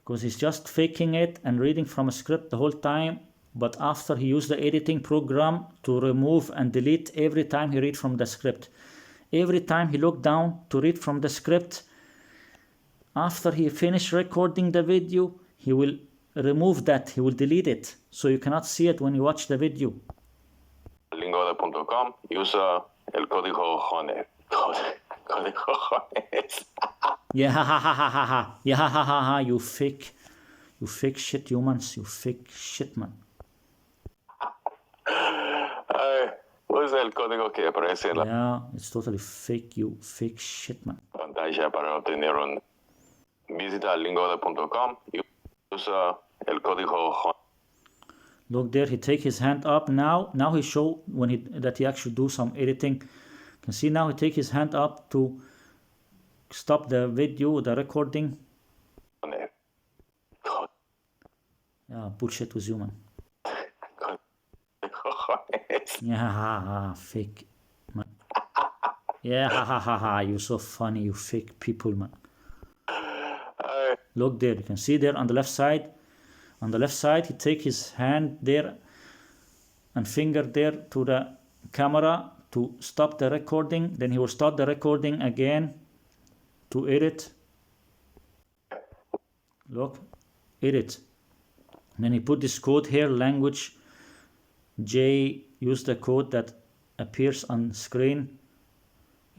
Because he's just faking it and reading from a script the whole time, but after he used the editing program to remove and delete every time he read from the script. Every time he looked down to read from the script, after he finished recording the video, he will remove that, he will delete it, so you cannot see it when you watch the video. Lingoda.com, usa el código JONES. Código JONES. Yeah, you fake shit humans, you fake shit man. Usa el código que aparece en la Yeah, it's totally fake, you fake shit man. pantalla para obtener un. Visita Lingoda.com, usa el código JONES. Look there, he take his hand up now. Now he show that he actually do some editing. You can see now he take his hand up to stop the video, the recording. Yeah, bullshit with you, man. funny. Yeah, ha ha, fake. Man. Yeah, ha ha ha ha, you're so funny, you fake people, man. Look there, you can see there on the left side. On the left side, he take his hand there and finger there to the camera to stop the recording. Then he will start the recording again to edit. Look, edit. And then he put this code here, language J, use the code that appears on screen.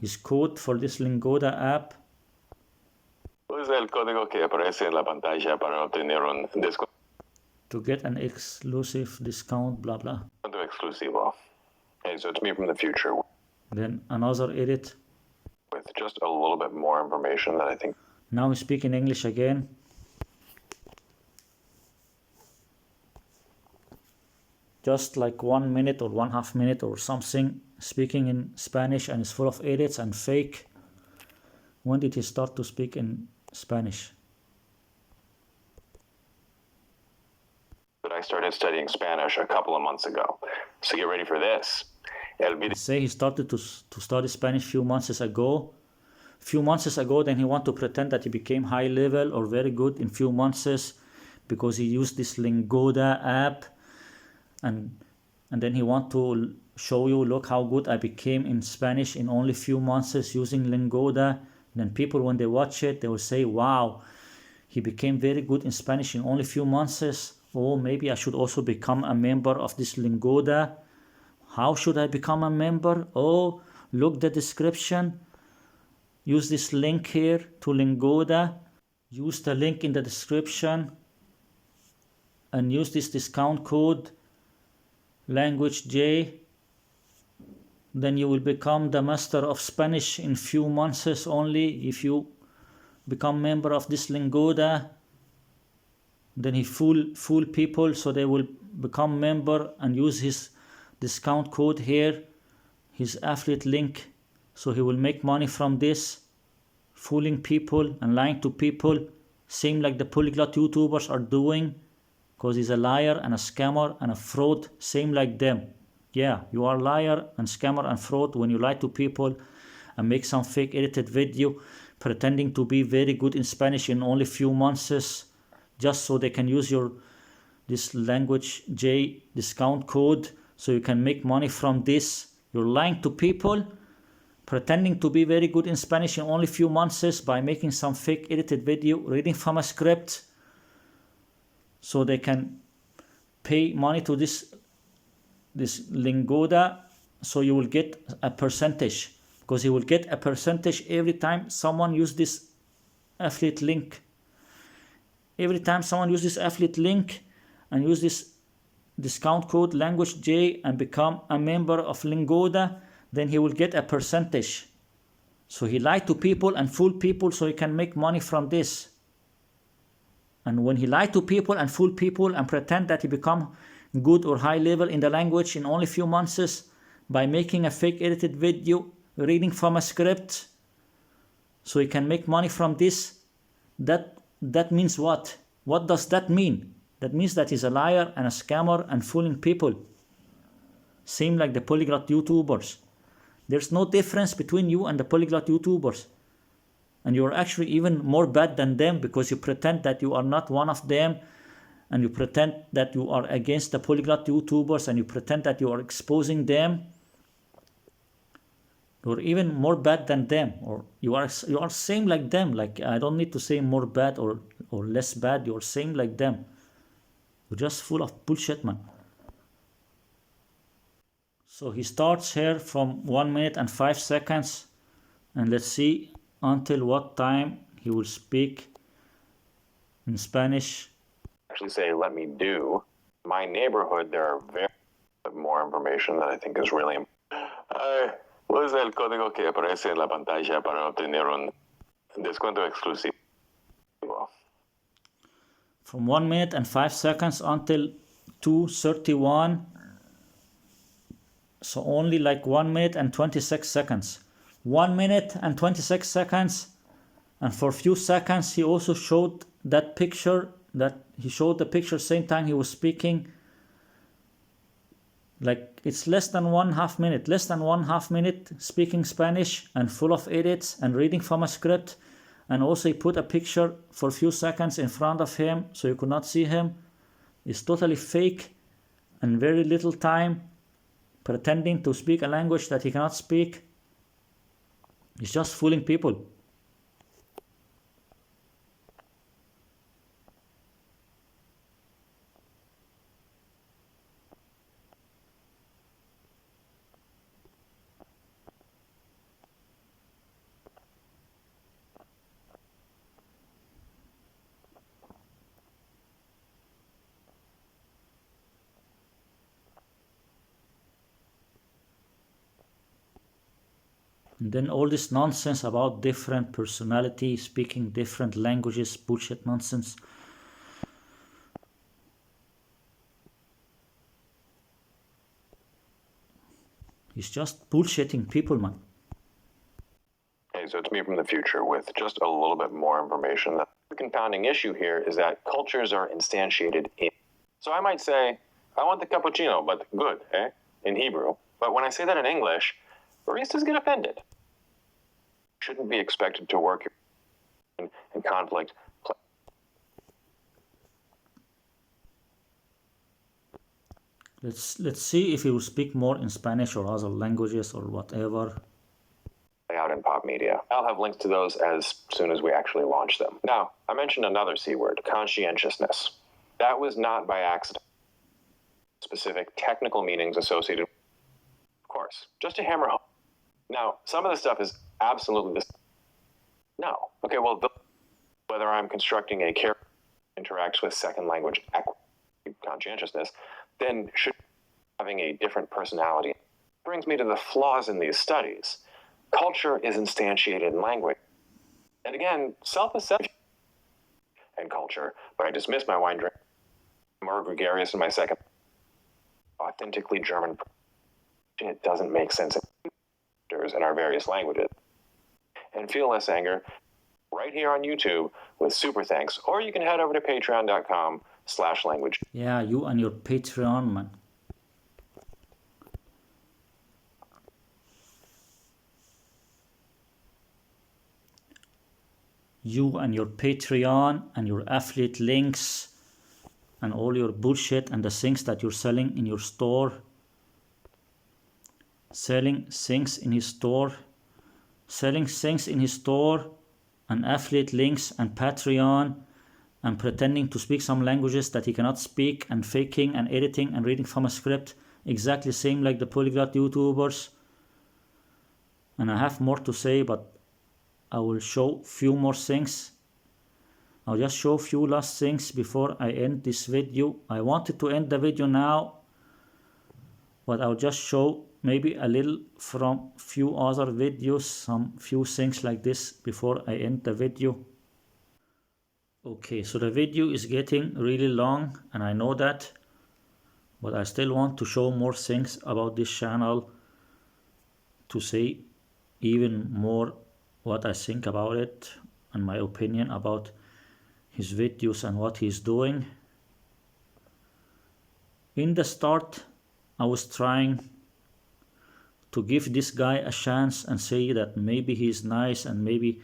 His code for this Lingoda app. Usa el código que aparece en la pantalla para obtener un descuento To get an exclusive discount, blah blah. exclusivo. Hey, so it's me from the future Then another edit. with just a little bit more information that I think. Now we speak in English again. Just like 1 minute or 1/2 minute or something, speaking in Spanish, and it's full of edits and fake. When did he start to speak in Spanish? But I started studying Spanish a couple of months ago. So get ready for this. El video Say he started to study Spanish few months ago. Few months ago, then he want to pretend that he became high level or very good in few months because he used this Lingoda app, and then he want to show you, look how good I became in Spanish in only few months using Lingoda. Then people, when they watch it, they will say, wow, he became very good in Spanish in only few months. Oh, maybe I should also become a member of this Lingoda. How should I become a member? Oh, look the description. Use this link here to Lingoda. Use the link in the description and use this discount code Language J. Then you will become the master of Spanish in few months only if you become member of this Lingoda. Then he fool people so they will become member and use his discount code here, his affiliate link, so he will make money from this, fooling people and lying to people, same like the polyglot YouTubers are doing, because he's a liar and a scammer and a fraud, same like them. Yeah, you are a liar and scammer and fraud when you lie to people and make some fake edited video pretending to be very good in Spanish in only few months, just so they can use this Language J discount code, so you can make money from this. You're lying to people, pretending to be very good in Spanish in only few months by making some fake edited video, reading from a script, so they can pay money to this Lingoda, so you will get a percentage, because you will get a percentage every time someone use this affiliate link. Every time someone use this affiliate link and use this discount code Language J and become a member of Lingoda, then he will get a percentage. So he lied to people and fooled people so he can make money from this. And when he lied to people and fooled people and pretend that he become good or high level in the language in only few months by making a fake edited video, reading from a script, so he can make money from this, that means what? What does that mean? That means that he's a liar and a scammer and fooling people. Same like the polyglot YouTubers. There's no difference between you and the polyglot YouTubers. And you're actually even more bad than them, because you pretend that you are not one of them, and you pretend that you are against the polyglot YouTubers, and you pretend that you are exposing them. You're even more bad than them, or you are same like them. Like, I don't need to say more bad or less bad. You're same like them. You're just full of bullshit, man. So he starts here from 1 minute and 5 seconds, and let's see until what time he will speak in Spanish. Actually say, let me do. My neighborhood, there are very more information that I think is really important. Usa el código que aparece en la pantalla para obtener un descuento exclusivo. From 1 minute and 5 seconds until 2:31. So only like 1 minute and 26 seconds. 1 minute and 26 seconds. And for a few seconds he also showed that picture, that he showed the picture same time he was speaking. Like it's less than 1/2 minute, speaking Spanish and full of edits and reading from a script. And also he put a picture for a few seconds in front of him so you could not see him. It's totally fake and very little time pretending to speak a language that he cannot speak. He's just fooling people. And then all this nonsense about different personality, speaking different languages, bullshit nonsense. He's just bullshitting people, man. Hey, so it's me from the future with just a little bit more information. The confounding issue here is that cultures are instantiated in. So I might say, I want the cappuccino, but good, eh? In Hebrew. But when I say that in English, baristas get offended. Shouldn't be expected to work in conflict. Let's see if he will speak more in Spanish or other languages or whatever. Out in pop media. I'll have links to those as soon as we actually launch them. Now, I mentioned another C word, conscientiousness. That was not by accident. Specific technical meanings associated, of course, just to hammer home. Now, some of the stuff is absolutely this. No. Okay, well, whether I'm constructing a character interacts with second language conscientiousness, then should having a different personality. Brings me to the flaws in these studies. Culture is instantiated in language. And again, self-assessment and culture, but I dismiss my wine drink. More gregarious in my second. Authentically German. It doesn't make sense in our various languages. And feel less anger right here on YouTube with super thanks. Or you can head over to patreon.com/language. Yeah, you and your Patreon, man. You and your Patreon and your affiliate links and all your bullshit and the things that you're selling in your store. Selling things in his store and affiliate links and Patreon and pretending to speak some languages that he cannot speak and faking and editing and reading from a script, exactly same like the Polyglot YouTubers. And I have more to say, but I will show few more things. I'll just show few last things before I end this video. I wanted to end the video now, but I'll just show maybe a little from few other videos, some few things like this before I end the video. Okay, so the video is getting really long and I know that, but I still want to show more things about this channel, to say even more what I think about it and my opinion about his videos and what he's doing. In the start, I was trying to give this guy a chance and say that maybe he's nice and maybe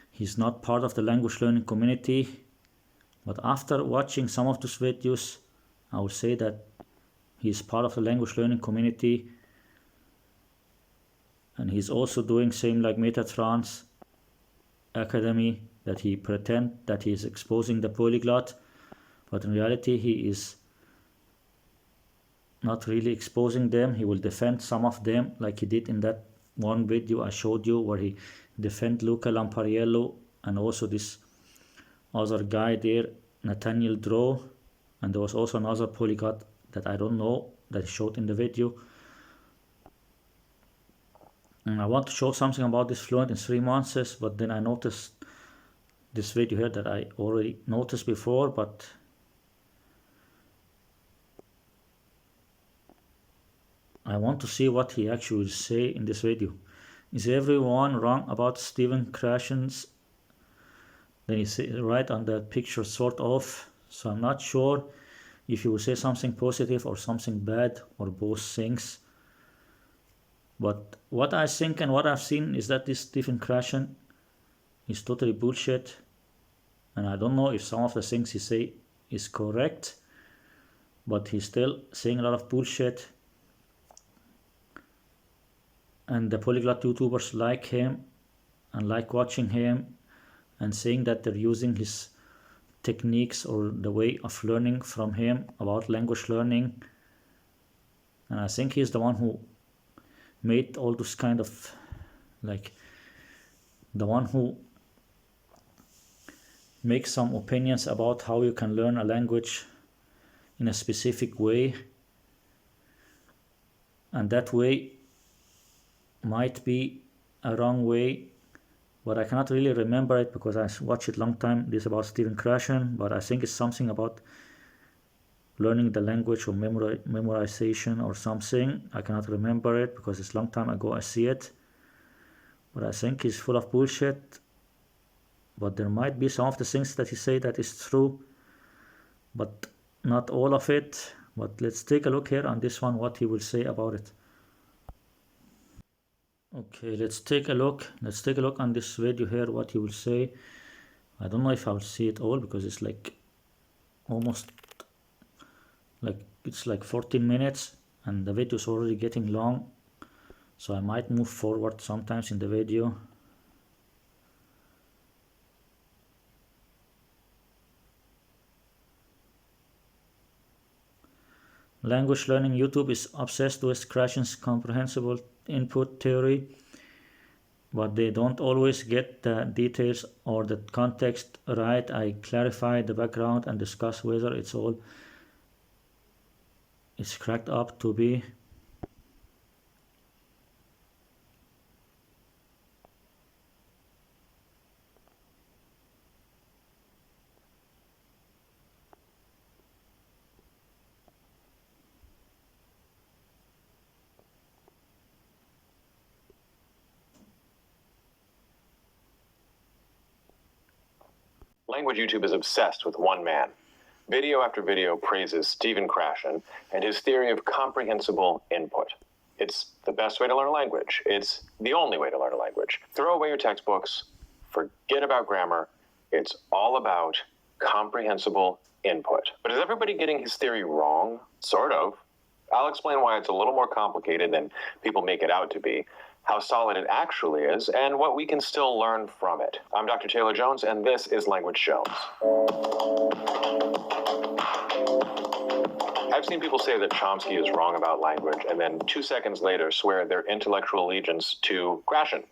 he's not part of the language learning community. But after watching some of those videos, I would say that he's part of the language learning community. And he's also doing same like Metatron's Academy, that he pretend that he is exposing the polyglot, but in reality he is not really exposing them. He will defend some of them like he did in that one video I showed you where he defend Luca Lampariello and also this other guy there, Nathaniel Drow, and there was also another polyglot that I don't know that he showed in the video. And I want to show something about this fluent in 3 months, but then I noticed this video here that I already noticed before, but I want to see what he actually say in this video. Is everyone wrong about Stephen Krashen's? Then he say right on the picture, sort of. So I'm not sure if you will say something positive or something bad or both things. But what I think and what I've seen is that this Stephen Krashen is totally bullshit, and I don't know if some of the things he say is correct, but he's still saying a lot of bullshit. And the polyglot YouTubers like him and like watching him and saying that they're using his techniques or the way of learning from him about language learning. And I think he's the one who made all this kind of, like, the one who makes some opinions about how you can learn a language in a specific way, and that way might be a wrong way, but I cannot really remember it because I watched it long time. This is about Stephen Krashen, but I think it's something about learning the language or memorization or something. I cannot remember it because it's long time ago I see it, but I think he's full of bullshit. But there might be some of the things that he say that is true, but not all of it. But let's take a look here on this one, what he will say about it. Okay, let's take a look on this video here, what he will say. I don't know if I'll see it all because it's like almost like it's like 14 minutes and the video is already getting long, so I might move forward sometimes in the video. Language learning YouTube is obsessed with Krashen's comprehensible input theory, but they don't always get the details or the context right. I clarify the background and discuss whether it's cracked up to be. Language YouTube is obsessed with one man. Video after video praises Stephen Krashen and his theory of comprehensible input. It's the best way to learn a language. It's the only way to learn a language. Throw away your textbooks, forget about grammar. It's all about comprehensible input. But is everybody getting his theory wrong? Sort of. I'll explain why it's a little more complicated than people make it out to be, how solid it actually is, and what we can still learn from it. I'm Dr. Taylor Jones, and this is Languajones. I've seen people say that Chomsky is wrong about language, and then 2 seconds later swear their intellectual allegiance to Krashen,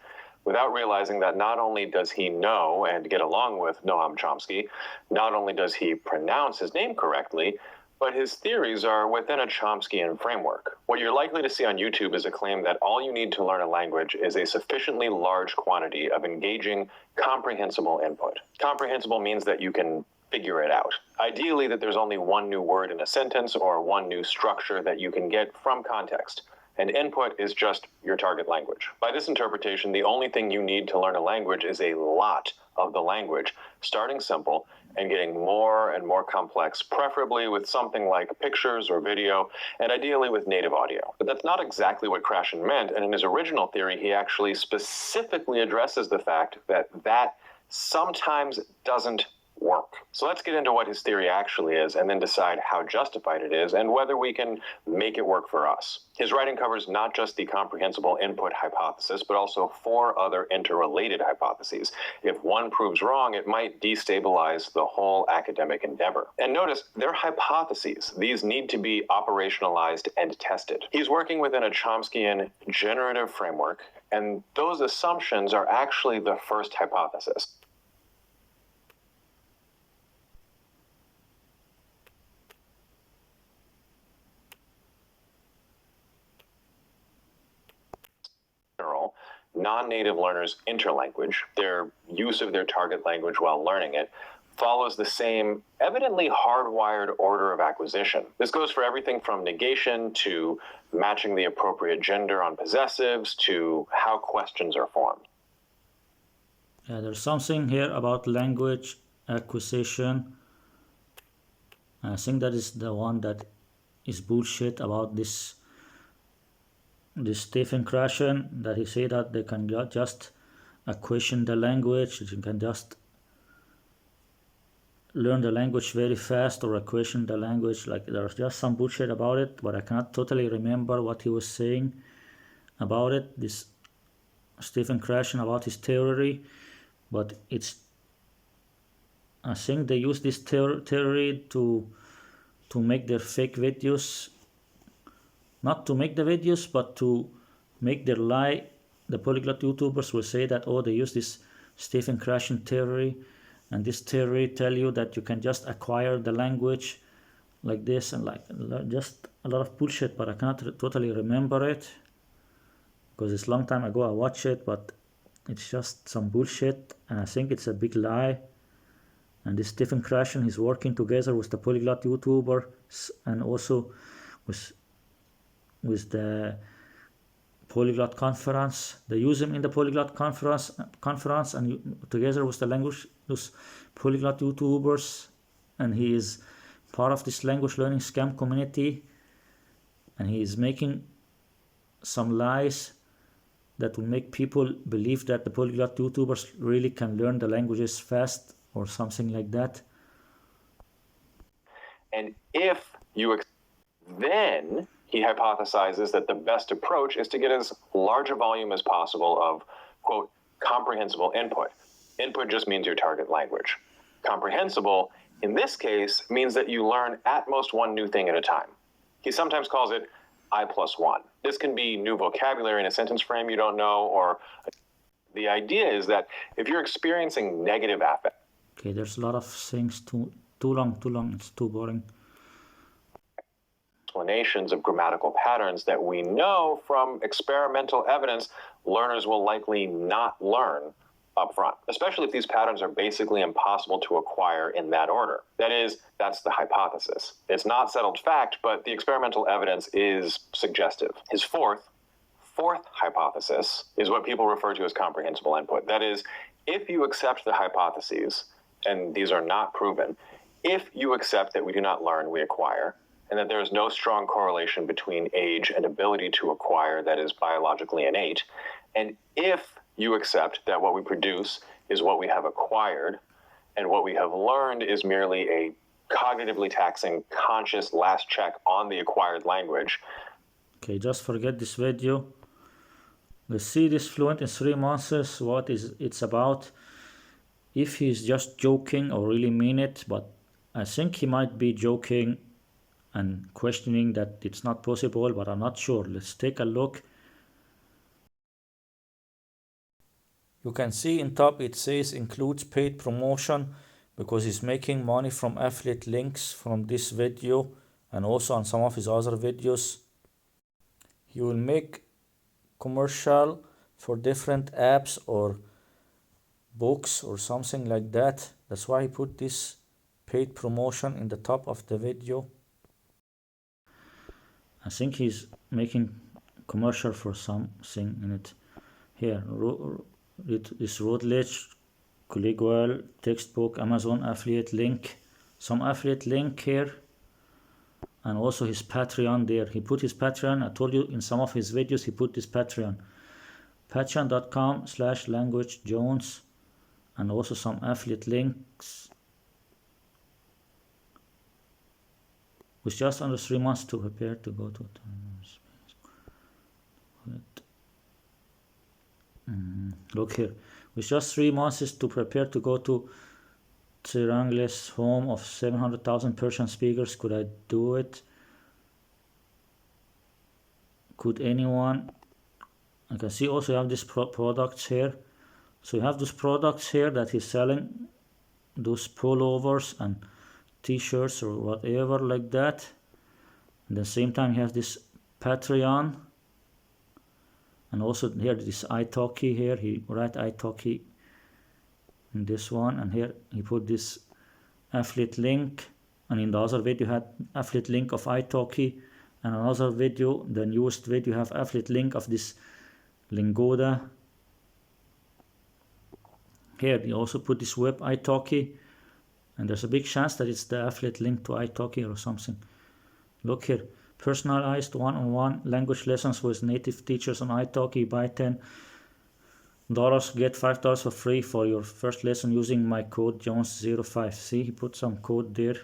without realizing that not only does he know and get along with Noam Chomsky, not only does he pronounce his name correctly, but his theories are within a Chomskyan framework. What you're likely to see on YouTube is a claim that all you need to learn a language is a sufficiently large quantity of engaging, comprehensible input. Comprehensible means that you can figure it out. Ideally, that there's only one new word in a sentence or one new structure that you can get from context. And input is just your target language. By this interpretation, the only thing you need to learn a language is a lot of the language, starting simple and getting more and more complex, preferably with something like pictures or video, and ideally with native audio. But that's not exactly what Krashen meant, and in his original theory, he actually specifically addresses the fact that that sometimes doesn't work. So let's get into what his theory actually is and then decide how justified it is and whether we can make it work for us. His writing covers not just the comprehensible input hypothesis, but also 4 other interrelated hypotheses. If one proves wrong, it might destabilize the whole academic endeavor. And notice, they're hypotheses. These need to be operationalized and tested. He's working within a Chomskyan generative framework, and those assumptions are actually the first hypothesis. Non-native learners' interlanguage, their use of their target language while learning it, follows the same evidently hardwired order of acquisition. This goes for everything from negation to matching the appropriate gender on possessives to how questions are formed. Yeah, there's something here about language acquisition. I think that is the one that is bullshit about this Stephen Krashen, that he say that they can just question the language, you can just learn the language very fast or question the language. Like, there's just some bullshit about it, but I cannot totally remember what he was saying about it, this Stephen Krashen, about his theory. But I think they use this theory to make their fake videos, not to make the videos, but to make their lie. The polyglot YouTubers will say that, oh, they use this Stephen Krashen theory, and this theory tell you that you can just acquire the language like this, and like just a lot of bullshit, but I cannot totally remember it because it's a long time ago I watched it, but it's just some bullshit, and I think it's a big lie. And this Stephen Krashen, he's working together with the polyglot YouTubers and also with the Polyglot conference. They use him in the Polyglot conference and together with those Polyglot YouTubers, and he is part of this language learning scam community, and he is making some lies that will make people believe that the Polyglot YouTubers really can learn the languages fast or something like that. And if you then he hypothesizes that the best approach is to get as large a volume as possible of, quote, comprehensible input. Input just means your target language. Comprehensible, in this case, means that you learn at most one new thing at a time. He sometimes calls it I+1. This can be new vocabulary in a sentence frame you don't know, or the idea is that if you're experiencing negative affect. Okay, there's a lot of things, too long, it's too boring. Explanations of grammatical patterns that we know from experimental evidence learners will likely not learn up front, especially if these patterns are basically impossible to acquire in that order. That is, that's the hypothesis. It's not settled fact, but the experimental evidence is suggestive. His fourth hypothesis is what people refer to as comprehensible input. That is, if you accept the hypotheses, and these are not proven, if you accept that we do not learn, we acquire, and that there is no strong correlation between age and ability to acquire that is biologically innate, and if you accept that what we produce is what we have acquired, and what we have learned is merely a cognitively taxing, conscious last check on the acquired language. Okay, just forget this video. Let's see this fluent in 3 months, what it's about. If he's just joking or really mean it, but I think he might be joking and questioning that it's not possible, but I'm not sure. Let's take a look. You can see in top it says includes paid promotion, because he's making money from affiliate links from this video and also on some of his other videos. He will make commercial for different apps or books or something like that. That's why he put this paid promotion in the top of the video. I think he's making commercial for something in it. Here, this Routledge, Polyglot, textbook, Amazon affiliate link, some affiliate link here, and also his Patreon there. He put his Patreon, I told you in some of his videos he put this Patreon. Patreon.com/LanguageJones, and also some affiliate links. With just under 3 months to prepare to go to look here. With just 3 months to prepare to go to Tirangles, home of 700,000 Persian speakers, could I do it? Could anyone? I can see also you have these products here. So you have those products here that he's selling, those pullovers and t-shirts or whatever like that. At the same time he has this Patreon, and also here this italki here, he write italki in this one, and here he put this affiliate link, and in the other video had affiliate link of italki, and another video, the newest video, have affiliate link of this Lingoda. Here he also put this web italki, And there's a big chance that it's the affiliate link to italki or something. Look here, personalized one-on-one language lessons with native teachers on italki. Buy $10, get $5 for free for your first lesson using my code Jones05. See, he put some code there.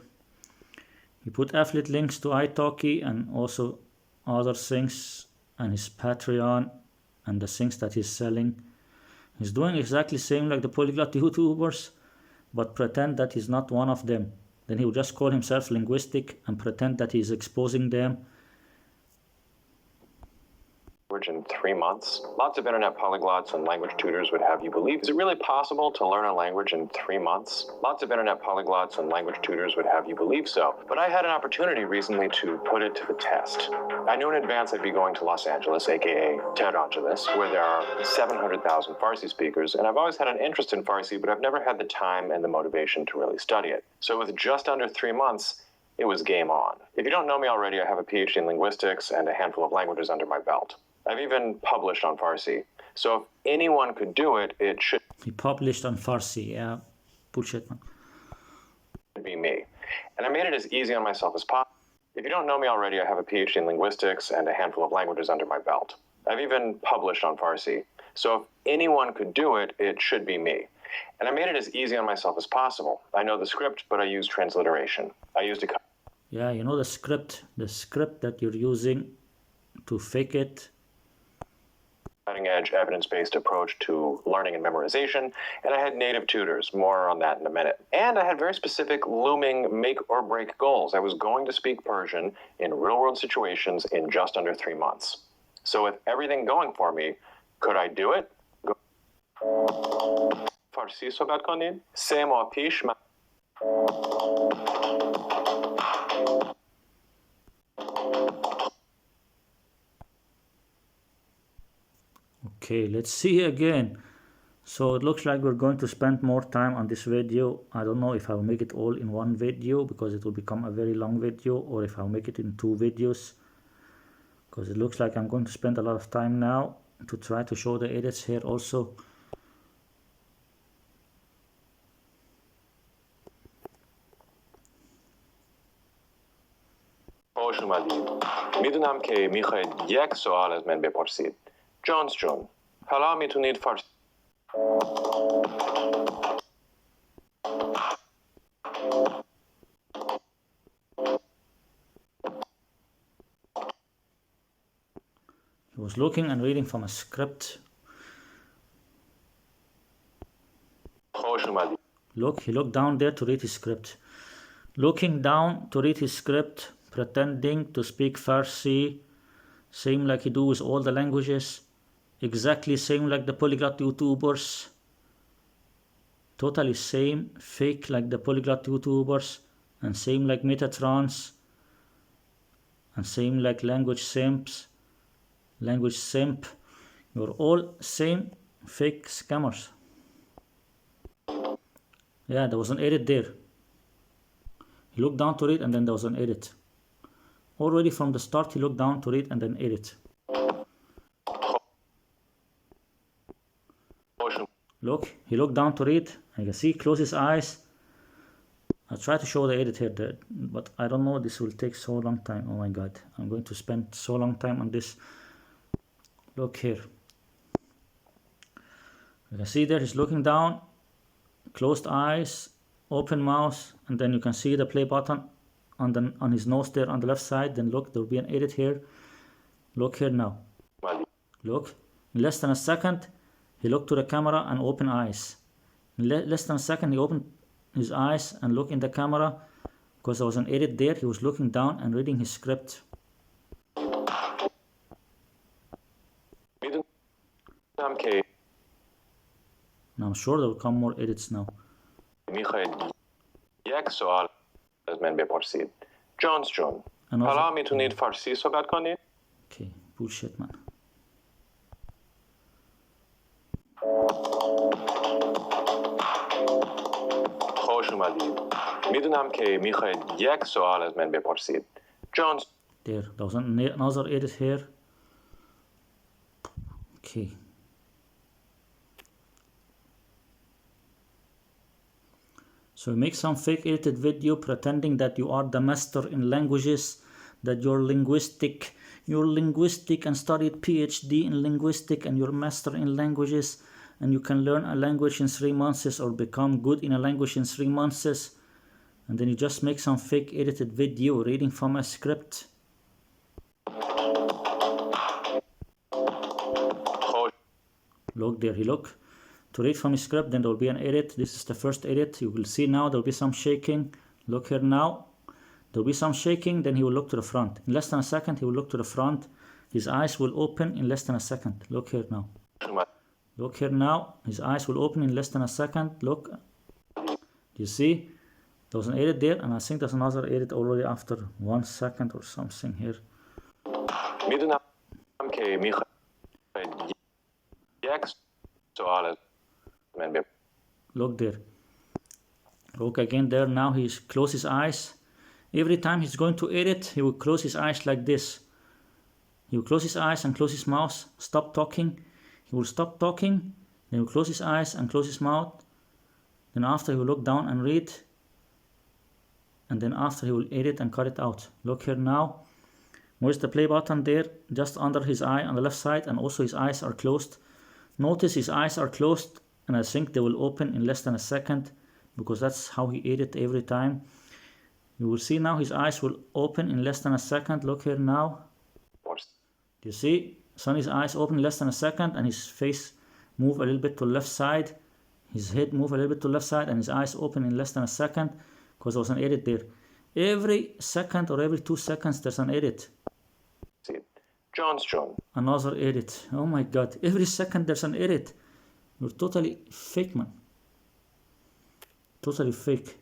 He put affiliate links to italki and also other things, and his Patreon and the things that he's selling. He's doing exactly the same like the polyglot YouTubers, but pretend that he's not one of them. Then he will just call himself linguistic and pretend that he's exposing them. In 3 months. Lots of internet polyglots and language tutors would have you believe. Is it really possible to learn a language in 3 months? Lots of internet polyglots and language tutors would have you believe so. But I had an opportunity recently to put it to the test. I knew in advance I'd be going to Los Angeles, aka Tehrangeles, where there are 700,000 Farsi speakers, and I've always had an interest in Farsi, but I've never had the time and the motivation to really study it. So with just under 3 months, it was game on. If you don't know me already, I have a PhD in linguistics and a handful of languages under my belt. I've even published on Farsi. So if anyone could do it, it should He published on Farsi, yeah. Bullshit, man. be me. And I made it as easy on myself as possible. If you don't know me already, I have a PhD in linguistics and a handful of languages under my belt. I've even published on Farsi. So if anyone could do it, it should be me. And I made it as easy on myself as possible. I know the script, but I use transliteration. I used a Yeah, you know the script that you're using to fake it. cutting-edge evidence-based approach to learning and memorization, and I had native tutors. More on that in a minute. And I had very specific looming make-or-break goals. I was going to speak Persian in real-world situations in just under 3 months. So with everything going for me, could I do it? فارسی صحبت کنید. 3 ماه پیش من Okay, let's see again. So it looks like we're going to spend more time on this video. I don't know if I'll make it all in one video because it will become a very long video, or if I'll make it in 2 videos, because it looks like I'm going to spend a lot of time now to try to show the edits here also. خوش اومدید. میدونم که میخواید یک سوال از من بپرسید. جونز جون، حالا میتونید فارسی He was looking and reading from a script. خوش اومدید. Look, he looked down there to read his script. Looking down to read his script, pretending to speak Farsi, same like he do with all the languages, exactly same like the polyglot YouTubers, totally same, fake like the polyglot YouTubers, and same like Metatrons, and same like language simp. You're all same fake scammers. Yeah, there was an edit there. He looked down to read and then there was an edit. Already from the start he looked down to read and then edit. Look, he looked down to read and you can see, close his eyes. I'll try to show the edit here, but I don't know, this will take so long time. Oh my god, I'm going to spend so long time on this. Look here. You can see there he's looking down, closed eyes, open mouth, and then you can see the play button on his nose there on the left side. Then look, there will be an edit here. Look here now. Look, in less than a second he looked to the camera and opened eyes. In less than a second he opened his eyes and looked in the camera, because there was an edit there. He was looking down and reading his script. Now I'm sure there will come more edits now. میخواید یک سوال از من بپرسید. جونز جون، حالا میتونید فارسی صحبت کنید؟ Okay, bullshit man. خوش اومدید. میدونم که میخواید یک سوال از من بپرسید. جونز There was another edit here. Okay. So you make some fake edited video pretending that you are the master in languages, that you're linguistic and studied PhD in linguistic and you're master in languages and you can learn a language in 3 months or become good in a language in 3 months, and then you just make some fake edited video reading from a script. Look there, look. To read from a script, then there will be an edit. This is the first edit. You will see now there will be some shaking. Look here now. There will be some shaking, then he will look to the front. In less than a second, he will look to the front. His eyes will open in less than a second. Look here now. Look here now. His eyes will open in less than a second. Look. You see? There was an edit there, and I think there's another edit already after 1 second or something here. Look there. Look again there. Now he closes his eyes. Every time he's going to edit, he will close his eyes like this. He will close his eyes and close his mouth. Stop talking. He will stop talking. Then he will close his eyes and close his mouth. Then after he will look down and read. And then after he will edit and cut it out. Look here now. Where's the play button there? Just under his eye on the left side, and also his eyes are closed. Notice his eyes are closed, and I think they will open in less than a second because that's how he edits every time. You will see now his eyes will open in less than a second. Look here now. You see? Sonny's eyes open in less than a second and his face move a little bit to the left side. His head move a little bit to the left side and his eyes open in less than a second because there was an edit there. Every second or every 2 seconds there's an edit. John's John. Another edit. Oh my god. Every second there's an edit. You're totally fake, man. Totally fake.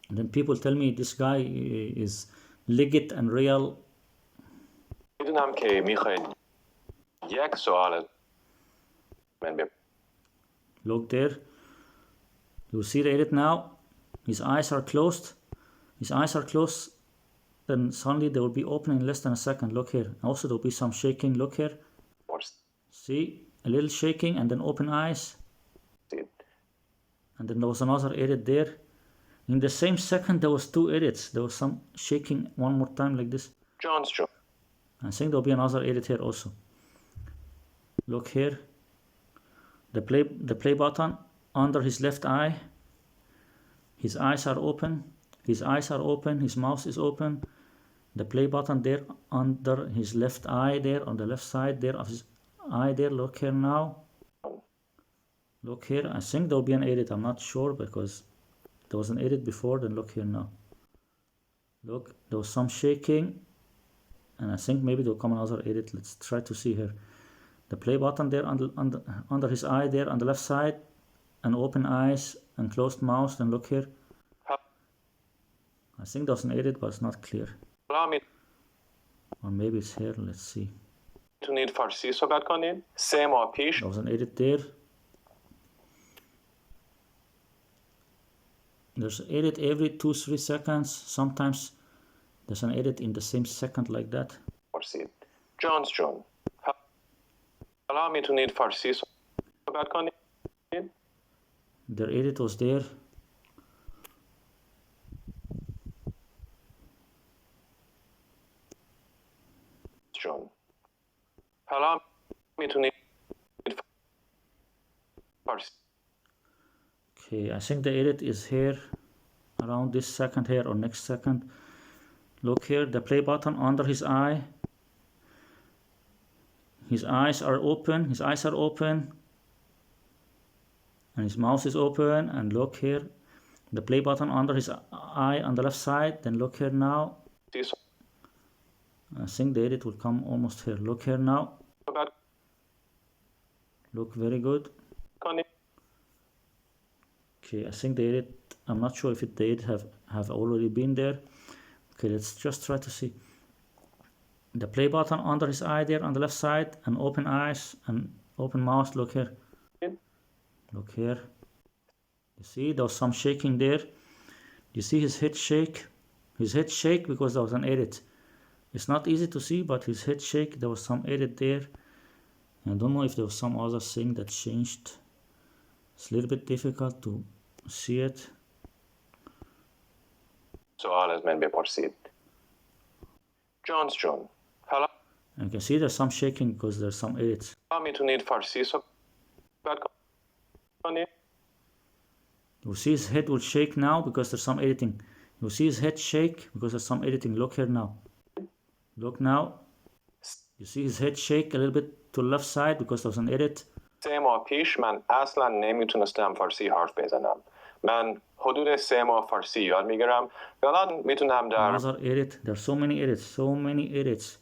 And then people tell me this guy is legit and real. Look there. You see the edit now. His eyes are closed. His eyes are closed. Then suddenly they will be open in less than a second. Look here. Also there will be some shaking. Look here. See? A little shaking and then open eyes. And then there was another edit there. In the same second there was 2 edits. There was some shaking one more time like this. John's John. I think there will be another edit here also. Look here. The play button under his left eye. His eyes are open. His eyes are open. His mouth is open. The play button there under his left eye there on the left side there of his eye there. Look here now. Look here. I think there will be an edit. I'm not sure because there was an edit before. Then look here now. Look, there was some shaking. And I think maybe there will come another edit. Let's try to see here. The play button there under his eye there on the left side. And open eyes and closed mouth. Then look here. I think there's an edit, but it's not clear. Or maybe it's here. Let's see. To need Farsi صحبت کنین 3 ماه پیش. There was an edit there. There's an edit every 2-3 seconds. Sometimes there's an edit in the same second like that. Farsi. John's John. حالا میتونید فارسی صحبت کنین. Their edit was there. John. حالا میتونید فارسی. Okay, I think the edit is here around this second here or next second. Look here, the play button under his eye. His eyes are open. His eyes are open. And his mouth is open. And look here, the play button under his eye on the left side. Then look here now. I think the edit will come almost here. Look here now. Look very good. Okay, I think the edit, I'm not sure if the edit have already been there. Okay, let's just try to see. The play button under his eye there on the left side, and open eyes and open mouth. Look here. Look here. You see, there was some shaking there. You see his head shake? His head shake because there was an edit. It's not easy to see, but his head shake, there was some edit there. I don't know if there was some other thing that changed. It's a little bit difficult to see it. سوال از من بپرسید. Jones جون. حالا And you can see there's some shaking because there's some edits. میتونید فارسی صحبت کنید؟ You see his head will shake now because there's some editing. You see his head shake because there's some editing. Look here now. Look now. You see his head shake a little bit to the left side because there's an edit. 3 ماه پیش من اصلا نمیتونستم فارسی حرف بزنم. من حدود 3 ماه فارسی یاد میگیرم. الان میتونم در Another edit. There's so many edits. So many edits.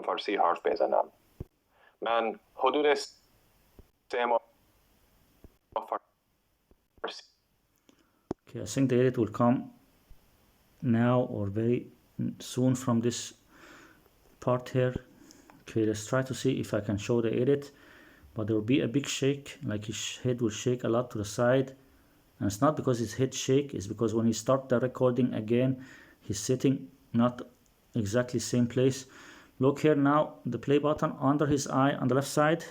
فارسی حرف بزنم. من حدود 3 ماه فارسی. Okay, I think the edit will come now or very soon from this part here. Okay, let's try to see if I can show the edit. But there will be a big shake, like his head will shake a lot to the side. And it's not because his head shake, it's because when he start the recording again, he's sitting not exactly same place. Look here now, the play button under his eye on the left side.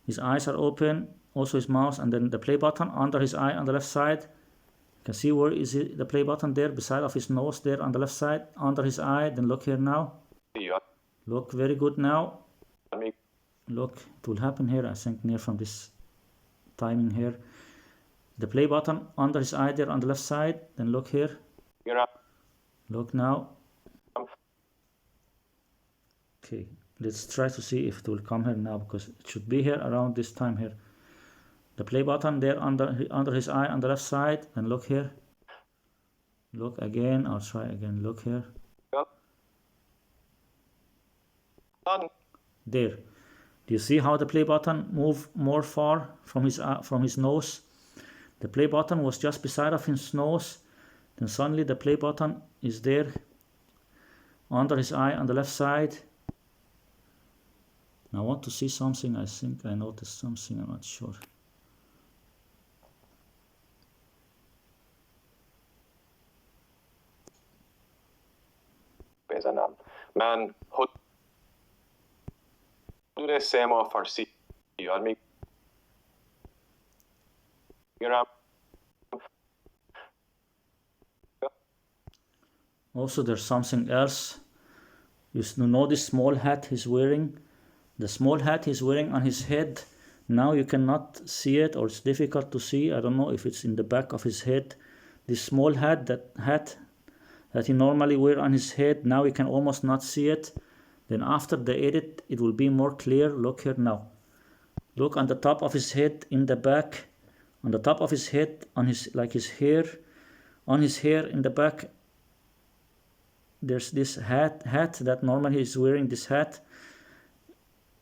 His eyes are open, also his mouth, and then the play button under his eye on the left side. You can see where is it, the play button there, beside of his nose there on the left side, under his eye. Then look here now. Look very good now. Look, it will happen here, I think, near from this timing here. The play button under his eye there on the left side. Then look here. Look now. Okay, let's try to see if it will come here now, because it should be here around this time here. The play button there under his eye on the left side. Then look here. Look again. I'll try again. Look here. There. Do you see how the play button moved more far from his nose? The play button was just beside of his nose. Then suddenly the play button is there under his eye on the left side. Now I want to see something. I think I noticed something. I'm not sure. بزنم. من حدود 3 ماه فارسی یاد میگیرم. Also, there's something else. You know this small hat he's wearing? The small hat he's wearing on his head. Now you cannot see it, or it's difficult to see. I don't know if it's in the back of his head. This small hat, that he normally wear on his head, now you can almost not see it. Then after the edit, it will be more clear. Look here now. Look on the top of his head, in the back, on the top of his head, on his hair, on his hair in the back. There's this hat that normally he's wearing this hat.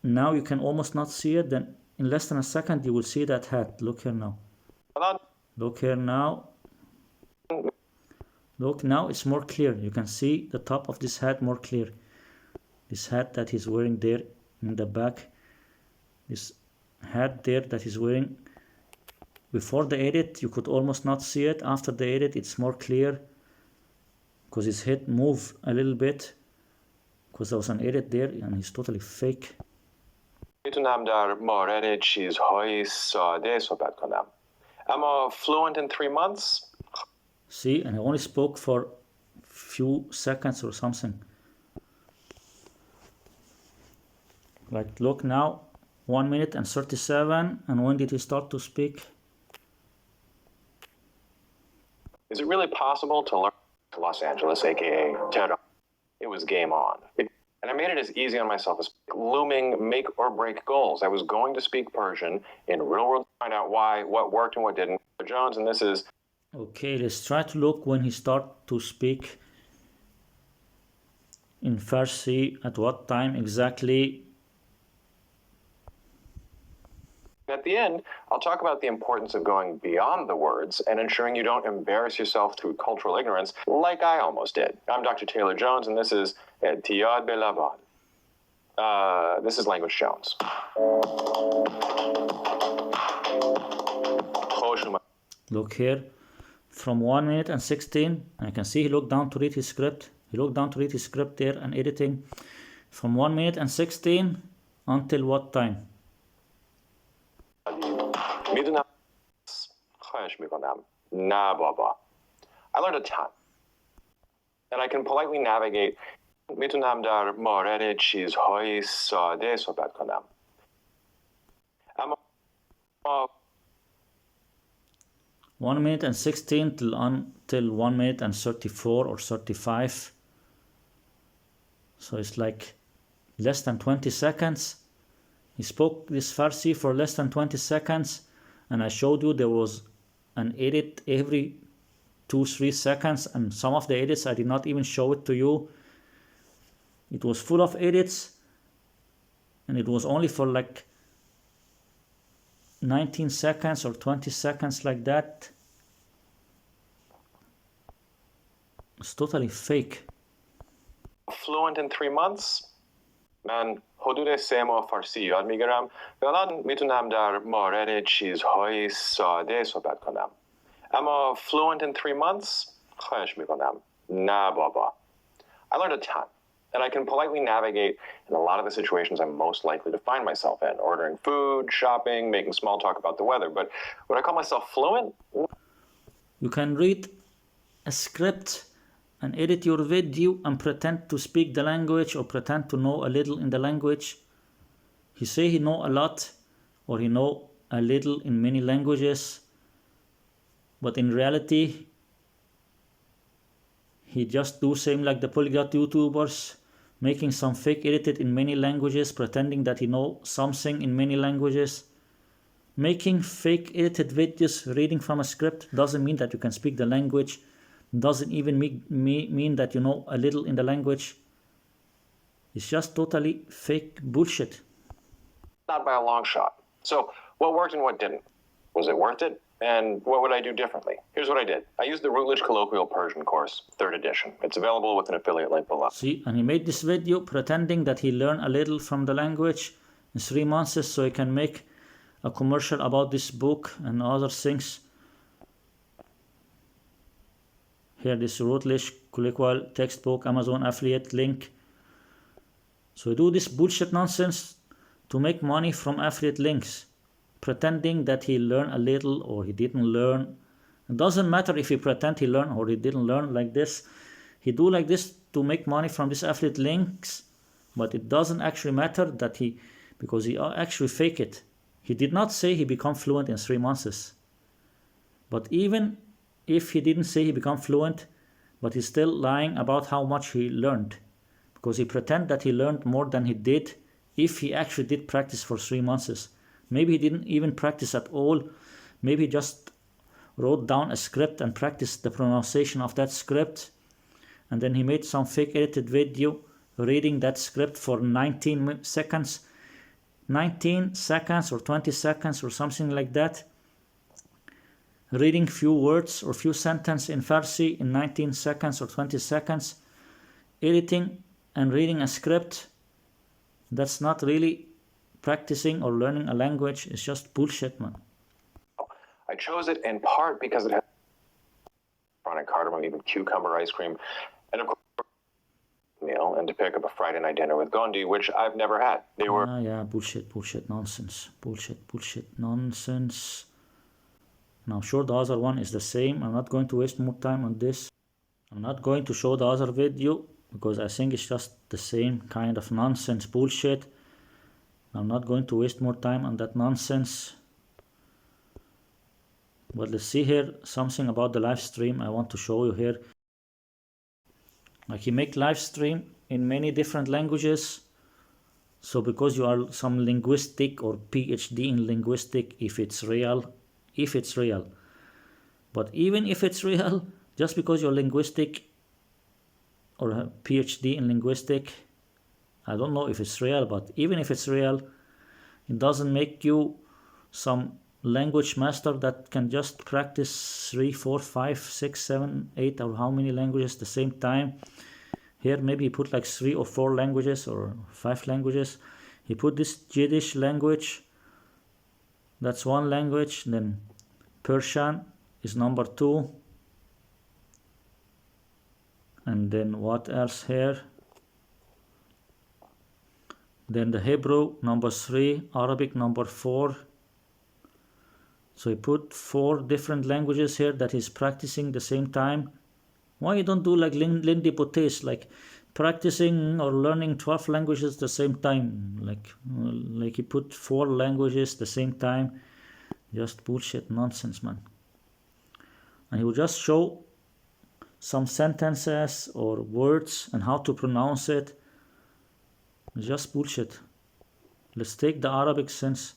Now you can almost not see it. Then in less than a second you will see that hat. Look here now. Look here now. Look now, it's more clear. You can see the top of this hat more clear. This hat that he's wearing there in the back. This hat there that he's wearing. Before the edit you could almost not see it. After the edit it's more clear, because his head moved a little bit, because there was an edit there and he's totally fake. میتونم در مورد چیزهای ساده صحبت کنم. اما fluent in 3 months. See, and I only spoke for few seconds or something. Like, look now, 1 minute and 37, and when did he start to speak? Is it really possible to learn Los Angeles, aka Tehran? It was game on. And I made it as easy on myself as looming make or break goals. I was going to speak Persian in real world, find out why, what worked and what didn't. Jones, and this is... Okay, let's try to look when he start to speak in Farsi, at what time exactly. At the end, I'll talk about the importance of going beyond the words and ensuring you don't embarrass yourself through cultural ignorance like I almost did. I'm Dr. Taylor Jones, and this is Tiyad Belaban. This is Languagejones. Look here, from 1 minute and 16, I can see he looked down to read his script. He looked down to read his script there and editing from 1 minute and 16 until what time? میدونم. خواهش میکنم. نه بابا. I learned a ton. And I can politely navigate. میتونم در مورد چیزهای ساده صحبت کنم. اما 1 minute and 16 until 1 minute and 34 or 35. So it's like less than 20 seconds. He spoke this Farsi for less than 20 seconds, and I showed you there was an edit every 2-3 seconds, and some of the edits I did not even show it to you. It was full of edits, and it was only for like 19 seconds or 20 seconds like that. It's totally fake. fluent in 3 months. من حدود 3 ماه فارسی یاد میگیرم و الان میتونم در مورد چیزهای ساده صحبت کنم. اما fluent in 3 months؟ خواهش میکنم. نه بابا. I learned a ton. And I can politely navigate in a lot of the situations I'm most likely to find myself in. Ordering food, shopping, making small talk about the weather. But would I call myself fluent? You can read a script and edit your video and pretend to speak the language or pretend to know a little in the language. He say he know a lot or he know a little in many languages. But in reality, he just do same like the Polyglot YouTubers, making some fake edited in many languages, pretending that he know something in many languages. Making fake edited videos, reading from a script, doesn't mean that you can speak the language, doesn't even mean that you know a little in the language. It's just totally fake bullshit. Not by a long shot. So what worked and what didn't? Was it worth it? And what would I do differently? Here's what I did. I used the Routledge Colloquial Persian course, 3rd edition. It's available with an affiliate link below. See, and he made this video pretending that he learned a little from the language in 3 months so he can make a commercial about this book and other things. Here, this Routledge Colloquial textbook, Amazon affiliate link. So he do this bullshit nonsense to make money from affiliate links, pretending that he learned a little or he didn't learn. It doesn't matter if he pretend he learned or he didn't learn like this. He do like this to make money from these affiliate links, but it doesn't actually matter that because he actually fake it. He did not say he become fluent in 3 months. But even if he didn't say he become fluent, but he's still lying about how much he learned, because he pretend that he learned more than he did if he actually did practice for 3 months. Maybe he didn't even practice at all. Maybe he just wrote down a script and practiced the pronunciation of that script, and then he made some fake edited video reading that script for 19 seconds or 20 seconds or something like that, reading few words or few sentences in Farsi in 19 seconds or 20 seconds, editing and reading a script. That's not really practicing or learning a language. It's just bullshit, man. I chose it in part because it had chronic cardamom, even cucumber ice cream, and of course, meal, and to pick up a Friday night dinner with Gondi, which I've never had. They were bullshit, nonsense, nonsense. Now, sure, the other one is the same. I'm not going to waste more time on this. I'm not going to show the other video because I think it's just the same kind of nonsense bullshit. I'm not going to waste more time on that nonsense. But let's see here something about the live stream I want to show you here. Like he make live stream in many different languages. So because you are some linguistic or PhD in linguistic, if it's real. But even if it's real, just because you're linguistic or a PhD in linguistic, I don't know if it's real, but even if it's real, it doesn't make you some language master that can just practice 3, 4, 5, 6, 7, 8 or how many languages at the same time. Here maybe he put like 3 or 4 languages or 5 languages. He put this Yiddish language, that's one language, then Persian is number 2, And then what else here? Then the Hebrew number 3, Arabic number 4. So he put 4 different languages here that he's practicing the same time. Why you don't do like Lindy Potes, like practicing or learning 12 languages the same time? Like he put 4 languages the same time. Just bullshit nonsense, man. And he will just show some sentences or words and how to pronounce it. It's just bullshit. Let's take the Arabic, since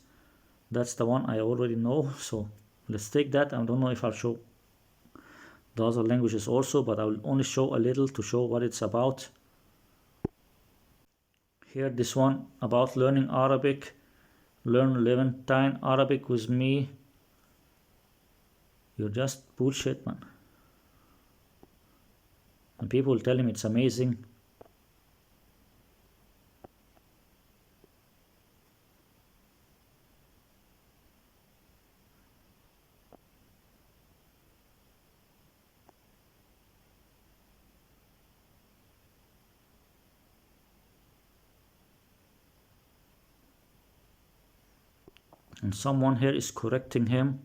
that's the one I already know. So let's take that. I don't know if I'll show the other languages also, but I will only show a little to show what it's about. Here, this one about learning Arabic. Learn Levantine Arabic with me. You're just bullshit, man. And people tell him it's amazing. And someone here is correcting him.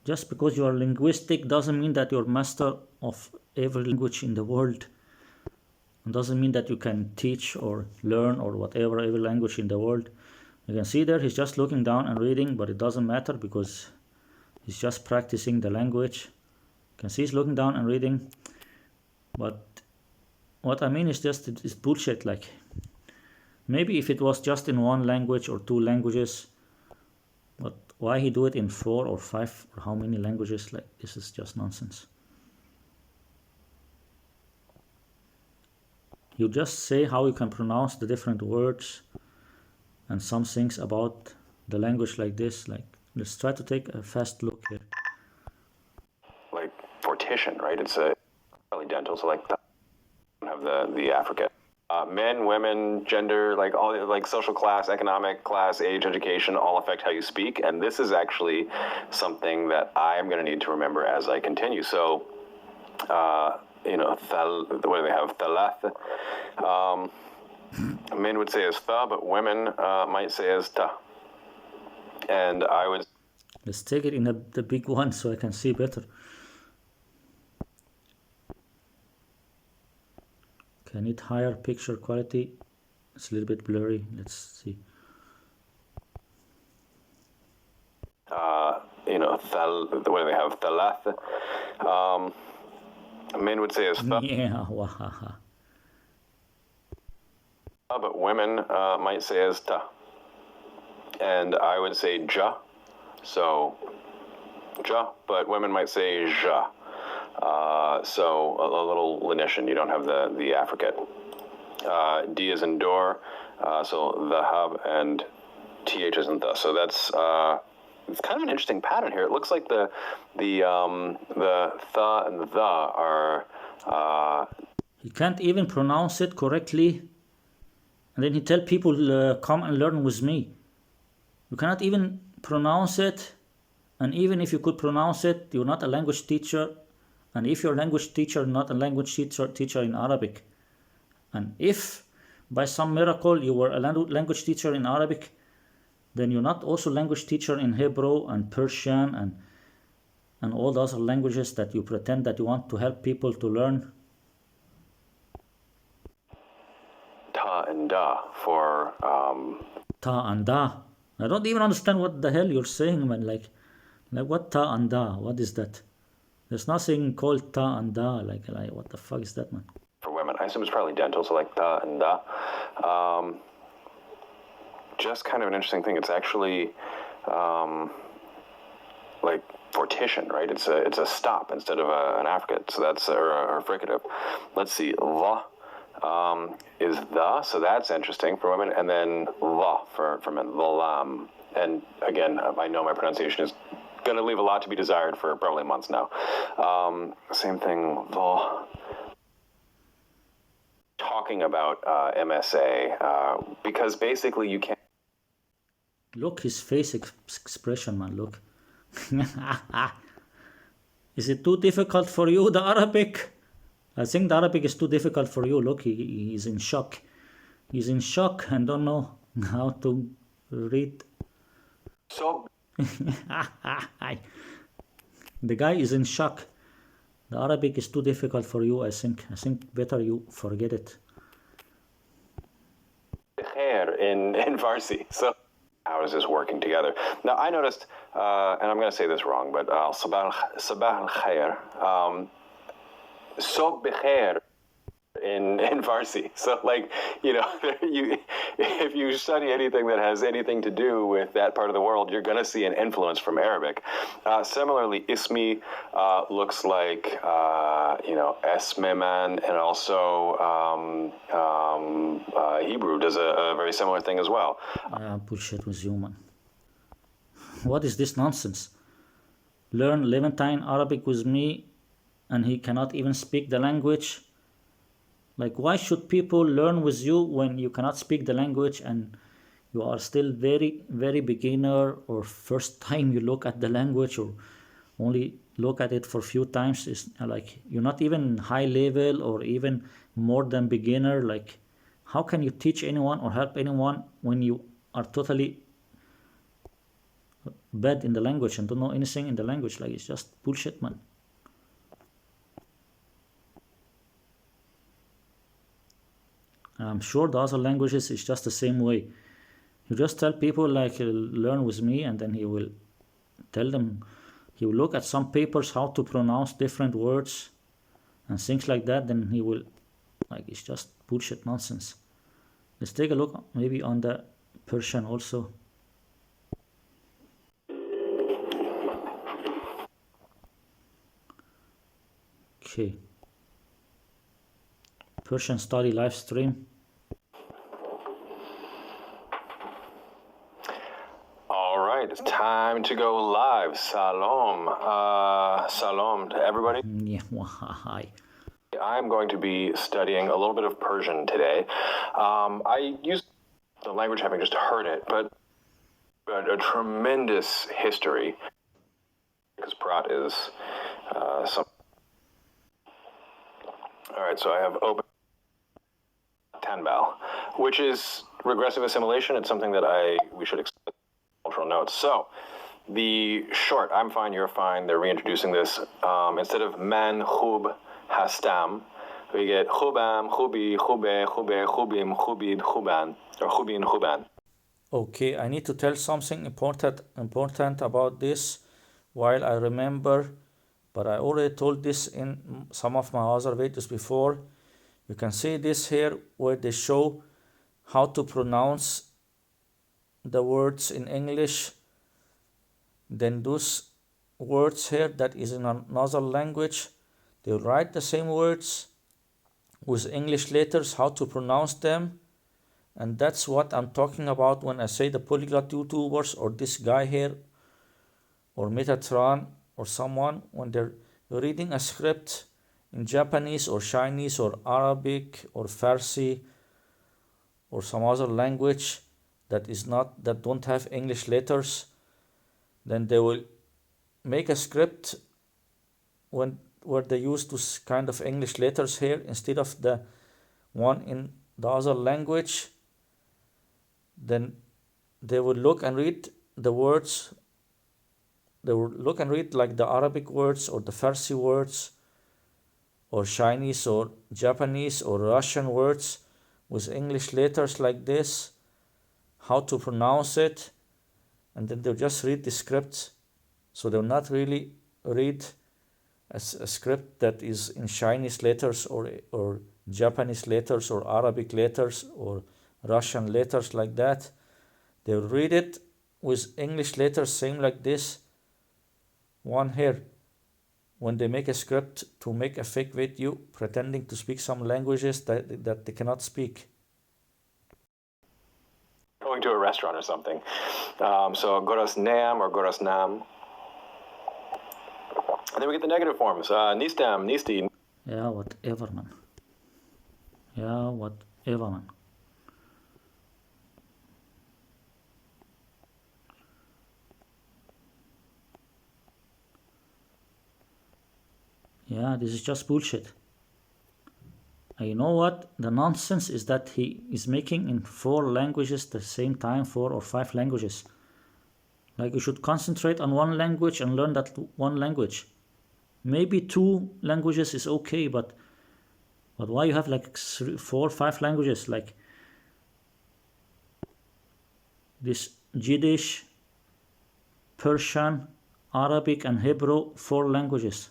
Just because you are linguistic doesn't mean that you're master of every language in the world. It doesn't mean that you can teach or learn or whatever every language in the world. You can see there he's just looking down and reading, but it doesn't matter because he's just practicing the language. You can see he's looking down and reading, but what I mean is just it's bullshit. Like maybe if it was just in 1 language or 2 languages, but why he do it in 4 or 5 or how many languages? Like this is just nonsense. You just say how you can pronounce the different words and some things about the language like this. Like, let's try to take a fast look here. Like fortition, right? It's a early dental, so like have the African. Men, women, gender, like all like social class, economic class, age, education, all affect how you speak. And this is actually something that I'm going to need to remember as I continue. So, you know, what do they have? Thalath. Men would say as tha, but women might say as ta. And I would. Let's take it in the big one so I can see better. Can it higher picture quality? It's a little bit blurry. Let's see. You know, what do they have? Thalath. Men would say as tha. Yeah, wahaha. But women might say as ta. And I would say ja. So, ja, but women might say ja. So a little lenition. You don't have the affricate. D is in door. So the hub and th is in the. So that's it's kind of an interesting pattern here. It looks like the tha and the are. He can't even pronounce it correctly, and then he tell people come and learn with me. You cannot even pronounce it, and even if you could pronounce it, you're not a language teacher. And if you're a language teacher, not a language teacher in Arabic, and if by some miracle you were a language teacher in Arabic, then you're not also language teacher in Hebrew and Persian and all the other languages that you pretend that you want to help people to learn. Ta and da for Ta and da. I don't even understand what the hell you're saying, man. Like what ta and da? What is that? There's nothing called ta and da. Like what the fuck is that, man? For women, I assume it's probably dental, so like ta and da. Just kind of an interesting thing. It's actually like fortition, right? It's a stop instead of an affricate. So that's or fricative. Let's see, la is the, so that's interesting for women, and then la for men, the lam. And again, I know my pronunciation is going to leave a lot to be desired for probably months now. Same thing, though. Talking about MSA, because basically you can't. Look his face expression, man, look. Is it too difficult for you, the Arabic? I think the Arabic is too difficult for you. Look, he's in shock. He's in shock and don't know how to read. So. The guy is in shock. The Arabic is too difficult for you, I think. I think better you forget it. In Farsi. So how is this working together? Now I noticed, and I'm going to say this wrong, but sabah al-khair, sob bikhair in Farsi. So like, you know, if you study anything that has anything to do with that part of the world, you're going to see an influence from Arabic. Similarly, ismi looks like, you know, esmeman, and also Hebrew does a very similar thing as well. Bullshit with you, man. What is this nonsense? Learn Levantine Arabic with me and he cannot even speak the language. Like, why should people learn with you when you cannot speak the language and you are still very, very beginner, or first time you look at the language, or only look at it for a few times? Is like, you're not even high level or even more than beginner. Like, how can you teach anyone or help anyone when you are totally bad in the language and don't know anything in the language? Like, it's just bullshit, man. I'm sure the other languages is just the same way. You just tell people like, learn with me, and then he will tell them, he will look at some papers how to pronounce different words and things like that. Then he will, like, it's just bullshit nonsense. Let's take a look maybe on the Persian also. Okay. Persian study live stream. All right, it's time to go live. Salam. Salam to everybody. Yeah, hi. I'm going to be studying a little bit of Persian today. I use the language having just heard it, but a tremendous history, because Prat is some. All right, so I have open Tanbal, which is regressive assimilation. It's something that we should expect cultural notes. So the short, I'm fine, you're fine, they're reintroducing this. Instead of man, khub, hastam, we get khubam, khubi, khube, khube, khubim, khubid, khuban, or khubin, khuban. Okay, I need to tell something important about this while I remember, but I already told this in some of my other videos before. You can see this here where they show how to pronounce the words in English. Then those words here that is in another language, they write the same words with English letters, how to pronounce them. And that's what I'm talking about when I say the polyglot YouTubers, or this guy here, or Metatron, or someone, when they're reading a script in Japanese or Chinese or Arabic or Farsi or some other language that don't have English letters, then they will make a script where they use those kind of English letters here instead of the one in the other language. Then they will look and read the words. They will look and read like the Arabic words or the Farsi words or Chinese or Japanese or Russian words with English letters like this, how to pronounce it, and then they'll just read the script. So they'll not really read a script that is in Chinese letters or Japanese letters or Arabic letters or Russian letters like that. They'll read it with English letters, same like this one here. When they make a script to make a fake video pretending to speak some languages that they cannot speak. Going to a restaurant or something. So goras nam or goras nam. And then we get the negative forms. Nistam, Nisti. Yeah, whatever, man. Yeah, whatever, man. Yeah, this is just bullshit. And you know what? The nonsense is that he is making in 4 languages at the same time, 4 or 5 languages. Like, you should concentrate on one language and learn that one language. Maybe 2 languages is okay, but why you have like 3, 4, 5 languages? Like this Yiddish, Persian, Arabic, and Hebrew, 4 languages.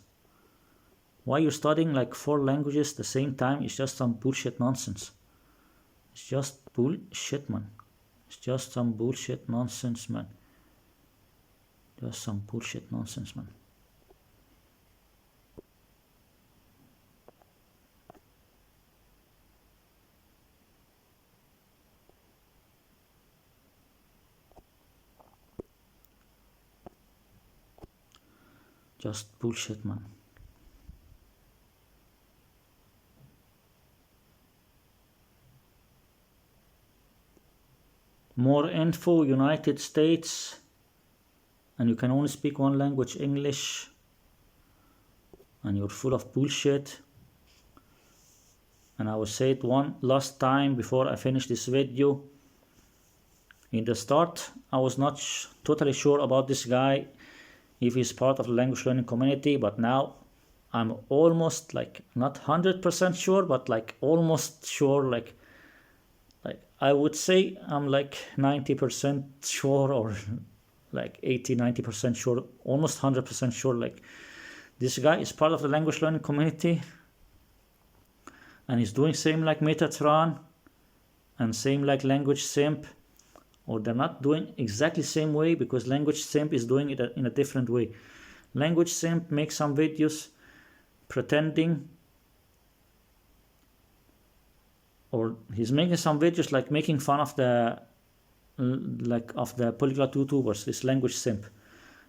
Why you're studying like 4 languages at the same time is just some bullshit nonsense. It's just bullshit, man. It's just some bullshit nonsense, man. Just some bullshit nonsense, man. Just bullshit, man. More info, United States, and you can only speak one language, English, and you're full of bullshit. And I will say it one last time before I finish this video. In the start, I was not totally sure about this guy, if he's part of the language learning community, but now I'm almost, like, not 100% sure, but like almost sure, like I would say I'm like 90% sure, or like 80-90% sure, almost 100% sure, like this guy is part of the language learning community, and he's doing same like Metatron and same like Language Simp, or they're not doing exactly same way, because Language Simp is doing it in a different way. Language Simp makes some videos pretending, or he's making some videos like making fun of the polyglot YouTubers. This Language Simp.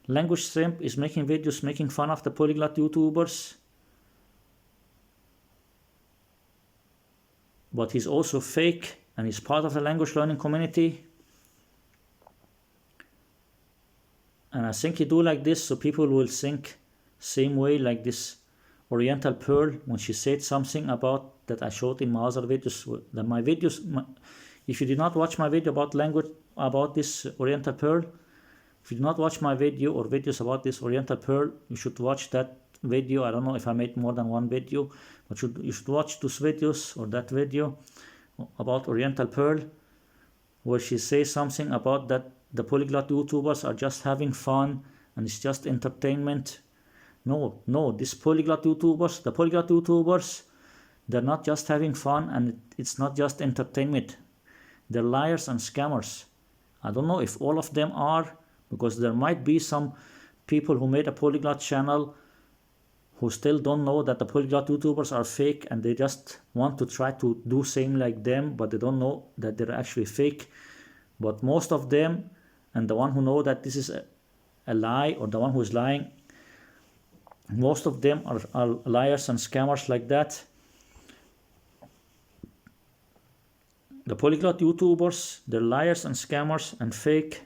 Language Simp is making videos making fun of the polyglot YouTubers, but he's also fake and he's part of the language learning community. And I think he do like this so people will think same way, like this Oriental Pearl, when she said something about that I showed in my other videos. That my videos, if you did not watch my video about language, about this Oriental Pearl, if you did not watch my video or videos about this Oriental Pearl, you should watch that video. I don't know if I made more than one video, but you should watch those videos or that video about Oriental Pearl, where she says something about that the polyglot YouTubers are just having fun and it's just entertainment. No, these polyglot YouTubers, the polyglot YouTubers, they're not just having fun, and it's not just entertainment. They're liars and scammers. I don't know if all of them are, because there might be some people who made a polyglot channel who still don't know that the polyglot YouTubers are fake, and they just want to try to do same like them, but they don't know that they're actually fake. But most of them, and the one who know that this is a lie, or the one who is lying, most of them are liars and scammers like that. The polyglot YouTubers, they're liars and scammers and fake,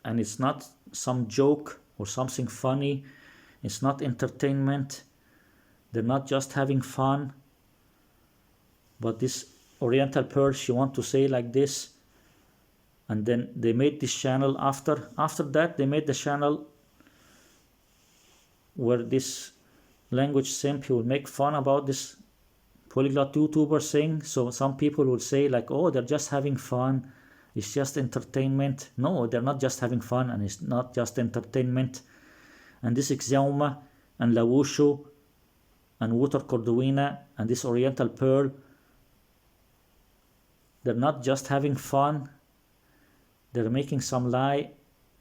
and it's not some joke or something funny. It's not entertainment. They're not just having fun. But this Oriental Pearl, she want to say like this, and then they made this channel after that. They made the channel where this Language Simp, he will make fun about this polyglot YouTuber thing. So some people will say like, oh, they're just having fun, it's just entertainment. No, they're not just having fun, and it's not just entertainment. And this Xiaoma and Lawushu and Water Corduina and this Oriental Pearl, they're not just having fun. They're making some lie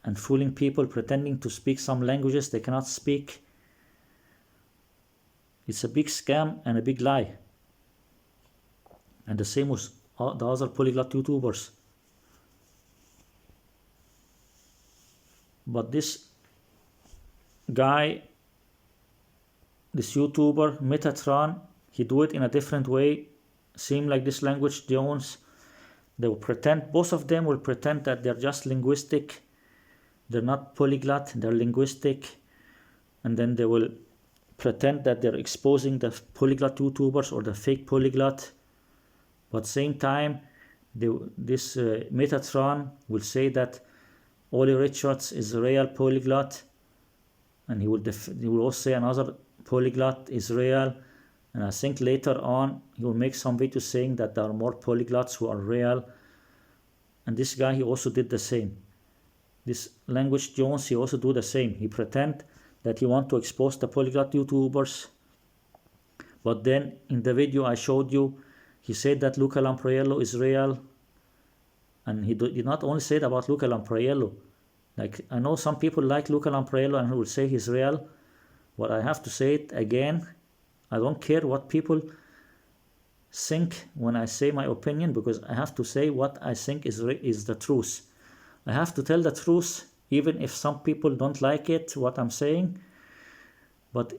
and fooling people, pretending to speak some languages they cannot speak. It's a big scam and a big lie. And the same with the other polyglot YouTubers. But this guy this YouTuber Metatron, he do it in a different way, seem like this Language Jones. They will pretend, both of them will pretend that they're just linguistic. They're not polyglot, they're linguistic. And then they will pretend that they're exposing the polyglot YouTubers or the fake polyglot. But same time, this Metatron will say that Ollie Richards is a real polyglot. And he will also say another polyglot is real. And I think later on, he will make some videos saying that there are more polyglots who are real. And this guy, he also did the same. This Language Jones, he also do the same. He pretend that he want to expose the polyglot YouTubers. But then in the video I showed you, he said that Luca Lampriello is real. And he did not only say it about Luca Lampriello. Like, I know some people like Luca Lampriello and who will say he's real. But I have to say it again. I don't care what people think when I say my opinion, because I have to say what I think is the truth. I have to tell the truth, even if some people don't like it, what I'm saying. But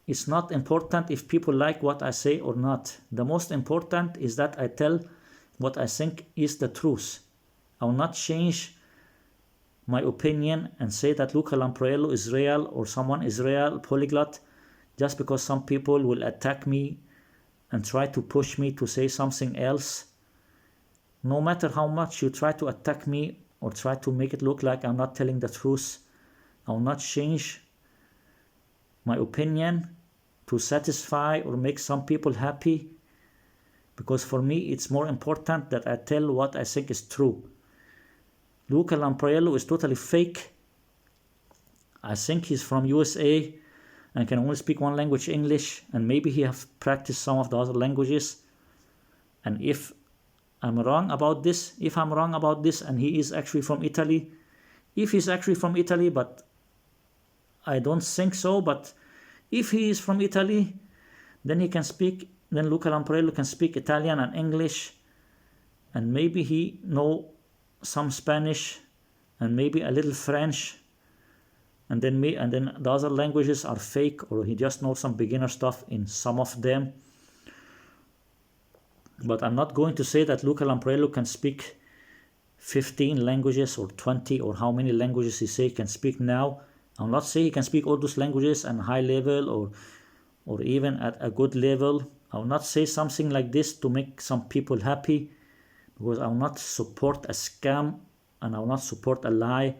it's not important if people like what I say or not. The most important is that I tell what I think is the truth. I will not change my opinion and say that Luca Lampriello is real or someone is real polyglot just because some people will attack me and try to push me to say something else. No matter how much you try to attack me or try to make it look like I'm not telling the truth, I will not change my opinion to satisfy or make some people happy, because for me it's more important that I tell what I think is true. Luca Lampriello is totally fake. I think he's from USA and can only speak one language, English, and maybe he have practiced some of the other languages. And if I'm wrong about this and he is actually from Italy, if he's actually from Italy, but I don't think so, but if he is from Italy, then Luca Lampriello can speak Italian and English, and maybe he know some Spanish and maybe a little French, and then the other languages are fake, or he just knows some beginner stuff in some of them. But I'm not going to say that Luca Lampriello can speak 15 languages or 20 or how many languages he say he can speak now. I'll not say he can speak all those languages at high level or even at a good level. I will not say something like this to make some people happy, because I will not support a scam and I will not support a lie.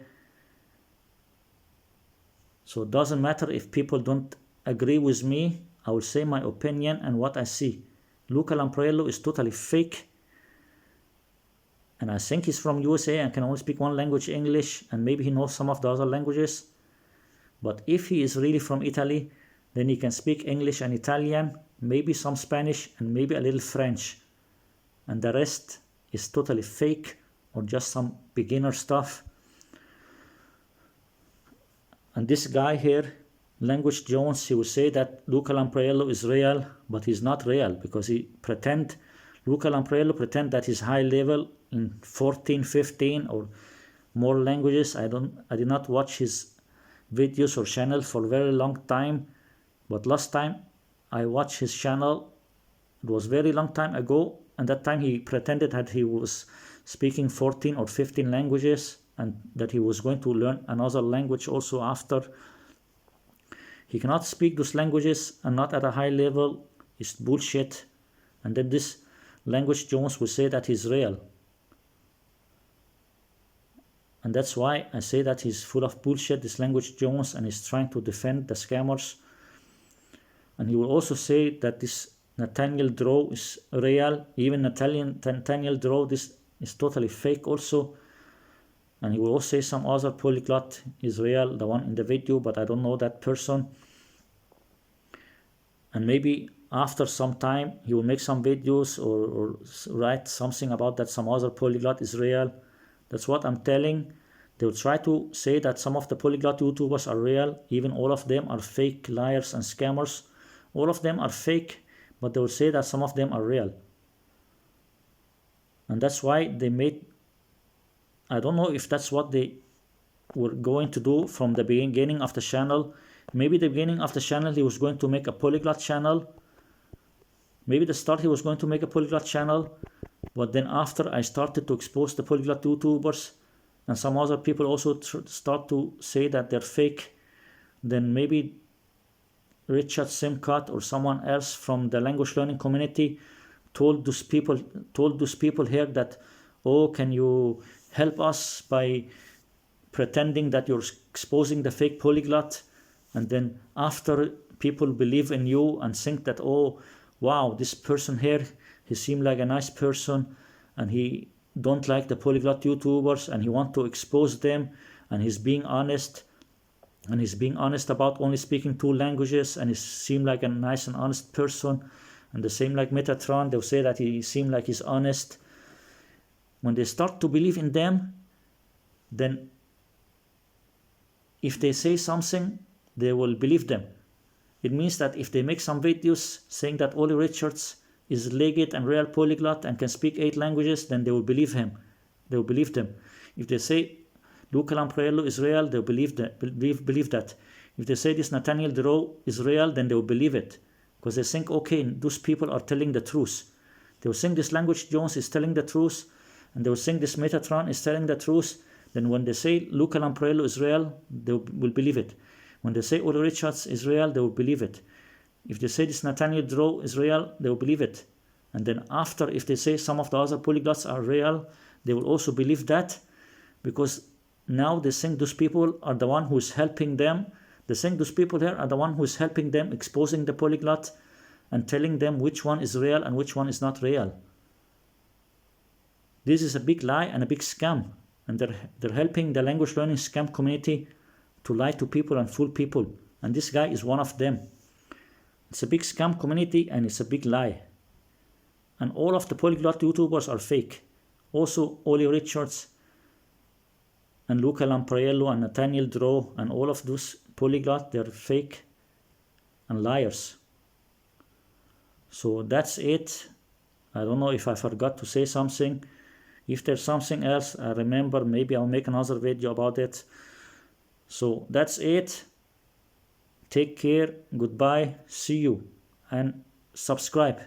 So it doesn't matter if people don't agree with me. I will say my opinion and what I see. Luca Lampriello is totally fake, and I think he's from USA and can only speak one language, English, and maybe he knows some of the other languages. But if he is really from Italy, then he can speak English and Italian, maybe some Spanish and maybe a little French, and the rest is totally fake or just some beginner stuff. And this guy here, Language Jones, he will say that Luca Lampriello is real, but he's not real, because Luca Lampriello pretend that he's high level in 14, 15 or more languages. I did not watch his videos or channel for a very long time, but last time I watched his channel, it was very long time ago, and that time he pretended that he was speaking 14 or 15 languages and that he was going to learn another language also after. He cannot speak those languages and not at a high level. It's bullshit. And then this Language Jones will say that he's real. And that's why I say that he's full of bullshit, this Language Jones, and he's trying to defend the scammers. And he will also say that this Nathaniel Draw is real. Even Nathaniel Draw, this is totally fake also. And he will also say some other polyglot is real, the one in the video, but I don't know that person. And maybe after some time he will make some videos or write something about that some other polyglot is real. That's what I'm telling. They will try to say that some of the polyglot YouTubers are real. Even all of them are fake liars and scammers. All of them are fake, but they will say that some of them are real. And that's why they made, I don't know if that's what they were going to do from the beginning of the channel. maybe the beginning of the channel he was going to make a polyglot channel. Maybe the start he was going to make a polyglot channel, but then after I started to expose the polyglot YouTubers, and some other people also start to say that they're fake, then maybe Richard Simcott or someone else from the language learning community told those people here that, oh, can you help us by pretending that you're exposing the fake polyglot? And then after people believe in you and think that, oh wow, this person here, he seemed like a nice person and he don't like the polyglot YouTubers and he want to expose them, and he's being honest, and he's being honest about only speaking 2 languages, and he seemed like a nice and honest person. And the same like Metatron, they'll say that he seemed like he's honest. When they start to believe in them, then if they say something, they will believe them. It means that if they make some videos saying that Oli Richards is legit and real polyglot and can speak 8 languages, then they will believe him. They will believe them. If they say Luca Lampriello is real, they'll believe that. If they say this Nathaniel Dero is real, then they will believe it. Because they think, okay, those people are telling the truth. They will think this Language Jones is telling the truth, and they will think this Metatron is telling the truth. Then when they say Luca Lampriello is real, they will believe it. When they say Oli Richards is real, they will believe it. If they say this Nathaniel Dero is real, they will believe it. And then after, if they say some of the other polyglots are real, they will also believe that, because now they think those people are the one who is helping them. They think those people here are the one who is helping them, exposing the polyglot and telling them which one is real and which one is not real. This is a big lie and a big scam. And they're helping the language learning scam community to lie to people and fool people. And this guy is one of them. It's a big scam community and it's a big lie. And all of the polyglot YouTubers are fake. Also Oli Richards and Luca Lampriello and Nathaniel Dero and all of those polyglot, they're fake and liars. So that's it. I don't know if I forgot to say something. If there's something else I remember, maybe I'll make another video about it. So that's it. Take care. Goodbye. See you. And subscribe.